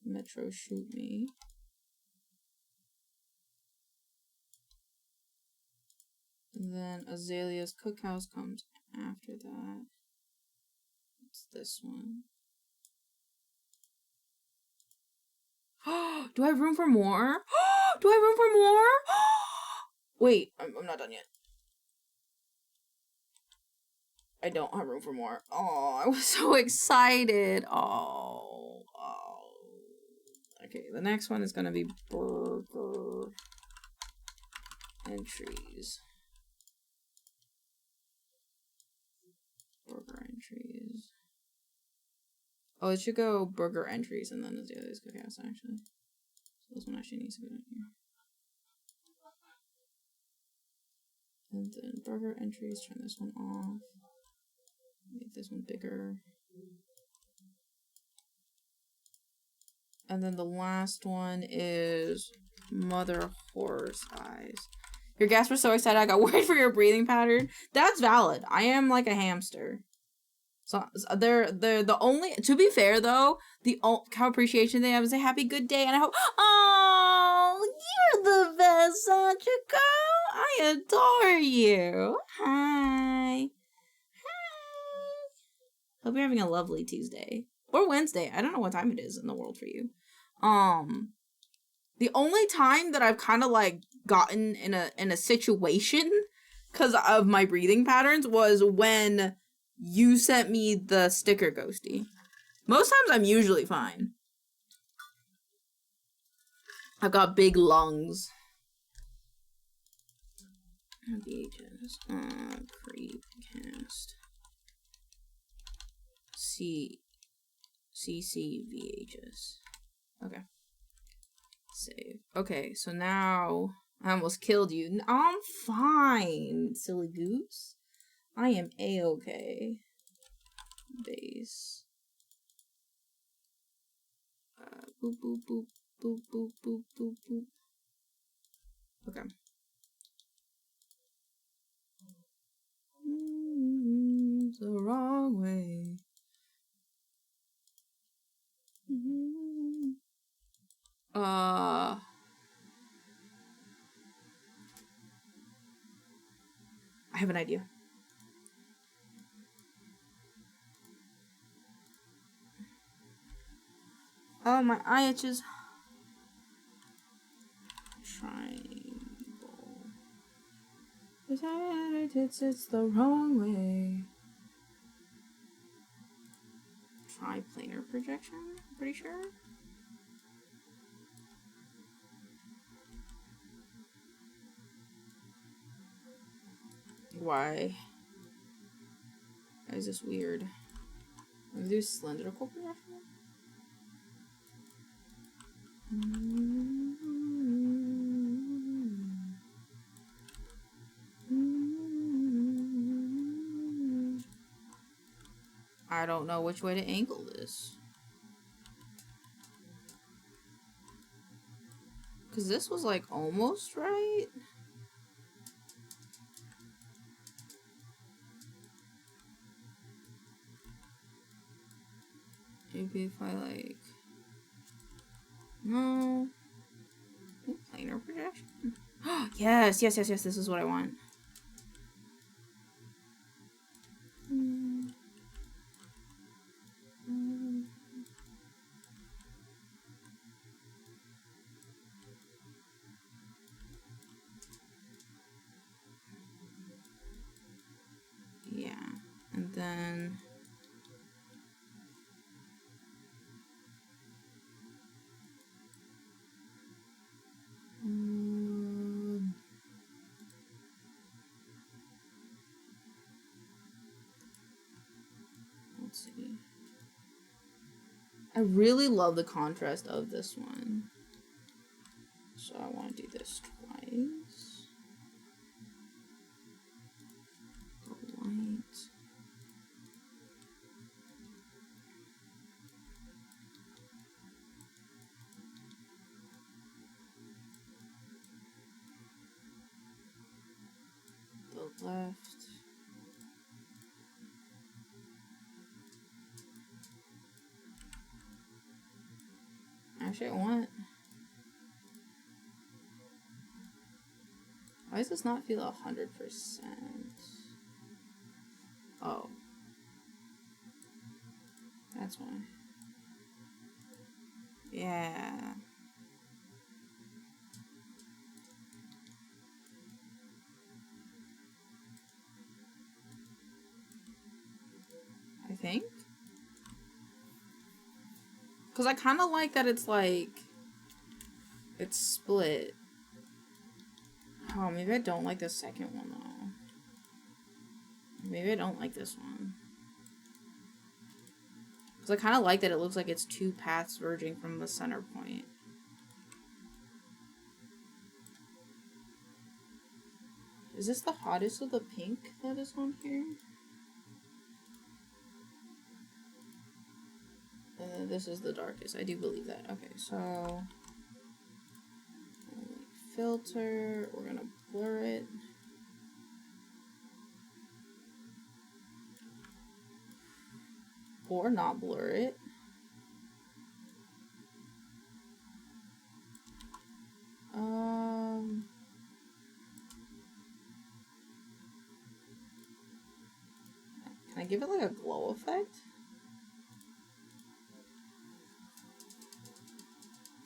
Metro Shoot Me. And then Azalea's cookhouse comes after that. It's this one. Do I have room for more? Do I have room for more? Wait, I'm not done yet. I don't have room for more. Oh, I was so excited. Oh. Okay, the next one is gonna be burger entries. Burger entries. Oh, it should go burger entries and then Azalea's cookhouse, actually. So this one actually needs to go down here. And then burger entries, turn this one off. Make this one bigger. And then the last one is Mother Horse Eyes. Your gasp was so excited I got worried for your breathing pattern. That's valid. I am like a hamster. So they're the only, to be fair though, the Cow Appreciation Day, I would say happy good day, and I hope, oh, you're the best, Sachiko. I adore you. Hi. Hope you're having a lovely Tuesday. Or Wednesday. I don't know what time it is in the world for you. The only time that I've kind of like gotten in a situation because of my breathing patterns was when you sent me the sticker ghosty. Most times I'm usually fine. I've got big lungs. VHS. Creepcast. CC VHS. Okay. Save. Okay, so now I almost killed you. I'm fine, silly goose. I am a-okay. Base. Boop boop boop boop boop boop boop boop. Okay. The wrong way. I have an idea. Oh, my eye itches. Triangle. It's the wrong way. Triplanar projection? Pretty sure. Why? Why is this weird? Maybe there's cylindrical projection? I don't know which way to angle this. Because this was like almost right. Maybe if I like... No. Planar projection? Yes, yes, yes, yes, this is what I want. Yeah, and then... let's see. I really love the contrast of this one. So I want to do this twice. Go light. The left. Actually, I want... Why does this not feel 100%? Oh. That's why. Yeah. I think. Because I kind of like that it's like... It's split. Oh, maybe I don't like the second one, though. Maybe I don't like this one. Because I kind of like that it looks like it's two paths verging from the center point. Is this the hottest of the pink that is on here? This is the darkest. I do believe that. Okay, so... filter. We're gonna blur it. Or not blur it. Can I give it like a glow effect?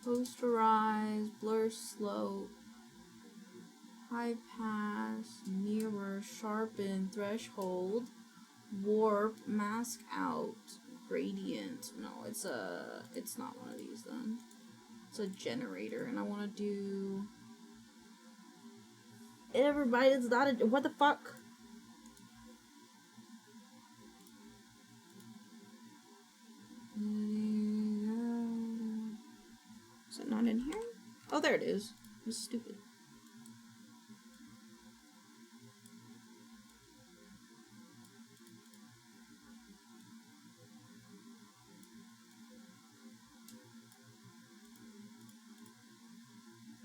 Posterize, blur slope, high pass, mirror, sharpen, threshold, warp, mask out, gradient. No, it's not one of these then. It's a generator, and I want to do Everybody's not a. What the fuck? Is it not in here? Oh, there it is. This is stupid.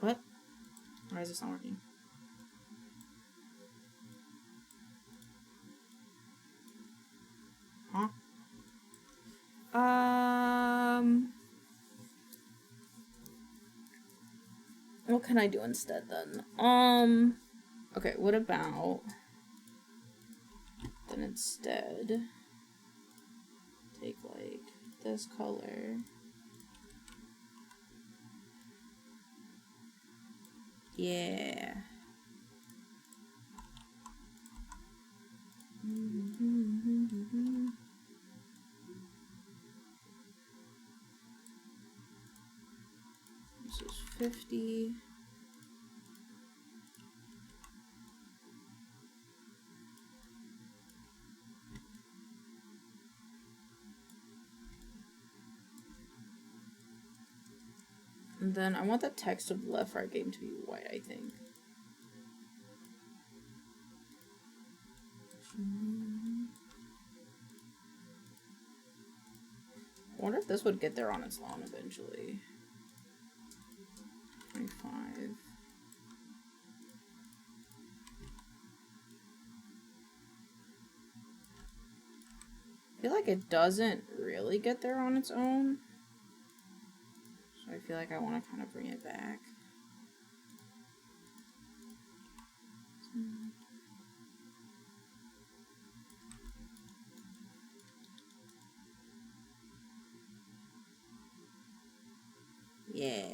What? Why is this not working? Huh? What can I do instead then? Okay, what about then instead take like this color. Yeah. This is 50. And then I want the text of the left right game to be white, I think. I wonder if this would get there on its own eventually. 25. I feel like it doesn't really get there on its own. So I feel like I want to kind of bring it back. Yeah.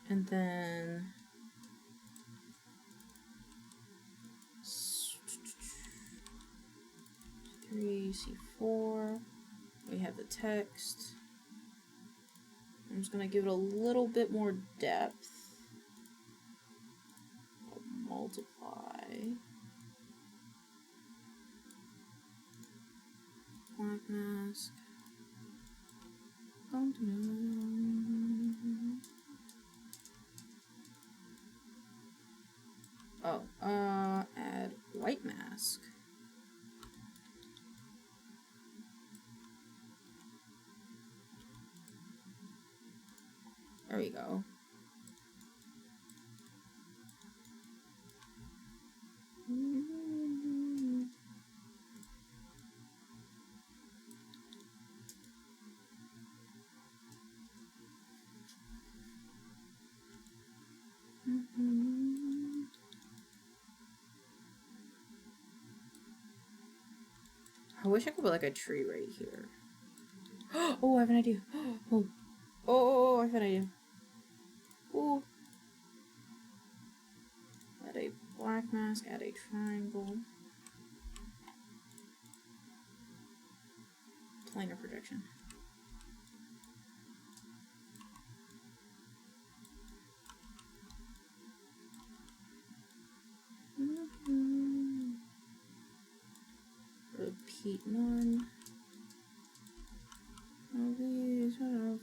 And then C4. We have the text. I'm just gonna give it a little bit more depth. Multiply. Black mask. Oh, add white mask. There we go. I wish I could put like a tree right here. Oh, I have an idea. Oh, I have an idea. Oh. Add a black mask, add a triangle. Planar projection. Repeat one. Oh, please, run off.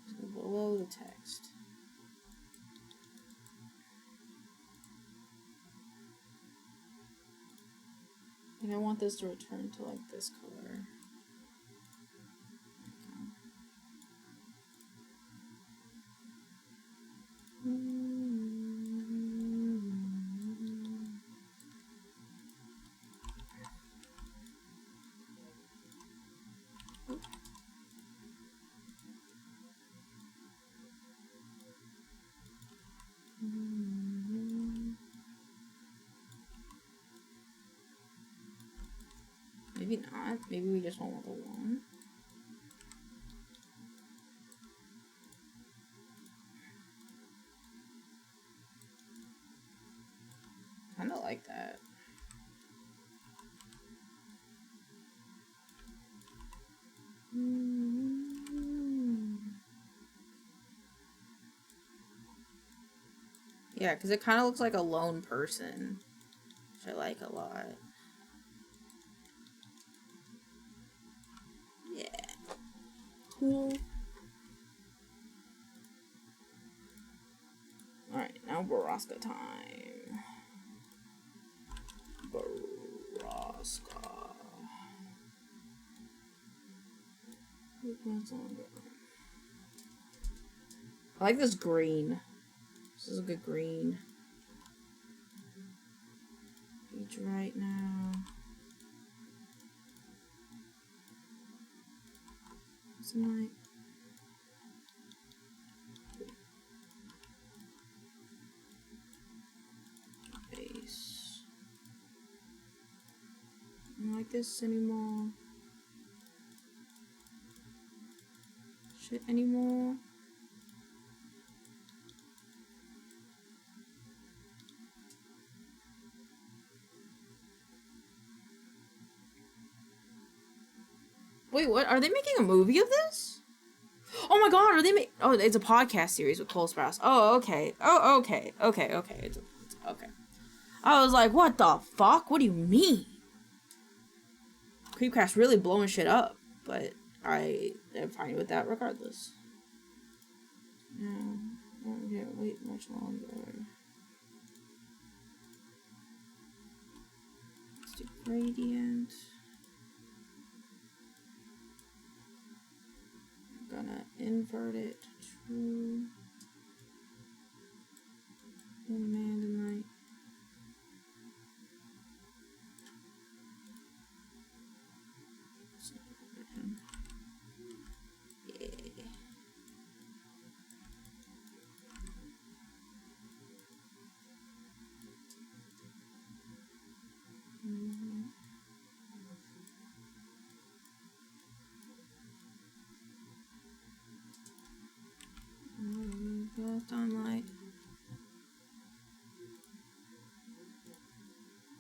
So below the text. And I want this to return to like this color. Maybe not. Maybe we just want the one. Kind of Yeah, because it kind of looks like a lone person, which I like a lot. Yeah. Cool. Alright, now Baraska time. Baraska. I like this green. This is a good green. Beach right now. It's night. Base. I don't like this anymore. Shit anymore. Wait, what? Are they making a movie of this? Oh my god, are they oh, it's a podcast series with Cole Sprouse. Oh, okay. Oh, okay. Okay, okay. It's okay. I was like, what the fuck? What do you mean? Creepcast really blowing shit up, but I am fine with that regardless. No, I can't wait much longer. Let's do gradient. I'm gonna invert it to one man tonight. Sunlight.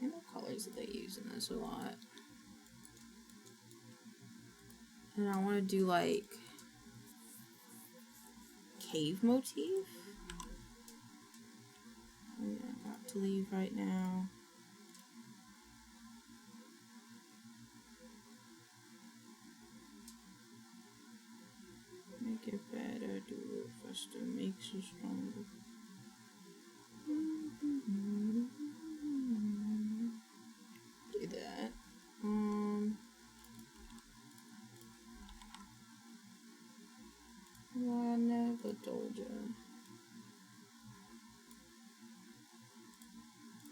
I know colors that they use in this a lot. And I want to do like cave motif. I got to leave right now. Make it better, do it faster, makes you stronger. Do that. Well, I never told you.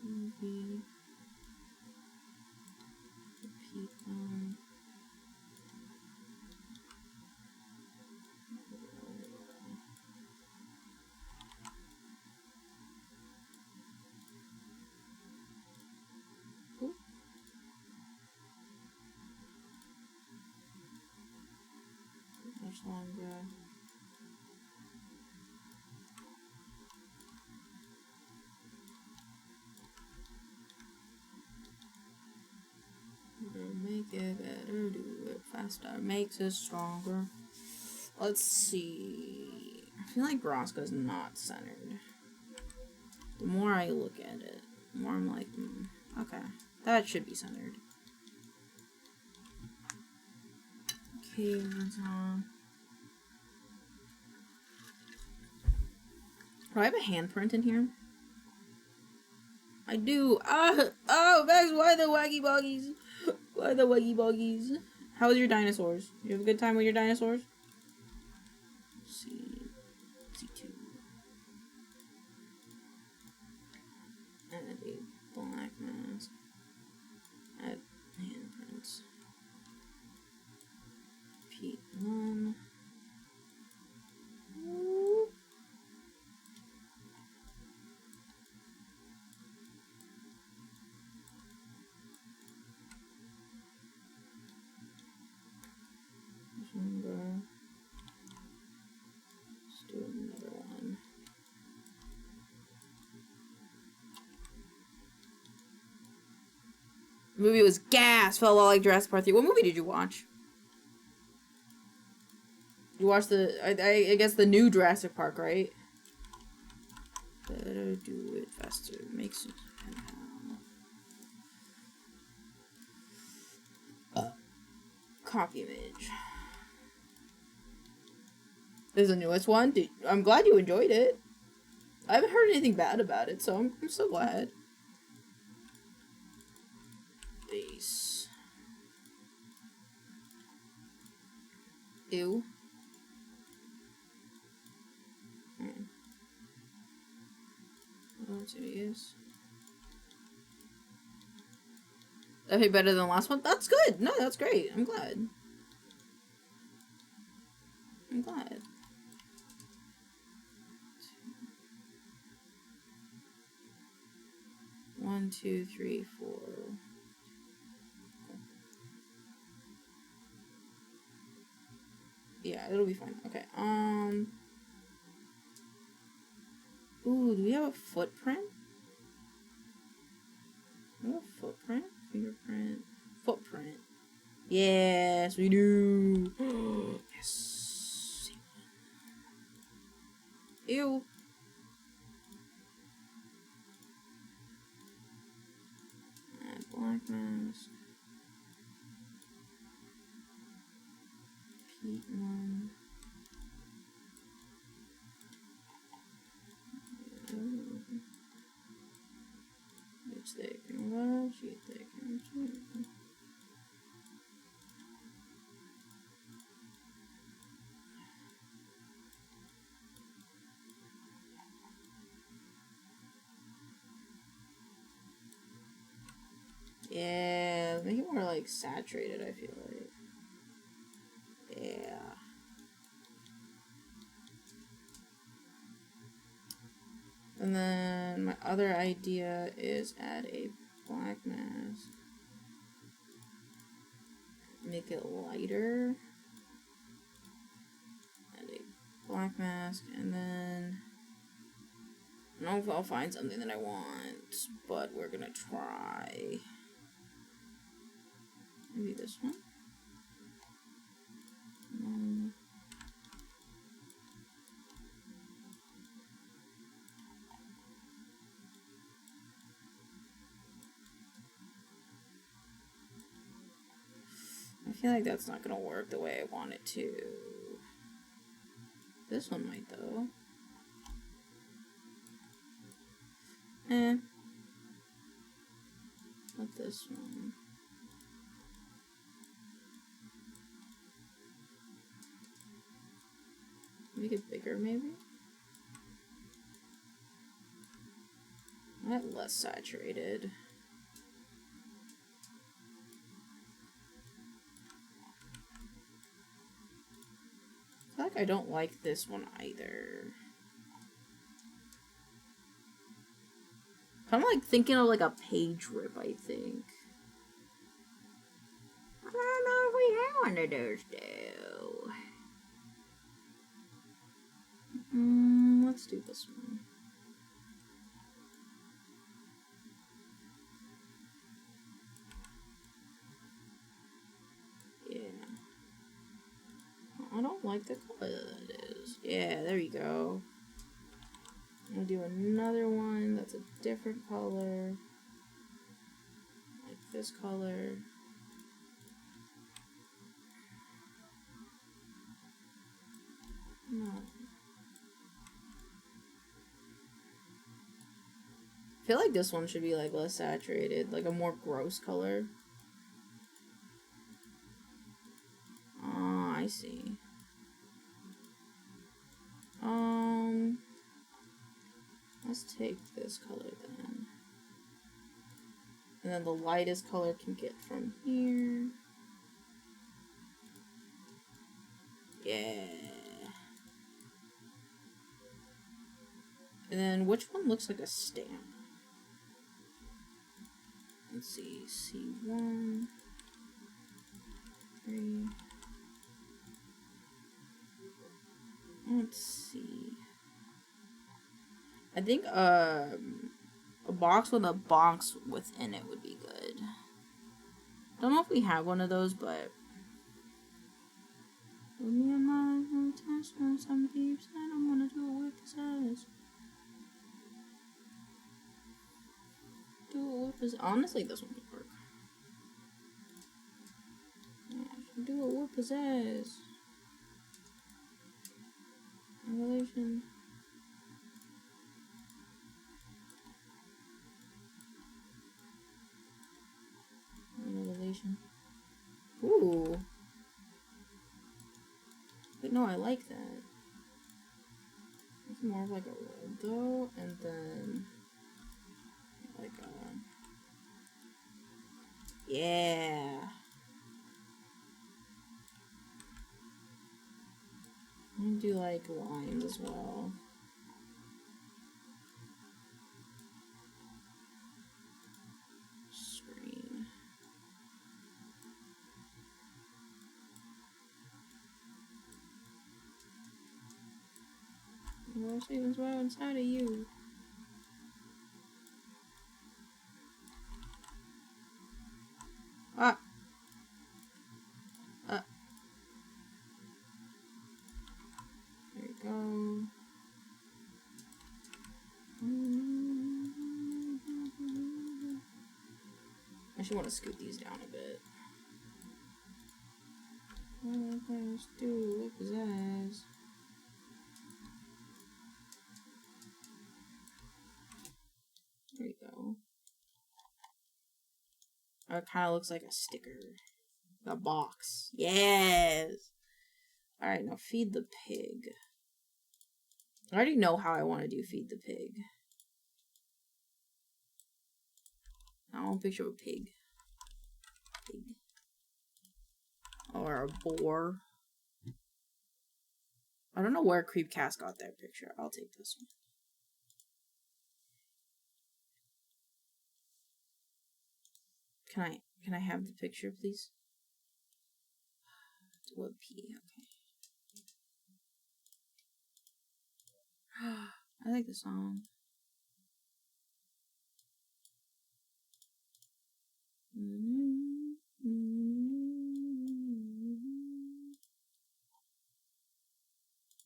Maybe repeat them. Much longer. Make it better, do it faster, makes it stronger. Let's see. I feel like Broska's not centered. The more I look at it, the more I'm like, okay, that should be centered. Okay, that's on. Do I have a handprint in here? I do. Oh, Max, why the waggy boggies? Why the waggy boggies? How was your dinosaurs? You have a good time with your dinosaurs? C2. Add a black mask. Add handprints. Repeat 1. Let's do another one. The movie was gas. Felt a lot like Jurassic Park 3. What movie did you watch? You watched the, I guess the new Jurassic Park, right? Better do it faster. Makes it. Copy image. There's a newest one. Dude, I'm glad you enjoyed it. I haven't heard anything bad about it, so I'm so glad. Base. Ew. Oh, serious. Definitely better than the last one. That's good. No, that's great. I'm glad. I'm glad. 1, 2, 3, 4. Yeah, it'll be fine. Okay. Ooh, do we have a footprint? Do we have a footprint? Fingerprint. Footprint. Yes, we do. Yes. Ew. Add black mask. Pete one. It's thick and well, she's thick and sweet. Yeah, make it more like saturated, I feel like. Yeah. And then my other idea is add a black mask. Make it lighter. Add a black mask, and then I don't know if I'll find something that I want, but we're gonna try. Maybe this one. I feel like that's not gonna work the way I want it to. This one might though. Not this one. Make it bigger, maybe? Not less saturated. I feel like I don't like this one either. Kind of like thinking of like a page rip, I think. I don't know if we have one of those though. Let's do this one. Yeah. I don't like the color that it is. Yeah, there we go. I'm gonna do another one that's a different color. Like this color. No. I feel like this one should be like less saturated, like a more gross color. Oh, I see. Let's take this color then. And then the lightest color can get from here. Yeah. And then which one looks like a stamp? Let's see, C1, 3. Let's see. I think a box with a box within it would be good. Don't know if we have one of those, but me and my test on some peeps, I don't want to do it with this ass. do a whip is honestly this one would work. Do a whip pizzazz. Revelation. Revelation. Ooh. But no, I like that. It's more of like a roll though, and then like a yeah. I'm gonna do like lines as well. Screen. More savings wow inside of you. Ah. There you go. I should want to scoot these down a bit. Let's do whip his ass. There you go. Oh, it kind of looks like a sticker. A box. Yes! Alright, now feed the pig. I already know how I want to do feed the pig. I want a picture of a pig. Pig. Or a boar. I don't know where Creepcast got that picture. I'll take this one. Can I have the picture, please? What P? Okay. I like the song.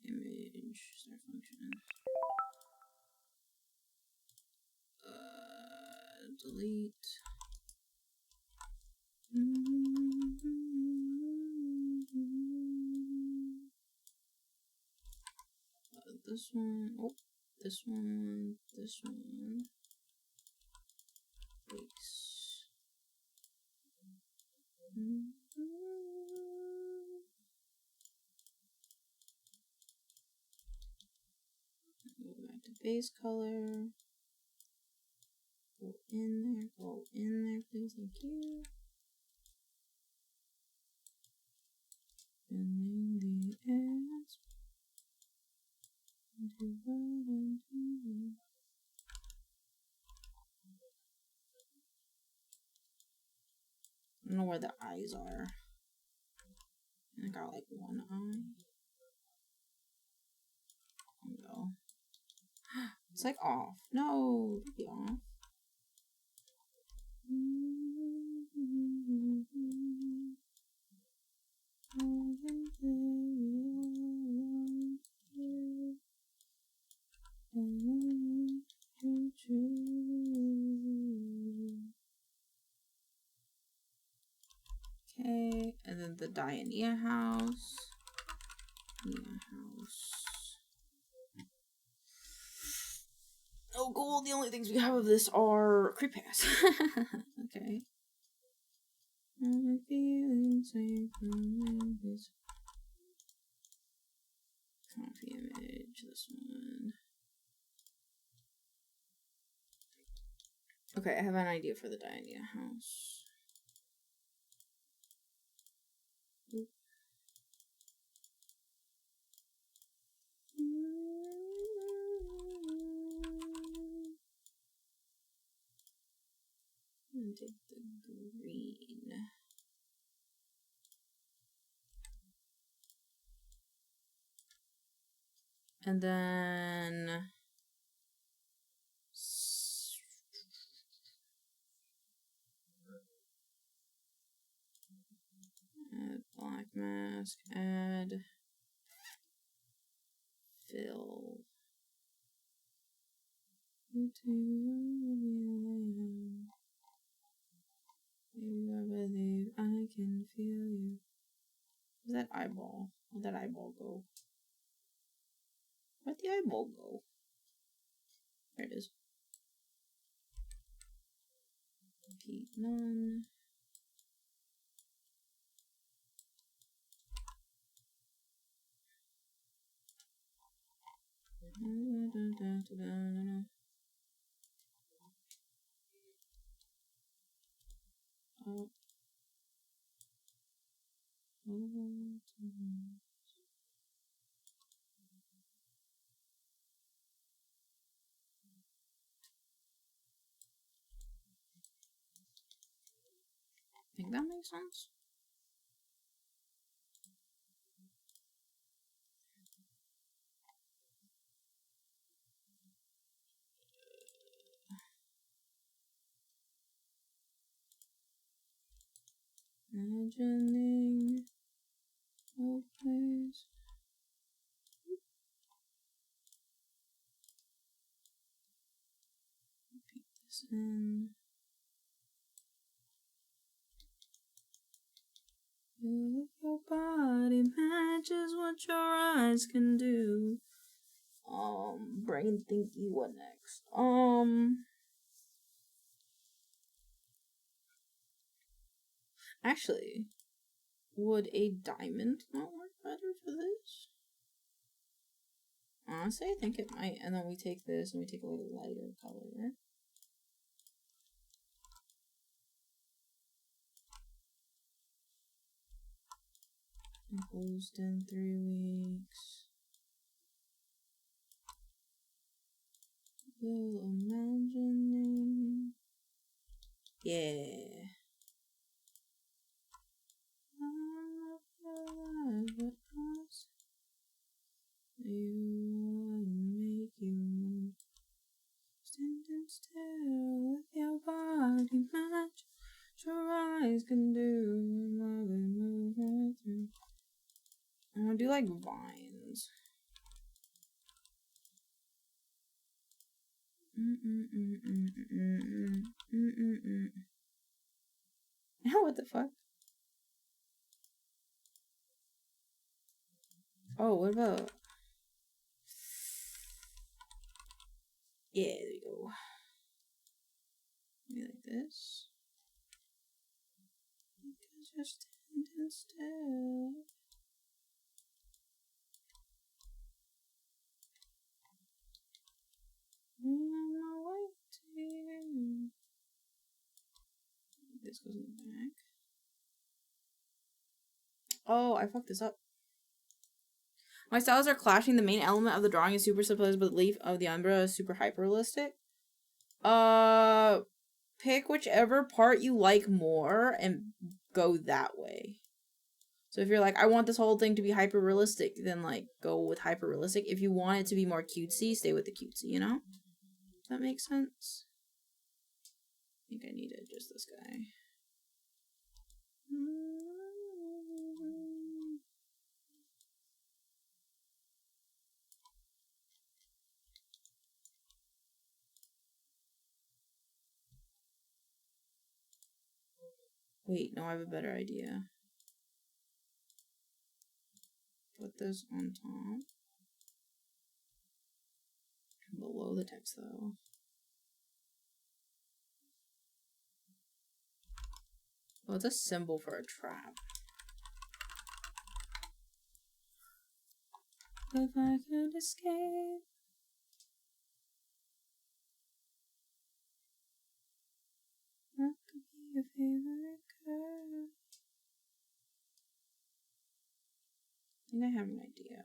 Image start function. Delete. This one. Oh, this one. This one. Base. Go back to base color. Go in there, please, thank you. And then the ads. I don't know where the eyes are. I got like one eye. There we go. It's like off. No, it'd be off. Okay, and then the Diana house. Oh, cool. The only things we have of this are Creepcast. Okay. Copy image, this one. Okay, I have an idea for the Diana house. Oop. I'm gonna take the green. And then add black mask, add fill. I believe I can feel you. Where's that eyeball? Where'd that eyeball go? Where'd the eyeball go? There it is. Repeat none. Oh. Think that makes sense? Imagining a place. Repeat this in. If your body matches what your eyes can do. Brain thinky, what next? Actually, would a diamond not work better for this? Honestly, I think it might. And then we take this and we take a little lighter color. Closed in 3 weeks. Little imagining. Yeah. I'm not alive with us. You make you move. Standing still with your body match. Your eyes can do. Move right through. I'm gonna do like vines. What the fuck? Oh, what about? Yeah, there we go. Maybe like this. Because you're standing still. On my way to you. This goes in the back. Oh, I fucked this up. My styles are clashing. The main element of the drawing is super supposed, but the leaf of the umbrella is super hyper realistic. Pick whichever part you like more and go that way. So if you're like, I want this whole thing to be hyper realistic, then like go with hyper realistic. If you want it to be more cutesy, stay with the cutesy, you know? Does that make sense? I think I need to adjust this guy. Wait, no, I have a better idea. Put this on top. Below the text, though. Well, it's a symbol for a trap. If I could escape. That could be your favorite girl. I think I have an idea.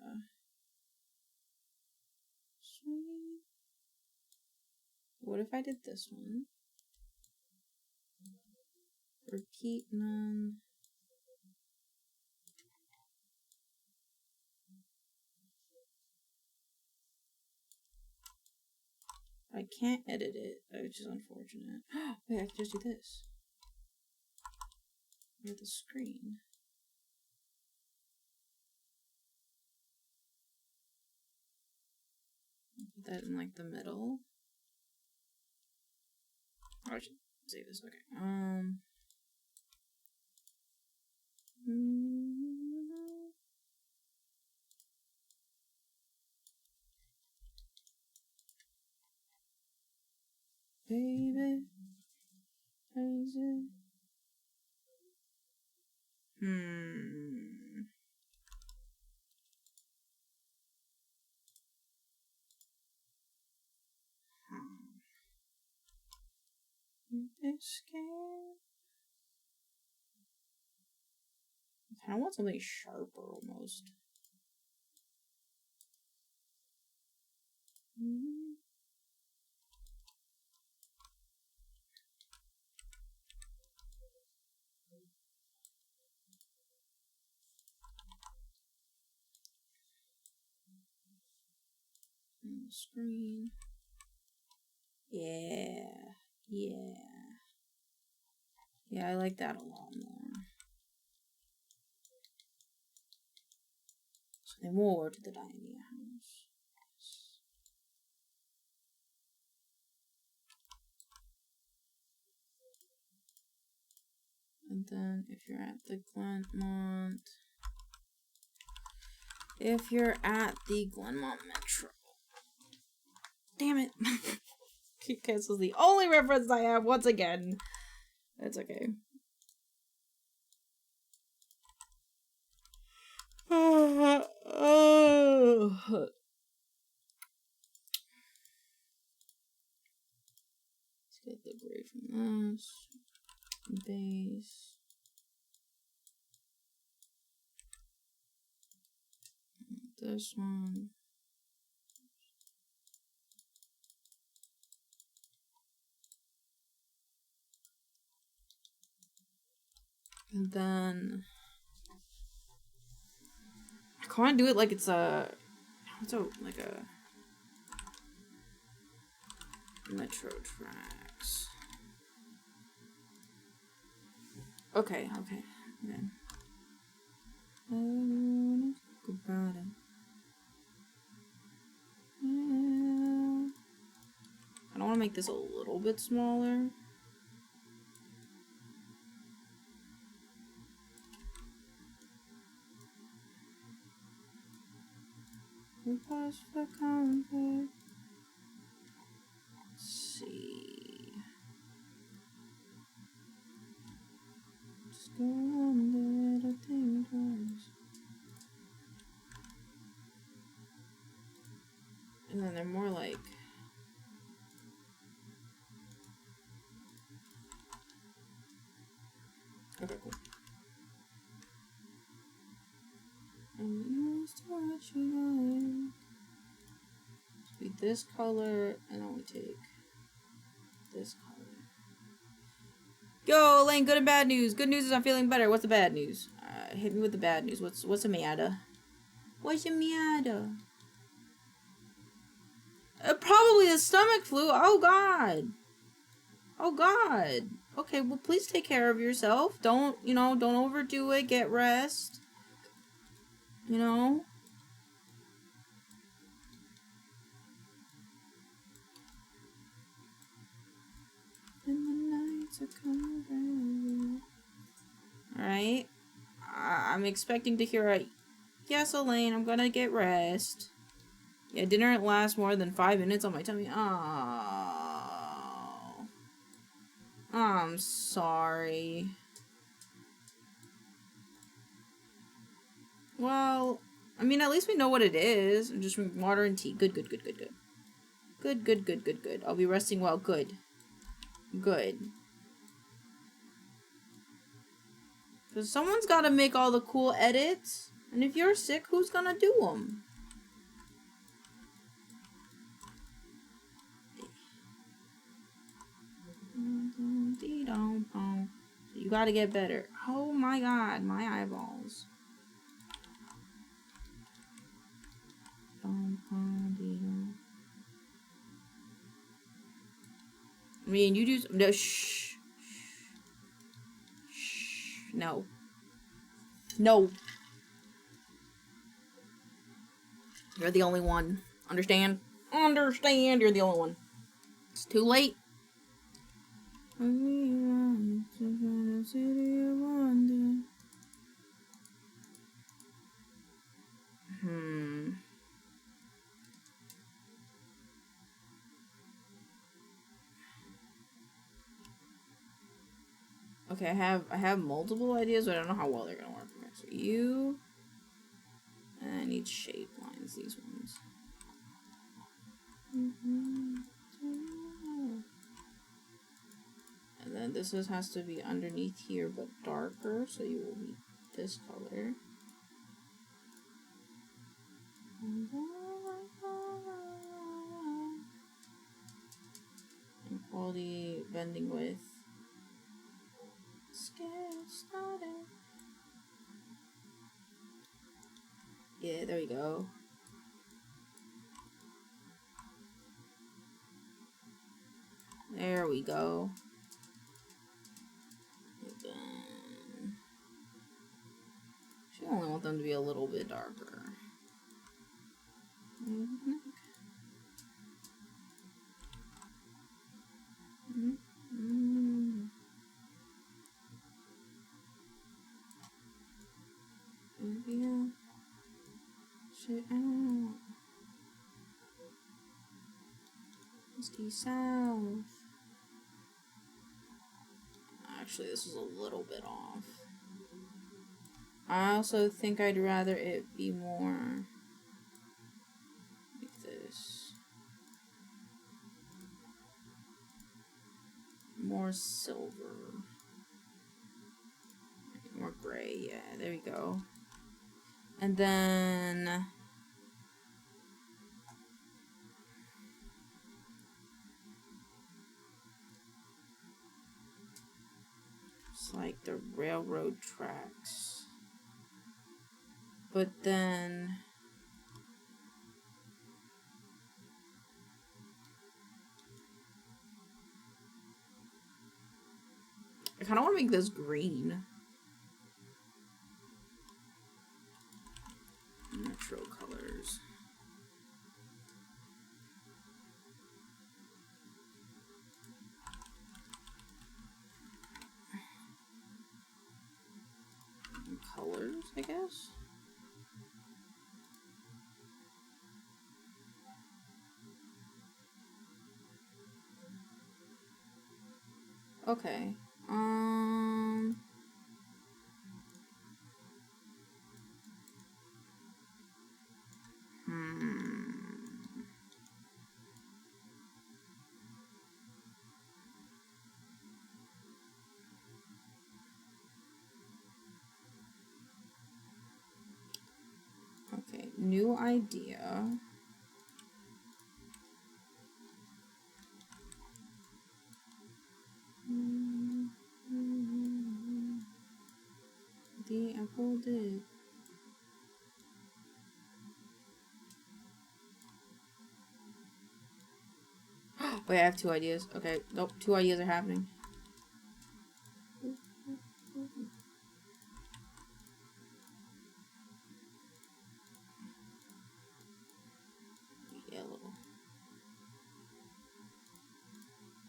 Sweet. What if I did this one? Repeat none. I can't edit it, which is unfortunate. Wait, I can just do this. With the screen. Put that in like the middle. Oh, I should save this. Okay. baby. Crazy. Escape. I kind of want something sharper almost. Screen. Yeah. Yeah, I like that a lot more. Something more to the tiny house. And then if you're at the Glenmont. If you're at the Glenmont Metro. Damn it. This was the only reference I have once again. That's okay. Let's get the gray from this. Base. This one. And then I can't do it like it's like a metro tracks. Okay. I wanna talk about it. I don't want to make this a little bit smaller. Let's see. Just go on little thing twice. And then they're more like okay, cool. And use what you like. Be this color, and then we take this color. Yo, Elaine, good and bad news. Good news is I'm feeling better. What's the bad news? Hit me with the bad news. What's the matter? What's the matter? Probably the stomach flu. Oh God. Oh God. Okay, well please take care of yourself. Don't overdo it. Get rest. You know? And the nights are coming. Alright. I'm expecting to hear a yes, Elaine, I'm gonna get rest. Yeah, dinner didn't last more than 5 minutes on my tummy. Oh. I'm sorry. Well, I mean, at least we know what it is. I'm just drinking water and tea. Good. Good. I'll be resting well. Good. Because someone's got to make all the cool edits. And if you're sick, who's gonna do them? So you gotta get better. Oh my God, my eyeballs. I mean, you do. No, shh. No. You're the only one. Understand? Understand. You're the only one. It's too late. Okay, I have multiple ideas, but I don't know how well they're gonna work. Okay, so you, and I need shape lines. These ones. And then this has to be underneath here, but darker, so you will be this color. And quality bending width. Get started. Yeah, there we go. There we go. I only want them to be a little bit darker. Yeah. Shit out. Let's go south. Actually, this is a little bit off. I also think I'd rather it be more like this. More silver. More gray, yeah, there we go. And then it's like the railroad tracks. But then I kind of want to make this green. Metro colors. And colors, I guess. Okay. Okay, new idea. The apple did. Wait, I have two ideas. Okay, nope, two ideas are happening. Yellow.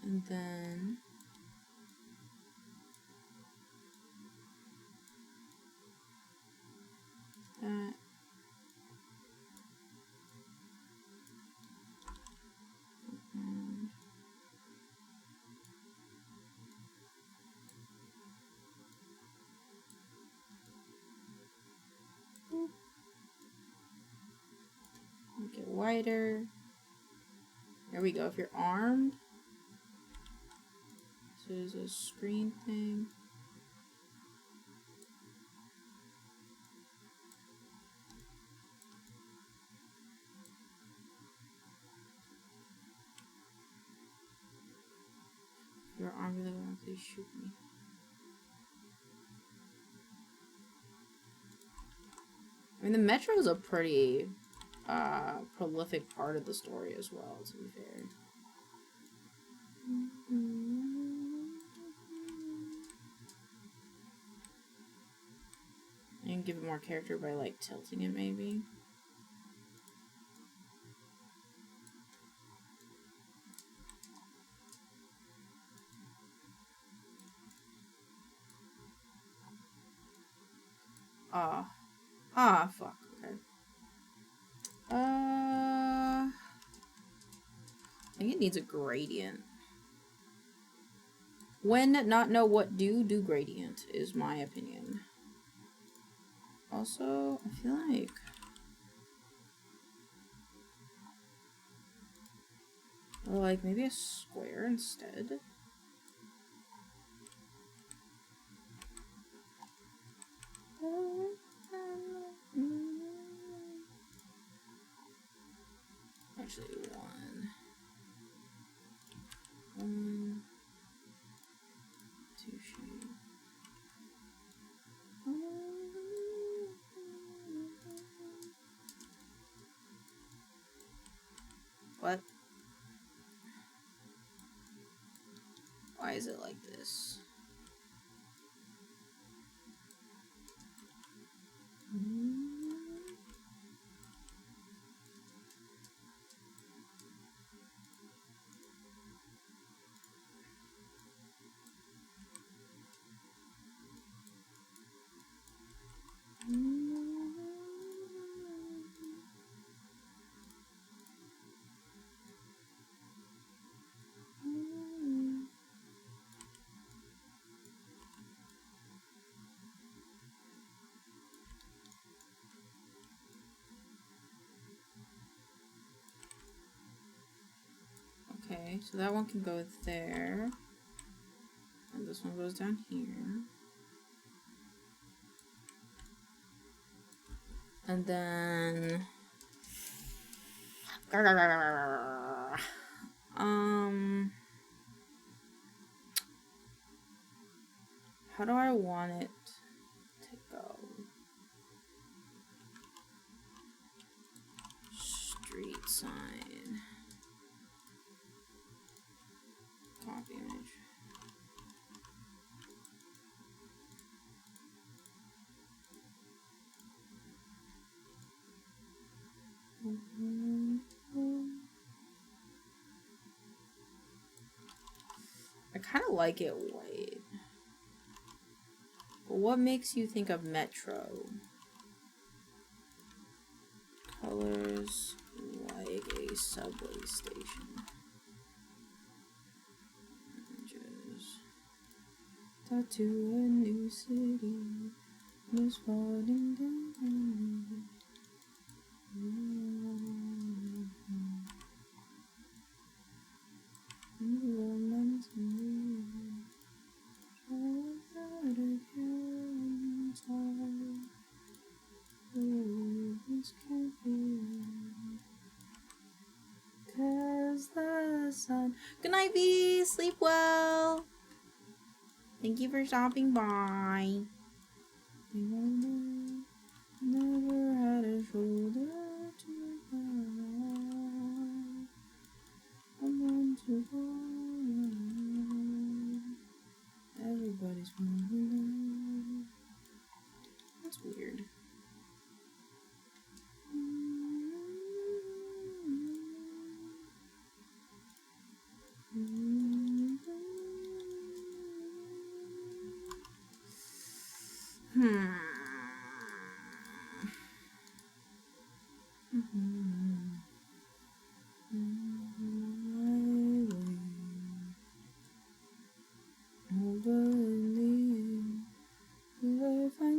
And then that. And make it wider. There we go. If you're armed, so there's a screen thing. If you're armed, they will actually shoot me. I mean, the metro is a pretty prolific part of the story as well, to be fair. You can give it more character by, like, tilting it, maybe. Fuck, okay. I think it needs a gradient. When not know what do gradient is my opinion. Also, I feel like or like maybe a square instead. Actually, one, two shape. What? Why is it like this? Okay, so that one can go there. And this one goes down here. And then how do I want it to go? Street sign. Copy image. I kind of like it white. But what makes you think of Metro? Colors like a subway station. Images. Tattoo a new city. Miss falling down. Good night, V. Sleep well. Thank you for stopping by. Never had a shoulder to cry. I want to go on. Everybody's moving. That's weird.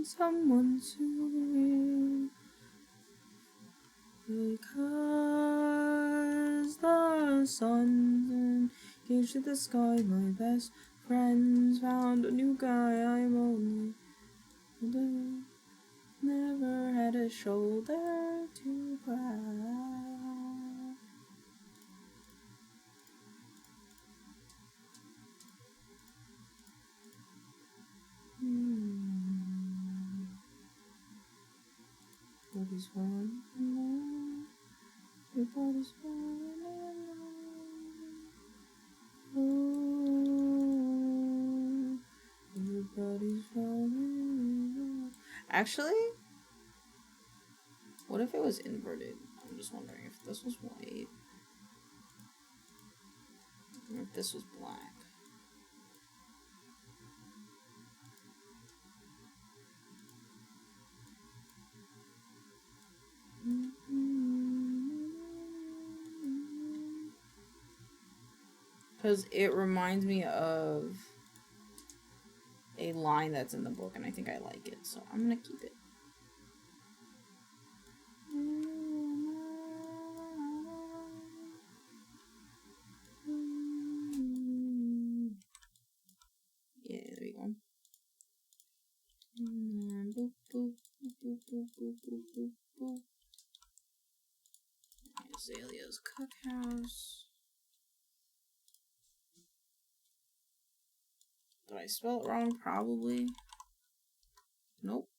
Someone to because the sun's engaged to the sky. My best friends found a new guy. I'm only never had a shoulder to cry. Everybody's falling in love. Everybody's falling in love. Oh, everybody's falling in love. Actually, what if it was inverted? I'm just wondering if this was white or if this was black. Because it reminds me of a line that's in the book, and I think I like it, so I'm gonna keep it. Yeah, there you go. Boop, boop, boop, boop, boop, boop, boop, boop. Azalea's cookhouse. Did I spell it wrong? Probably. Nope.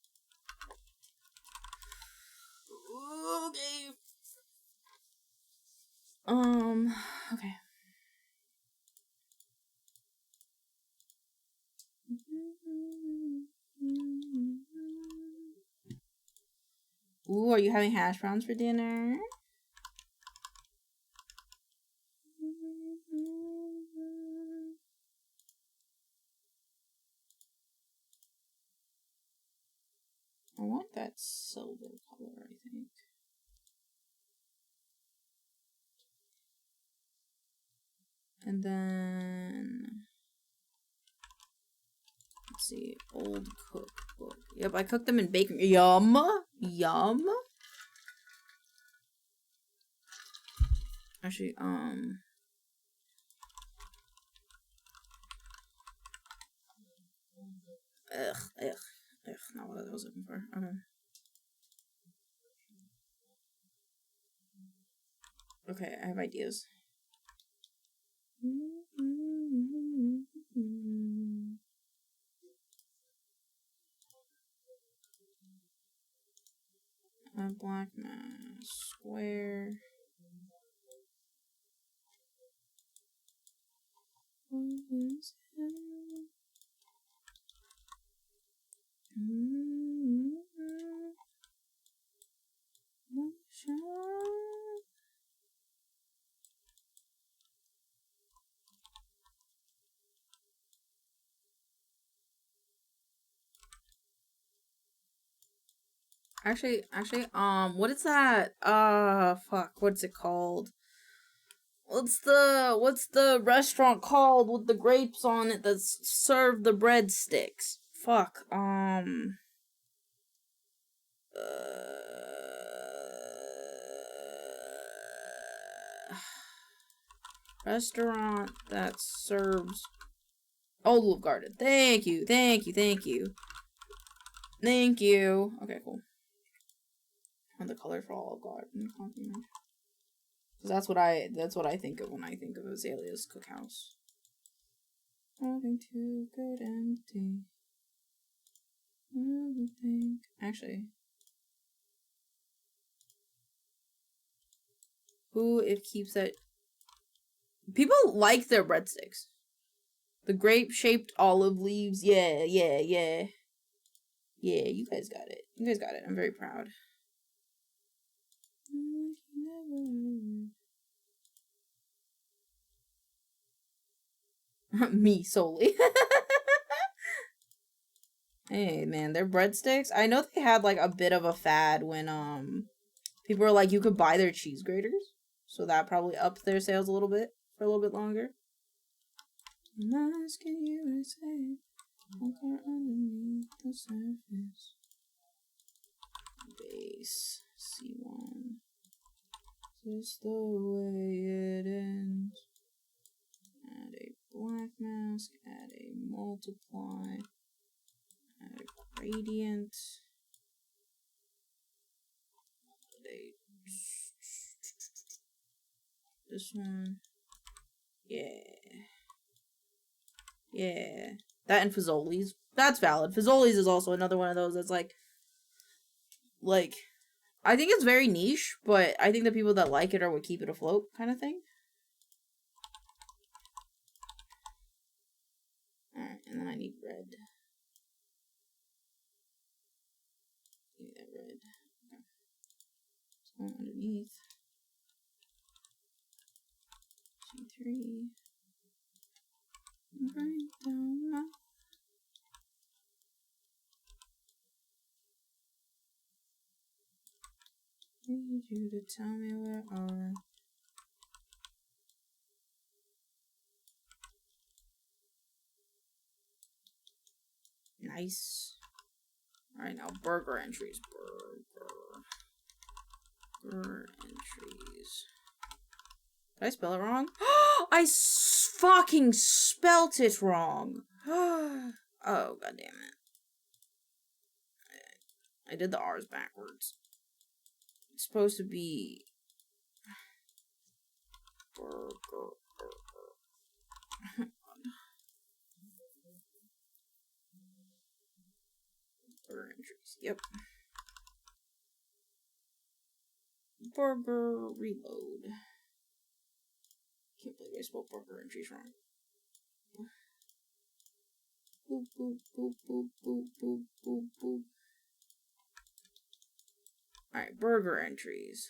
Okay. Okay. Ooh, are you having hash browns for dinner? I want that silver color, I think. And then, let's see, old cookbook. Yep, I cooked them in bacon. Yum! Yum! Actually, ugh, not what I was looking for. Okay. Okay, I have ideas. A black mask square. Actually, what is that? Fuck, what's it called? What's the restaurant called with the grapes on it that's served the breadsticks? Fuck, restaurant that serves Olive Garden. Thank you. Okay, cool. And the color for Olive Garden. Because that's what I think of when I think of Azalea's cookhouse. Nothing too good empty. Actually, who it keeps that? People like their breadsticks. The grape-shaped olive leaves. Yeah. Yeah, you guys got it. I'm very proud. Me solely. Hey man, their breadsticks. I know they had like a bit of a fad when people were like you could buy their cheese graters, so that probably upped their sales a little bit for a little bit longer. I'm asking you to say, conquer underneath the surface. Base C1. Just the way it ends. Add a black mask. Add a multiply. Add a gradient. Add a this one. Yeah. That and Fazoli's. That's valid. Fazoli's is also another one of those that's like I think it's very niche, but I think the people that like it are what keep it afloat kind of thing. Alright, and then I need red. Give me that red. Okay. So underneath. C3. Right down my need you to tell me where are. Nice. Alright, now burger entries. Burger entries. Did I spell it wrong? I fucking spelt it wrong. Oh, god damn it. I did the R's backwards. It's supposed to be burger. Burger entries. Yep. Burger reload. Can't believe I spelled burger entries wrong. Boop, boop, boop, boop, boop, boop, boop, boop. Alright, burger entries.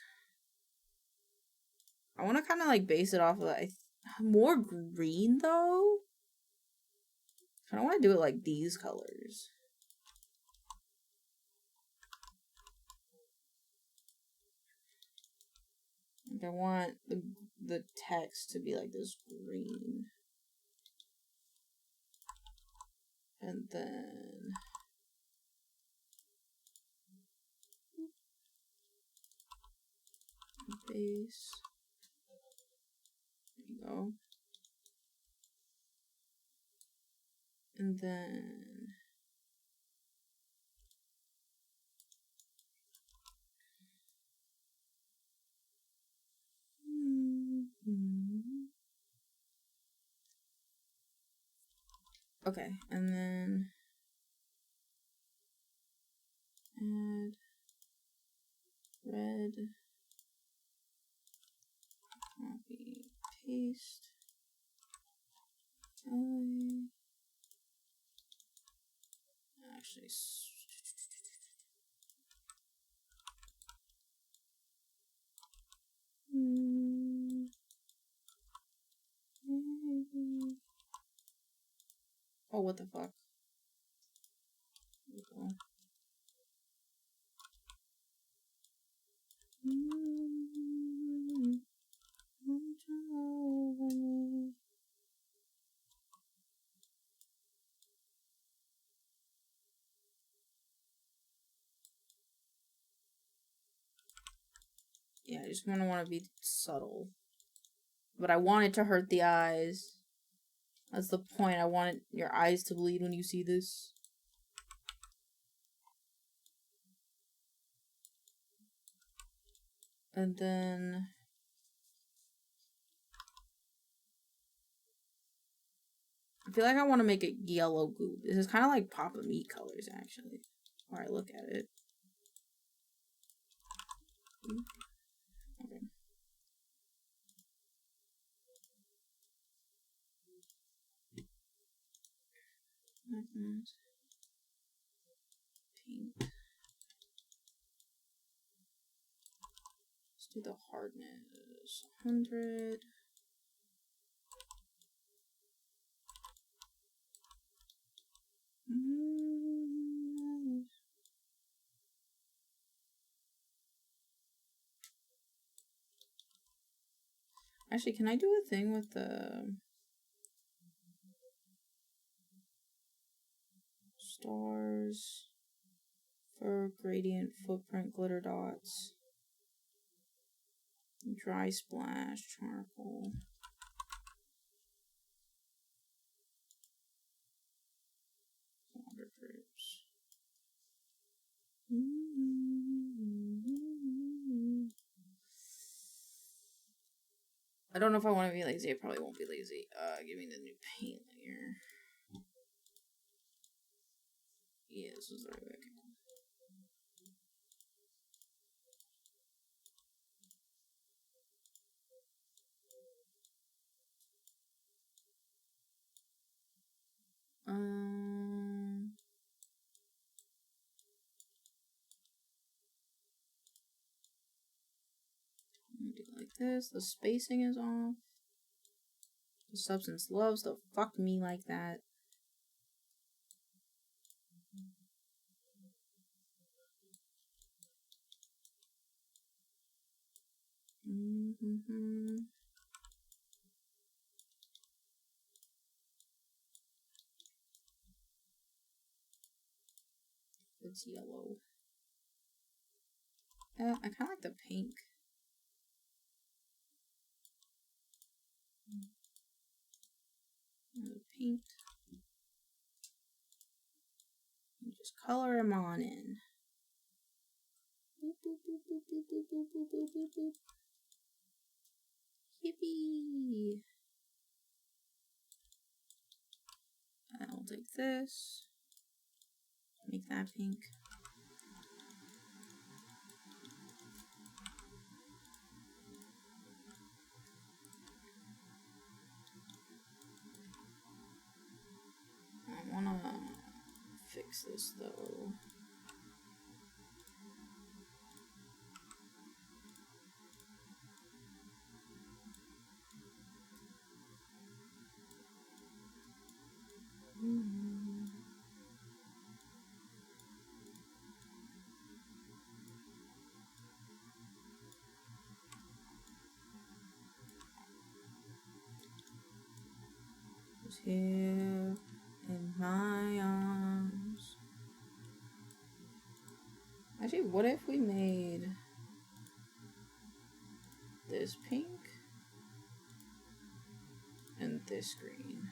I want to kind of like base it off of like more green though. I don't want to do it like these colors. Like I want the text to be like this green. And then base. There you go. And then okay, and then add red, copy, paste, actually, oh, what the fuck? Yeah, I just want to be subtle. But I want it to hurt the eyes. That's the point. I want your eyes to bleed when you see this. And then I feel like I want to make it yellow goop. This is kind of like Papa Meat colors, actually. Or I look at it. Okay. Pink. Let's do the hardness 100. Actually, can I do a thing with the stars for gradient footprint glitter dots? Dry splash charcoal. Water drips. I don't know if I want to be lazy. I probably won't be lazy. Give me the new paint layer. Yeah, this is the right way. Do it like this. The spacing is off. The substance loves to fuck me like that. this yellow. I kind of like the pink. The pink. And just color him on in. Boop, boop, boop, boop, boop, boop, boop, boop, boop, boop, boop. Yippee! And I'll take this. Make that pink. I wanna fix this though. Who's here in my arms? Actually, what if we made this pink and this green?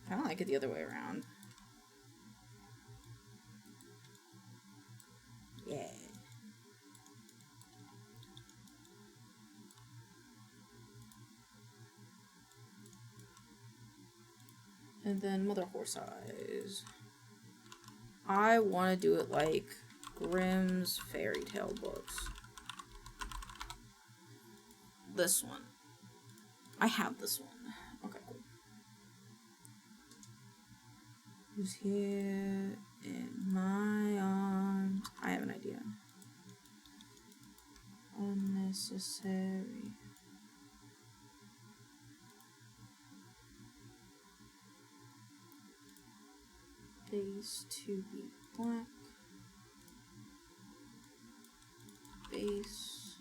I don't like it the other way around. Yeah. And then Mother Horse Eyes. I want to do it like Grimm's fairy tale books. This one. I have this one. Okay, cool. Who's here in my arms? I have an idea. Unnecessary. Base to be black. Base.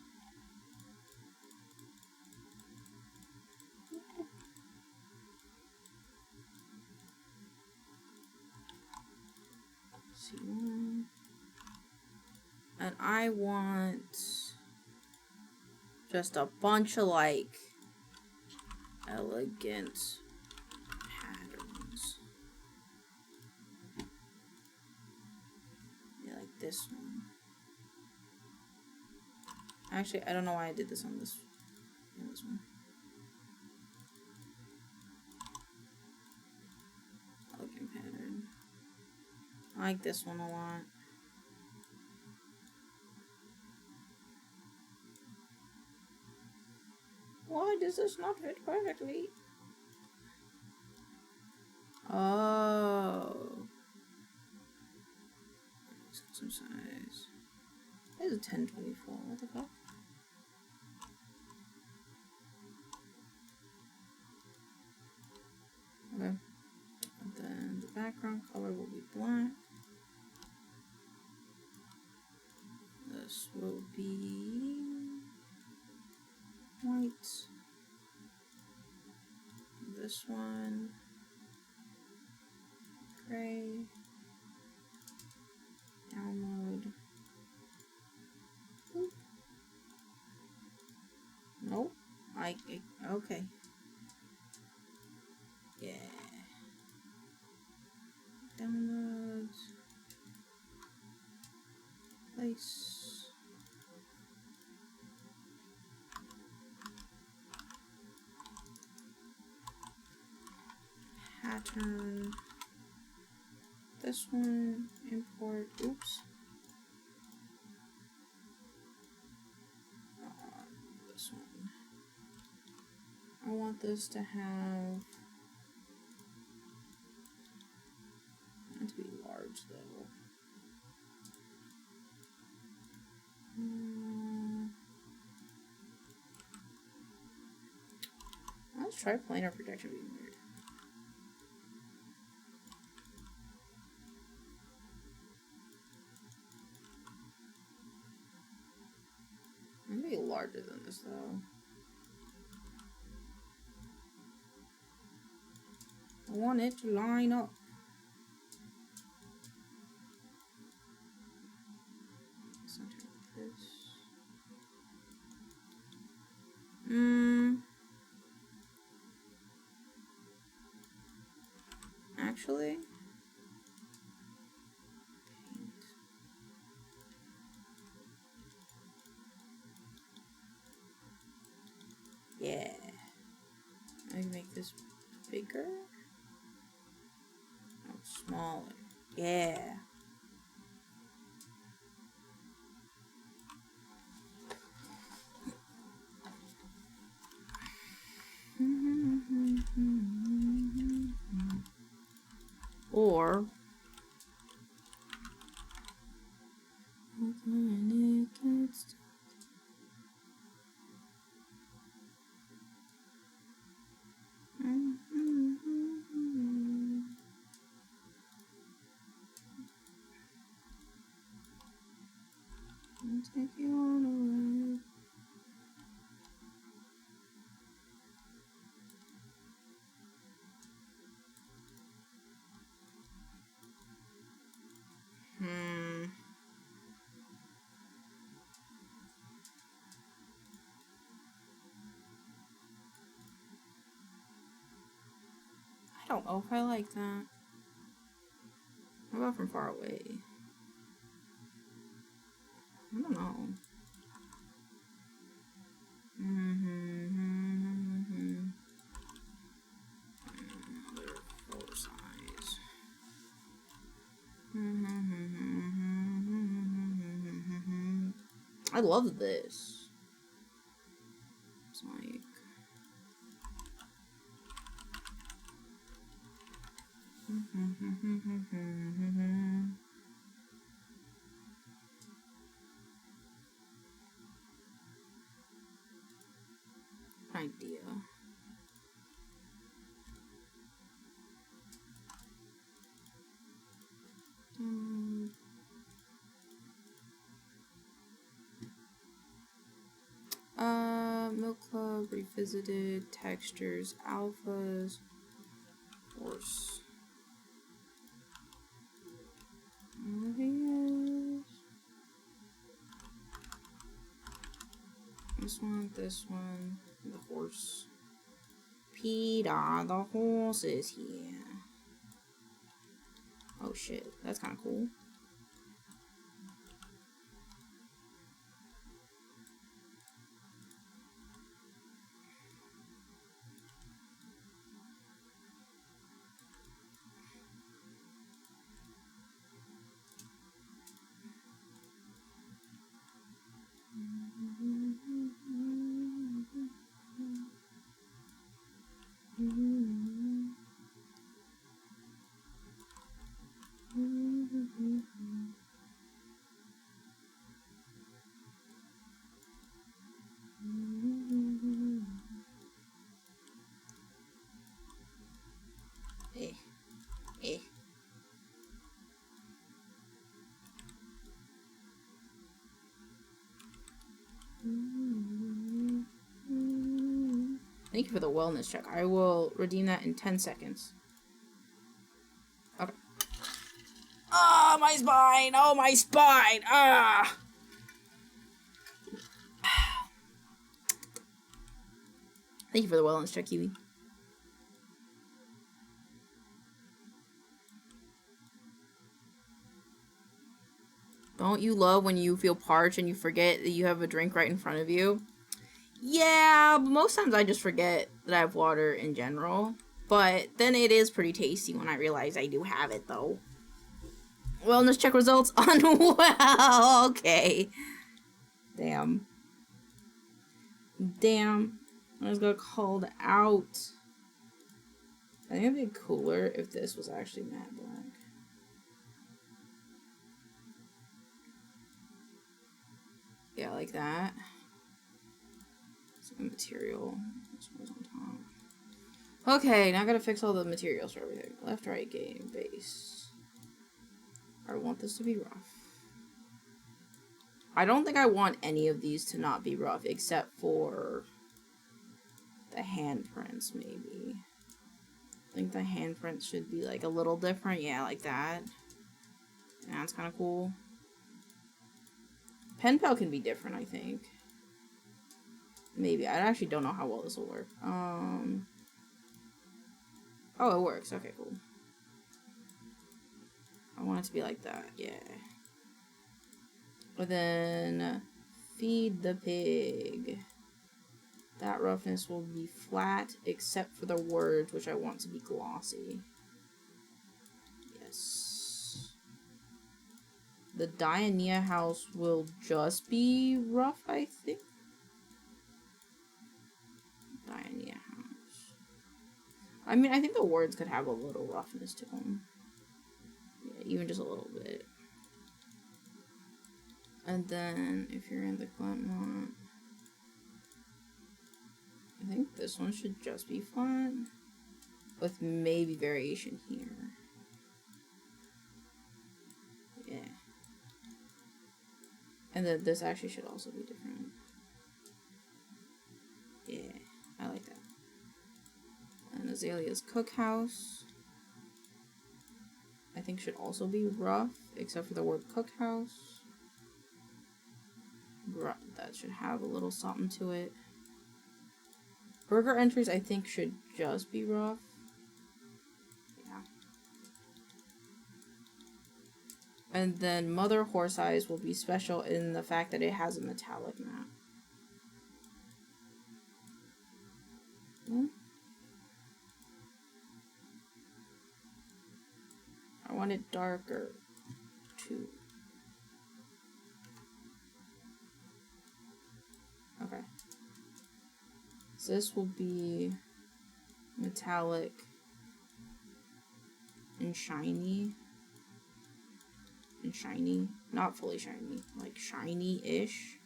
C1. And I want just a bunch of like elegant patterns. Yeah, like this one. Actually, I don't know why I did this on this one. Elegant pattern. I like this one a lot. Why does this not fit perfectly? Oh. Let's get some size. This is 1024. What the fuck? Okay. And then the background color will be black. This will be white. This one, gray. Download. Oop. Nope. Okay. Yeah. Downloads. Place. Pattern. This one, import, oops. This one. I want this to have, to be large though. Let's try planar protection being weird. I'm gonna be larger than this though. I want it to line up. Center this. Actually. Yeah. I can make this bigger. Oh, smaller. Yeah. Or I'll take you on a ride. I don't know if I like that. How about from far away? I don't know. Full size. I love this. It's like idea. Milk Club revisited textures alphas force. There he is. This one, the horse. Peter, the horse is here. Oh shit, that's kind of cool. Thank you for the wellness check. I will redeem that in 10 seconds. Okay. Ah, my spine! Oh, my spine! Ah! Thank you for the wellness check, Kiwi. Don't you love when you feel parched and you forget that you have a drink right in front of you? Yeah, but most times I just forget that I have water in general. But then it is pretty tasty when I realize I do have it, though. Wellness check results unwell. Okay. Damn. Damn. I just got called out. I think it'd be cooler if this was actually matte black. Yeah, like that. Some material. This one's on top. Okay, now I gotta fix all the materials for everything. Left, right, game, base. I want this to be rough. I don't think I want any of these to not be rough, except for the handprints, maybe. think the handprint should be like a little different. Yeah, like that. That's kind of cool. Pen pal can be different, I think. Maybe. I actually don't know how well this will work. Oh, it works. Okay, cool. I want it to be like that. Yeah. But then feed the pig. That roughness will be flat except for the words, which I want to be glossy. Yes. The Diania house will just be rough, I think. Diania house. I mean, I think the words could have a little roughness to them. Yeah, even just a little bit. And then, if you're in the Glint mod, I think this one should just be flat, with maybe variation here. Yeah. And then this actually should also be different. Yeah, I like that. And Azalea's cookhouse, I think should also be rough, except for the word cookhouse. That should have a little something to it. Burger entries, I think, should just be rough. Yeah. And then Mother Horse Eyes will be special in the fact that it has a metallic map. I want it darker, too. Okay. So this will be metallic and shiny. And shiny. Not fully shiny. Like shiny-ish.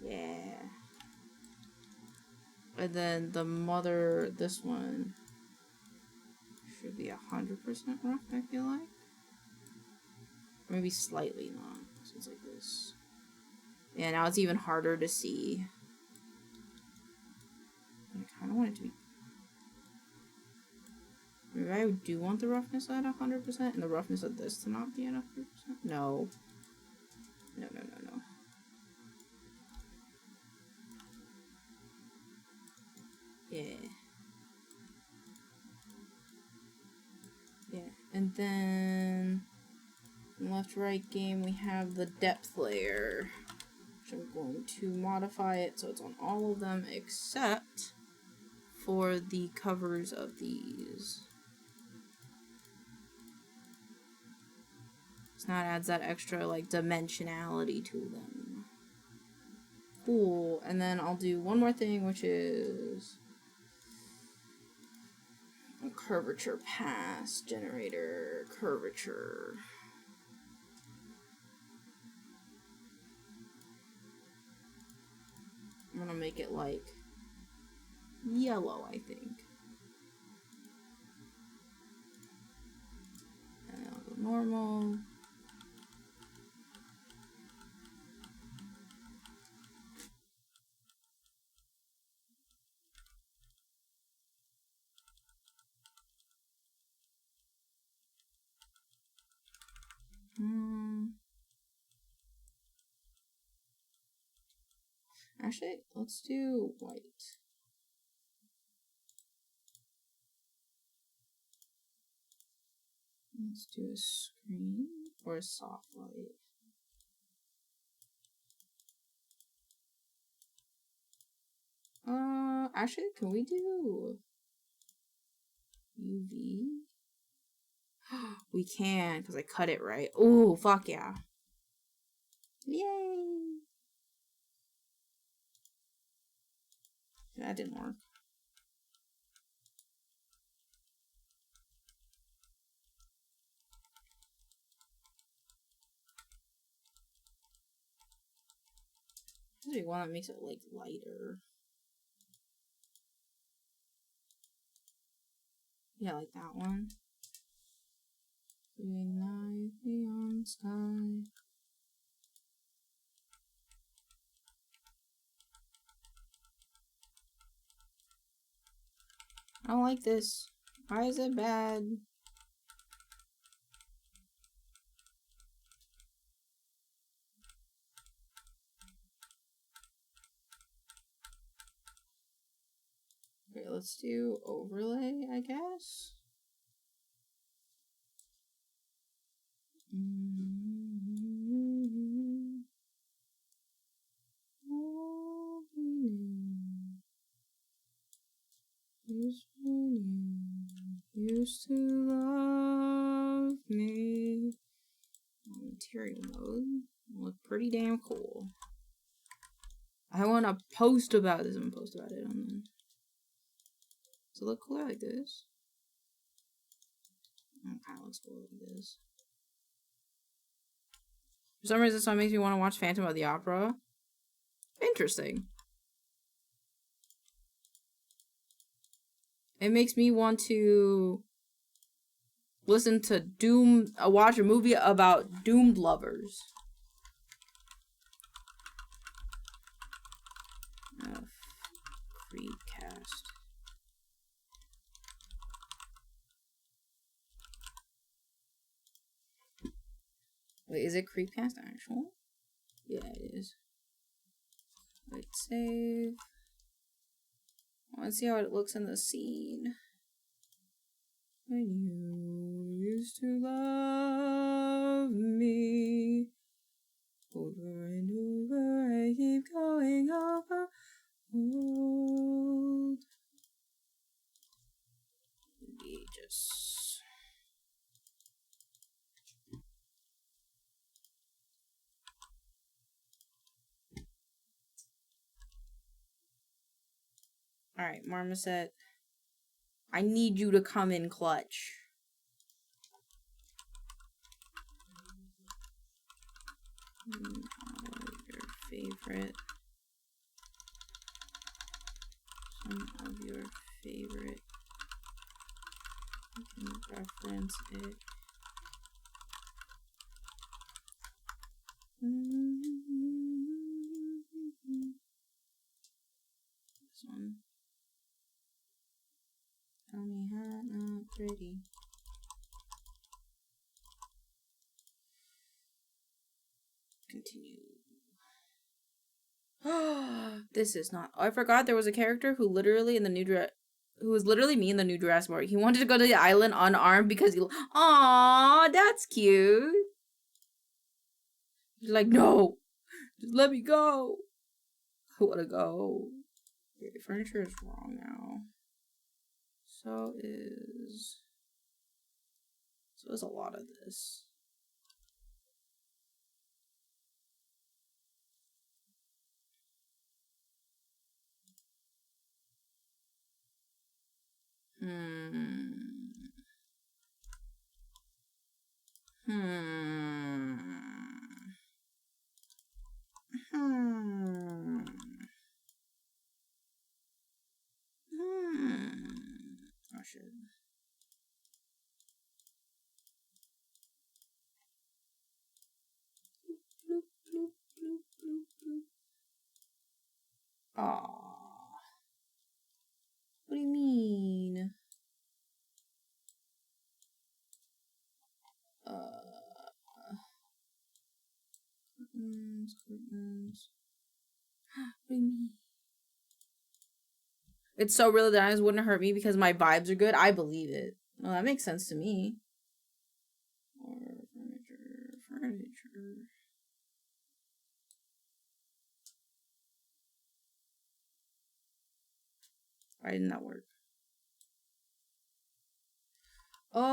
Yeah. And then the mother, this one, should be 100% rough, I feel like. Maybe slightly not. So it's like this. Yeah, now it's even harder to see. I kind of want it to be... Maybe I do want the roughness at 100% and the roughness of this to not be at 100%. No. No. Yeah. Yeah. And then... left-right game, we have the depth layer. Which I'm going to modify it so it's on all of them except for the covers of these. So now it adds that extra like dimensionality to them. Cool. And then I'll do one more thing, which is a curvature pass generator curvature. I'm gonna make it like yellow, I think. And then I'll go normal. Actually, let's do white. Let's do a screen or a soft light. Actually, can we do UV? We can, because I cut it right. Ooh, fuck yeah. Yay! That didn't work. There's one that makes it like lighter. Yeah, like that one. Green night, neon sky. I don't like this. Why is it bad? Okay, let's do overlay, I guess. Used to love me. Material mode. Look pretty damn cool. I want to post about this. I'm gonna post about it on the... Does it look cooler like this? It kind of looks cool like this. For some reason, this one makes me want to watch Phantom of the Opera. Interesting. It makes me want to listen to watch a movie about doomed lovers. Creepcast. Wait, is it Creepcast actual? Yeah, it is. Wait, save. I want to see how it looks in the scene. When you used to love me, over and over I keep going over old ages. Alright, Marmoset. I need you to come in clutch. Your favorite. Some of your favorite. You can reference it. This one. Tell me how not pretty. Continue. This is not. Oh, I forgot there was a character who literally in the new who was literally me in the new Jurassic Park. He wanted to go to the island unarmed because he. Aww, that's cute. He's like, no, just let me go. I wanna go. Okay, furniture is wrong now. So is a lot of this. Oh shit. Aww. What do you mean? Curtains. What do you mean? It's so real that eyes wouldn't hurt me because my vibes are good. I believe it. Well, that makes sense to me. Or furniture. Why didn't that work? Oh.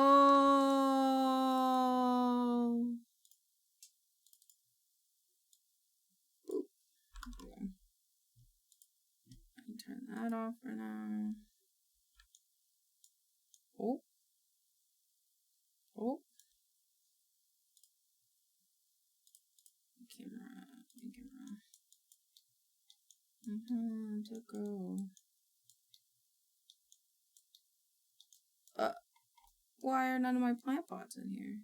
Oop. Okay. Turn that off for now. Oh. Oh. Camera. To go. Why are none of my plant pots in here?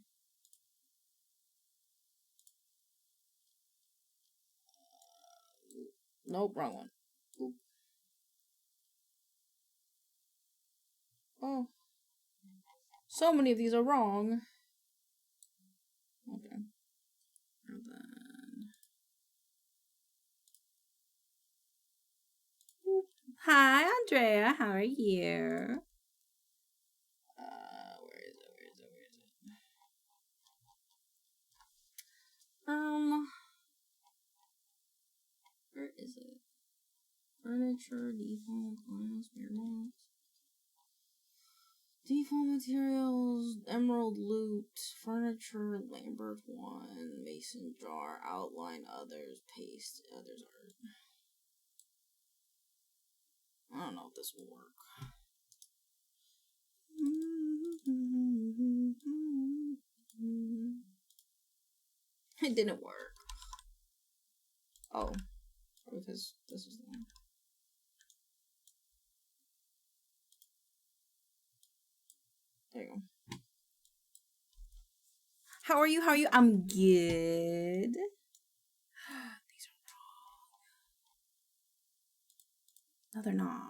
Nope, wrong one. Oop. Oh. So many of these are wrong. Okay. And then... Hi, Andrea. How are you? Where is it? Where is it? Furniture, default, glass, earmuffs. Default materials, emerald loot, furniture, Lambert 1, mason jar, outline others, paste, others art. I don't know if this will work. It didn't work. Oh, because this is the one. There you go. How are you? I'm good. These are wrong. No, they're not.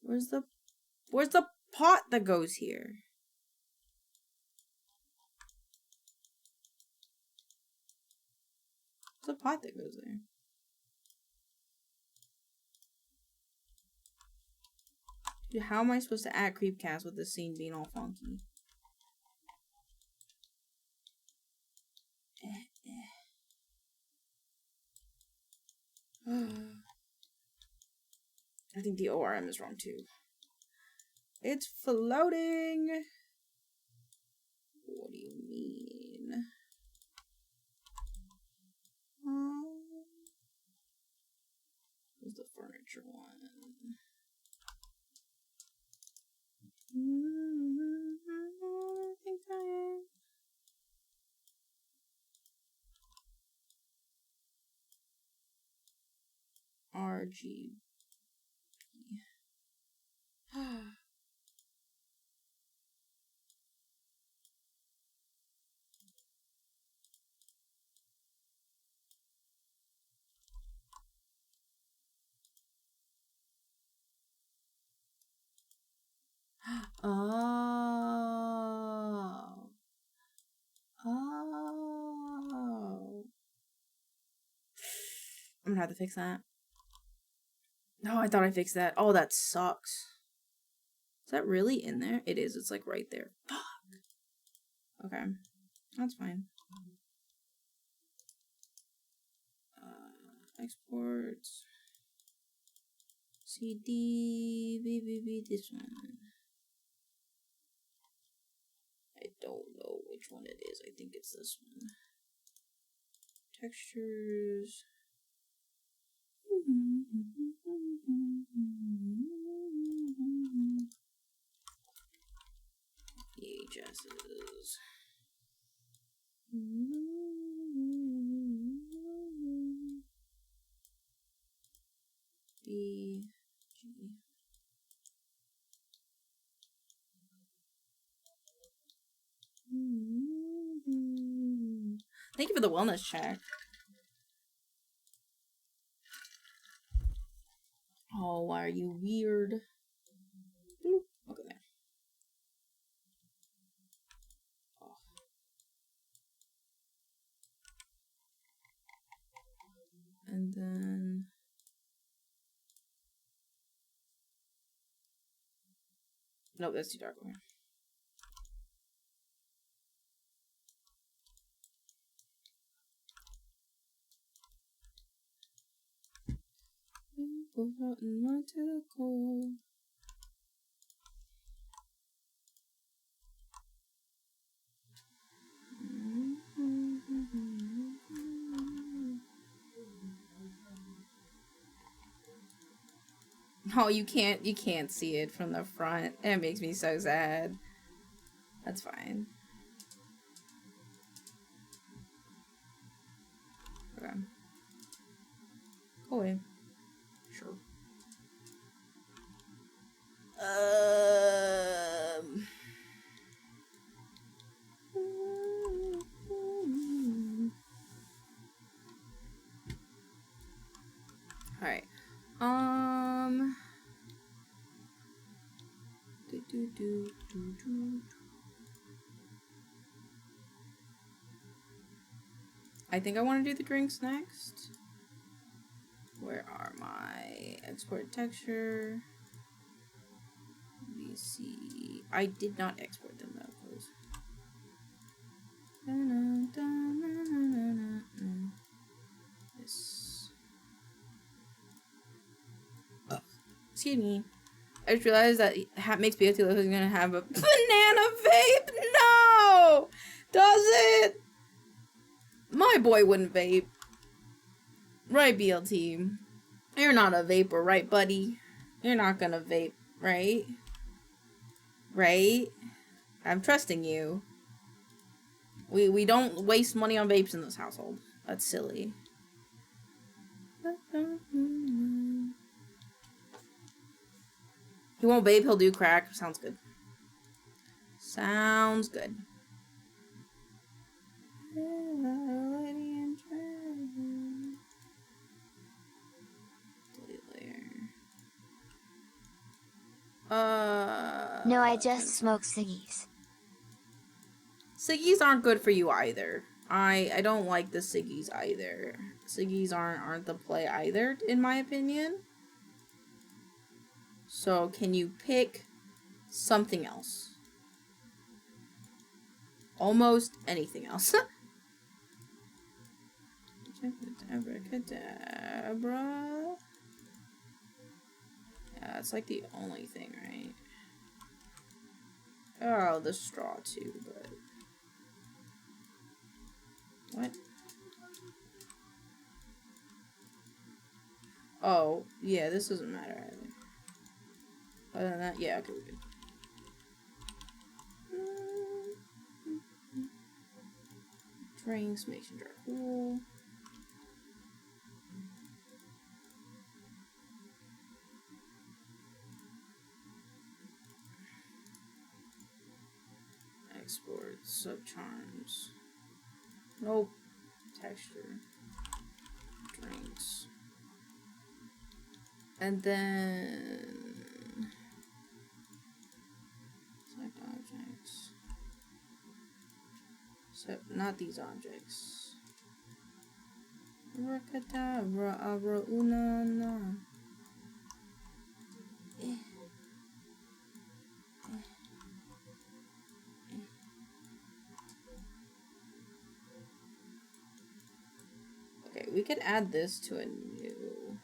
Where's the pot that goes here? Where's the pot that goes there? Dude, how am I supposed to add creepcast with this scene being all funky? I think the ORM is wrong too. It's floating. What do you mean? Where's the furniture one? I think I am. RGB. Oh. Oh. I'm gonna have to fix that. No, I thought I fixed that. Oh, that sucks. Is that really in there? It is. It's like right there. Fuck. Okay. That's fine. Exports. CD. BBB. This one. I don't know which one it is. I think it's this one. Textures. VHSs. BG. Thank you for the wellness check. Oh, why are you weird? Bloop. Okay, there. Oh. And then... No, that's too dark. Okay. Oh, you can't see it from the front. It makes me so sad. That's fine. Okay. Go away. Sure. Alright. I think I want to do the drinks next. Where are my export texture? VC. I did not export them though. Close. This. Oh, excuse me. I just realized that hat makes BOT look like he's gonna have a banana vape. No, does it? My boy wouldn't vape. Right, BLT. You're not a vapor, right, buddy? You're not gonna vape, right? Right? I'm trusting you. We don't waste money on vapes in this household. That's silly. He won't vape, he'll do crack. Sounds good. Sounds good. No, I just smoke ciggies. Ciggies aren't good for you either. I don't like the ciggies either. Ciggies aren't the play either, in my opinion. So, can you pick something else? Almost anything else. Abracadabra. Yeah, it's like the only thing, right? Oh, the straw too, but... What? Oh, yeah, this doesn't matter either. Other than that, yeah, okay, we're good. Drinks, mason jar, cool. Export, subcharms. Nope. Texture. Drinks. And then... select objects. So, not these objects. Abracadabra, abra una na. Okay, we could add this to a new...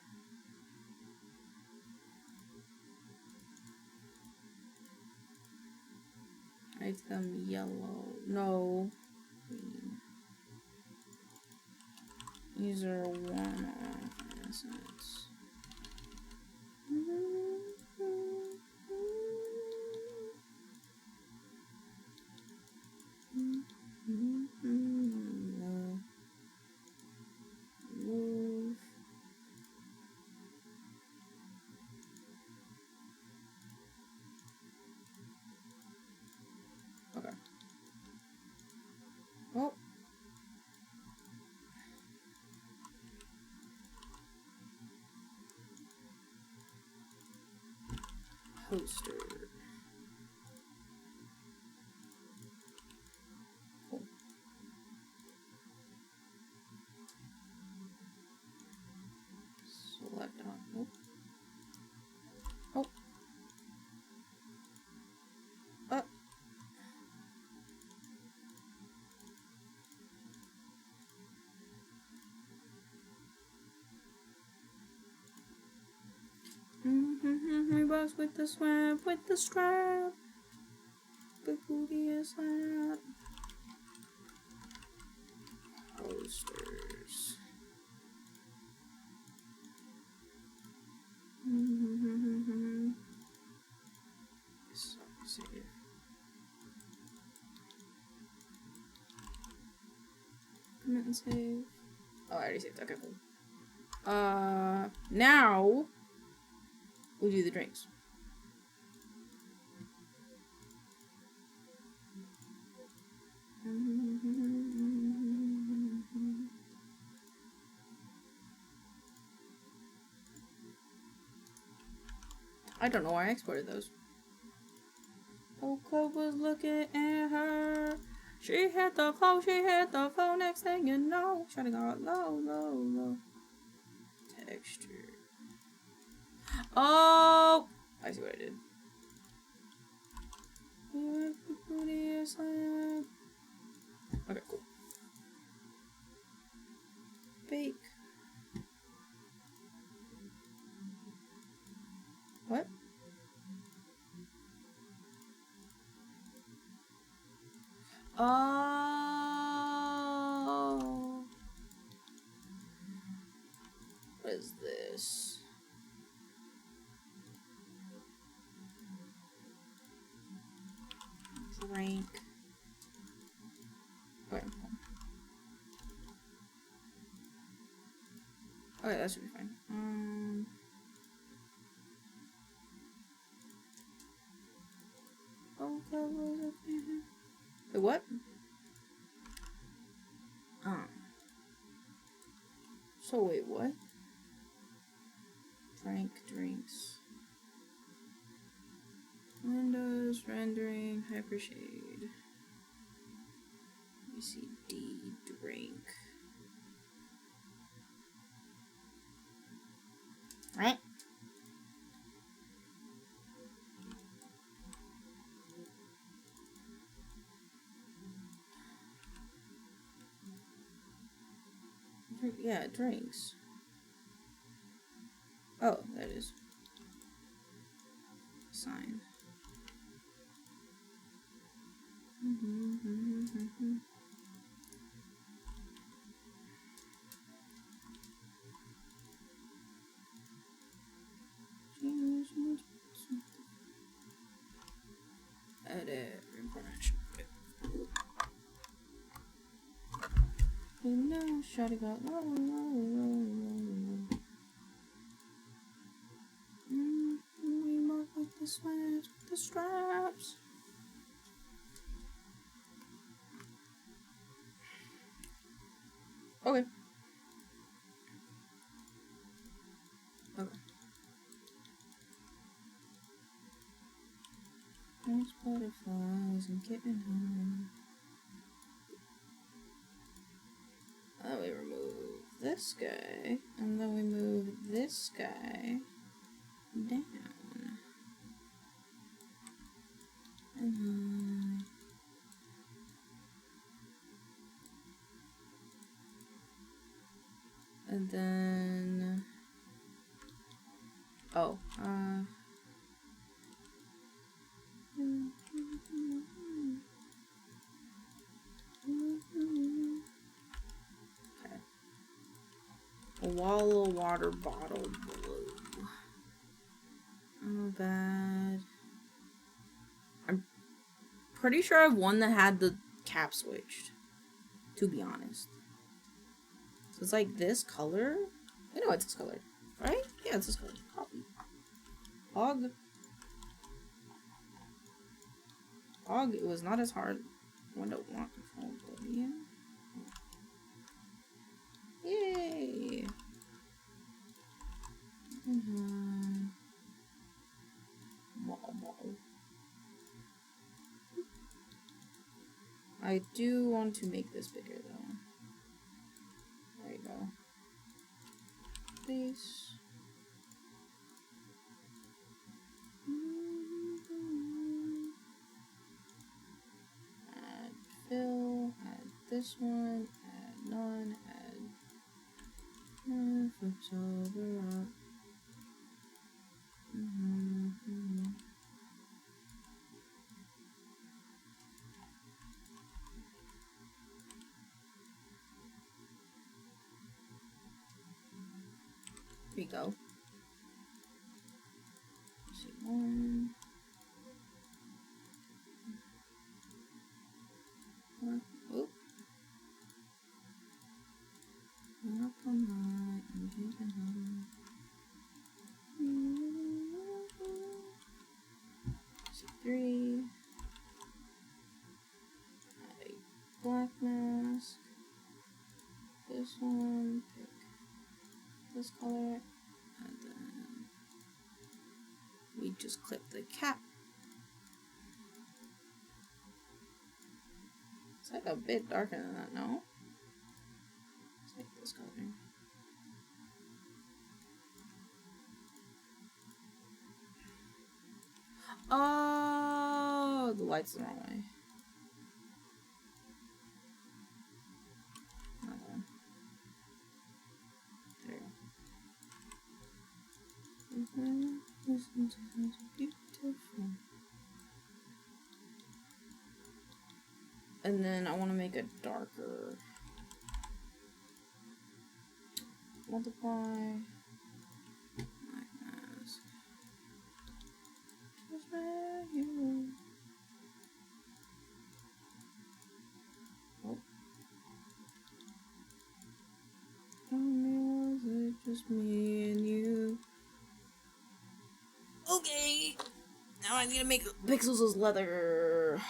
item yellow. No. Green. User one assets. Move. Okay. Oh. Poster. Cool. Select on. Oh. Oh. My boss with the swab, with the strap. Big booty is that. Posters. Save. Commit and save. Oh, I already saved. Okay, cool. Now we do the drinks. I don't know why I exported those. Whole club was looking at her. She hit the floor, next thing you know. Trying to go low. Texture. Oh! I see what I did. Okay, cool. Bake. What? Oh. What is this? Drink. Okay. Okay, that should be fine. Wait, what? So wait, what? Drinks. Windows, rendering, hypershade. UCD, drink. Right? Yeah, drinks. Oh, that is. Sign. Edit, information. No, shut it out. We mark with the sweat, the straps. Okay. Okay. There's butterflies and getting home. Then we remove this guy, and then we move this guy down. And then oh, okay. Wallow water bottle blue. Oh, bad. I'm pretty sure I have one that had the cap switched, to be honest. So it's like this color. I know it's this color, right? Yeah, it's this color. Copy. Og, it was not as hard. Window lock control. Yeah. Yay! I do want to make this bigger though. There you go. Face. Add fill, add this one, add none, add flips over up. Here we go. See one. Oh. Up on high and hitting home. See three. Add a black mask. This one. Pick this color. And then we just clip the cap. It's like a bit darker than that, no? Let's make this color. Oh, the light's the wrong way. Okay. There you go. This is beautiful. And then I want to make it darker. Multiply. Mask. Just where you. Oh. Tell me, was it just me and you? Okay. Now I need to make Pixels' leather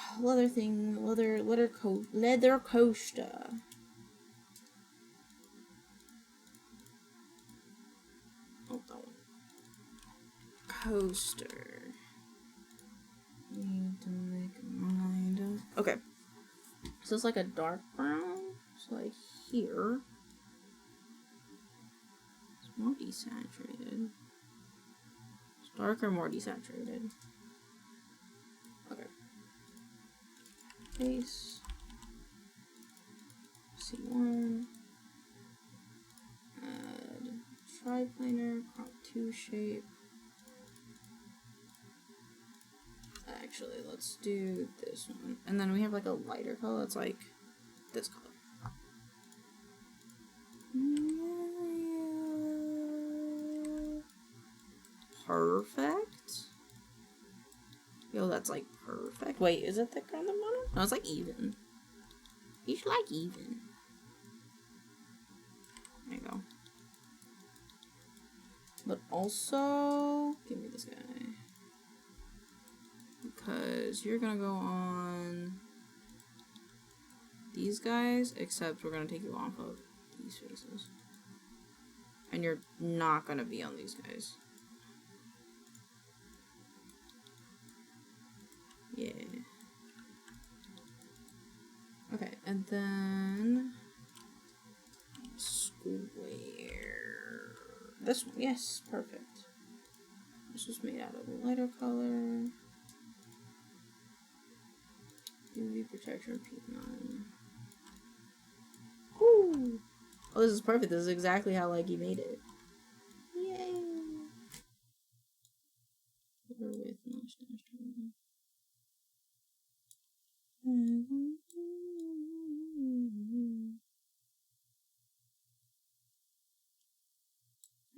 thing, leather coaster. Oh, that one. Coaster. Need to make a mind up. Okay. So it's like a dark brown. It's like here. It's more desaturated. It's darker, more desaturated. Okay. Base. C1. Add triplanar, crop 2 shape. Actually, let's do this one. And then we have like a lighter color. It's like this color. Perfect. Yo, that's like perfect. Wait, is it thicker on the bottom? No, it's like even. You should like even. There you go. But also, give me this guy. Because you're gonna go on these guys, except we're gonna take you off of these faces. And you're not gonna be on these guys. Yeah. Okay, and then square. This one, yes, perfect. This was made out of a lighter color. UV protection P9. Woo! Oh, this is perfect. This is exactly how like you made it. Yay! With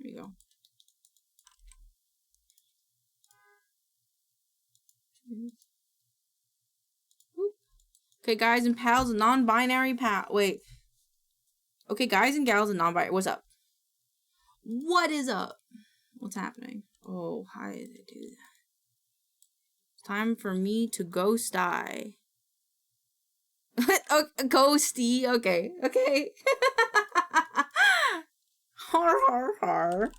there you go. Okay, guys and pals and non-binary wait. Okay, guys and gals and non-binary. What's up? What is up? What's happening? Oh, how did they do that? It's time for me to ghost die. Oh, ghosty. Okay, okay. Har har har.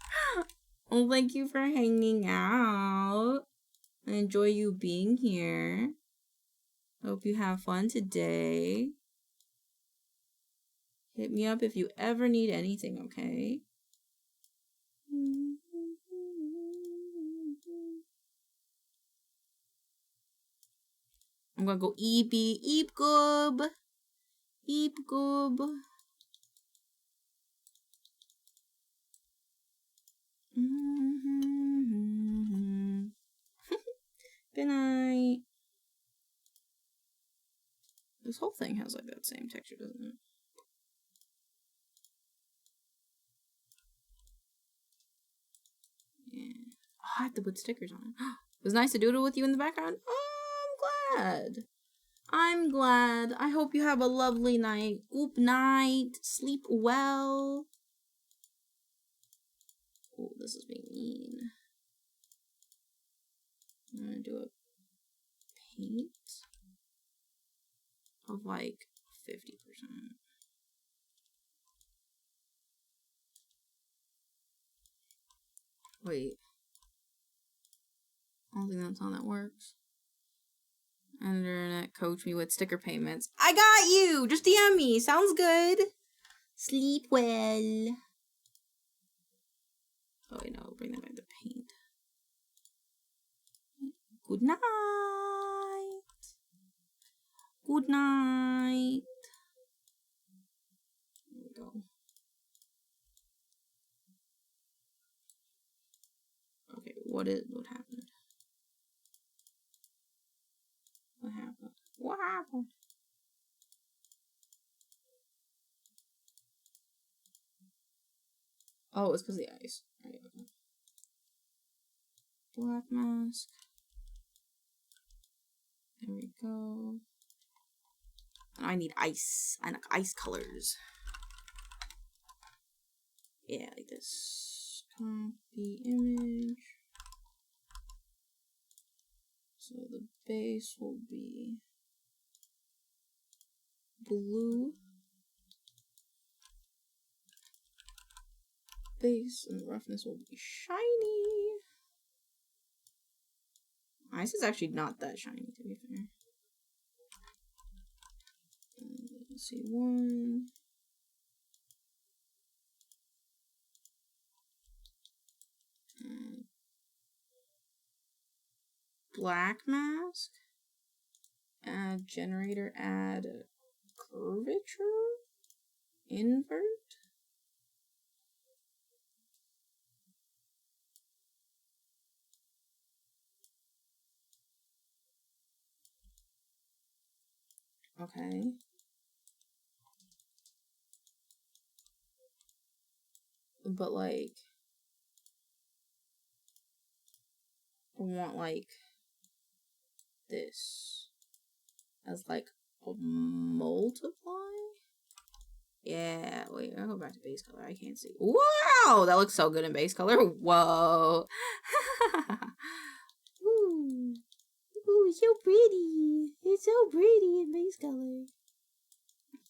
Well, thank you for hanging out. I enjoy you being here. Hope you have fun today. Hit me up if you ever need anything, okay? I'm gonna go eep goob. Eep goob. Good night. This whole thing has like that same texture, doesn't it? Yeah. Oh, I have to put stickers on it. It was nice to doodle with you in the background. Oh, I'm glad. I'm glad. I hope you have a lovely night. Good night. Sleep well. Oh, this is being mean. I'm gonna do a paint of like 50%. Wait. I don't think that's how that works. Internet coach me with sticker payments. I got you! Just DM me. Sounds good. Sleep well. Oh, wait, no. Bring them back to paint. Good night. Good night. There we go. Okay, what happened? What happened? What happened? Oh, it's because of the ice. Right, okay. Black mask. There we go. I need ice. I like ice colors. Yeah, like this. Copy image. So the base will be blue. Base and the roughness will be shiny. Ice is actually not that shiny, to be fair. Let's see, one. Black mask. Add generator, add curvature. Invert. Okay. But like, I want like this as like a multiply. Yeah, wait, I'll go back to base color. I can't see. Wow, that looks so good in base color. Whoa. Ooh. Ooh, it's so pretty. It's so pretty in base color.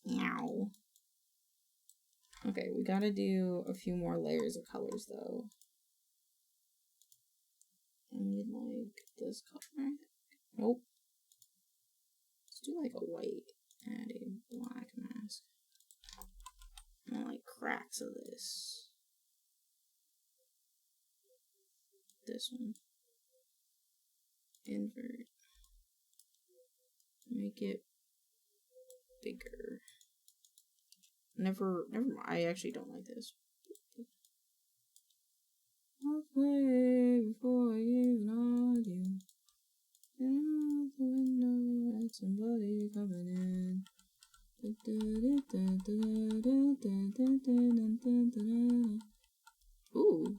Meow. Okay, we gotta do a few more layers of colors though. I need like this color. Nope. Let's do like a white. Add a black mask. I want like cracks of this. This one. Invert. Make it bigger. Never mind. I actually don't like this. Halfway before I even argue. Out the window at somebody coming in. Ooh.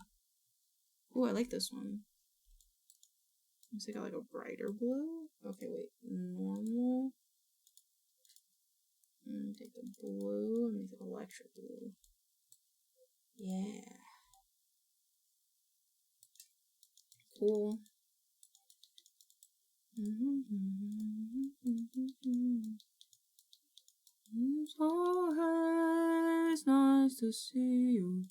Ooh, I like this one. Looks like I got like a brighter blue. Okay, wait. Normal. Take the blue and make it electric blue. Yeah. Cool. It's nice to see you.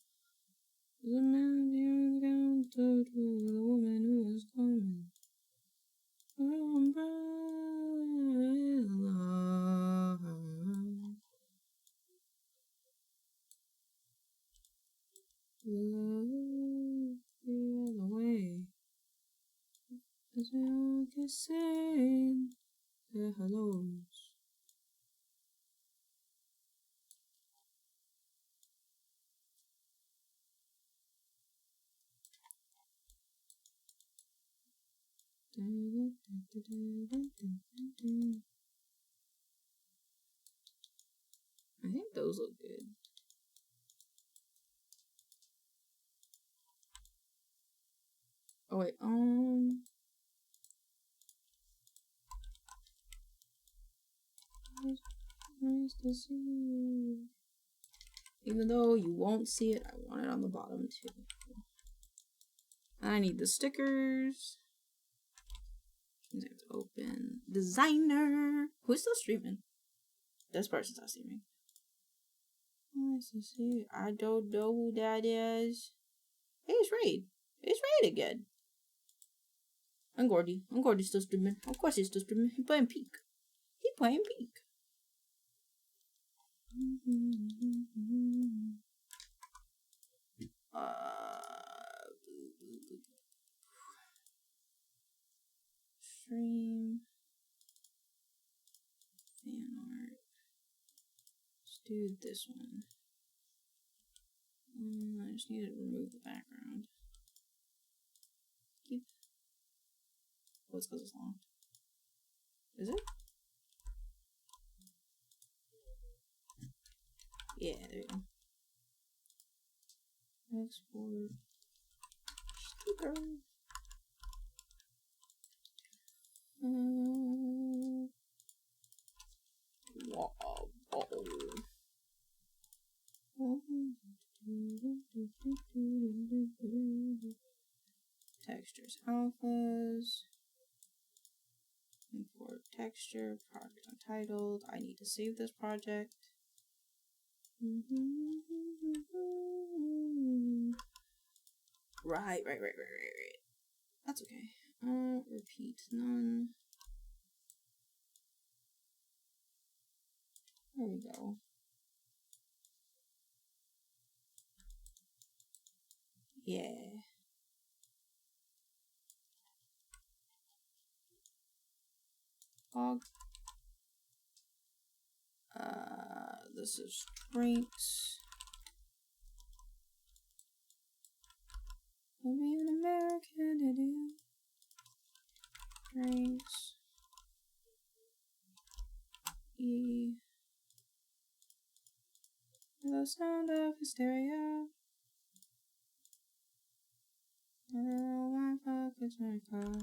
The man you encountered with the woman who is coming. Umbrella. Look the other way. As we all kissing their hellos. I think those look good. Oh wait, nice to see you. Even though you won't see it, I want it on the bottom too. I need the stickers. I have to open designer. Who's still streaming? This person's not streaming. Nice to see you. I don't know who that is. Hey, it's Raid. It's Raid again. I'm Gordy. I'm still streaming. Of course he's still streaming. He playing Peak. He playing Peak. Stream. Fan art. Let's do this one. I just need to remove the background. Keep. Oh, it's because it's long. Is it? Yeah, there you go. Export. Sticker. Wow. Textures, alphas. Import texture, project untitled. I need to save this project. Right. That's okay. Repeat none. There we go. Yeah. Hog. This is drinks. I'll be an American idiot. Drinks. E. The sound of hysteria. One pocket's my car.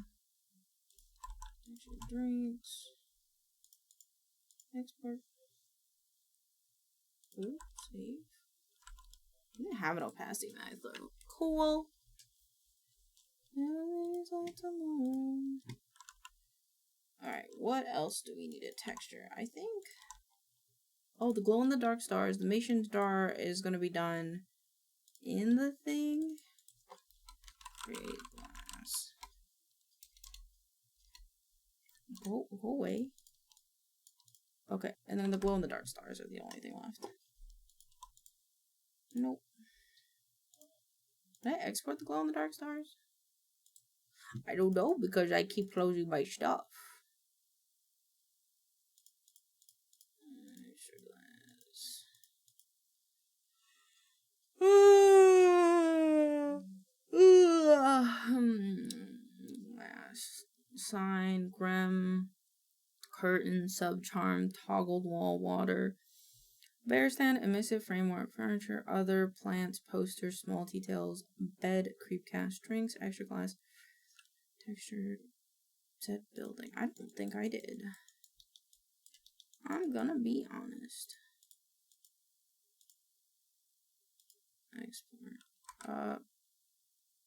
Drinks. Export. Ooh, save. I didn't have an opacity max though. Cool. Alright, what else do we need a texture? I think. Oh, the glow in the dark stars. The mason star is gonna be done in the thing. Create glass. Go away. Okay, and then the glow in the dark stars are the only thing left. Nope. Did I export the glow in the dark stars? I don't know because I keep closing my stuff. Sign, Grem, curtain, subcharm, toggled wall, water, bear stand, emissive framework, furniture, other plants, posters, small details, bed, creepcast, drinks, extra glass, texture, set building. I don't think I did. I'm gonna be honest. Export.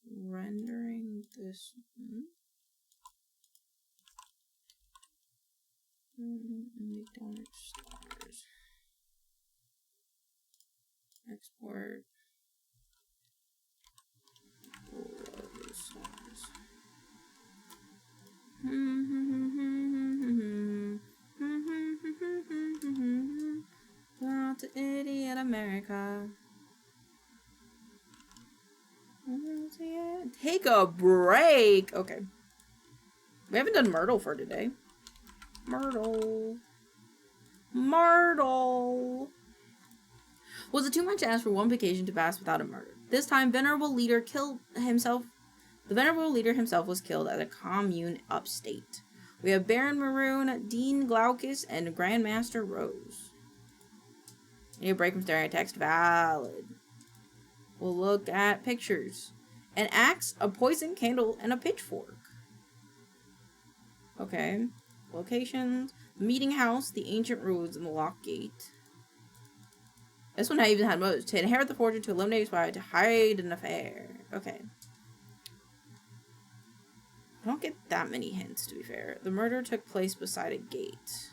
Rendering this one. McDonald's stars. Export. Stars. Out to idiot America. Take a break. Okay. We haven't done Myrtle for today. Myrtle. Was it too much to ask for one vacation to pass without a murder? This time, the venerable leader himself was killed at a commune upstate. We have Baron Maroon, Dean Glaucus, and Grandmaster Rose. Need a break from staring at text. Valid. We'll look at pictures. An axe, a poison candle, and a pitchfork. Okay. Locations. Meeting house, the ancient ruins, and the locked gate. This one I even had motives. To inherit the fortune, to eliminate a spy, to hide an affair. Okay. I don't get that many hints, to be fair. The murder took place beside a gate.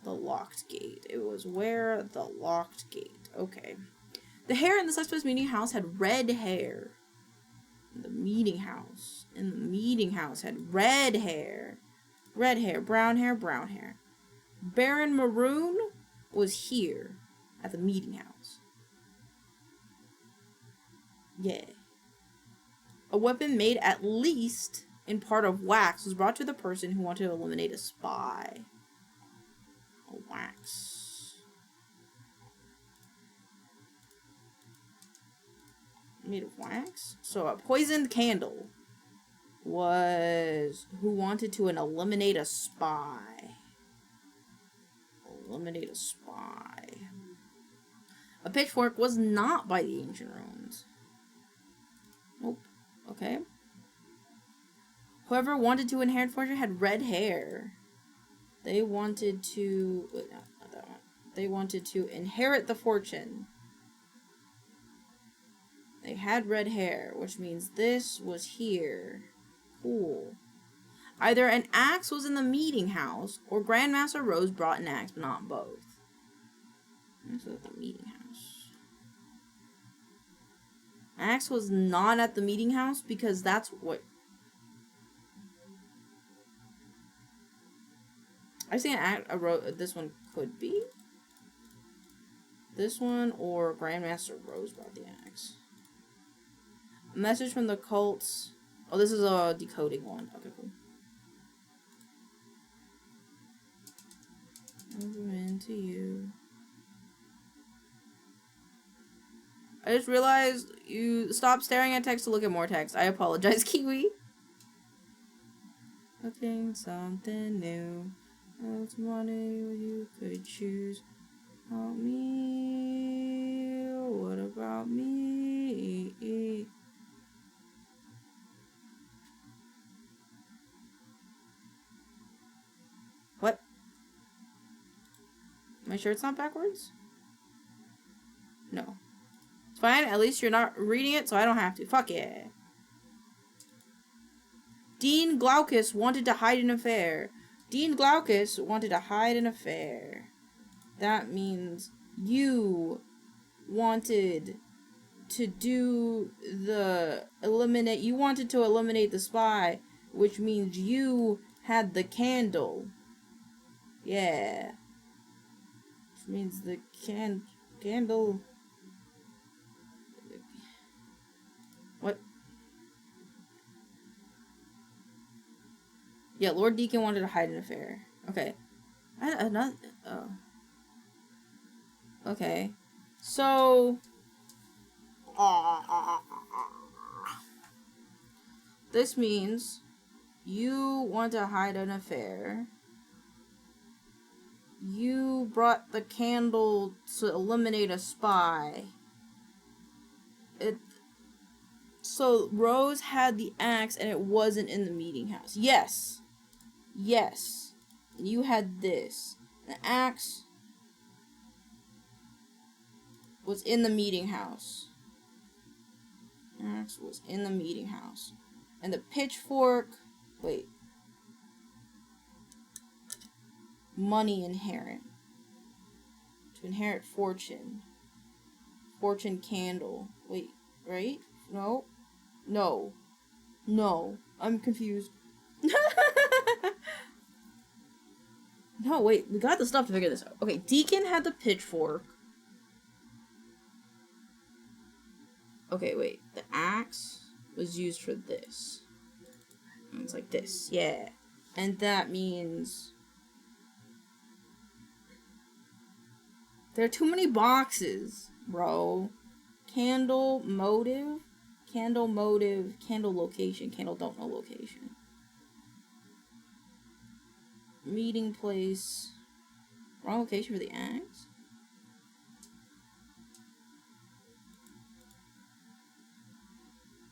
The locked gate. It was where? The locked gate. Okay. The hair in the suspect's meeting house had red hair. The meeting house. And the meeting house had red hair. Red hair, brown hair, brown hair. Baron Maroon was here at the meeting house. Yeah. A weapon made at least in part of wax was brought to the person who wanted to eliminate a spy. A wax. Made of wax? So a poisoned candle was who wanted to eliminate a spy. Eliminate a spy. A pitchfork was not by the ancient ruins. Nope. Okay. Whoever wanted to inherit fortune had red hair. They wanted to... Wait, no, not that one. They wanted to inherit the fortune. They had red hair, which means this was here. Cool. Either an axe was in the meeting house, or Grandmaster Rose brought an axe, but not both. This is at the meeting house. Axe was not at the meeting house because that's what... I think this one could be. This one or Grandmaster Rose brought the axe. A message from the cults. Oh, this is a decoding one. Okay, cool. Over into you. I just realized you stopped staring at text to look at more text. I apologize, Kiwi. Looking something new. It's money you could choose. Help me. What about me? What? Am I sure it's not backwards? No. It's fine. At least you're not reading it, so I don't have to. Fuck yeah. Dean Glaucus wanted to hide an affair. Dean Glaucus wanted to hide an affair. That means you wanted to do the eliminate. You wanted to eliminate the spy, which means you had the candle. Yeah. Which means the candle. What? Yeah, Lord Deacon wanted to hide an affair. Okay. Oh. Okay. So... this means you want to hide an affair. You brought the candle to eliminate a spy. So Rose had the axe and it wasn't in the meeting house. Yes. Yes. You had this. The axe was in the meeting house. The axe was in the meeting house. And the pitchfork... Wait. Money inherent. To inherit fortune. Fortune candle. Wait, right? No. No. No. I'm confused. No, wait. We got the stuff to figure this out. Okay, Deacon had the pitchfork. Okay, wait. The axe was used for this. And it's like this. Yeah. And that means... there are too many boxes, bro. Candle motive, candle location, candle don't know location. Meeting place. Wrong location for the axe?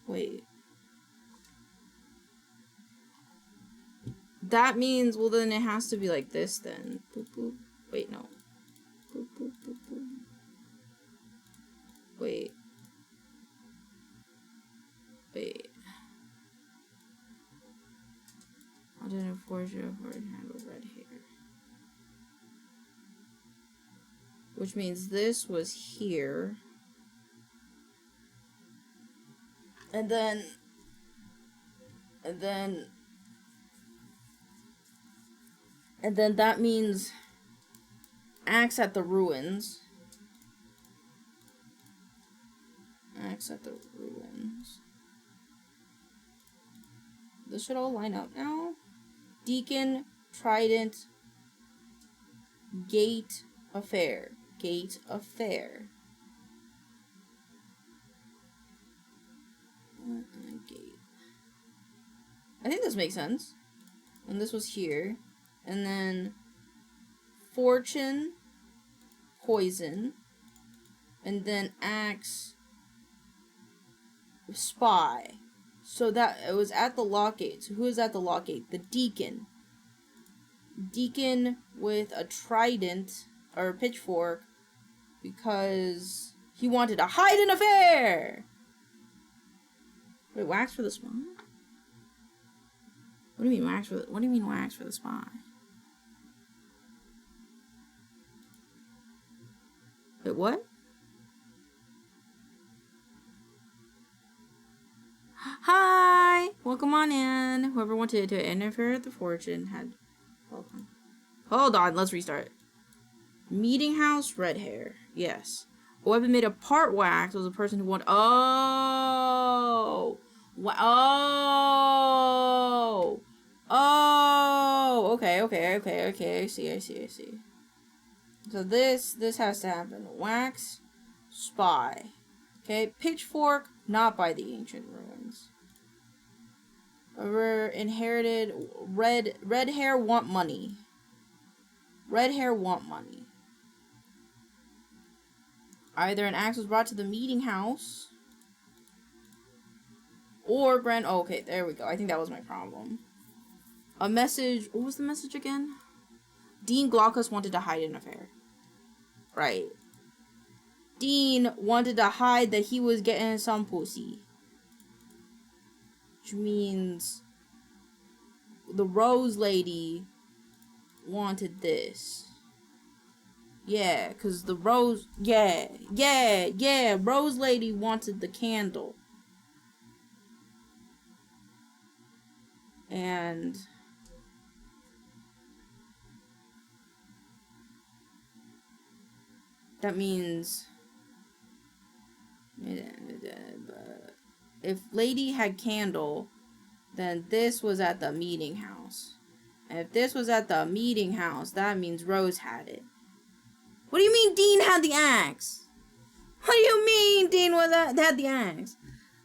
Wait. That means, well then it has to be like this then. Boop, boop. Wait, no. Boop, boop, boop, boop. Wait. Wait. I didn't forge it for handle red hair. Which means this was here. And then And then that means axe at the ruins. Axe at the ruins. This should all line up now. Deacon, trident, gate, affair. Gate, affair. Gate. I think this makes sense. And this was here. And then fortune, poison, and then axe, spy. So that it was at the lock gate. So who is at the lock gate? The deacon. Deacon with a trident or a pitchfork because he wanted to hide an affair. Wait, wax for the spy? What do you mean wax for the, what do you mean wax for the spy? Wait, what? Hi! Welcome on in. Whoever wanted to interfere with the fortune had... Hold on, let's restart. Meeting house, red hair. Yes. A weapon made of part wax was a person who wanted... Oh! Oh! Oh! Okay. I see. So this has to happen. Wax, spy. Okay, pitchfork, not by the ancient ruins. Inherited red hair want money. Red hair want money. Either an axe was brought to the meeting house or oh, okay, there we go. I think that was my problem. A message, what was the message again? Dean Glaucus wanted to hide an affair. Right. Dean wanted to hide that he was getting some pussy. Which means the Rose Lady wanted this. Yeah, because the Rose... Yeah. Rose Lady wanted the candle. And... that means... if Lady had candle, then this was at the meeting house. And if this was at the meeting house, that means Rose had it. What do you mean Dean had the axe? What do you mean Dean had the axe?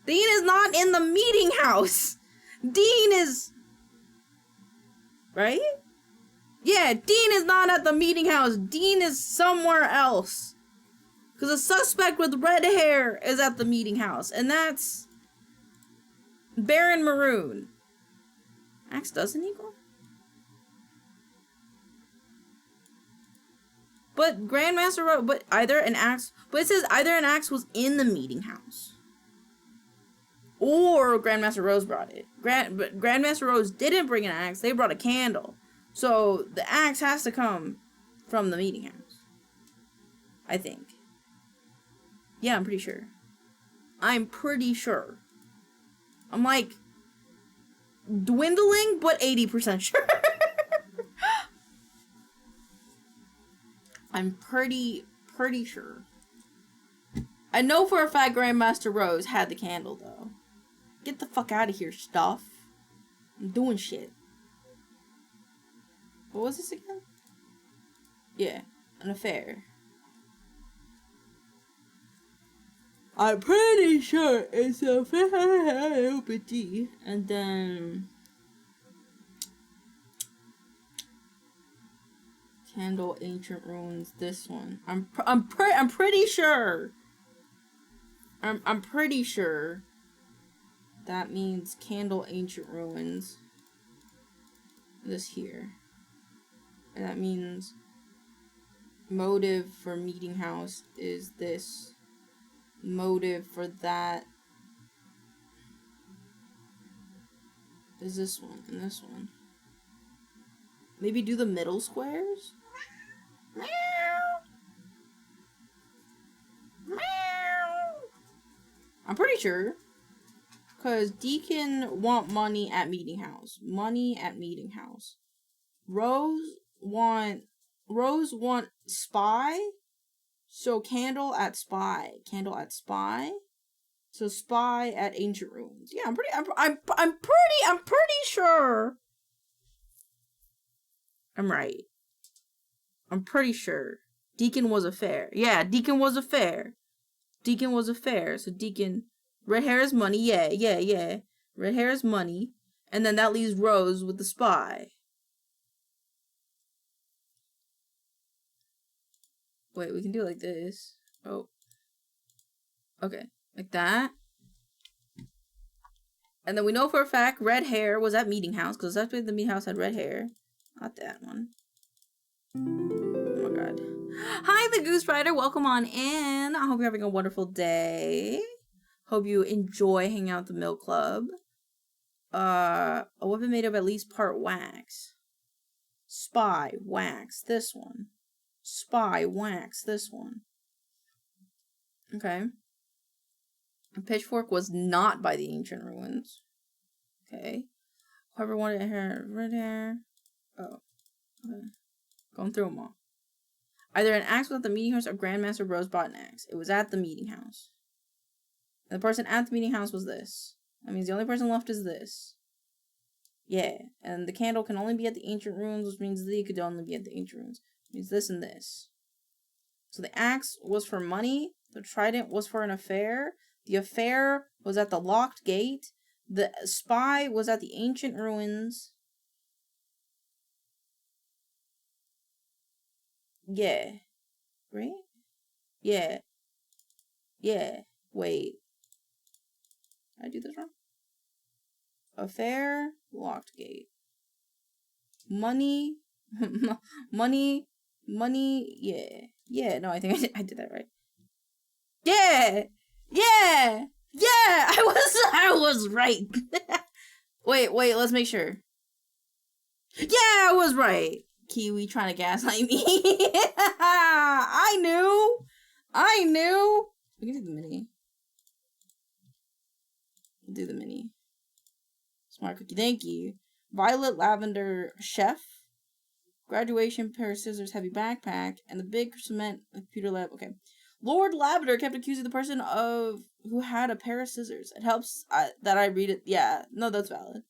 Dean is not in the meeting house. Dean is... right? Yeah, Dean is not at the meeting house. Dean is somewhere else. Because the suspect with red hair is at the meeting house. And that's... Baron Maroon. Axe doesn't equal? But Grandmaster Rose... But either an axe... But it says either an axe was in the meeting house. Or Grandmaster Rose brought it. But Grandmaster Rose didn't bring an axe. They brought a candle. So the axe has to come from the meeting house. I think. Yeah, I'm pretty sure. I'm like dwindling, but 80% sure. I'm pretty sure. I know for a fact Grandmaster Rose had the candle, though. Get the fuck out of here, stuff. I'm doing shit. What was this again? Yeah, an affair. I'm pretty sure it's a affair. And then... Candle, Ancient Ruins, this one. I'm pretty sure. I'm pretty sure that means Candle, Ancient Ruins. This here. And that means motive for meeting house is this. Motive for that is this one and this one. Maybe do the middle squares? Meow. Meow. I'm pretty sure. Because Deacon want money at meeting house. Money at meeting house. Rose want spy. So candle at spy. Candle at spy. So spy at ancient ruins. Yeah, I'm pretty sure. I'm right. I'm pretty sure. Deacon was a fair. Yeah, Deacon was a fair. Deacon was a fair. So Deacon, red hair is money. Yeah. Red hair is money. And then that leaves Rose with the spy. Wait, we can do it like this. Oh. Okay. Like that. And then we know for a fact red hair was at meeting house. Because that's why the meeting house had red hair. Not that one. Oh my god. Hi, the Goose Rider. Welcome on in. I hope you're having a wonderful day. Hope you enjoy hanging out at the Milk Club. A weapon made of at least part wax. Spy, wax, this one. Spy, wax, this one. Okay. A pitchfork was not by the ancient ruins. Okay. Whoever wanted hair, red hair. Oh. Okay. Going through them all. Either an axe was at the meeting house or Grandmaster Rose bought an axe. It was at the meeting house. And the person at the meeting house was this. That means the only person left is this. Yeah. And the candle can only be at the ancient ruins, which means they could only be at the ancient ruins. It means this and this. So the axe was for money. The trident was for an affair. The affair was at the locked gate. The spy was at the ancient ruins. Yeah. Right? Yeah. Yeah. Wait. Did I do this wrong? Affair, locked gate. Money. Money. Yeah. Yeah, no, I think I did that right. Yeah! Yeah! Yeah! I was right. Wait, let's make sure. Yeah, I was right. Kiwi trying to gaslight me. I knew. We can do the mini. We'll do the mini. Smart cookie, thank you. Violet lavender chef. Graduation, pair of scissors, heavy backpack, and the big cement computer lab. Okay. Lord Lavender kept accusing the person of who had a pair of scissors. It helps that I read it. Yeah, no, that's valid.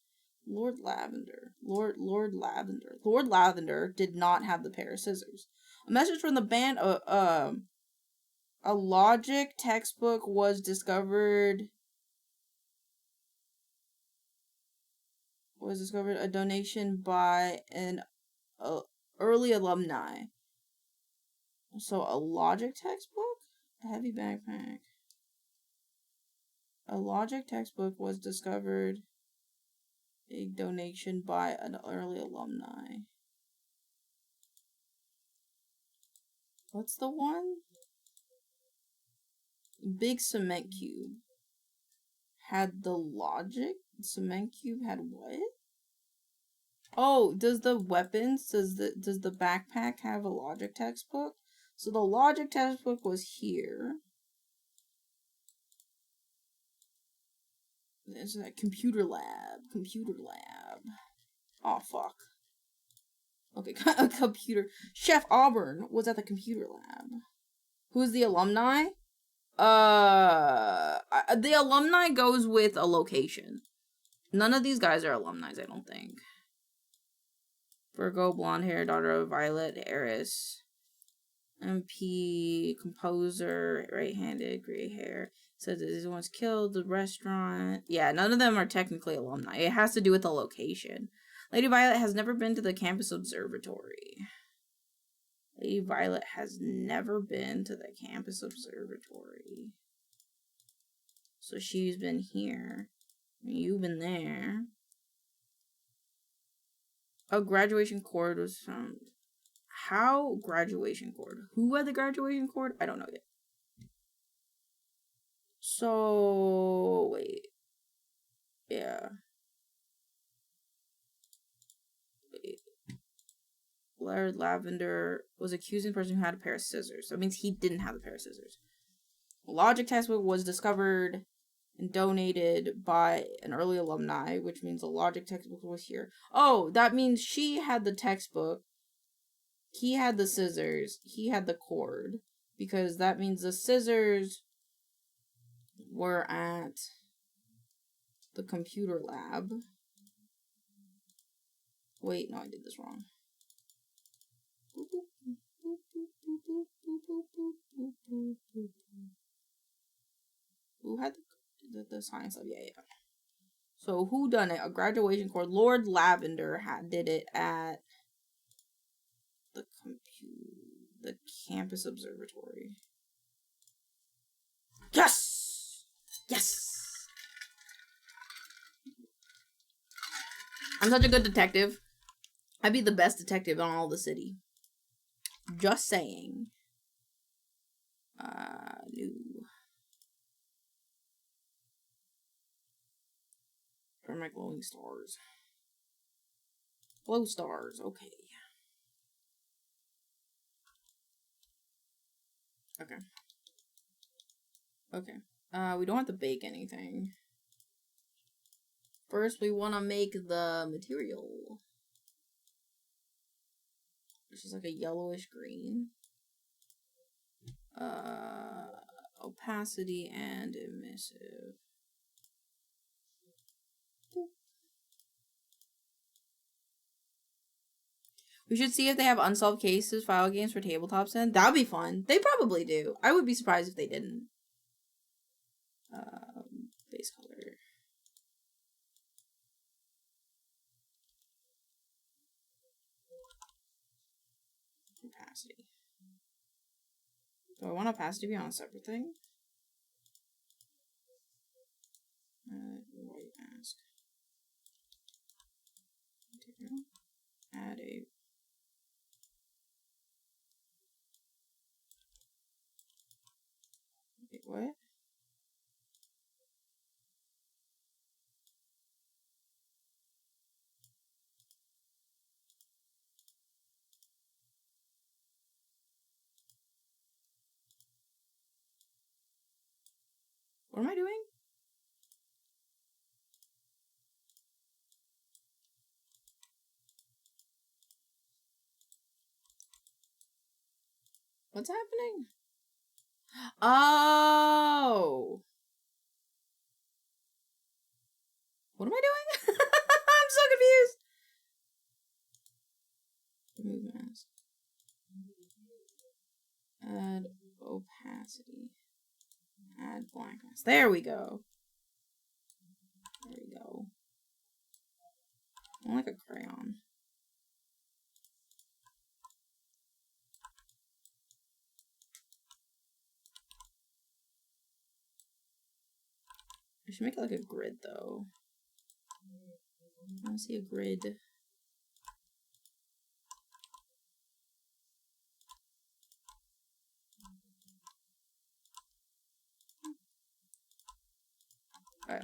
Lord Lavender. Lord Lavender. Lord Lavender did not have the pair of scissors. A message from the band. A logic textbook was discovered. A donation by an early alumni. So a logic textbook? A heavy backpack. A logic textbook was discovered. A donation by an early alumni. What's the one? Big cement cube. Had the logic? Cement cube had what? Oh, does the weapons, does the backpack have a logic textbook? So the logic textbook was here. There's that computer lab. Oh, fuck. Okay, a computer. Chef Auburn was at the computer lab. Who's the alumni? The alumni goes with a location. None of these guys are alumni, I don't think. Virgo, blonde hair, daughter of Violet, heiress. MP, composer, right-handed, gray hair. Says that this one's killed, the restaurant. Yeah, none of them are technically alumni. It has to do with the location. Lady Violet has never been to the campus observatory. Lady Violet has never been to the campus observatory. So she's been here. You've been there. A graduation cord was found. How graduation cord? Who had the graduation cord? I don't know yet. So, wait. Yeah. Wait. Laird Lavender was accusing the person who had a pair of scissors. So that means he didn't have a pair of scissors. A logic textbook was discovered and donated by an early alumni, which means a logic textbook was here. Oh, that means she had the textbook. He had the scissors. He had the cord. Because that means the scissors were at the computer lab. Wait, no, I did this wrong. Who had the science lab? Yeah. So who done it? A graduation cord. Lord Lavender did it at the campus observatory. Yes! Yes! I'm such a good detective. I'd be the best detective in all the city. Just saying. No. For my glowing stars. Glow stars, okay. Okay. We don't have to bake anything. First, we want to make the material. Which is like a yellowish green. Opacity and emissive. We should see if they have unsolved cases file games for tabletops in. That would be fun. They probably do. I would be surprised if they didn't. Base color. Opacity. Do I want opacity to be on a separate thing? White mask. Material. Add a. Wait, what? What am I doing? What's happening? Oh! What am I doing? I'm so confused! Remove mask. Add opacity. Add black mask. There we go. There we go. I want like a crayon. I should make it like a grid though. I want to see a grid. Okay.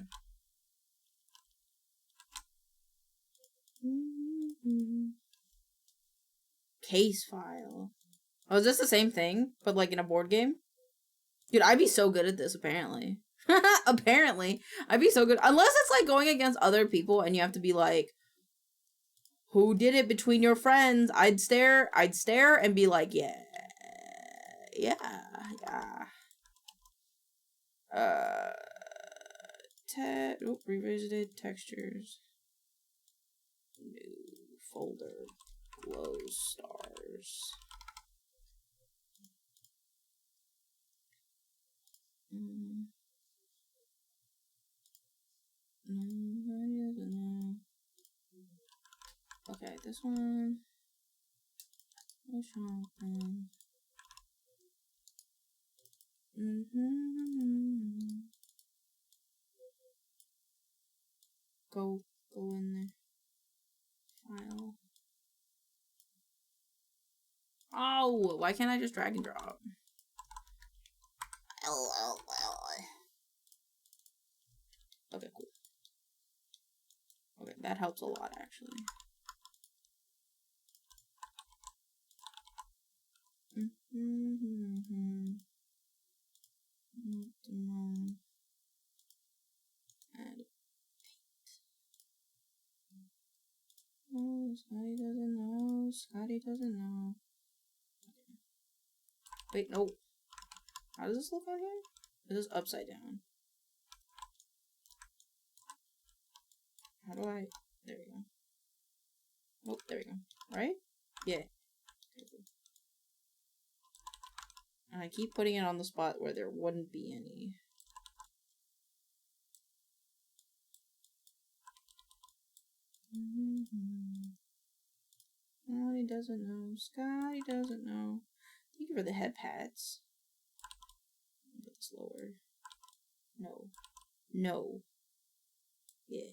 Case file. Oh, is this the same thing, but like in a board game? Dude, I'd be so good at this, apparently. Apparently. I'd be so good. Unless it's like going against other people and you have to be like, who did it between your friends? I'd stare and be like, yeah. Revisited textures. New folder. Glow stars. Okay, this one. Go in there. File. Oh, why can't I just drag and drop? Okay, cool. Okay, that helps a lot, actually. Scotty doesn't know. Scotty doesn't know. Wait, no. How does this look on here? This is upside down. How do I... There we go. Oh, there we go. Right? Yeah. Okay, cool. And I keep putting it on the spot where there wouldn't be any. Scotty doesn't know. Scotty doesn't know. Thank you for the head pats. Put this lower. No. No. Yeah.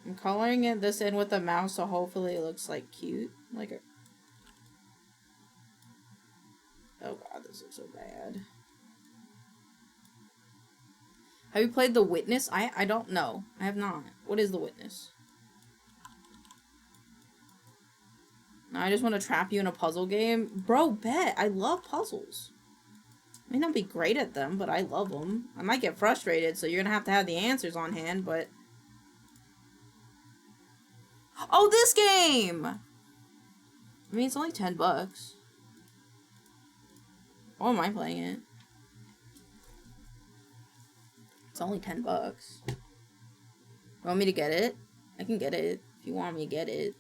I'm coloring this in with the mouse, so hopefully it looks like cute. Like a... Oh god, this looks so bad. Have you played The Witness? I don't know. I have not. What is The Witness? I just want to trap you in a puzzle game. Bro, bet. I love puzzles. I may not be great at them, but I love them. I might get frustrated, so you're gonna have the answers on hand, but... Oh, this game! I mean, it's only $10. Why am I playing it? It's only $10. You want me to get it? I can get it. If you want me to get it.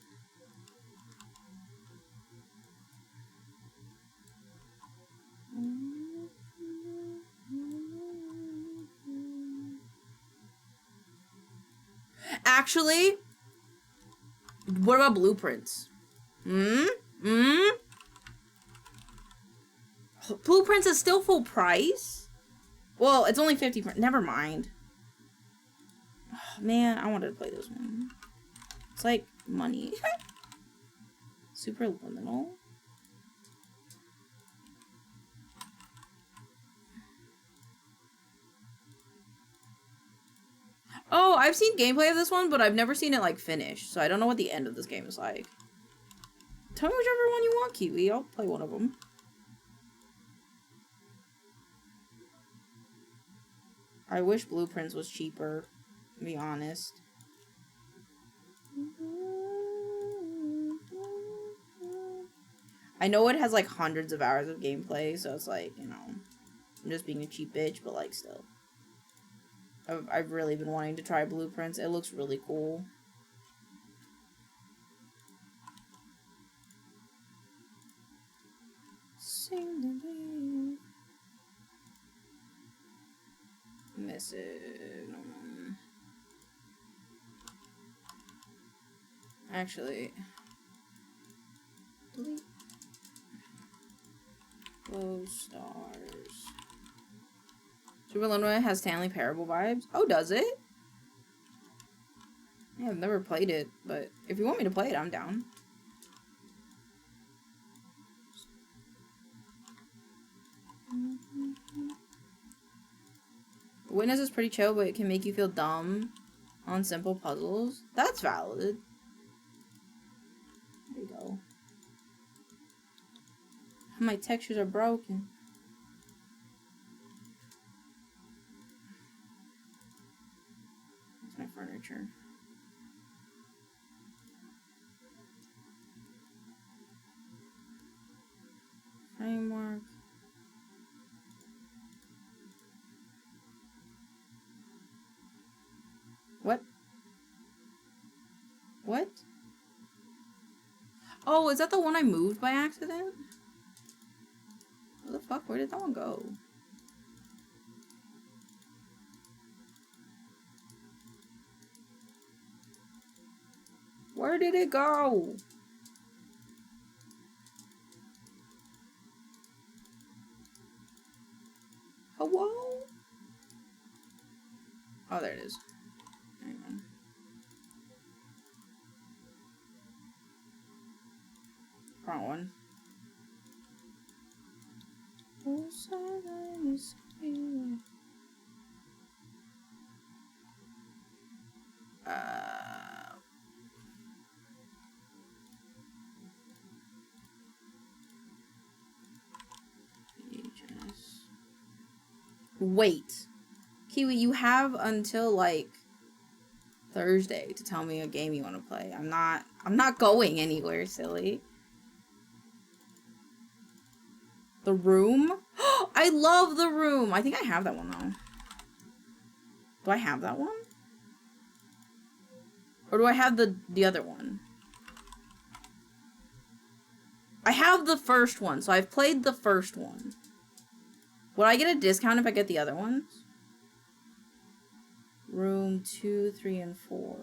Actually, what about blueprints? Blueprints is still full price? Well, it's only 50. Never mind. Oh, man, I wanted to play this one. It's like money. Super liminal. Oh, I've seen gameplay of this one, but I've never seen it like finished, so I don't know what the end of this game is like. Tell me whichever one you want, Kiwi. I'll play one of them. I wish Blueprints was cheaper, to be honest. I know it has like hundreds of hours of gameplay, so it's like, you know, I'm just being a cheap bitch, but like still. I've really been wanting to try Blueprints. It looks really cool. Sing the day. Miss it. Actually, delete. Close stars. Super Illinois has Stanley Parable vibes. Oh, does it? Yeah, I've never played it, but if you want me to play it, I'm down. Witness is pretty chill, but it can make you feel dumb on simple puzzles. That's valid. There you go. My textures are broken. That's my furniture. Framework. What? What? Oh, is that the one I moved by accident? What the fuck? Where did that one go? Where did it go? Hello? Oh, there it is. Hang on. Wrong one. Wait. Kiwi, you have until, like, Thursday to tell me a game you want to play. I'm not going anywhere, silly. The Room? I love The Room! I think I have that one, though. Do I have that one? Or do I have the other one? I have the first one, so I've played the first one. Would I get a discount if I get the other ones? Room 2, 3, and 4.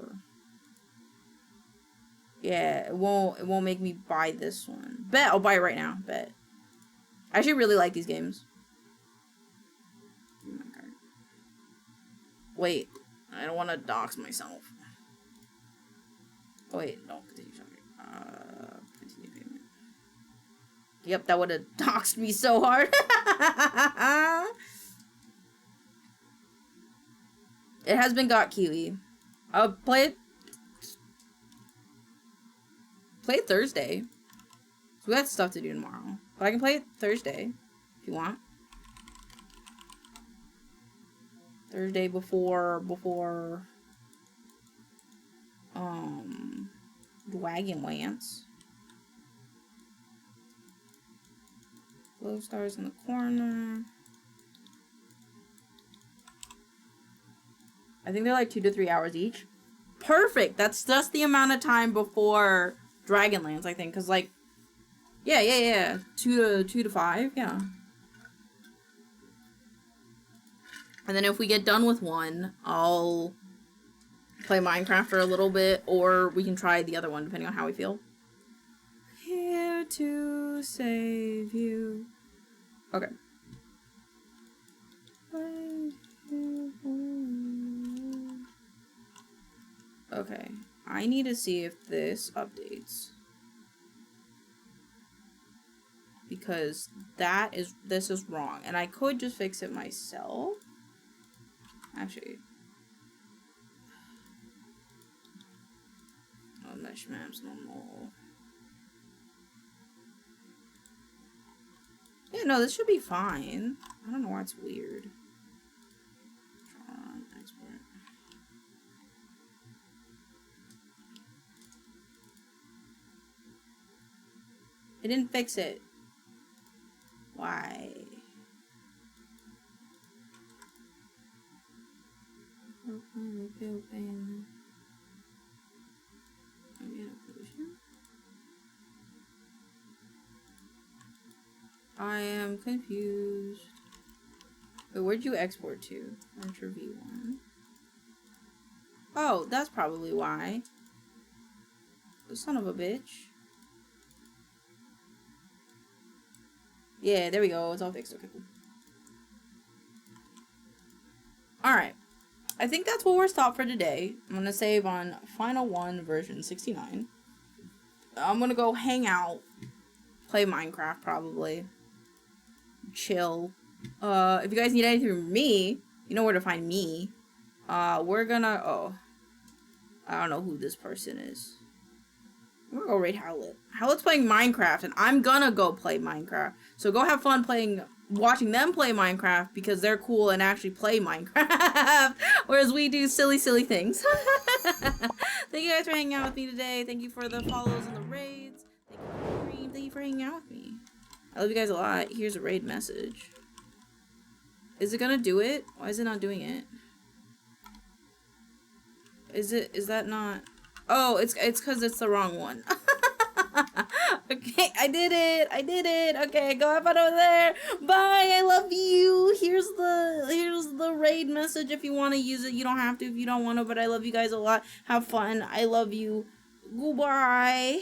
Yeah, it won't make me buy this one. Bet I'll buy it right now. Bet. I actually really like these games. Wait, I don't want to dox myself. Oh wait, no, continue shopping. Continue payment. Yep, that would have doxed me so hard. It has been got Kiwi. I'll play it Thursday. So we got stuff to do tomorrow. But I can play it Thursday if you want. Thursday before Dragonlance. Glow stars in the corner. I think they're like 2 to 3 hours each. Perfect. That's just the amount of time before Dragonlance, I think, cuz like yeah. 2 to 5, yeah. And then if we get done with one, I'll play Minecraft for a little bit, or we can try the other one, depending on how we feel. Here to save you. Okay. Okay. I need to see if this updates. Because this is wrong. And I could just fix it myself. Actually. Oh, mesh maps, normal. Yeah, no, this should be fine. I don't know why it's weird. Export. It didn't fix it. Why? I am confused. Wait, where'd you export to? Enter V1. Oh, that's probably why. The son of a bitch. Yeah, there we go. It's all fixed. Okay, cool. Alright. I think that's where we're stopped for today. I'm going to save on Final 1 version 69. I'm going to go hang out. Play Minecraft, probably. Chill. If you guys need anything from me, you know where to find me. We're gonna... Oh. I don't know who this person is. I'm gonna go raid Howlet. Howlet's playing Minecraft, and I'm gonna go play Minecraft. So go have fun watching them play Minecraft, because they're cool and actually play Minecraft. Whereas we do silly things. Thank you guys for hanging out with me today. Thank you for the follows and the raids. Thank you for the stream. Thank you for hanging out with me. I love you guys a lot. Here's a raid message. Is it gonna do it? Why is it not doing it? Is that not? Oh, it's because it's the wrong one. Okay, I did it. Okay, go have fun over there. Bye, I love you. Here's the raid message if you want to use it. You don't have to if you don't want to, but I love you guys a lot. Have fun. I love you. Goodbye.